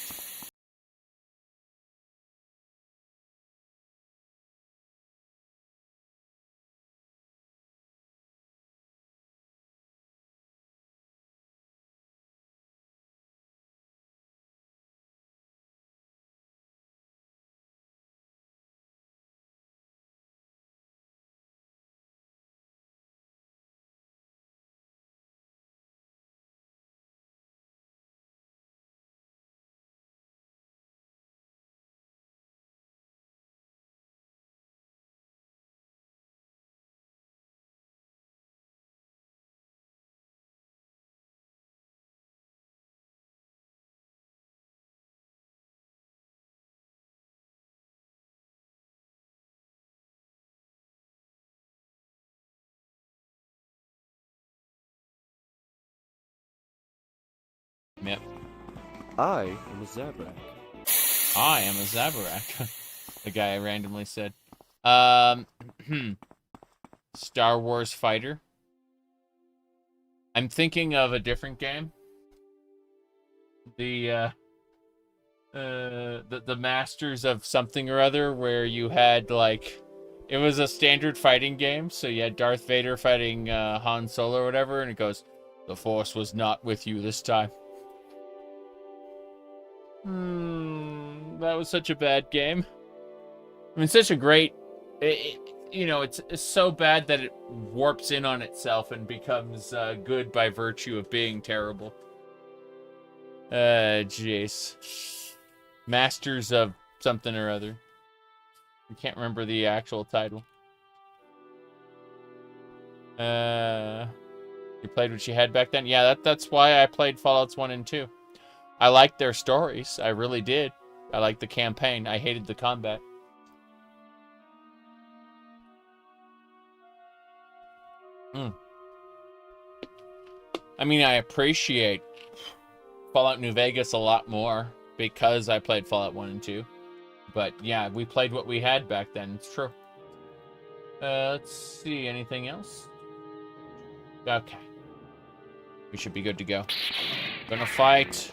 Yep. I am a Zabrak. I am a Zabrak. The guy randomly said. Star Wars Fighter. I'm thinking of a different game. The Masters of something or other, where you had like, it was a standard fighting game, so you had Darth Vader fighting Han Solo or whatever, and it goes, "The Force was not with you this time." That was such a bad game. I mean, such a great... you know, it's so bad that it warps in on itself and becomes good by virtue of being terrible. Jeez. Masters of something or other. I can't remember the actual title. You played what you had back then? Yeah, that's why I played Fallouts 1 and 2. I liked their stories. I really did. I liked the campaign. I hated the combat. I mean, I appreciate Fallout New Vegas a lot more because I played Fallout 1 and 2. But yeah, we played what we had back then. It's true. Let's see. Anything else? Okay. We should be good to go. Gonna fight.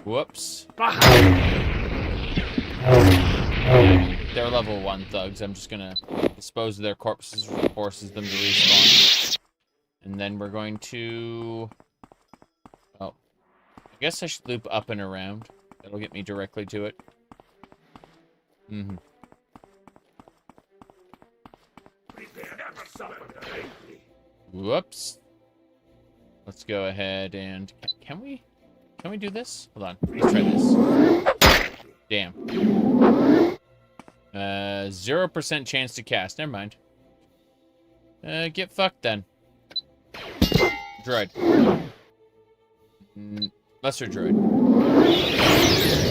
Whoops. They're level 1 thugs. I'm just gonna dispose of their corpses, forces them to respawn. And then we're going to... Oh. I guess I should loop up and around. That'll get me directly to it. Whoops. Let's go ahead and... Can we do this? Hold on. Let's try this. Damn. 0% chance to cast. Never mind. Get fucked then. Droid. Lesser droid.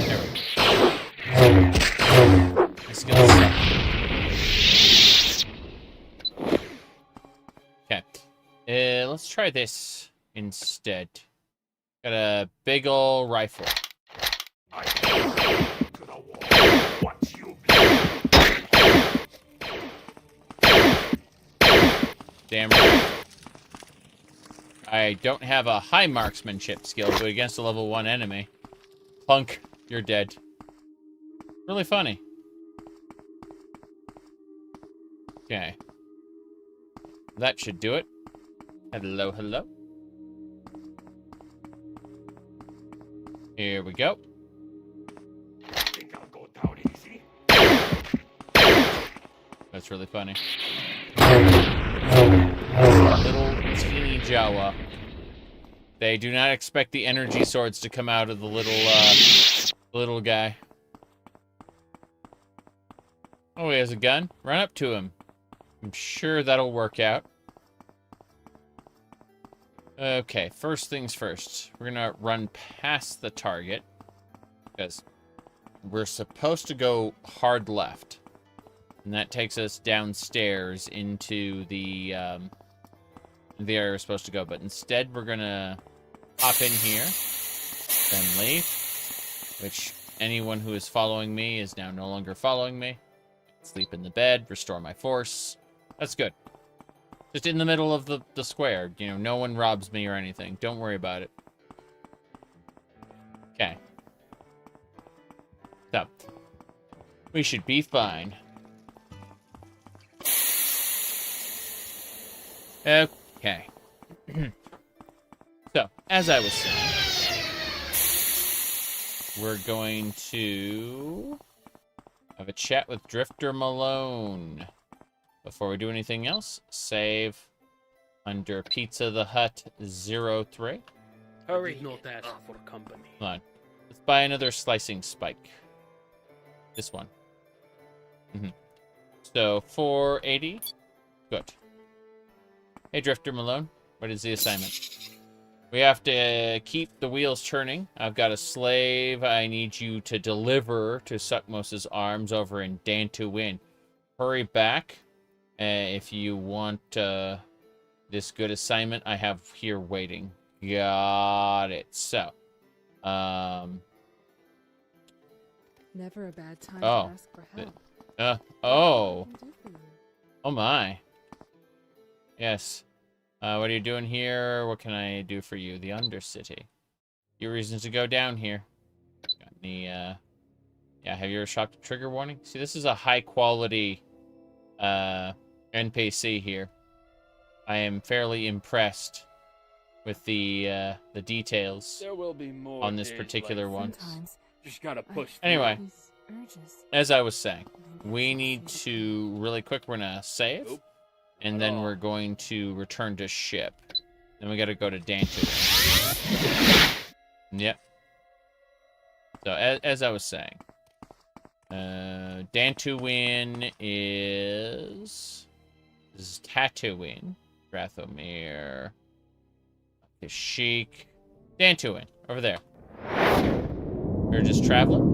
There we go. This gonna suck. Okay. Let's try this instead. Got a big ol' rifle. Damn right. I don't have a high marksmanship skill, but against a level 1 enemy. Plunk, you're dead. Really funny. Okay. That should do it. Hello, hello. Here we go. That's really funny. Little teeny Jawa. They do not expect the energy swords to come out of the little guy. Oh, he has a gun? Run up to him. I'm sure that'll work out. Okay, first things first. We're gonna run past the target. Because we're supposed to go hard left. And that takes us downstairs into the area we're supposed to go. But instead, we're gonna hop in here, then leave. Which, anyone who is following me is now no longer following me. Sleep in the bed, restore my force. That's good. Just in the middle of the square. You know, no one robs me or anything. Don't worry about it. Okay. So, we should be fine. Okay. So, as I was saying, we're going to have a chat with Drifter Malone. Before we do anything else, save under Pizza the Hut 03. Hurry. Not ask for company. Hold on. Let's buy another slicing spike. This one. So, 480. Good. Hey, Drifter Malone. What is the assignment? We have to keep the wheels turning. I've got a slave I need you to deliver to Suckmos's arms over in Dantooine. Hurry back if you want this good assignment I have here waiting. Got it. So, never a bad time to ask for help. Oh my. Yes. What are you doing here? What can I do for you? The Undercity. Your reasons to go down here. Got any, yeah, have you ever shopped a trigger warning? See, this is a high quality, NPC here. I am fairly impressed with the details There will be more on this days particular like one. this. Just gotta push Anyway, through. as I was saying, we need to, really quick, we're gonna save. Nope. And then we're going to return to ship. Then we gotta go to Dantooine. Yep. So, as I was saying, Dantooine is... This is Tatooine. Rathomir. Kashyyyk. Dantooine. Over there. We're just traveling.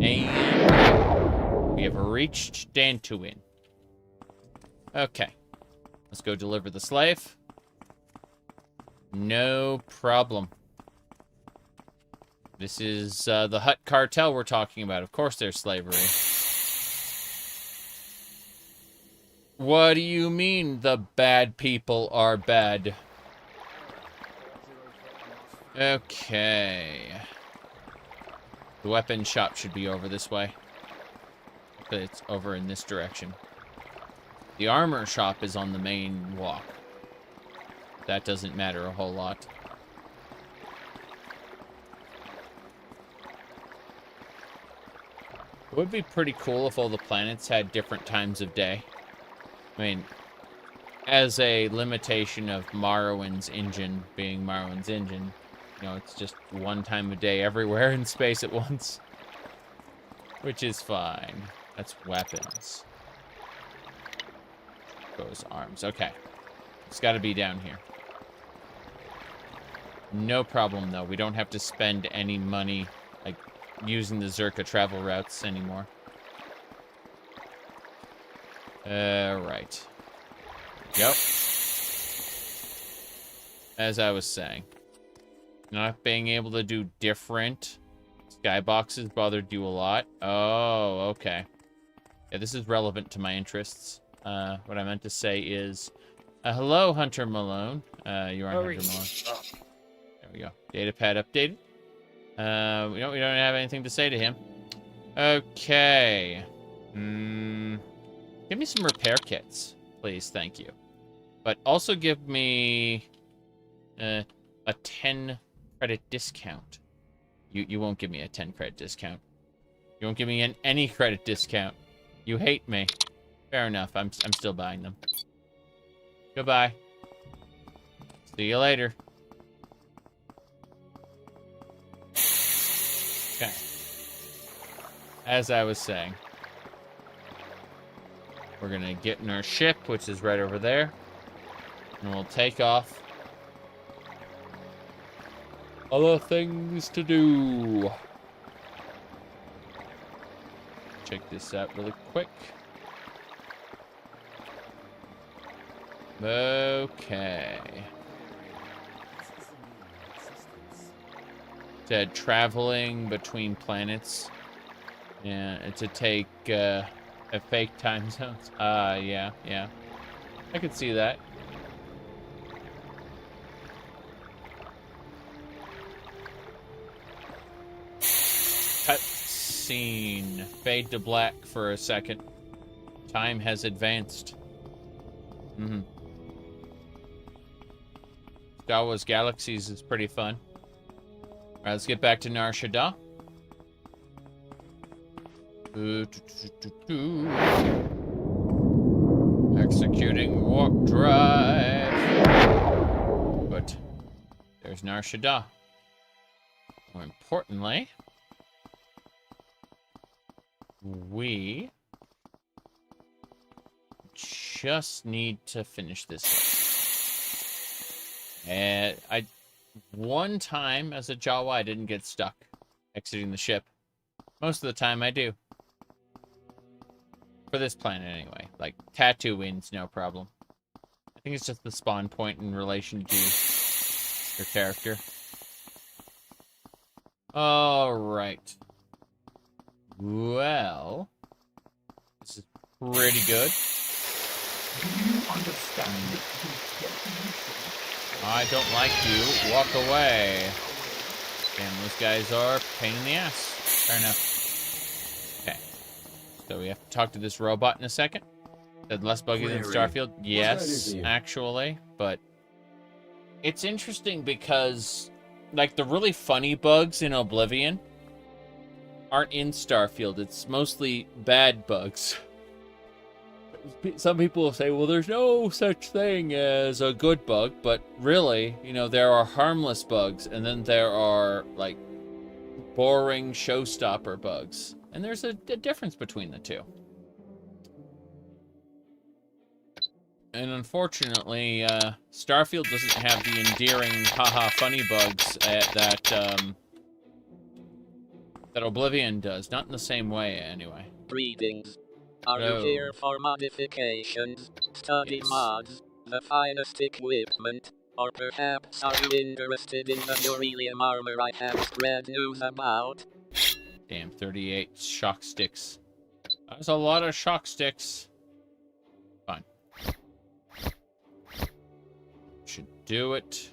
And we have reached Dantooine. Okay. Let's go deliver the slave. No problem. This is the Hutt cartel we're talking about. Of course there's slavery. What do you mean the bad people are bad? Okay. The weapon shop should be over this way. But it's over in this direction. The armor shop is on the main walk. That doesn't matter a whole lot. It would be pretty cool if all the planets had different times of day. I mean, as a limitation of Morrowind's engine being Morrowind's engine, you know, it's just one time of day everywhere in space at once. Which is fine. That's weapons. Those arms. Okay. It's got to be down here. No problem, though. We don't have to spend any money, like, using the Zerka travel routes anymore. Right. Yep. As I was saying. Not being able to do different skyboxes bothered you a lot. Oh, okay. Yeah, this is relevant to my interests. What I meant to say is, hello, Hunter Malone. You aren't Hunter Malone. There we go. Datapad updated. We don't have anything to say to him. Okay. Give me some repair kits, please. Thank you. But also give me a 10 credit discount. You won't give me a 10 credit discount. You won't give me any credit discount. You hate me. Fair enough. I'm still buying them. Goodbye. See you later. Okay. As I was saying, we're gonna get in our ship, which is right over there, and we'll take off. Other things to do. Check this out really quick. Okay. Said traveling between planets. Yeah, to take a fake time zones. Yeah. I could see that. Cutscene. Fade to black for a second. Time has advanced. Star Wars Galaxies is pretty fun. Alright, let's get back to Nar Shaddaa. Executing warp drive. But there's Nar Shaddaa. More importantly, we just need to finish this up. And one time as a Jawa, I didn't get stuck exiting the ship. Most of the time, I do. For this planet, anyway. Like, Tatooine's no problem. I think it's just the spawn point in relation to your character. Alright. Well, this is pretty good. Do you understand? I don't like you. Walk away. Damn, those guys are a pain in the ass. Fair enough. Okay. So we have to talk to this robot in a second. Said less buggy than Starfield. Yes, actually. But it's interesting because, like, the really funny bugs in Oblivion aren't in Starfield. It's mostly bad bugs. Some people will say, well, there's no such thing as a good bug, but really, you know, there are harmless bugs, and then there are, like, boring showstopper bugs. And there's a difference between the two. And unfortunately, Starfield doesn't have the endearing, haha, funny bugs that Oblivion does. Not in the same way, anyway. Greetings. Are you here for modifications, study mods, the finest equipment, or perhaps are you interested in the beryllium armor I have spread news about? Damn, 38 shock sticks. That's a lot of shock sticks. Fine. Should do it.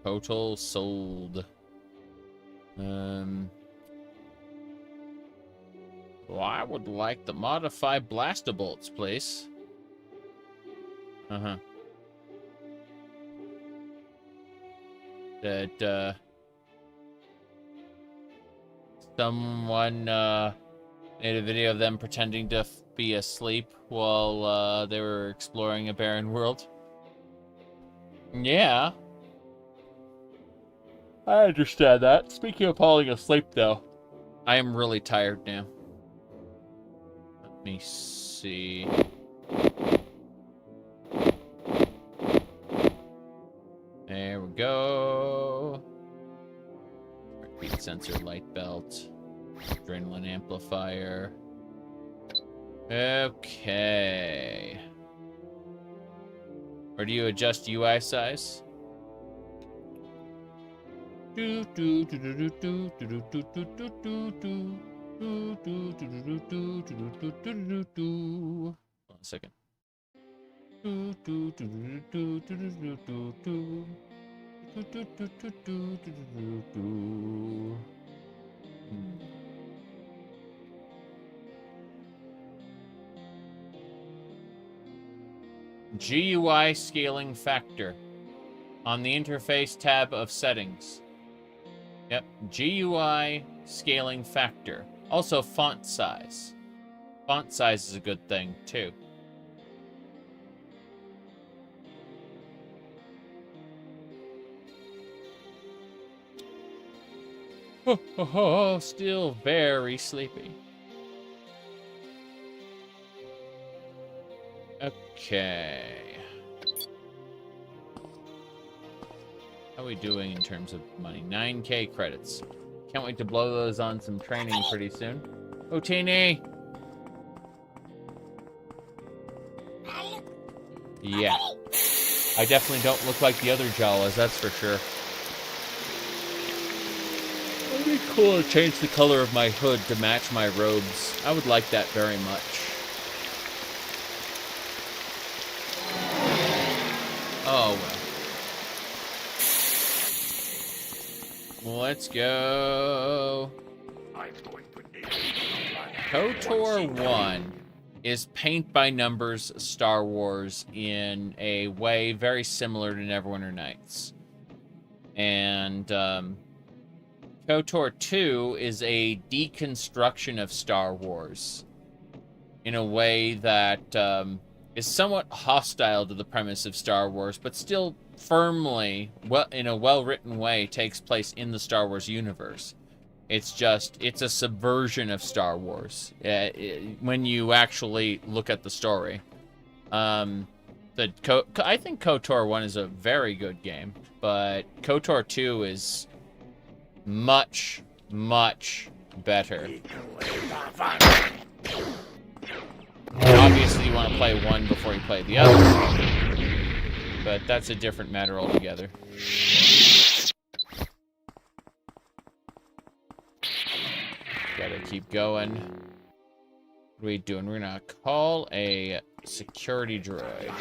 Total sold. Well, I would like the modified blaster bolts, please. That, someone, made a video of them pretending to be asleep while, they were exploring a barren world. Yeah. I understand that. Speaking of falling asleep, though, I am really tired now. Let me see. There we go. Heartbeat sensor, light belt, adrenaline amplifier. Okay. Or do you adjust UI size? Hold on a second. GUI scaling factor on the interface tab of settings. Yep, GUI scaling factor. Also font size. Font size is a good thing, too. Oh, still very sleepy. Okay. How are we doing in terms of money? 9K credits. Can't wait to blow those on some training pretty soon. Oh, Teeny! Yeah. I definitely don't look like the other Jawas, that's for sure. It'd be cool to change the color of my hood to match my robes. I would like that very much. Oh, well. Let's go. KOTOR 1 is paint by numbers Star Wars in a way very similar to Neverwinter Nights. And KOTOR 2 is a deconstruction of Star Wars in a way that is somewhat hostile to the premise of Star Wars, but still firmly, in a well-written way, takes place in the Star Wars universe. It's a subversion of Star Wars when you actually look at the story. I think KOTOR 1 is a very good game, but KOTOR 2 is much, much better. Obviously, you want to play one before you play the other, but that's a different matter altogether. Gotta keep going. What are we doing? We're gonna call a security droid.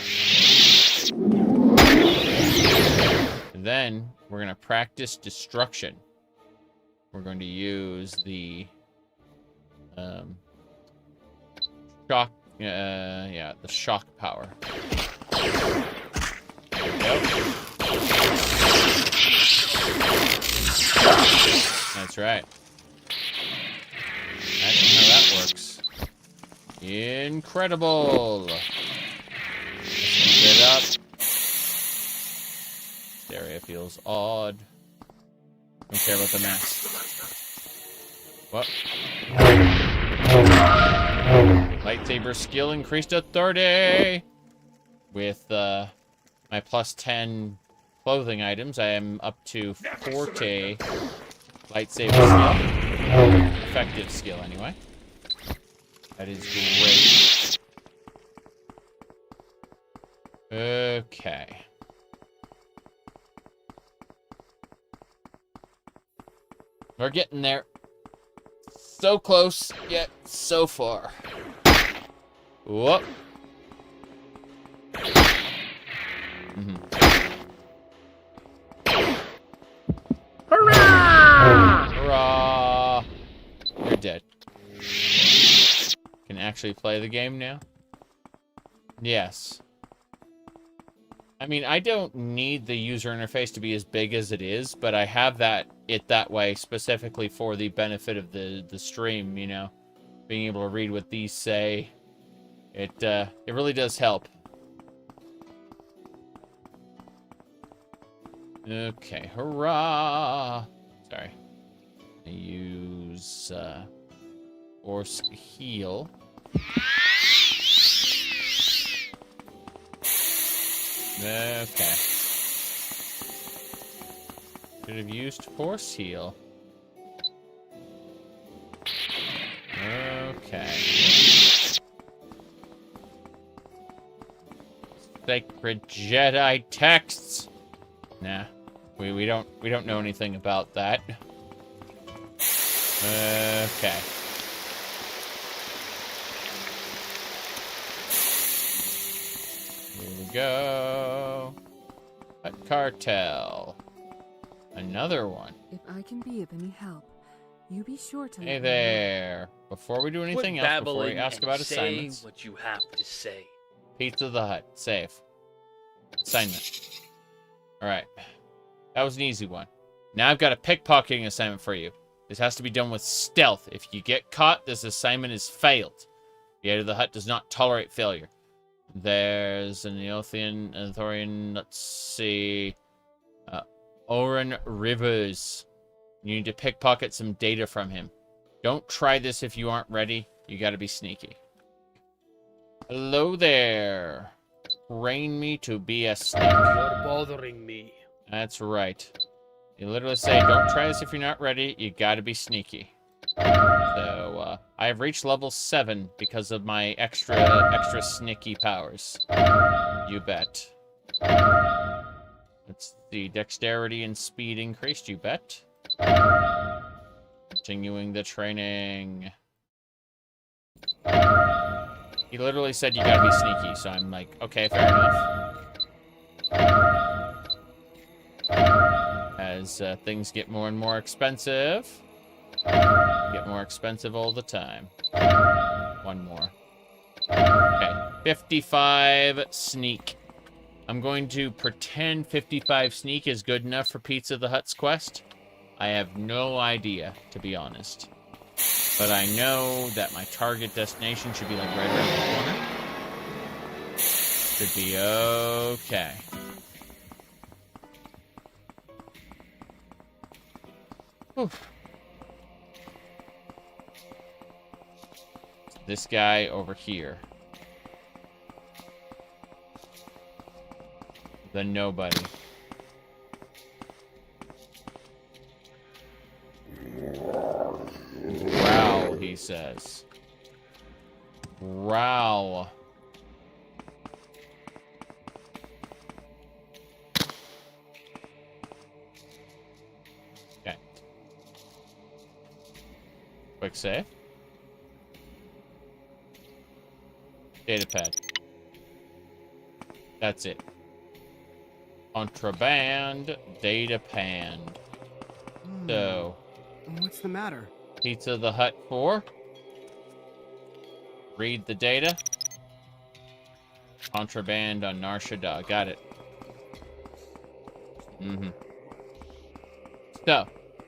And then we're gonna practice destruction. We're going to use the shock. The shock power. There we go. That's right. Imagine how that works. Incredible. Let's keep it up. This area feels odd. Don't care about the mask. What? Lightsaber skill increased to 30! With my plus 10 clothing items, I am up to 40 lightsaber skill. Effective skill, anyway. That is great. Okay. We're getting there. So close, yet so far. Whoop. Hurrah! Hurrah! You're dead. Can actually play the game now? Yes. I mean, I don't need the user interface to be as big as it is, but I have it that way specifically for the benefit of the stream, you know. Being able to read what these say. It really does help. Okay, hurrah! Sorry. I use Force Heal. Okay. Should have used Force Heal. Okay. Sacred Jedi texts. Nah, we don't know anything about that. Okay. Here we go. A cartel. Another one. If I can be of any help, you be sure to. Hey there. Before we do anything else, before we ask about assignments, say what you have to say. Pizza the Hut. Save. Assignment. Alright. That was an easy one. Now I've got a pickpocketing assignment for you. This has to be done with stealth. If you get caught, this assignment is failed. The head of the hut does not tolerate failure. There's an Thorian, let's see. Oren Rivers. You need to pickpocket some data from him. Don't try this if you aren't ready. You gotta be sneaky. Hello there. Train me to be a snake. You're bothering me. That's right. You literally say, don't try this if you're not ready. You gotta be sneaky. So, I have reached level 7 because of my extra sneaky powers. You bet. Let's see. Dexterity and speed increased. You bet. Continuing the training. He literally said you gotta be sneaky, so I'm like, okay, fair enough. As things get more and more expensive. Get more expensive all the time. One more. Okay, 55 sneak. I'm going to pretend 55 sneak is good enough for Pizza the Hut's quest. I have no idea, to be honest. But I know that my target destination should be like right around the corner. Should be okay. Oof. This guy over here. The nobody. Growl, he says. Growl. Okay. Quick save. Datapad. That's it. Contraband, datapad. So. What's the matter? Pizza the Hut 4. Read the data. Contraband on Nar Shaddaa. Got it. So,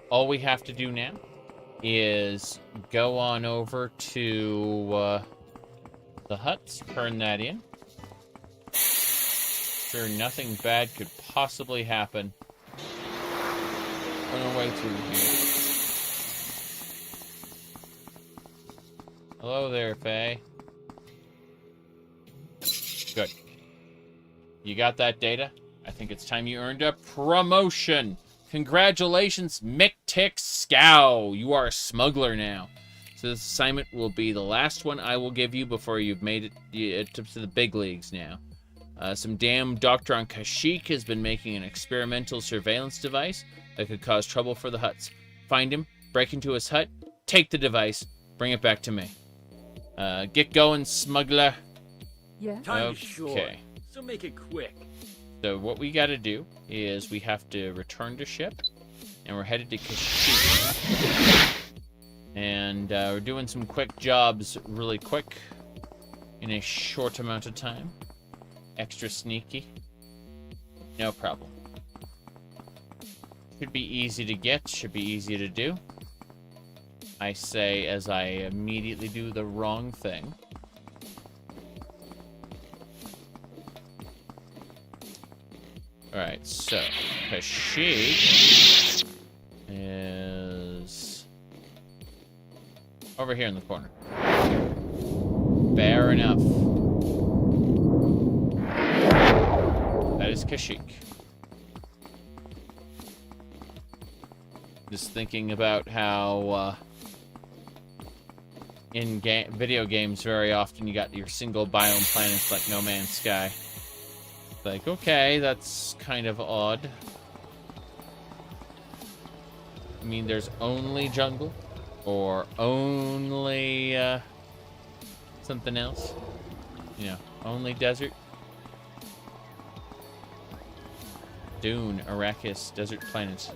all we have to do now is go on over to the huts, turn that in. Sure, nothing bad could possibly happen on our way through here. Hello there, Faye. Good. You got that data? I think it's time you earned a promotion. Congratulations, Mick Tick Scow. You are a smuggler now. So this assignment will be the last one I will give you before you've made it to the big leagues now. Some damn doctor on Kashyyyk has been making an experimental surveillance device that could cause trouble for the huts. Find him, break into his hut, take the device, bring it back to me. Get going, smuggler. Yeah. Time is short, so make it quick. So what we gotta do is we have to return to ship, and we're headed to Kashyyyk. And we're doing some quick jobs really quick in a short amount of time. Extra sneaky. No problem. Should be easy to get, should be easy to do. I say as I immediately do the wrong thing. Alright, so Kashyyyk is over here in the corner. Fair enough. That is Kashyyyk. Just thinking about how in video games very often you got your single biome planets like No Man's Sky. Like, okay, that's kind of odd. I mean, there's only jungle or only something else. You know, only desert. Dune, Arrakis, desert planets.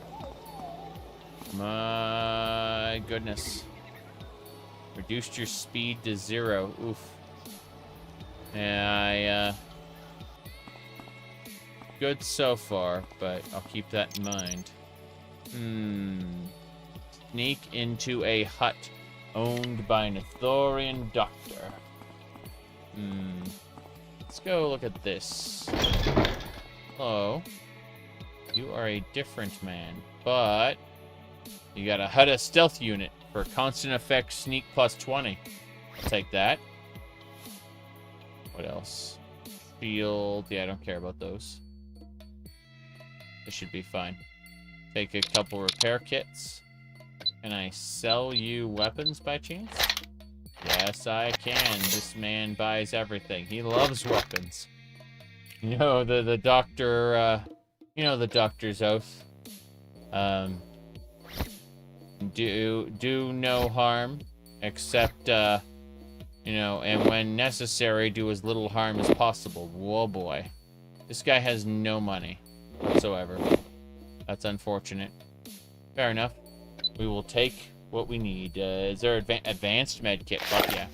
My goodness. Reduced your speed to 0. Oof. Yeah, good so far, but I'll keep that in mind. Sneak into a hut owned by an Ithorian doctor. Let's go look at this. Hello. You are a different man, but you got a Hutta stealth unit for constant effect sneak plus 20. I'll take that. What else? Shield. Yeah, I don't care about those. This should be fine. Take a couple repair kits. Can I sell you weapons by chance? Yes, I can. This man buys everything. He loves weapons. You know, the doctor, you know the doctor's oath. Do no harm, except, you know, and when necessary, do as little harm as possible. Whoa, boy. This guy has no money whatsoever. That's unfortunate. Fair enough. We will take what we need. Is there advanced med kit? Fuck yeah.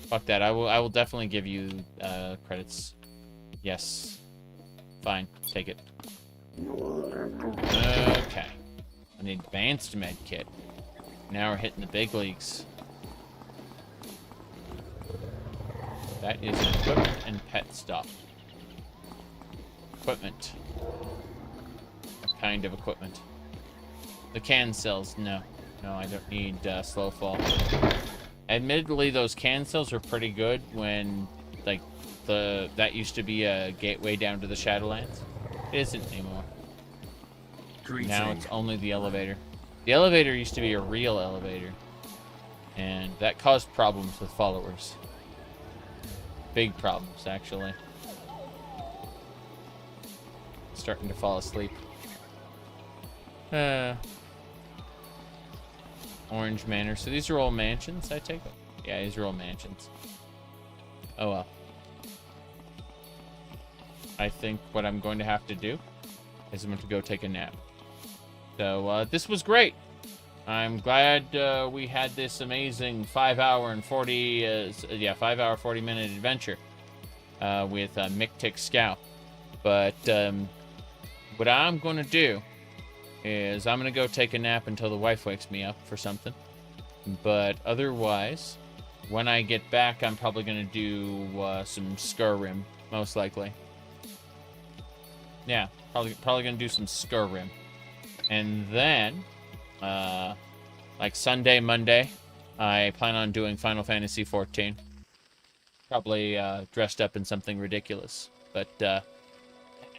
Fuck that. I will definitely give you credits. Yes. Fine. Take it. Okay. An advanced med kit. Now we're hitting the big leagues. That is an equipment and pet stuff. Equipment. What kind of equipment? The can cells, no. No, I don't need slow fall. Admittedly, those can cells were pretty good when, like, that used to be a gateway down to the Shadowlands. It isn't anymore. Now it's only the elevator. The elevator used to be a real elevator, and that caused problems with followers. Big problems, actually. Starting to fall asleep. Orange Manor. So these are all mansions, I take it? Yeah, these are all mansions. Oh well. I think what I'm going to have to do is I'm going to go take a nap. So, this was great. I'm glad we had this amazing 5-hour 40-minute adventure with Mictic Scout. But what I'm going to do is I'm going to go take a nap until the wife wakes me up for something. But otherwise, when I get back, I'm probably going to do some Skyrim, most likely. Yeah, probably going to do some Skyrim. And then, like Sunday, Monday, I plan on doing Final Fantasy XIV. Probably dressed up in something ridiculous. But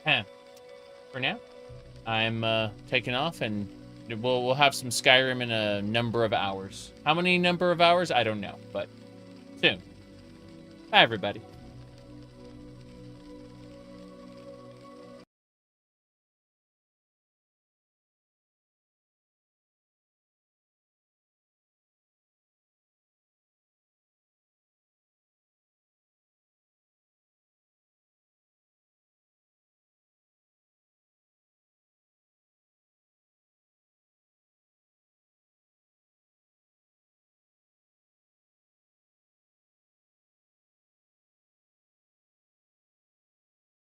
for now, I'm taking off, and we'll have some Skyrim in a number of hours. How many number of hours? I don't know, but soon. Bye, everybody.